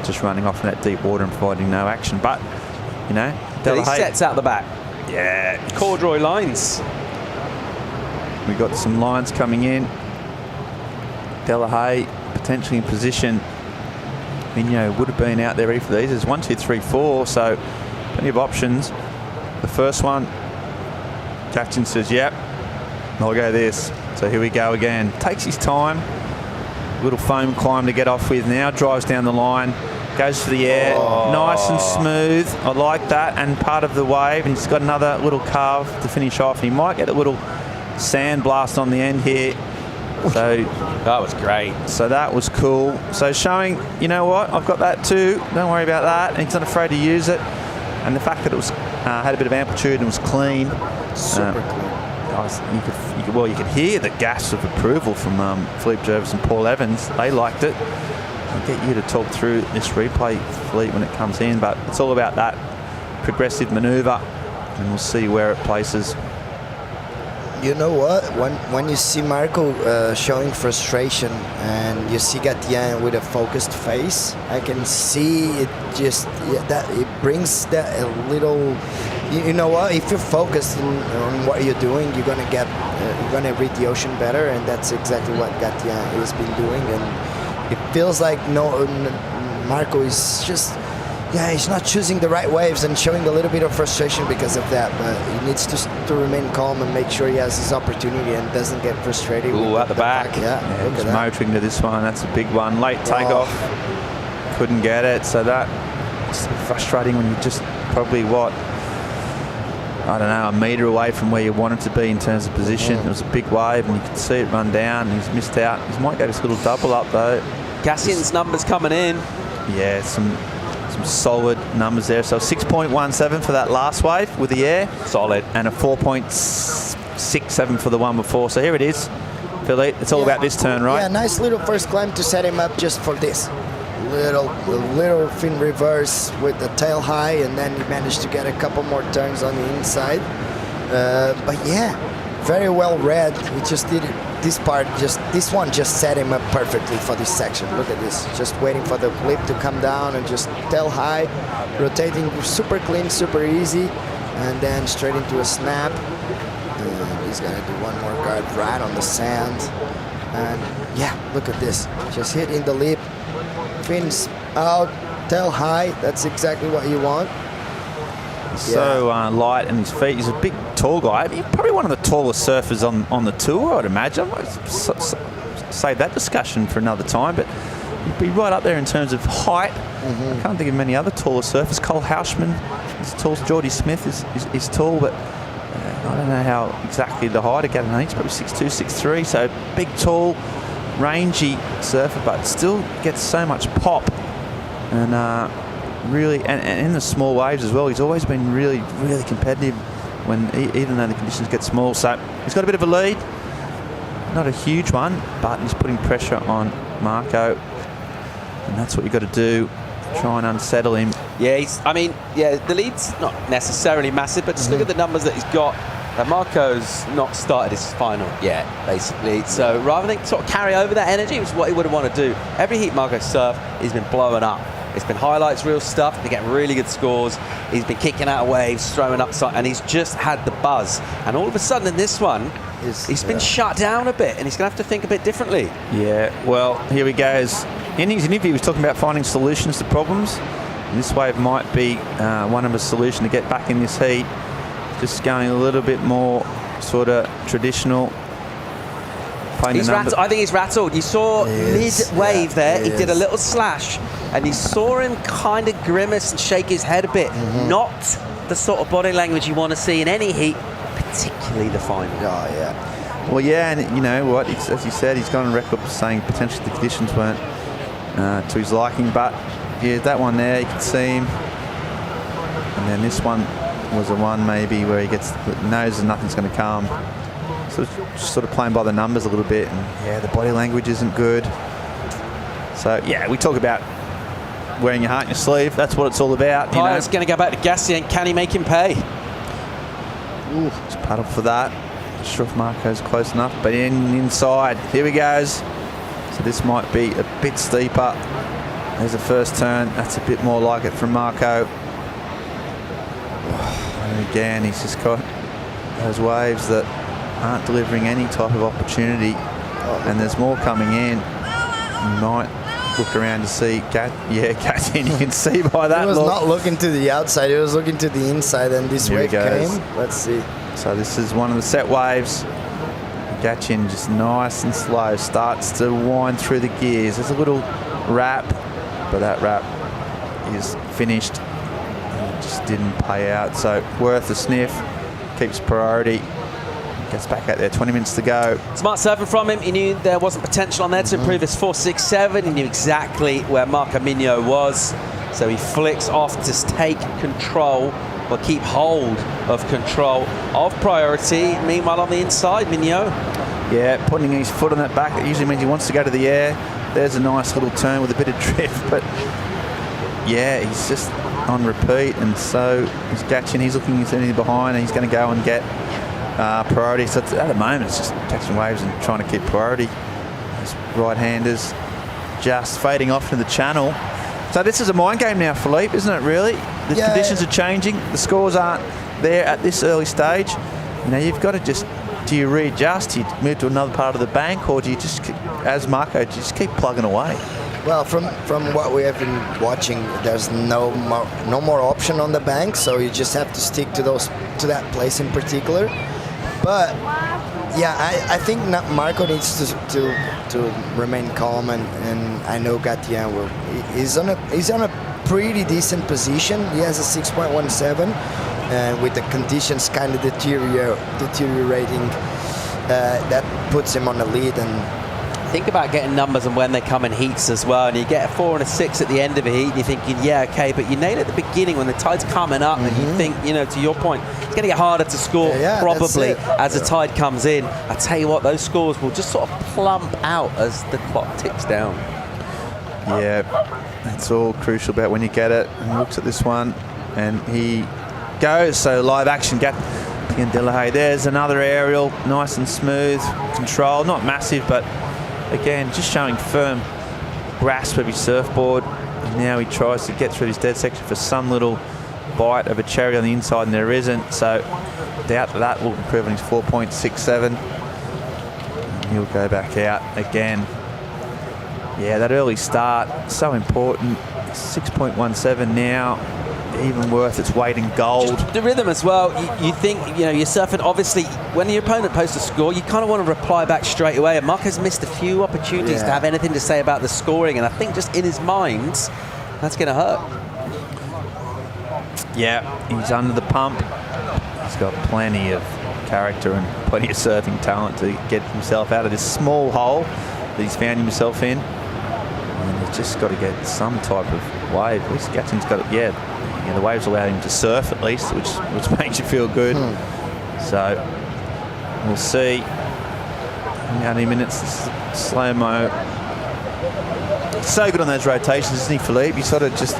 Speaker 1: just running off in that deep water and providing no action. But, you know,
Speaker 2: he sets out the back.
Speaker 1: Yeah.
Speaker 2: Corduroy lines.
Speaker 1: We've got some lines coming in. Delahaye potentially in position. Mignot would have been out there for these. There's 1, 2, 3, 4, so plenty of options. The first one, Jackson says, yep, I'll go this. So here we go again. Takes his time. Little foam climb to get off with now. Drives down the line. Goes for the air. Nice and smooth. I like that. And part of the wave. And he's got another little carve to finish off. And he might get a little sand blast on the end here. So
Speaker 2: that was great.
Speaker 1: So that was cool. So showing, you know what, I've got that too. Don't worry about that. And he's not afraid to use it. And the fact that it was had a bit of amplitude and was clean.
Speaker 12: Super clean.
Speaker 1: You could hear the gasps of approval from Philippe Jervis and Paul Evans. They liked it. I'll get you to talk through this replay, Philippe, when it comes in, but it's all about that progressive manoeuvre, and we'll see where it places.
Speaker 12: You know what? When you see Marco showing frustration and you see Gatien with a focused face, I can see it just that it brings that a little. You know what? If you're focused on what you're doing, you're gonna read the ocean better, and that's exactly what Gatien has been doing. And it feels like Marco is just. Yeah, he's not choosing the right waves and showing a little bit of frustration because of that. But he needs to remain calm and make sure he has his opportunity and doesn't get frustrated.
Speaker 2: Ooh, at the back.
Speaker 12: Yeah, look
Speaker 1: he's
Speaker 12: at that.
Speaker 1: motoring to this one. That's a big one. Late takeoff. Couldn't get it. So that's frustrating when you're just probably, I don't know, a metre away from where you want it to be in terms of position. It was a big wave and you could see it run down. He's missed out. He might go this little double up though.
Speaker 2: Gassian's numbers coming in.
Speaker 1: Yeah, some solid numbers there. So 6.17 for that last wave with the air.
Speaker 2: Solid.
Speaker 1: And a 4.67 for the one before. So here it is, Philippe. It's all about this turn, right?
Speaker 12: Yeah, nice little first climb to set him up just for this. Little fin reverse with the tail high, and then he managed to get a couple more turns on the inside. But yeah, very well read. He just did it. This one just set him up perfectly for this section. Look at this, just waiting for the flip to come down and just tail high, rotating super clean, super easy, and then straight into a snap. And he's gonna do one more guard right on the sand. And yeah, look at this, just hitting the lip, fins out, tail high. That's exactly what you want.
Speaker 1: So light in his feet. He's a big, tall guy. He's probably one of the tallest surfers on the tour, I'd imagine. Save that discussion for another time, but he'd be right up there in terms of height. I can't think of many other taller surfers. Cole Houshman is tall. Geordie Smith is tall, but I don't know how exactly the height of Gatien. He's probably 6'2", 6'3", so big, tall, rangy surfer, but still gets so much pop. And really, and in the small waves as well, he's always been really, really competitive even though the conditions get small. So he's got a bit of a lead, not a huge one, but he's putting pressure on Marco, and that's what you've got to do, try and unsettle him.
Speaker 2: Yeah, the lead's not necessarily massive, but just look at the numbers that he's got. Marco's not started his final yet, basically. So rather than sort of carry over that energy, which is what he would want to do, every heat Marco surfed, he's been blowing up. It's been highlights, real stuff. They get really good scores. He's been kicking out of waves, throwing upside, and he's just had the buzz. And all of a sudden in this one, he's been shut down a bit, and he's going to have to think a bit differently.
Speaker 1: Yeah, well, here he goes. In his interview, he was talking about finding solutions to problems. And this wave might be one of a solution to get back in this heat. Just going a little bit more sort of traditional.
Speaker 2: I think he's rattled. You saw mid-wave there, he did a little slash, and you saw him kind of grimace and shake his head a bit. Not the sort of body language you want to see in any heat, particularly the final.
Speaker 12: Oh, yeah.
Speaker 1: Well, yeah, and you know what, as you said, he's gone on record saying potentially the conditions weren't to his liking, but yeah, that one there, you can see him
Speaker 15: then this one was the one maybe where he knows that nothing's going to come. So just sort of playing by the numbers a little bit, and yeah, the body language isn't good. So yeah, we talk about wearing your heart on your sleeve. That's what it's all about.
Speaker 2: Piot's going to go back to Gassian. Can he make him pay?
Speaker 15: Ooh, just paddle for that. Not sure if Marco's close enough, but inside. Here he goes. So this might be a bit steeper. There's the first turn. That's a bit more like it from Marco. And again, he's just got those waves that aren't delivering any type of opportunity. And there's more coming in. You might look around to see Gassian. You can see by that
Speaker 12: He was
Speaker 15: look.
Speaker 12: not looking to the outside, he was looking to the inside, and this
Speaker 15: Here he
Speaker 12: wave
Speaker 15: goes.
Speaker 12: came. Let's see.
Speaker 15: So this is one of the set waves. Gassian just nice and slow starts to wind through the gears. There's a little wrap, but that wrap is finished. It just didn't pay out. So worth a sniff. Keeps priority. Gets back out there. 20 minutes to go.
Speaker 2: Smart surfing from him. He knew there wasn't potential on there to improve his 4.67. He knew exactly where Marco Mignot was. So he flicks off to take control, or keep hold of control of priority. Meanwhile, on the inside, Mignot.
Speaker 15: Yeah, putting his foot on that back, it usually means he wants to go to the air. There's a nice little turn with a bit of drift, but yeah, he's just on repeat, and so is Gassian. He's looking anything behind, and he's going to go and get priority. So at the moment, it's just catching waves and trying to keep priority. Those right-handers just fading off into the channel. So this is a mind game now, Philippe, isn't it, really? The conditions are changing. The scores aren't there at this early stage. You know, you've got to just, do you readjust? Do you move to another part of the bank, or do you just, as Marco, do you just keep plugging away?
Speaker 12: Well, from what we have been watching, there's no more option on the bank, so you just have to stick to that place in particular. But yeah, I think Marco needs to remain calm, and I know Gassian will. He's on a pretty decent position. He has a 6.17, and with the conditions kind of deteriorating, that puts him on the lead. And
Speaker 2: think about getting numbers and when they come in heats as well, and you get a 4 and a 6 at the end of a heat, and you're thinking, yeah, okay, but you nail it at the beginning when the tide's coming up, and you think, you know, to your point, it's going to get harder to score probably as the tide comes in. I tell you what, those scores will just sort of plump out as the clock ticks down.
Speaker 15: Yeah, that's all crucial about when you get it. And he looks at this one, and he goes. So live action, Gassian Delahaye. There's another aerial, nice and smooth, control, not massive, but again, just showing firm grasp of his surfboard. And now he tries to get through this dead section for some little bite of a cherry on the inside, and there isn't. So doubt that will improve on his 4.67. He'll go back out again. Yeah, that early start, so important. 6.17 now, even worth its weight in gold.
Speaker 2: Just the rhythm as well. You think, you know, you're surfing, obviously, when your opponent posts a score, you kind of want to reply back straight away. And Marco's missed a few opportunities to have anything to say about the scoring. And I think just in his mind, that's going to hurt.
Speaker 15: Yeah, he's under the pump. He's got plenty of character and plenty of surfing talent to get himself out of this small hole that he's found himself in. And he's just got to get some type of wave. At least Gassian's got it, the waves allow him to surf at least, which makes you feel good. So we'll see how many minutes slow-mo. So good on those rotations, isn't he, Philippe? He sort of just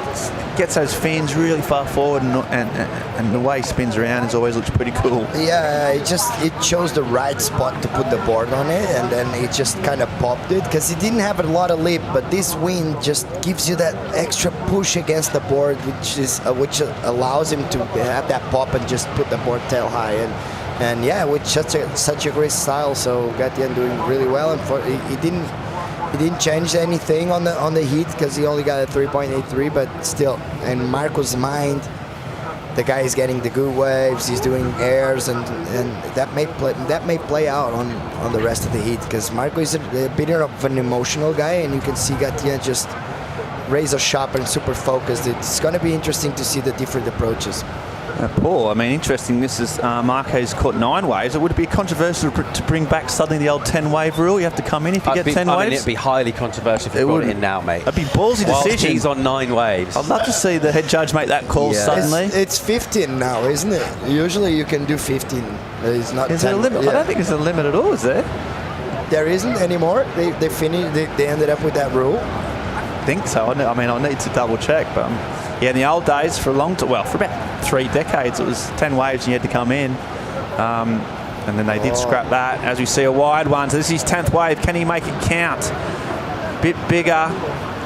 Speaker 15: gets those fins really far forward, and the way he spins around always looks pretty cool.
Speaker 12: Yeah, it chose the right spot to put the board on it, and then it just kind of popped it, because he didn't have a lot of lip, but this wind just gives you that extra push against the board, which allows him to have that pop and just put the board tail high. And yeah, with such a great style. So Gassian doing really well, and he didn't change anything on the heat because he only got a 3.83, but still, in Marco's mind, the guy is getting the good waves, he's doing airs, and that may play out on the rest of the heat, because Marco is a bit of an emotional guy, and you can see Gassian just razor sharp and super focused. It's going to be interesting to see the different approaches.
Speaker 1: Paul, I mean, interesting. This is Marco's caught 9 waves. It would be controversial to bring back suddenly the old 10 wave rule. You have to come in if you get 10 waves.
Speaker 2: I mean, it'd be highly controversial if you brought it in now, mate.
Speaker 1: It'd be ballsy decision.
Speaker 2: He's on 9 waves.
Speaker 1: I'd love to see the head judge make that call suddenly.
Speaker 12: It's 15 now, isn't it? Usually you can do 15. It's not.
Speaker 1: Is there a limit? I don't think there's a limit at all, is there?
Speaker 12: There isn't anymore. They finished. They ended up with that rule.
Speaker 1: I think so. I mean, I'll need to double check, but yeah, in the old days, for a long time, well, for about 3 decades, it was 10 waves and you had to come in. And then they did scrap that. As we see a wide one, so this is his 10th wave. Can he make it count? Bit bigger,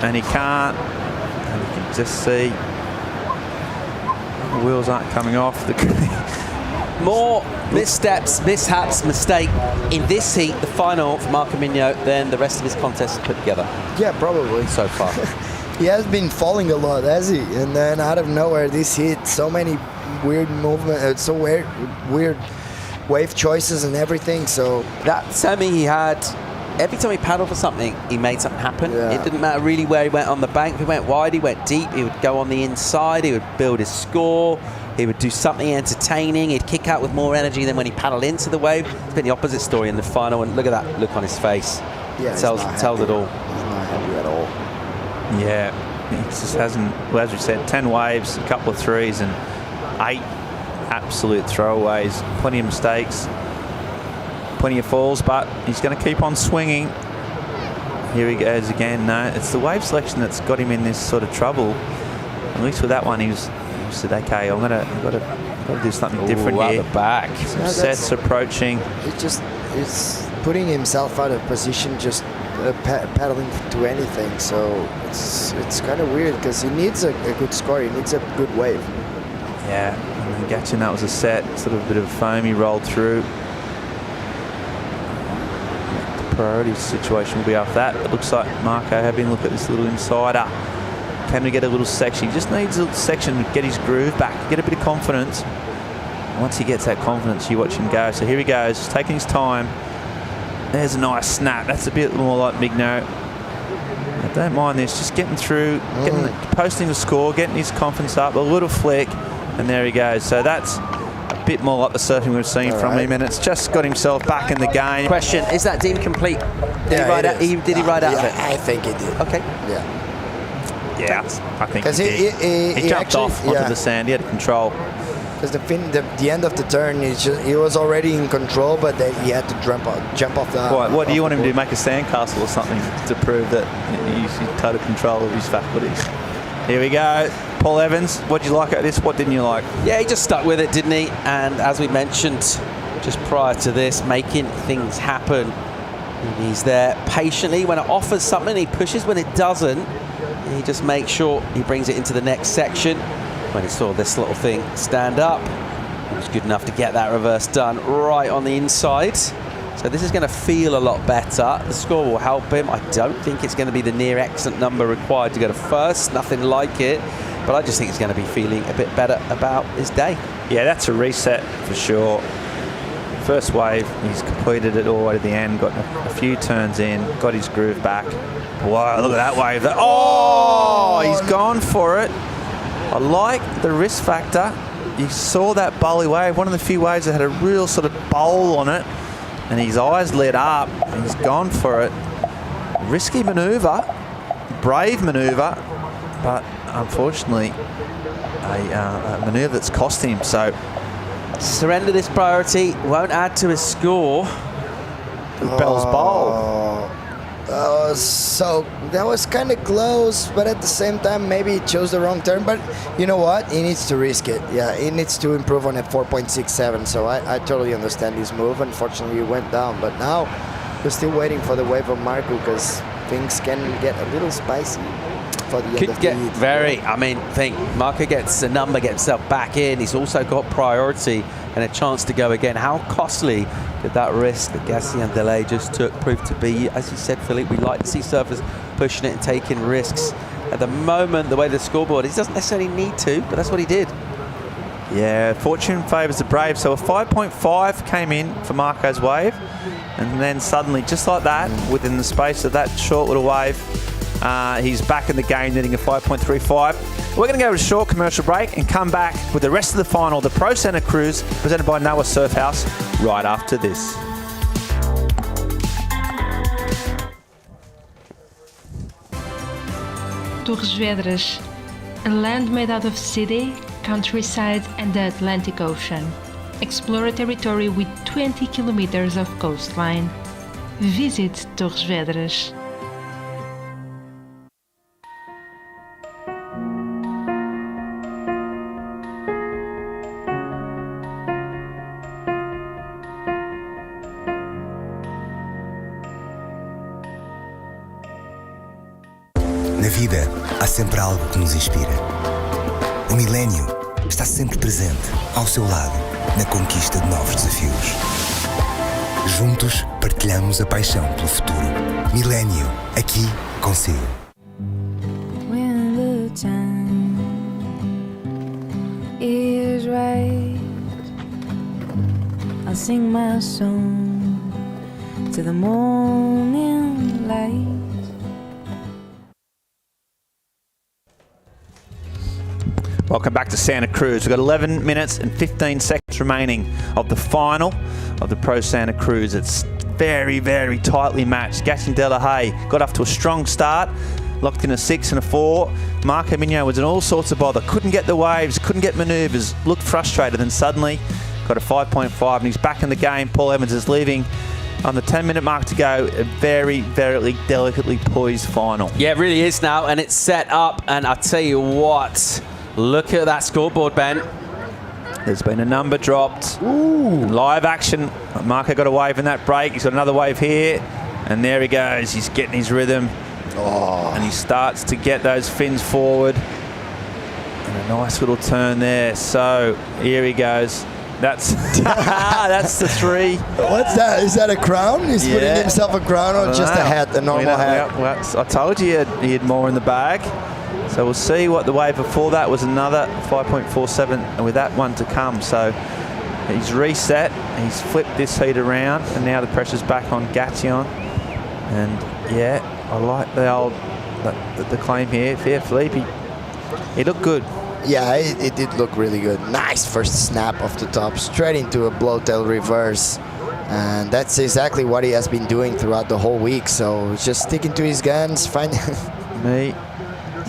Speaker 1: and he can't. And you can just see the wheels aren't coming off.
Speaker 2: More missteps, mishaps, mistake in this heat, the final for Marco Mignot, than the rest of his contest put together.
Speaker 12: Yeah, probably.
Speaker 2: So far.
Speaker 12: He has been falling a lot, has he? And then out of nowhere, this hit, so many weird movements, so weird wave choices and everything. So
Speaker 2: that semi he had, every time he paddled for something, he made something happen.
Speaker 12: Yeah.
Speaker 2: It didn't matter really where he went on the bank. If he went wide, he went deep. He would go on the inside. He would build his score. He would do something entertaining. He'd kick out with more energy than when he paddled into the wave. It's been the opposite story in the final, and look at that look on his face.
Speaker 12: Yeah,
Speaker 2: tells it all.
Speaker 12: He's not happy at all.
Speaker 1: Yeah, he just hasn't, well, as we said, 10 waves, a couple of threes, and 8 absolute throwaways. Plenty of mistakes, plenty of falls, but he's going to keep on swinging. Here he goes again. No, it's the wave selection that's got him in this sort of trouble. At least with that one, he said, okay, I've got to do something different
Speaker 2: here.
Speaker 1: Out
Speaker 2: the back.
Speaker 1: Some sets approaching.
Speaker 12: It's putting himself out of position, just paddling to anything. So it's kind of weird because he needs a good score. He needs a good wave.
Speaker 1: Yeah, and then Gatchin, that was a set, sort of a bit of foamy rolled through. The priority situation will be after that. It looks like Marco having a look at this little insider. Can we get a little section? He just needs a little section to get his groove back, get a bit of confidence. Once he gets that confidence, you watch him go. So here he goes, just taking his time. There's a nice snap. That's a bit more like Mignot. I don't mind this, just getting through, posting the score, getting his confidence up, a little flick, and there he goes. So that's a bit more like the surfing we've seen from him, and it's just got himself back in the game.
Speaker 2: Question, is that deemed complete? Did he ride out of it?
Speaker 12: I think he did.
Speaker 2: Okay.
Speaker 12: Yeah.
Speaker 1: Yeah, I think he did. He jumped
Speaker 12: actually,
Speaker 1: off onto the sand. He had control.
Speaker 12: Because the end of the turn, he was already in control, but then he had to jump off the.
Speaker 1: What do you want him to do? Make a sandcastle or something to prove that he's in total control of his faculties? Here we go. Paul Evans, what did you like at this? What didn't you like?
Speaker 2: Yeah, he just stuck with it, didn't he? And as we mentioned just prior to this, making things happen. And he's there patiently. When it offers something, he pushes. When it doesn't, he just makes sure he brings it into the next section. When he saw this little thing stand up, he was good enough to get that reverse done right on the inside. So this is going to feel a lot better. The score will help him. I don't think it's going to be the near excellent number required to go to first. Nothing like it. But I just think he's going to be feeling a bit better about his day.
Speaker 1: Yeah, that's a reset for sure. First wave, he's completed it all the way to the end, got a few turns in, got his groove back. Wow, look at that wave. He's gone for it. I like the risk factor. You saw that bowly wave, one of the few waves that had a real sort of bowl on it, and his eyes lit up. He's gone for it. Risky manoeuvre, brave manoeuvre, but unfortunately a manoeuvre that's cost him. So
Speaker 2: surrender this priority, won't add to his score.
Speaker 1: Bell's bowl.
Speaker 12: So that was kind of close, but at the same time, maybe he chose the wrong turn. But you know what? He needs to risk it. Yeah, he needs to improve on a 4.67. So I totally understand his move. Unfortunately, he went down. But now we're still waiting for the wave of Marco because things can get a little spicy for the end of the heat.
Speaker 2: think Marco gets a number, gets himself back in. He's also got priority and a chance to go again. How costly did that risk that Gassi and Delay just took prove to be? As you said, Philippe, we like to see surfers pushing it and taking risks. At the moment, the way the scoreboard, he doesn't necessarily need to, but that's what he did.
Speaker 1: Yeah, fortune favours the brave. So a 5.5 came in for Marco's wave, and then suddenly, just like that, within the space of that short little wave, He's back in the game, netting a 5.35. We're going to go to a short commercial break and come back with the rest of the final, the Pro Santa Cruz, presented by Noah Surf House, right after this.
Speaker 9: Torres Vedras, a land made out of city, countryside and the Atlantic Ocean. Explore a territory with 20 kilometers of coastline. Visit Torres Vedras.
Speaker 7: Na vida, há sempre algo que nos inspira. O milénio está sempre presente, ao seu lado, na conquista de novos desafios. Juntos, partilhamos a paixão pelo futuro. Milénio, aqui consigo.
Speaker 8: When the time is right, I'll sing my song to the morning light.
Speaker 1: Welcome back to Santa Cruz. We've got 11 minutes and 15 seconds remaining of the final of the Pro Santa Cruz. It's very, very tightly matched. Gatien De La Haye got off to a strong start, locked in a 6 and a 4. Marco Mignot was in all sorts of bother. Couldn't get the waves, couldn't get manoeuvres, looked frustrated, and suddenly got a 5.5 and he's back in the game. Paul Evans is leaving on the 10-minute mark to go. A very, very delicately poised final.
Speaker 2: Yeah, it really is now, and it's set up, and I'll tell you what, look at that scoreboard, Ben.
Speaker 1: There's been a number dropped. Ooh. Live action. Marco got a wave in that break. He's got another wave here. And there he goes. He's getting his rhythm. Oh. And he starts to get those fins forward. And a nice little turn there. So here he goes. That's that's the 3.
Speaker 12: What's that? Is that a crown? He's putting himself a crown or just a hat, a normal hat?
Speaker 1: Well, I told you he had more in the bag. So we'll see what the wave before that was, another 5.47, and with that one to come. So he's reset, he's flipped this heat around, and now the pressure's back on Gatien. And yeah, I like the old the claim here. Fair Philippe, he looked good.
Speaker 12: Yeah, it did look really good. Nice first snap off the top, straight into a blowtail reverse. And that's exactly what he has been doing throughout the whole week. So just sticking to his guns, finding...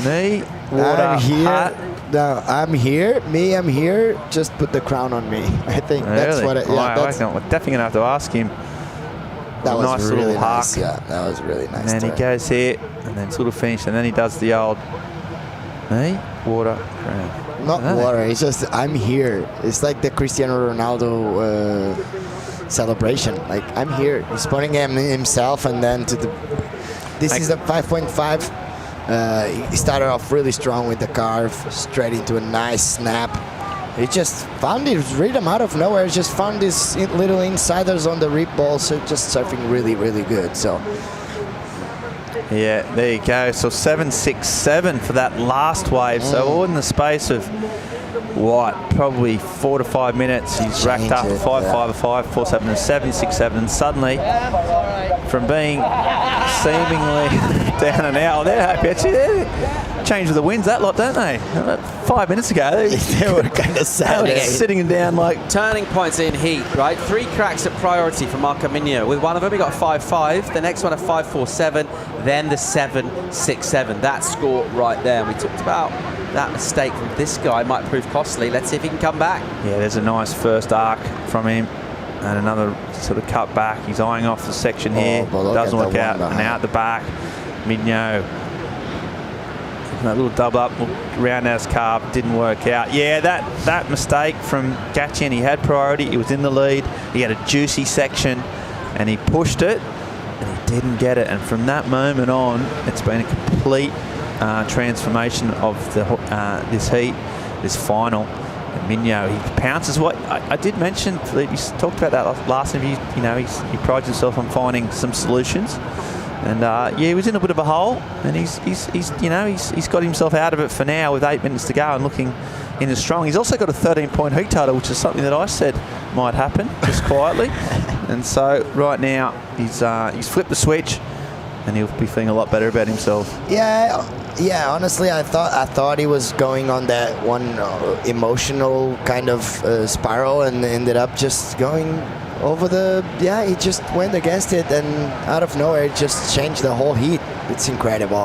Speaker 1: Me, water,
Speaker 12: I'm here.
Speaker 1: hat.
Speaker 12: No, I'm here. I'm here. Just put the crown on me. I think that's what it... Yeah,
Speaker 1: we're definitely going to have to ask him.
Speaker 12: That was
Speaker 1: nice
Speaker 12: really
Speaker 1: little
Speaker 12: nice.
Speaker 1: arc.
Speaker 12: Yeah, that was really nice.
Speaker 1: And then he goes here, and then sort of finish, and then he does the old... water, crown.
Speaker 12: Not water, it's just, I'm here. It's like the Cristiano Ronaldo celebration. Like, I'm here. He's putting him himself, and then to the... This is a 5.5. He started off really strong with the carve, straight into a nice snap. He just found his rhythm out of nowhere. He just found these little insiders on the rip ball, so just surfing really, really good. So
Speaker 1: yeah, there you go. So 7.67 for that last wave. So all in the space of what, probably 4 to 5 minutes, he's racked up a 5.5, a 5.47, a 7.67, and suddenly, from being seemingly down and out, they're happy. Actually, they change with the winds that lot, don't they? 5 minutes ago, they were kind of sad. Sitting down like...
Speaker 2: Turning points in heat, right? 3 cracks at priority for Marco Mignot. With one of them, he got a 5.5. The next one, a 5.47. Then the 7.67. That score right there. We talked about that mistake from this guy might prove costly. Let's see if he can come back.
Speaker 1: Yeah, there's a nice first arc from him. And another sort of cut back. He's eyeing off the section here. Doesn't work out. And out the back, Mignot. That little double up, roundhouse carve, didn't work out. Yeah, that mistake from Gatien. He had priority. He was in the lead. He had a juicy section, and he pushed it, and he didn't get it. And from that moment on, it's been a complete transformation of this heat, this final. And Mignot, he pounces. What I did mention, Philippe, he talked about that last interview. You know, he prides himself on finding some solutions. And yeah, he was in a bit of a hole, and he's got himself out of it for now with 8 minutes to go and looking in as strong. He's also got a 13-point heat total, which is something that I said might happen just quietly. And so right now he's flipped the switch.
Speaker 15: and he'll be feeling a lot better about himself.
Speaker 12: Yeah. Honestly, I thought he was going on that one emotional kind of spiral, and ended up just going over the. Yeah, he just went against it, and out of nowhere, it just changed the whole heat. It's incredible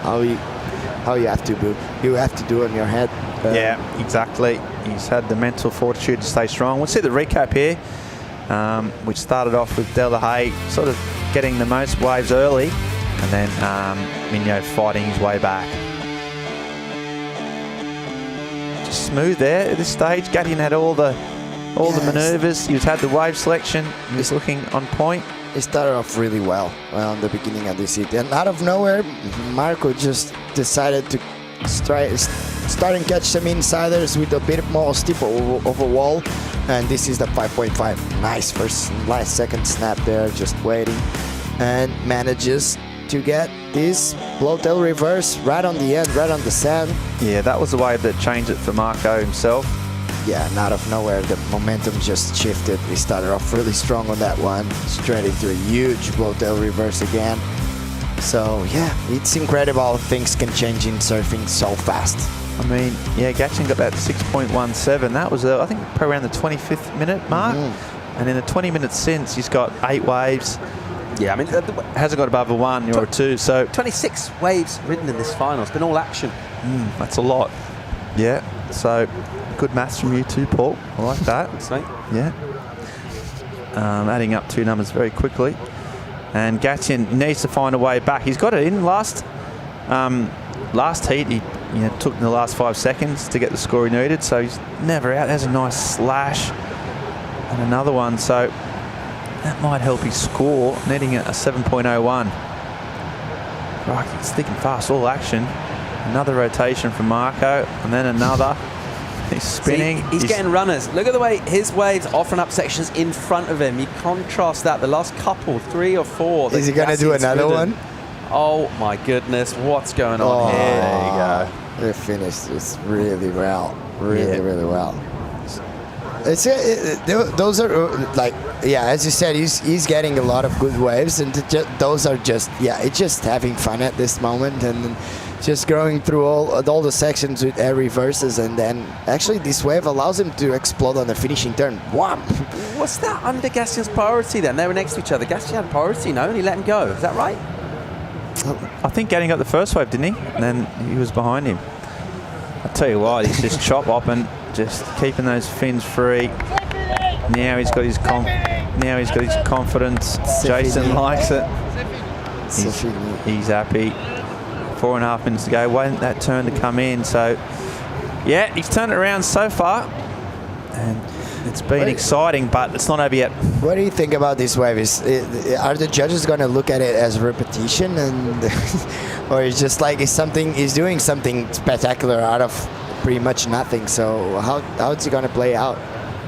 Speaker 12: how you have to do in your head.
Speaker 15: Yeah, exactly. He's had the mental fortitude to stay strong. We'll see the recap here, which started off with De La Haye sort of getting the most waves early, and then Mignot fighting his way back. Just smooth there at this stage. Gatien had all the manoeuvres. He's had the wave selection. He's looking on point.
Speaker 12: He started off really well on the beginning of this heat, and out of nowhere, Marco just decided to start and catch some insiders with a bit more steep over wall, and this is the 5.5. Nice second snap there, just waiting, and manages to get this blowtail reverse right on the end, right on the sand.
Speaker 15: Yeah, that was the wave that changed it for Marco himself.
Speaker 12: Yeah, and out of nowhere, the momentum just shifted. He started off really strong on that one, straight into a huge blowtail reverse again. So, yeah, it's incredible how things can change in surfing so fast.
Speaker 15: I mean, yeah, Gatien got that 6.17. That was, I think, probably around the 25th minute mark. And in the 20 minutes since, he's got 8 waves.
Speaker 2: Yeah, I mean,
Speaker 15: hasn't got above a 1 or a 2. So
Speaker 2: 26 waves ridden in this final. It's been all action.
Speaker 15: That's a lot. Yeah. So good maths from you too, Paul. I like that.
Speaker 2: Thanks, mate.
Speaker 15: Yeah. Adding up 2 numbers very quickly. And Gatien needs to find a way back. He's got it in last heat. He took in the last 5 seconds to get the score he needed. So he's never out. There's a nice slash and another one. So that might help his score, needing a 7.01. Right, he's sticking fast, all action. Another rotation from Marco, and then another. He's spinning.
Speaker 2: See, he's getting runners. Look at the way his waves offering up sections in front of him. You contrast that, the last couple, 3 or 4.
Speaker 12: Is he going to do another one?
Speaker 2: Oh my goodness, what's going on here?
Speaker 12: There you go. They finished this really well. Really well. Those are like, yeah, as you said, he's getting a lot of good waves, and those are just, it's just having fun at this moment, and just going through all the sections with air reverses, and then actually this wave allows him to explode on the finishing turn. Wham!
Speaker 2: Was that under Gatien's priority then? They were next to each other. Gatien had priority, no, and he let him go. Is that right?
Speaker 15: I think Gatien got the first wave, didn't he? And then he was behind him. I tell you what, he's just chop hopping, just keeping those fins free. Now he's got his confidence. Jason likes it. He's happy. 4.5 minutes to go. Waiting that turn to come in. So, yeah, he's turned it around so far, and it's been exciting, but it's not over yet.
Speaker 12: What do you think about this wave? Are the judges going to look at it as repetition, and or it's just like he's doing something spectacular out of pretty much nothing? So how's it going to play out?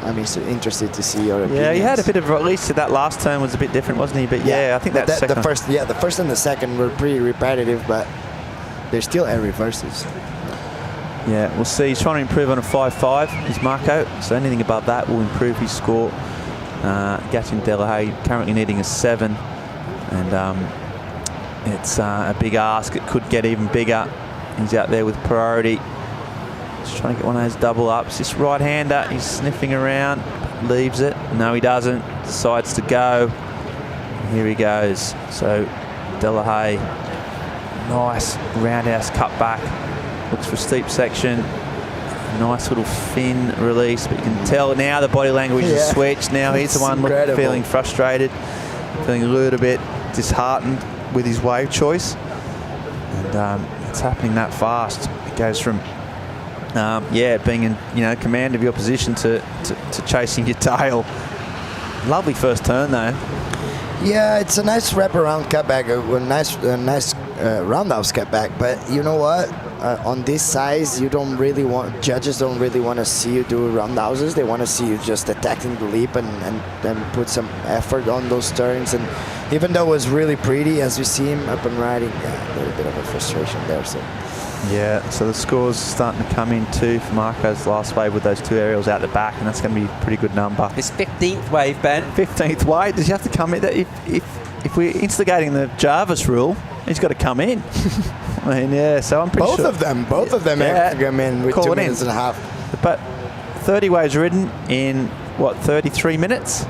Speaker 12: I'm interested to see your opinions.
Speaker 15: Yeah, he had a bit of, at least that last turn was a bit different, wasn't he? But yeah, I think that second.
Speaker 12: The first and the second were pretty repetitive, but they're still air reverses.
Speaker 15: Yeah, we'll see. He's trying to improve on a 5.5. He's Marco, so anything above that will improve his score. Gatien De La Haye currently needing a 7, and it's a big ask. It could get even bigger. He's out there with priority. Just trying to get one of those double ups. This right-hander, he's sniffing around, leaves it. No, he doesn't. Decides to go. Here he goes. So De La Haye, nice roundhouse cut back. Looks for a steep section. Nice little fin release, but you can tell now the body language has switched. Now he's the one feeling frustrated, feeling a little bit disheartened with his wave choice. And it's happening that fast. It goes from being in command of your position to chasing your tail. Lovely first turn though.
Speaker 12: Yeah, it's a nice wraparound cutback, a nice roundhouse cutback. But you know what? On this size, judges don't really want to see you do roundhouses. They want to see you just attacking the leap and put some effort on those turns. And even though it was really pretty, as we see him up and riding, a little bit of a frustration there. So.
Speaker 15: Yeah, so the score's starting to come in too for Marco's last wave with those 2 aerials out the back, and that's going to be a pretty good number.
Speaker 2: His 15th wave, Ben.
Speaker 15: 15th wave? Does he have to come in? If
Speaker 1: if we're instigating the Jarvis rule, he's got to come in. I mean, yeah, so I'm pretty
Speaker 12: both
Speaker 1: sure.
Speaker 12: Both of them have to come in with 2 minutes and a half.
Speaker 1: But 30 waves ridden in, 33 minutes?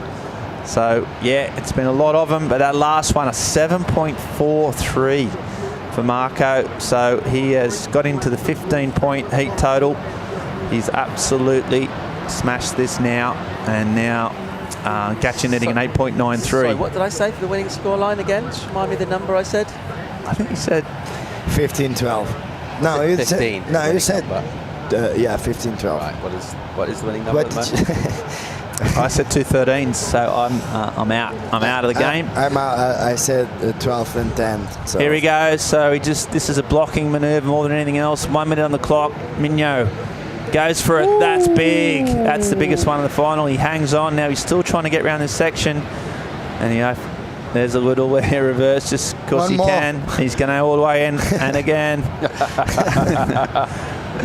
Speaker 1: So, yeah, it's been a lot of them. But that last one, a 7.43 for Marco. So he has got into the 15-point heat total. He's absolutely smashed this now. And now Gatchin netting an 8.93.
Speaker 2: Sorry, what did I say for the winning scoreline again? Just remind me the number I said.
Speaker 1: I think he said
Speaker 12: 15-12. No, you
Speaker 2: 15.
Speaker 12: said, no, you said, yeah, 15-12.
Speaker 2: Right, what is the winning number at the moment?
Speaker 1: I said 213, so I'm out. I'm out of the game.
Speaker 12: I'm out. I said 12 and 10. So.
Speaker 1: Here he goes. So this is a blocking manoeuvre more than anything else. 1 minute on the clock. Mignot goes for it. Ooh. That's big. That's the biggest one in the final. He hangs on. Now he's still trying to get around this section. And there's a little reverse just because he can. He's going to all the way in and again.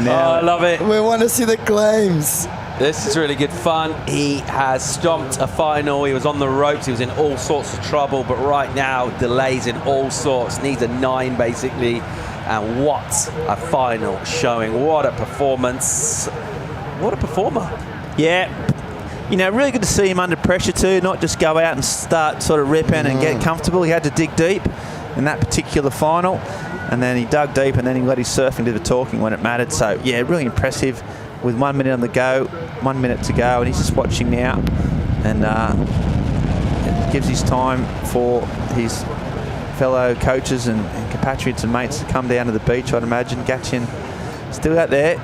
Speaker 2: Now, I love it.
Speaker 12: We want to see the claims.
Speaker 2: This is really good fun. He has stomped a final. He was on the ropes. He was in all sorts of trouble. But right now, delays in all sorts. Needs a 9, basically. And what a final showing. What a performance. What a performer.
Speaker 1: Yeah. Really good to see him under pressure too, not just go out and start sort of ripping and get comfortable. He had to dig deep in that particular final, and then he dug deep, and then he let his surfing do the talking when it mattered. So, yeah, really impressive with 1 minute on the go, 1 minute to go, and he's just watching now, and it gives his time for his fellow coaches and compatriots and mates to come down to the beach, I'd imagine. Gatchin still out there.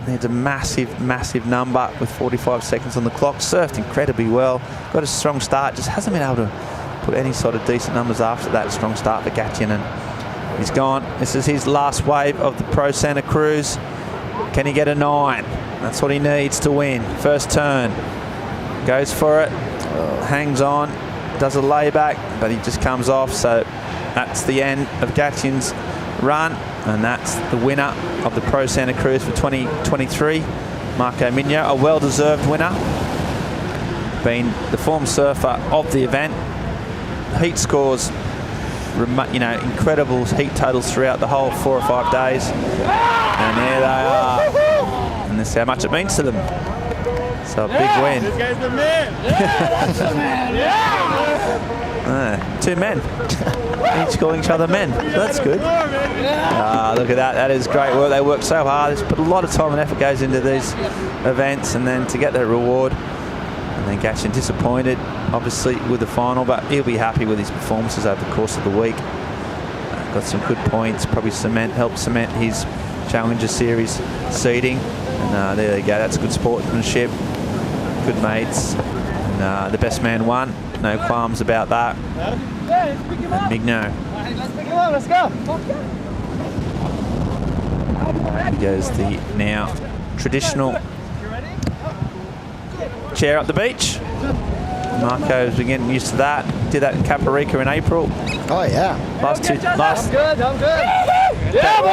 Speaker 1: Needs a massive, massive number with 45 seconds on the clock. Surfed incredibly well. Got a strong start. Just hasn't been able to put any sort of decent numbers after that strong start for Gatchin. And he's gone. This is his last wave of the Pro Santa Cruz. Can he get a 9? That's what he needs to win. First turn. Goes for it. Hangs on. Does a layback, but he just comes off. So that's the end of Gatchin's run. And that's the winner of the Pro Santa Cruz for 2023, Marco Mignot, a well-deserved winner. Been the form surfer of the event. Heat scores, incredible heat totals throughout the whole 4 or 5 days. And there they are. And this is how much it means to them. So a big win.
Speaker 14: This guy's the man. That's the man.
Speaker 1: Two men. Each calling each other men. That's good. Look at that. That is great work. They work so hard. But a lot of time and effort goes into these events, and then to get that reward. And then Gatchin disappointed, obviously, with the final, but he'll be happy with his performances over the course of the week. Got some good points. Probably helped cement his Challenger Series seeding. And there you go. That's good sportsmanship. Good mates. And the best man won. No qualms about that. And Mignot.
Speaker 14: Let's pick him up. Let's go.
Speaker 1: He goes the now traditional chair up the beach. Marco's been getting used to that. Did that in Caparica in April.
Speaker 12: Oh yeah.
Speaker 14: I'm good. Yeah, boy.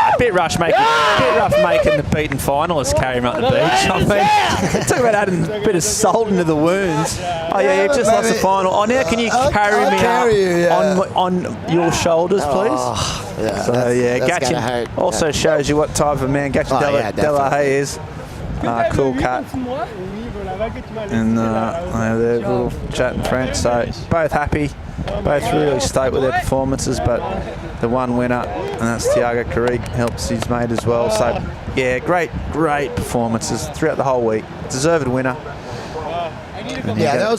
Speaker 1: A bit rough making the beaten finalists carry him up the beach. I mean, talk about adding a bit of salt into the wounds. Oh yeah, you've just lost the final. Oh, now can you carry me up on your shoulders, please?
Speaker 12: Oh, yeah,
Speaker 1: so yeah, Gatchin also shows you what type of man Gatchin Delahaye is. Cool cut. And they're little chatting French. So both happy, both really stoked with their performances, but the one winner, and that's Tiago Carrique, helps his mate as well. So yeah, great performances throughout the whole week. Deserved winner.
Speaker 12: Yeah,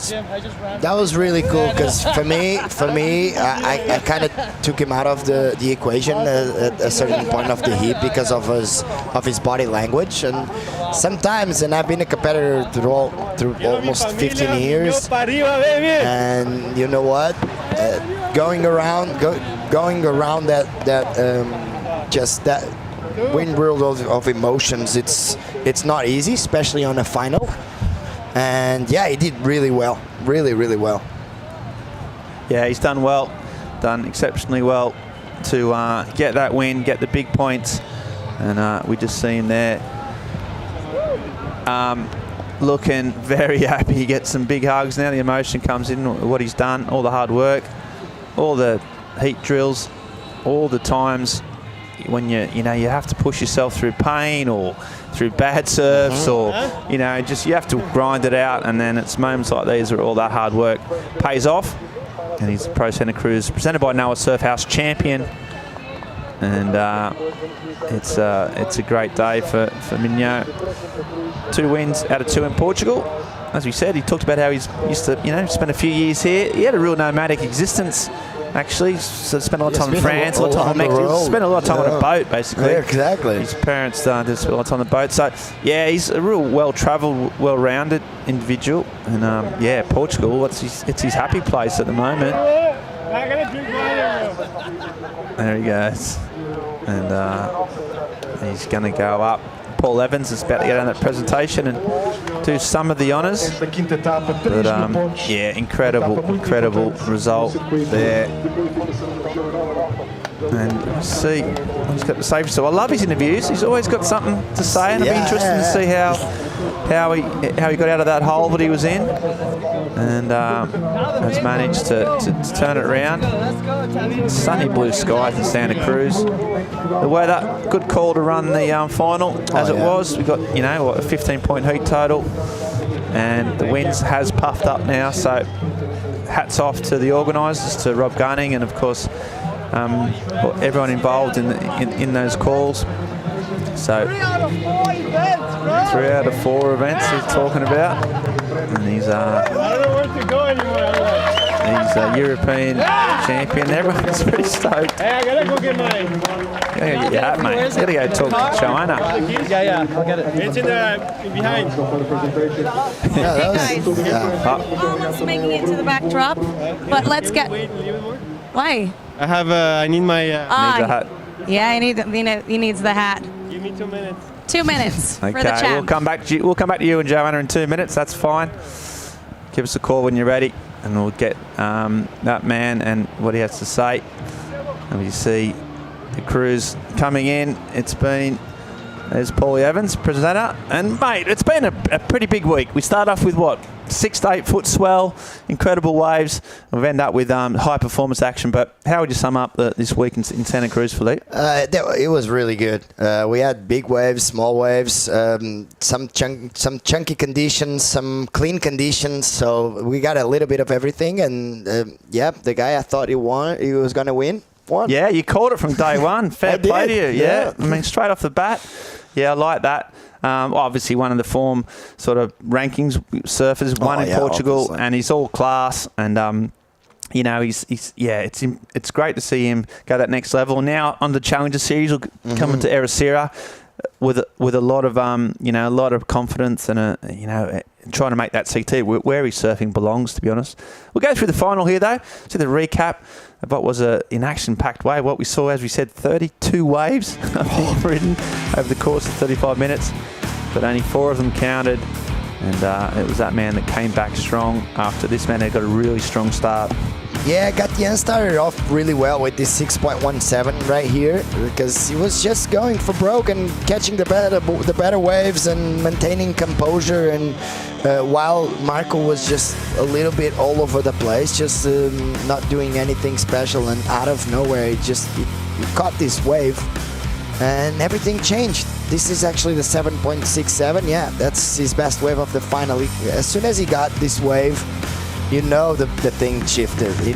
Speaker 12: that was really cool because for me, I kind of took him out of the equation at a certain point of the heat because of his body language, and sometimes, and I've been a competitor through almost 15 years, and you know what, going around that wind world of emotions, it's not easy, especially on a final. And yeah, he did really well, really well.
Speaker 1: Yeah, he's done well, done exceptionally well to get that win, get the big points, and we just see him there.
Speaker 15: looking very happy. He gets some big hugs now. The emotion comes in, what he's done, all the hard work, all the heat drills, all the times when you have to push yourself through pain or through bad serves, or just you have to grind it out, and then it's moments like these where all that hard work pays off. And he's Pro Santa Cruz, presented by Noah Surf House champion, and it's a great day for Minho. 2 wins out of 2 in Portugal. As we said, he talked about how he's used to spend a few years here. He had a real nomadic existence. Actually, so spent a lot of time in France, a lot of time in Mexico, spent a lot of time on a boat, basically.
Speaker 12: Yeah, exactly.
Speaker 15: His parents did spend a lot of time on the boat. So, yeah, he's a real well-travelled, well-rounded individual. And, Portugal, it's his happy place at the moment. There he goes. And he's going to go up. Paul Evans is about to get on that presentation and do some of the honours. But incredible result there. And let's see what he's got to say. So I love his interviews. He's always got something to say, and it'll be interesting to see how he got out of that hole that he was in, and has managed to turn it around. Sunny blue skies in Santa Cruz. The weather, good call to run the final as it was. We've got a 15-point heat total, and the winds has puffed up now. So hats off to the organisers, to Rob Gunning, and of course everyone involved in those calls. So 3 out of 4 events he's talking about, and he's a European champion. Everyone's pretty stoked.
Speaker 14: Hey, I gotta go get mine.
Speaker 15: You gotta get your hat, mate. You gotta go talk to Joanna.
Speaker 14: Yeah, I'll get it. It's in behind.
Speaker 4: Almost making it to the backdrop, but let's get. Why?
Speaker 14: I need my.
Speaker 15: Needs a hat.
Speaker 4: Yeah, he needs the hat.
Speaker 14: Give me 2 minutes.
Speaker 4: 2 minutes for the champ.
Speaker 15: Okay, we'll come back to you and Joanna in 2 minutes. That's fine. Give us a call when you're ready, and we'll get that man and what he has to say. And we see the crews coming in. There's Paulie Evans, presenter, and mate, it's been a pretty big week. We start off with what? 6 to 8 foot swell, incredible waves. We've ended up with high performance action. But how would you sum up this week in Santa Cruz, Philippe?
Speaker 12: It was really good. We had big waves, small waves, some chunky conditions, some clean conditions. So we got a little bit of everything. And the guy I thought he was going to win. Won.
Speaker 15: Yeah, you called it from day one. Fair play to you. Yeah, I mean, straight off the bat. Yeah, I like that. Obviously, one of the form sort of rankings surfers, one in Portugal, obviously. And he's all class. And it's great to see him go that next level. Now on the Challenger Series, we'll come into Ericeira with a lot of confidence and trying to make that CT where he's surfing belongs. To be honest, we'll go through the final here though. See the recap of what was an action-packed wave. What we saw, as we said, 32 waves ridden over the course of 35 minutes, but only 4 of them counted. And it was that man that came back strong after this man had got a really strong start.
Speaker 12: Yeah, Gatien started off really well with this 6.17 right here, because he was just going for broke and catching the better waves and maintaining composure. And while Marco was just a little bit all over the place, just not doing anything special, and out of nowhere he caught this wave and everything changed. This is actually the 7.67. Yeah, that's his best wave of the final. As soon as he got this wave, the thing shifted. He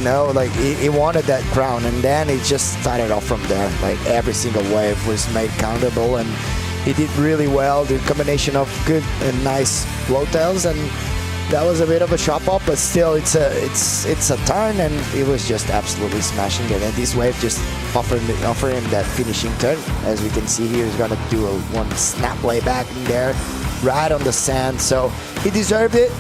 Speaker 12: wanted that crown, and then it just started off from there. Like every single wave was made countable, and he did really well. The combination of good and nice blowtails, and that was a bit of a shot up, but still it's a turn, and it was just absolutely smashing it. And this wave just offered him that finishing turn. As we can see here, he's gonna do one snap layback in there, right on the sand. So he deserved it.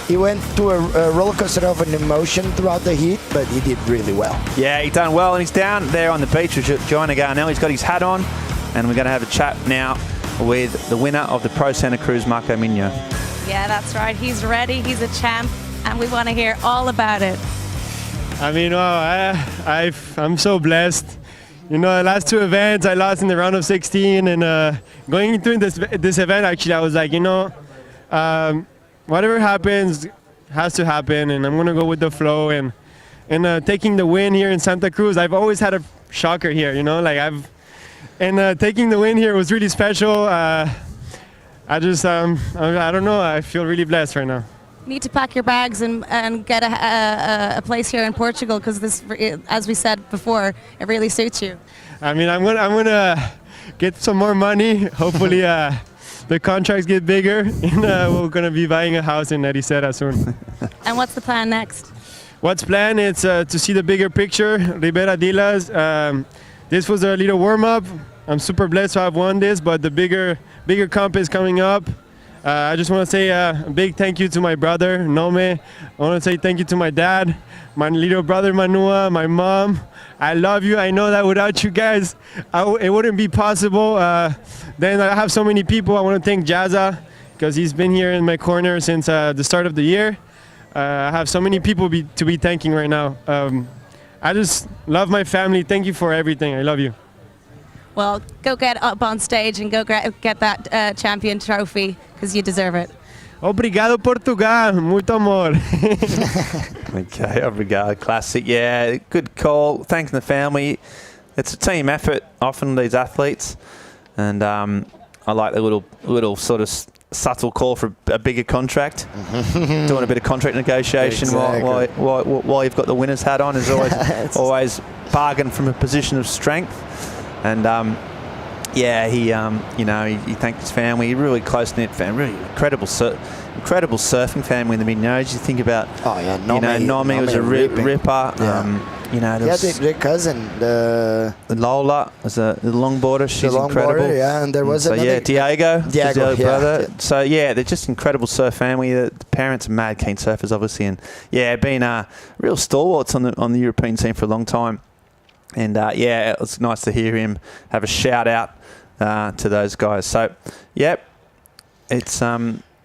Speaker 12: He went through a roller coaster of an emotion throughout the heat, but he did really well.
Speaker 15: Yeah, he done well, and he's down there on the beach with Joanna Garnell. He's got his hat on, and we're going to have a chat now with the winner of the Pro Santa Cruz, Marco Minho.
Speaker 4: Yeah, that's right. He's ready. He's a champ, and we want to hear all about it.
Speaker 14: I mean, I'm so blessed. The last 2 events I lost in the round of 16, and going into this event, actually, I was like, Whatever happens has to happen, and I'm gonna go with the flow. And taking the win here in Santa Cruz, I've always had a shocker here, you know, like taking the win here was really special. I don't know, I feel really blessed right now.
Speaker 4: You need to pack your bags and get a place here in Portugal, because this, as we said before, it really suits you.
Speaker 14: I mean, I'm gonna get some more money. Hopefully, the contracts get bigger, and we're gonna be buying a house in Ericeira soon.
Speaker 4: And what's the plan next?
Speaker 14: What's planned is to see the bigger picture. Ribera Dilas. This was a little warm up. I'm super blessed to have won this, but the bigger comp is coming up. I just want to say a big thank you to my brother, Nome. I want to say thank you to my dad, my little brother, Manua, my mom. I love you. I know that without you guys, it wouldn't be possible. Then I have so many people. I want to thank Jazza, because he's been here in my corner since the start of the year. I have so many people to be thanking right now. I just love my family. Thank you for everything. I love you.
Speaker 4: Well, go get up on stage and go get that champion trophy, because you deserve it.
Speaker 14: Obrigado, Portugal. Muito amor.
Speaker 1: Okay, obrigado. Classic. Yeah, good call. Thanking the family. It's a team effort, often, these athletes. And I like the little sort of subtle call for a bigger contract. Doing a bit of contract negotiation while you've got the winner's hat on is always bargain from a position of strength. And yeah, he thanked his family. Really close knit family, really incredible surfing family in the Mid-Nose. You think about, Nomi was a ripper.
Speaker 12: Yeah. Their cousin, the
Speaker 1: Lola was a longboarder. She's incredible.
Speaker 12: And there was another.
Speaker 1: Diego, brother.
Speaker 12: Yeah.
Speaker 1: So they're just incredible surf family. The parents are mad keen surfers, obviously, and been real stalwarts on the European scene for a long time. And it was nice to hear him have a shout out to those guys. So,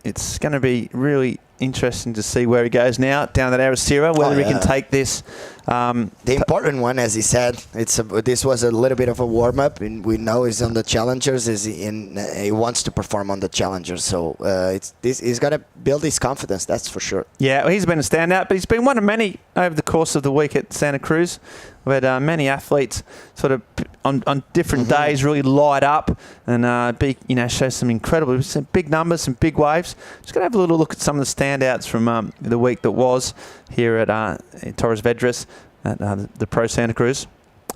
Speaker 1: it's going to be really interesting to see where he goes now down at Ericeira, whether he can take this.
Speaker 12: The important one, as he said, this was a little bit of a warm up, and we know he's on the Challengers. He wants to perform on the Challengers, so he's got to build his confidence. That's for sure.
Speaker 1: Yeah, well, he's been a standout, but he's been one of many over the course of the week at Santa Cruz. We had many athletes sort of on different days really light up and show some big numbers, some big waves. Just going to have a little look at some of the standouts from the week that was here at Torres Vedras at the Pro Santa Cruz.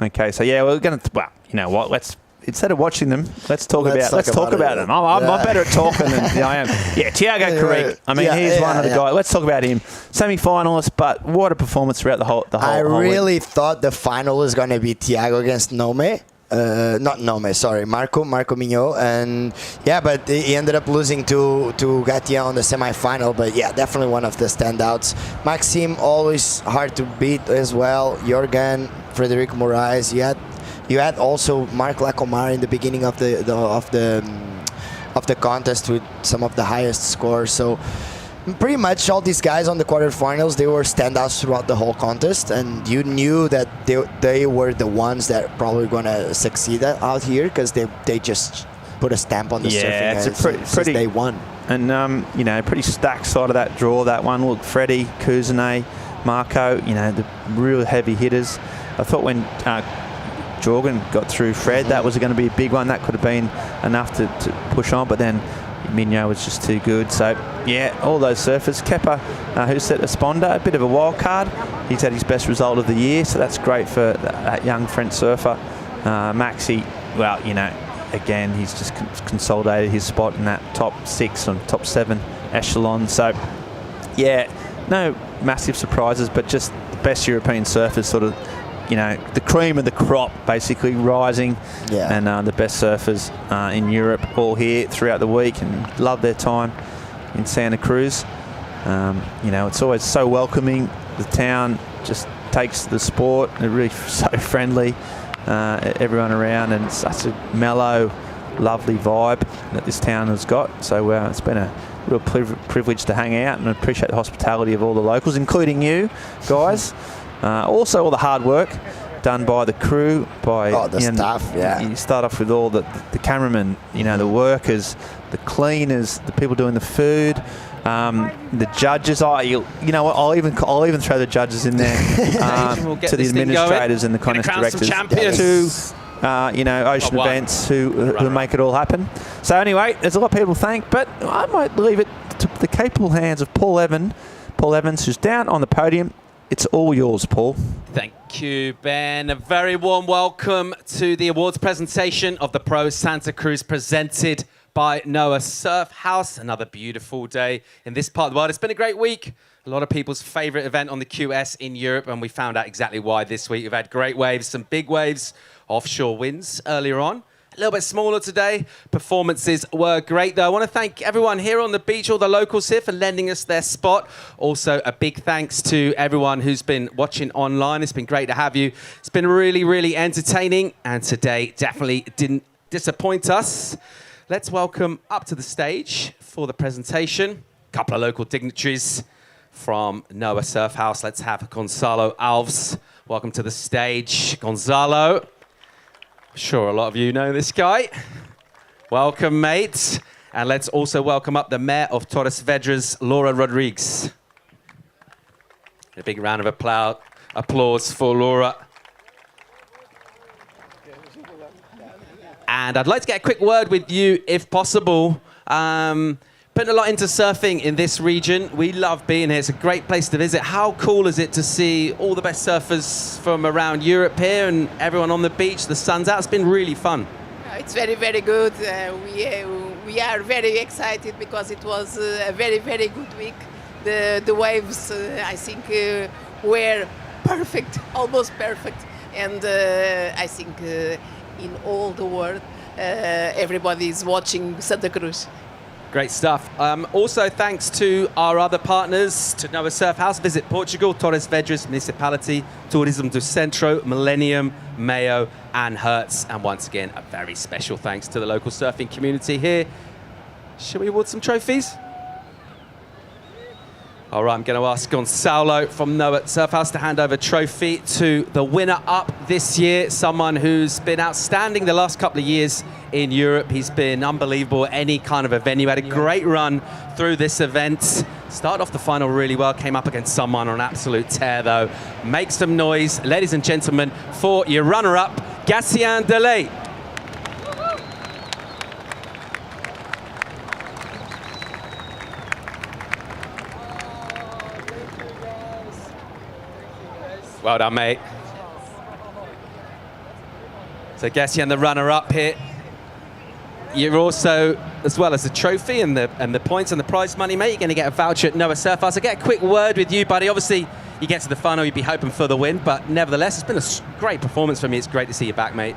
Speaker 1: Okay, so we're going to. Well, you know what? Instead of watching them, let's talk about them. I'm better at talking than I am. Yeah, Tiago Carrique. I mean, he's one of the guys. Let's talk about him. Semi-finalist, but what a performance throughout the whole
Speaker 12: I really
Speaker 1: week.
Speaker 12: thought the final was going to be Tiago against Marco Mignot, and but he ended up losing to Gatia on the semi-final. But definitely one of the standouts. Maxime, always hard to beat as well. Jorgen, Frederico Moraes. You had also Mark Lacomar in the beginning of the contest with some of the highest scores. So pretty much all these guys on the quarterfinals, they were standouts throughout the whole contest, and you knew that they were the ones that probably going to succeed out here, because they just put a stamp on the surfing since day one.
Speaker 1: And pretty stacked side of that draw. That one, look, Freddie, Kuzane, Marco, the real heavy hitters. I thought when Jorgen got through Fred, that was going to be a big one. That could have been enough to push on, but then Mignot was just too good. So, all those surfers. Kepa, who set a sponder, a bit of a wild card. He's had his best result of the year, so that's great for that young French surfer. Maxi, well, again, he's just consolidated his spot in that top 6 and top 7 echelon. So, no massive surprises, but just the best European surfers sort of, the cream of the crop basically rising, and the best surfers in Europe all here throughout the week, and love their time in Santa Cruz. It's always so welcoming. The town just takes the sport. They're really so friendly, everyone around, and such a mellow, lovely vibe that this town has got. So it's been a real privilege to hang out, and I appreciate the hospitality of all the locals, including you guys. Also all the hard work.
Speaker 15: done by the crew, by
Speaker 12: the staff. Yeah,
Speaker 15: you start off with all the cameramen, the workers, the cleaners, the people doing the food, the judges. You know what? I'll even throw the judges in there
Speaker 2: We'll get
Speaker 15: to the
Speaker 2: this thing
Speaker 15: administrators and the
Speaker 2: going.
Speaker 15: contest
Speaker 2: Gonna crown some
Speaker 15: directors,
Speaker 2: champions.
Speaker 15: to Ocean
Speaker 2: One.
Speaker 15: Events who make it all happen. So anyway, there's a lot of people to thank, but I might leave it to the capable hands of Paul Evans, who's down on the podium. It's all yours, Paul.
Speaker 2: Thank you, Ben. A very warm welcome to the awards presentation of the Pro Santa Cruz, presented by Noah Surf House. Another beautiful day in this part of the world. It's been a great week. A lot of people's favorite event on the QS in Europe, and we found out exactly why this week. We've had great waves, some big waves, offshore winds earlier on. A little bit smaller today. Performances were great, though. I want to thank everyone here on the beach, all the locals here, for lending us their spot. Also, a big thanks to everyone who's been watching online. It's been great to have you. It's been really, really entertaining, and today definitely didn't disappoint us. Let's welcome up to the stage for the presentation a couple of local dignitaries from Noah Surf House. Let's have Gonzalo Alves. Welcome to the stage, Gonzalo. Sure, a lot of you know this guy. Welcome, mate. And let's also welcome up the Mayor of Torres Vedras, Laura Rodriguez. A big round of applause for Laura. And I'd like to get a quick word with you, if possible. Putting a lot into surfing in this region. We love being here. It's a great place to visit. How cool is it to see all the best surfers from around Europe here and everyone on the beach? The sun's out. It's been really fun.
Speaker 17: It's very, very good. We are very excited because it was a very, very good week. The waves, I think, were perfect, almost perfect. And I think in all the world, everybody is watching Santa Cruz.
Speaker 2: Great stuff. Also, thanks to our other partners, to Noah Surf House, Visit Portugal, Torres Vedras Municipality, Turismo do Centro, Millennium, Mayo, and Hertz. And once again, a very special thanks to the local surfing community here. Shall we award some trophies? All right, I'm going to ask Gonzalo from Noah Surf House to hand over a trophy to the winner up this year, someone who's been outstanding the last couple of years in Europe. He's been unbelievable at any kind of event. He had a great run through this event. Started off the final really well, came up against someone on an absolute tear, though. Make some noise, ladies and gentlemen, for your runner-up, Gatien Delay. Well done, mate. So Gatien, the runner-up here. You're also, as well as the trophy and the points and the prize money, mate, you're going to get a voucher at Noah Surf House. I'll get a quick word with you, buddy. Obviously, you get to the final, you'd be hoping for the win, but nevertheless, it's been a great performance for me. It's great to see you back, mate.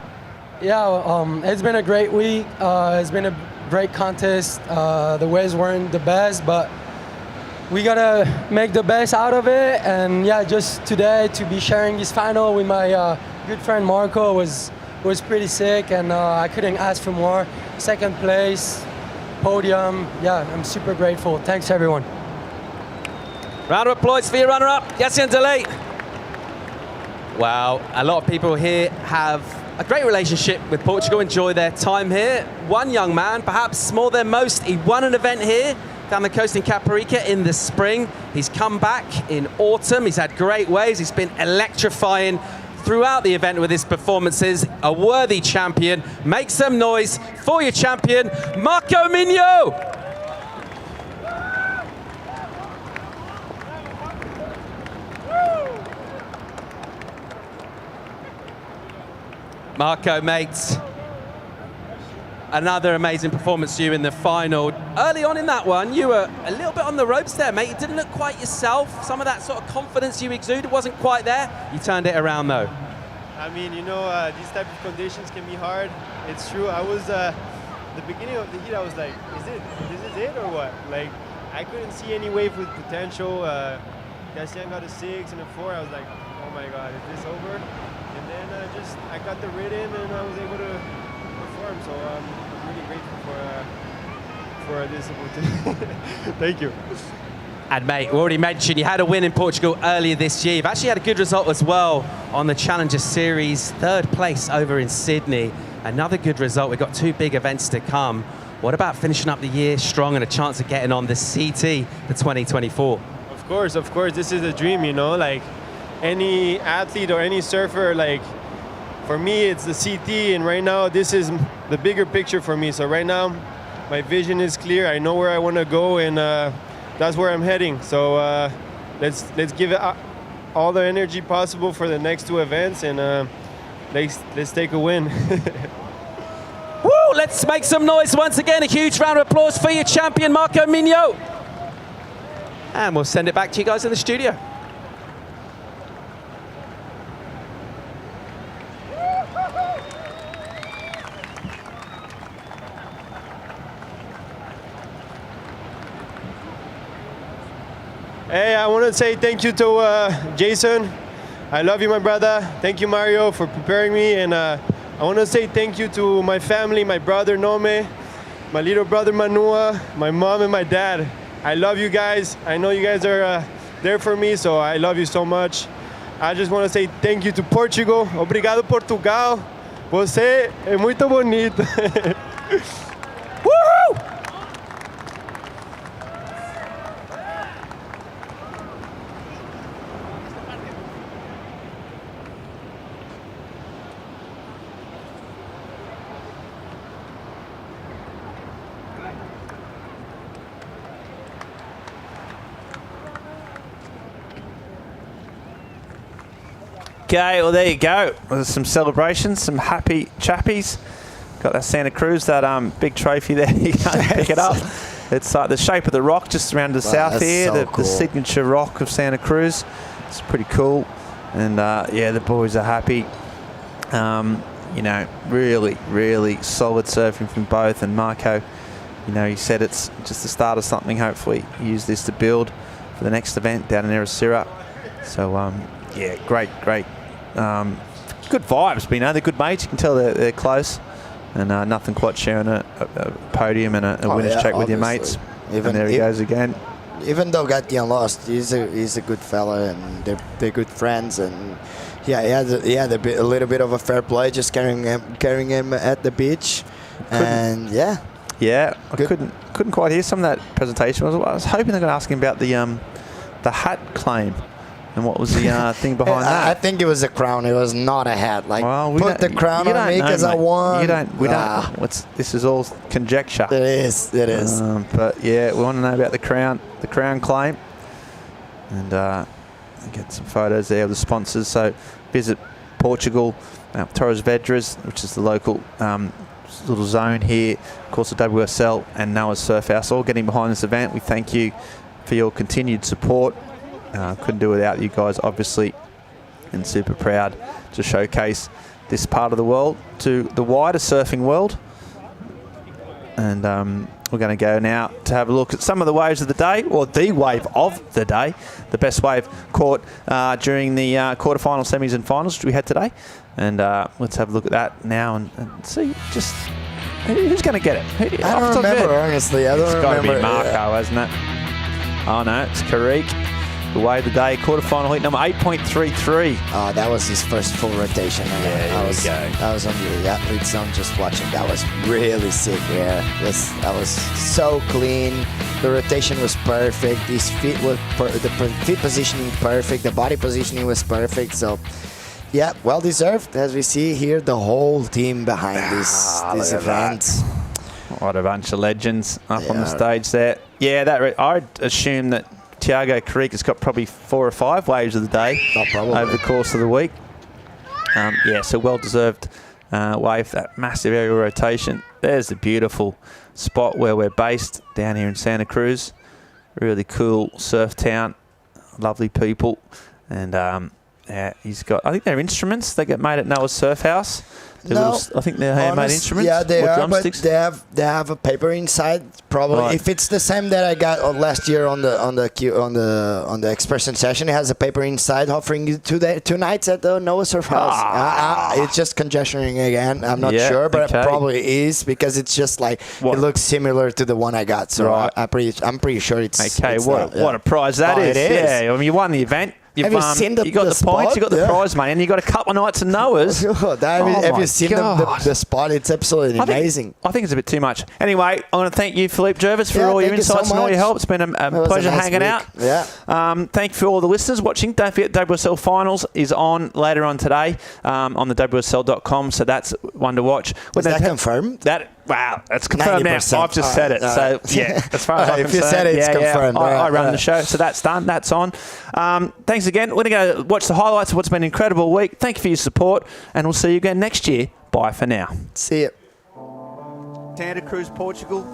Speaker 13: Yeah, it's been a great week. It's been a great contest. The waves weren't the best, but we gotta make the best out of it. And yeah, just today to be sharing this final with my good friend Marco was pretty sick, and I couldn't ask for more. Second place, podium. Yeah, I'm super grateful. Thanks, everyone.
Speaker 2: Round of applause for your runner-up, Gatien Delay. Wow, a lot of people here have a great relationship with Portugal, enjoy their time here. One young man, perhaps more than most, he won an event here down the coast in Caparica in the spring. He's come back in autumn. He's had great waves. He's been electrifying throughout the event with his performances. A worthy champion. Make some noise for your champion, Marco Mignot. Marco, mate, another amazing performance for you in the final. Early on in that one, you were a little bit on the ropes there, mate. You didn't look quite yourself. Some of that sort of confidence you exuded wasn't quite there. You turned it around, though.
Speaker 14: I mean, you know, these type of conditions can be hard. It's true. I was, the beginning of the heat, I was like, this is it or what? Like, I couldn't see any wave with potential. Gatien got a 6 and a 4. I was like, oh my God, is this over? And then I got the rhythm and I was able to perform. So I'm really grateful for this opportunity. Thank you.
Speaker 2: And mate, we already mentioned you had a win in Portugal earlier this year. You've actually had a good result as well on the Challenger Series, 3rd place over in Sydney. Another good result. We've got 2 big events to come. What about finishing up the year strong and a chance of getting on the CT for 2024?
Speaker 14: Of course, this is a dream, you know, like any athlete or any surfer, like for me, it's the CT, and right now this is the bigger picture for me. So right now, my vision is clear. I know where I want to go, and that's where I'm heading. So let's give it all the energy possible for the next 2 events, and let's take a win.
Speaker 2: Woo! Let's make some noise once again. A huge round of applause for your champion, Marco Mignot. And we'll send it back to you guys in the studio.
Speaker 14: Hey, I want to say thank you to Jason. I love you, my brother. Thank you, Mario, for preparing me. And I want to say thank you to my family, my brother, Nome, my little brother, Manua, my mom, and my dad. I love you guys. I know you guys are there for me, so I love you so much. I just want to say thank you to Portugal. Obrigado, Portugal. Você é muito bonito.
Speaker 2: Woohoo!
Speaker 1: Okay, well there you go. There's some celebrations, some happy chappies. Got that Santa Cruz, that big trophy there. You can't pick it up. It's like the shape of the rock just around to the south here,
Speaker 12: so
Speaker 1: the signature rock of Santa Cruz. It's pretty cool. And yeah, the boys are happy. You know, really, really solid surfing from both. And Marco, you know, he said it's just the start of something. Hopefully use this to build for the next event down in Ericeira. So yeah, great. Good vibes, but you know, they're good mates. You can tell they're close, and nothing quite sharing a podium and a winner's check with your mates. And there he goes again.
Speaker 12: Even though Gatian lost, he's a good fella, and they're good friends. And yeah, he had a little bit of a fair play, just carrying him at the beach, and yeah.
Speaker 1: I couldn't quite hear some of that presentation. I was hoping they're going to ask him about the hat claim. And what was the thing behind that?
Speaker 12: I think it was a crown. It was not a hat. Like,
Speaker 1: well,
Speaker 12: put the crown on me because I won.
Speaker 1: We don't. This is all conjecture.
Speaker 12: It is.
Speaker 1: But yeah, we want to know about the crown claim, and get some photos there of the sponsors. So visit Portugal, Torres Vedras, which is the local little zone here. Of course, the WSL and Noah's Surf House all getting behind this event. We thank you for your continued support. Couldn't do without you guys, obviously, and super proud to showcase this part of the world to the wider surfing world. And we're going to go now to have a look at some of the waves of the day, or the wave of the day, the best wave caught during the quarterfinal, semis and finals which we had today. And let's have a look at that now and see just who's going to get it.
Speaker 12: I don't remember, honestly. I don't remember.
Speaker 1: It's got to be Marco, hasn't it? Oh no, it's Karik. The wave of the day, quarterfinal heat number 8.33.
Speaker 12: Oh, that was his first full rotation. I was on the athlete zone just watching. That was really sick. Yeah, that was so clean. The rotation was perfect. His feet were the feet positioning perfect. The body positioning was perfect. So, yeah, well deserved. As we see here, the whole team behind this event.
Speaker 1: What a bunch of legends up on the stage there. Yeah, I'd assume that Tiago Karik has got probably 4 or 5 waves of the day over the course of the week. Yeah, so well-deserved wave, that massive aerial rotation. There's the beautiful spot where we're based down here in Santa Cruz. Really cool surf town, lovely people. And yeah, he's got, I think they're instruments that get made at Noah's Surf House. I think they're handmade instruments.
Speaker 12: Yeah, they
Speaker 1: or
Speaker 12: are,
Speaker 1: drumsticks.
Speaker 12: but they have a paper inside. Probably,
Speaker 1: Right.
Speaker 12: if it's the same that I got last year on the expression session, it has a paper inside offering you 2 nights at the Noah Surf House. It's just congestioning again. I'm not
Speaker 1: Yeah,
Speaker 12: sure, but
Speaker 1: okay.
Speaker 12: it probably is because it's just like it looks similar to the one I got. So
Speaker 1: Right.
Speaker 12: I'm pretty sure it's
Speaker 1: Okay,
Speaker 12: it's
Speaker 1: what
Speaker 12: that,
Speaker 1: a prize that is.
Speaker 12: It is.
Speaker 1: Yeah, I mean, you won the event.
Speaker 12: Have you seen
Speaker 1: you got the points,
Speaker 12: spot?
Speaker 1: you got the
Speaker 12: Yeah.
Speaker 1: prize money, and you got a couple of nights of Noah's.
Speaker 12: Have you seen the spot? It's absolutely amazing.
Speaker 1: I think it's a bit too much. Anyway, I want to thank you, Philippe Jervis, for all your
Speaker 12: thank you so
Speaker 1: insights and all your
Speaker 12: much.
Speaker 1: help. It's been a
Speaker 12: was
Speaker 1: pleasure
Speaker 12: a nice
Speaker 1: hanging
Speaker 12: week.
Speaker 1: out.
Speaker 12: Yeah.
Speaker 1: Thank you for all the listeners watching. Don't forget WSL Finals is on later on today on the WSL.com, so that's one to watch.
Speaker 12: Is that confirmed?
Speaker 1: Wow, that's confirmed now.
Speaker 12: 90%.
Speaker 1: I've just said it. So, yeah, as far as I'm
Speaker 12: If you
Speaker 1: concerned,
Speaker 12: said it, it's confirmed.
Speaker 1: I run the show, so that's done. That's on. Thanks again. We're going to go watch the highlights of what's been an incredible week. Thank you for your support, and we'll see you again next year. Bye for now.
Speaker 12: See you.
Speaker 1: Santa Cruz, Portugal.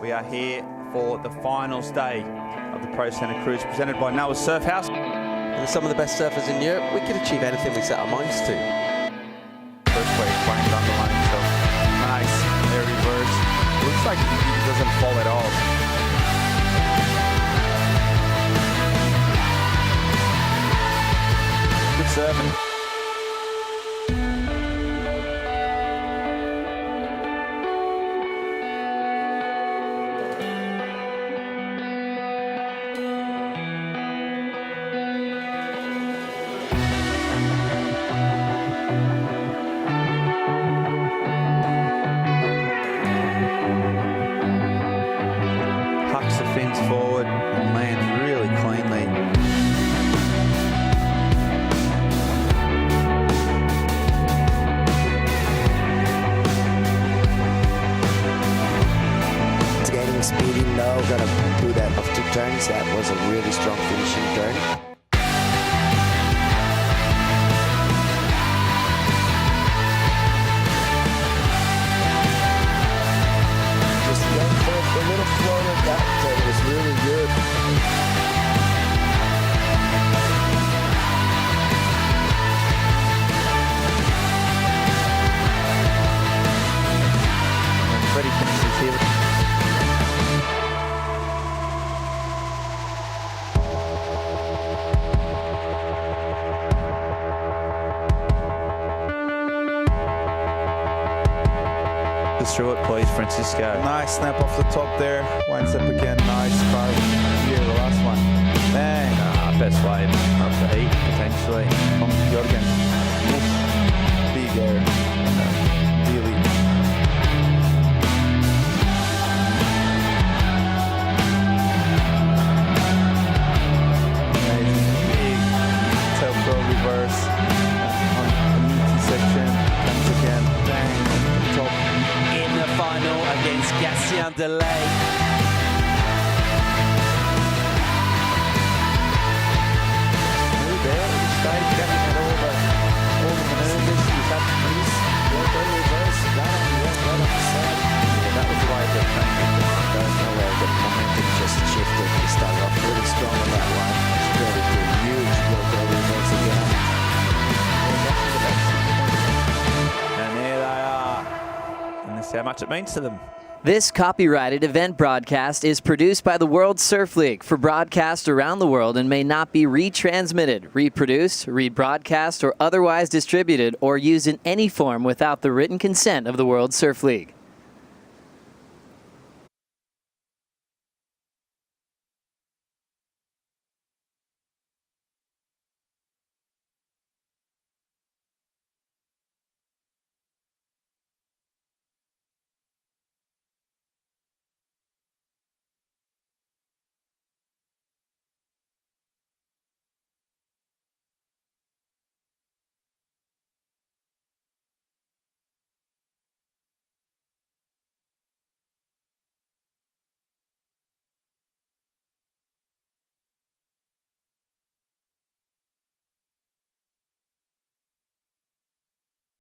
Speaker 1: We are here for the finals day of the Pro Santa Cruz, presented by Noah Surf House.
Speaker 2: And some of the best surfers in Europe, we could achieve anything we set our minds to.
Speaker 3: First wave flying down the line, so nice, air reverse. Looks like it doesn't fall at all.
Speaker 1: Good surfing. Hucks the fins forward and lands really cleanly.
Speaker 12: It's getting speedy now. Gonna do that off 2 turns. That was a really strong finishing turn. Just went for a little floater. That was really good.
Speaker 1: And Freddie finishes here. Just through it, please, Francisco.
Speaker 3: Nice snap off the top there. Winds up again. Nice carve here, the last one. Bang.
Speaker 1: Best wave of the heat, potentially.
Speaker 3: From Jorgen. Big air. Really. Amazing. Big tail pro reverse on the meaty section. Comes again. Bang. Top.
Speaker 2: In the final against Gatien Delay.
Speaker 1: Smooth there, at the stage, getting it all the manoeuvres. He's had these. Reverse, right on the side.
Speaker 12: Yeah, that was the way that goes nowhere. The momentum just shifted. He started off really strong on that line. Straight into a huge local reverse again.
Speaker 1: And there they are. And this is how much it means to them.
Speaker 18: This copyrighted event broadcast is produced by the World Surf League for broadcast around the world and may not be retransmitted, reproduced, rebroadcast, or otherwise distributed or used in any form without the written consent of the World Surf League.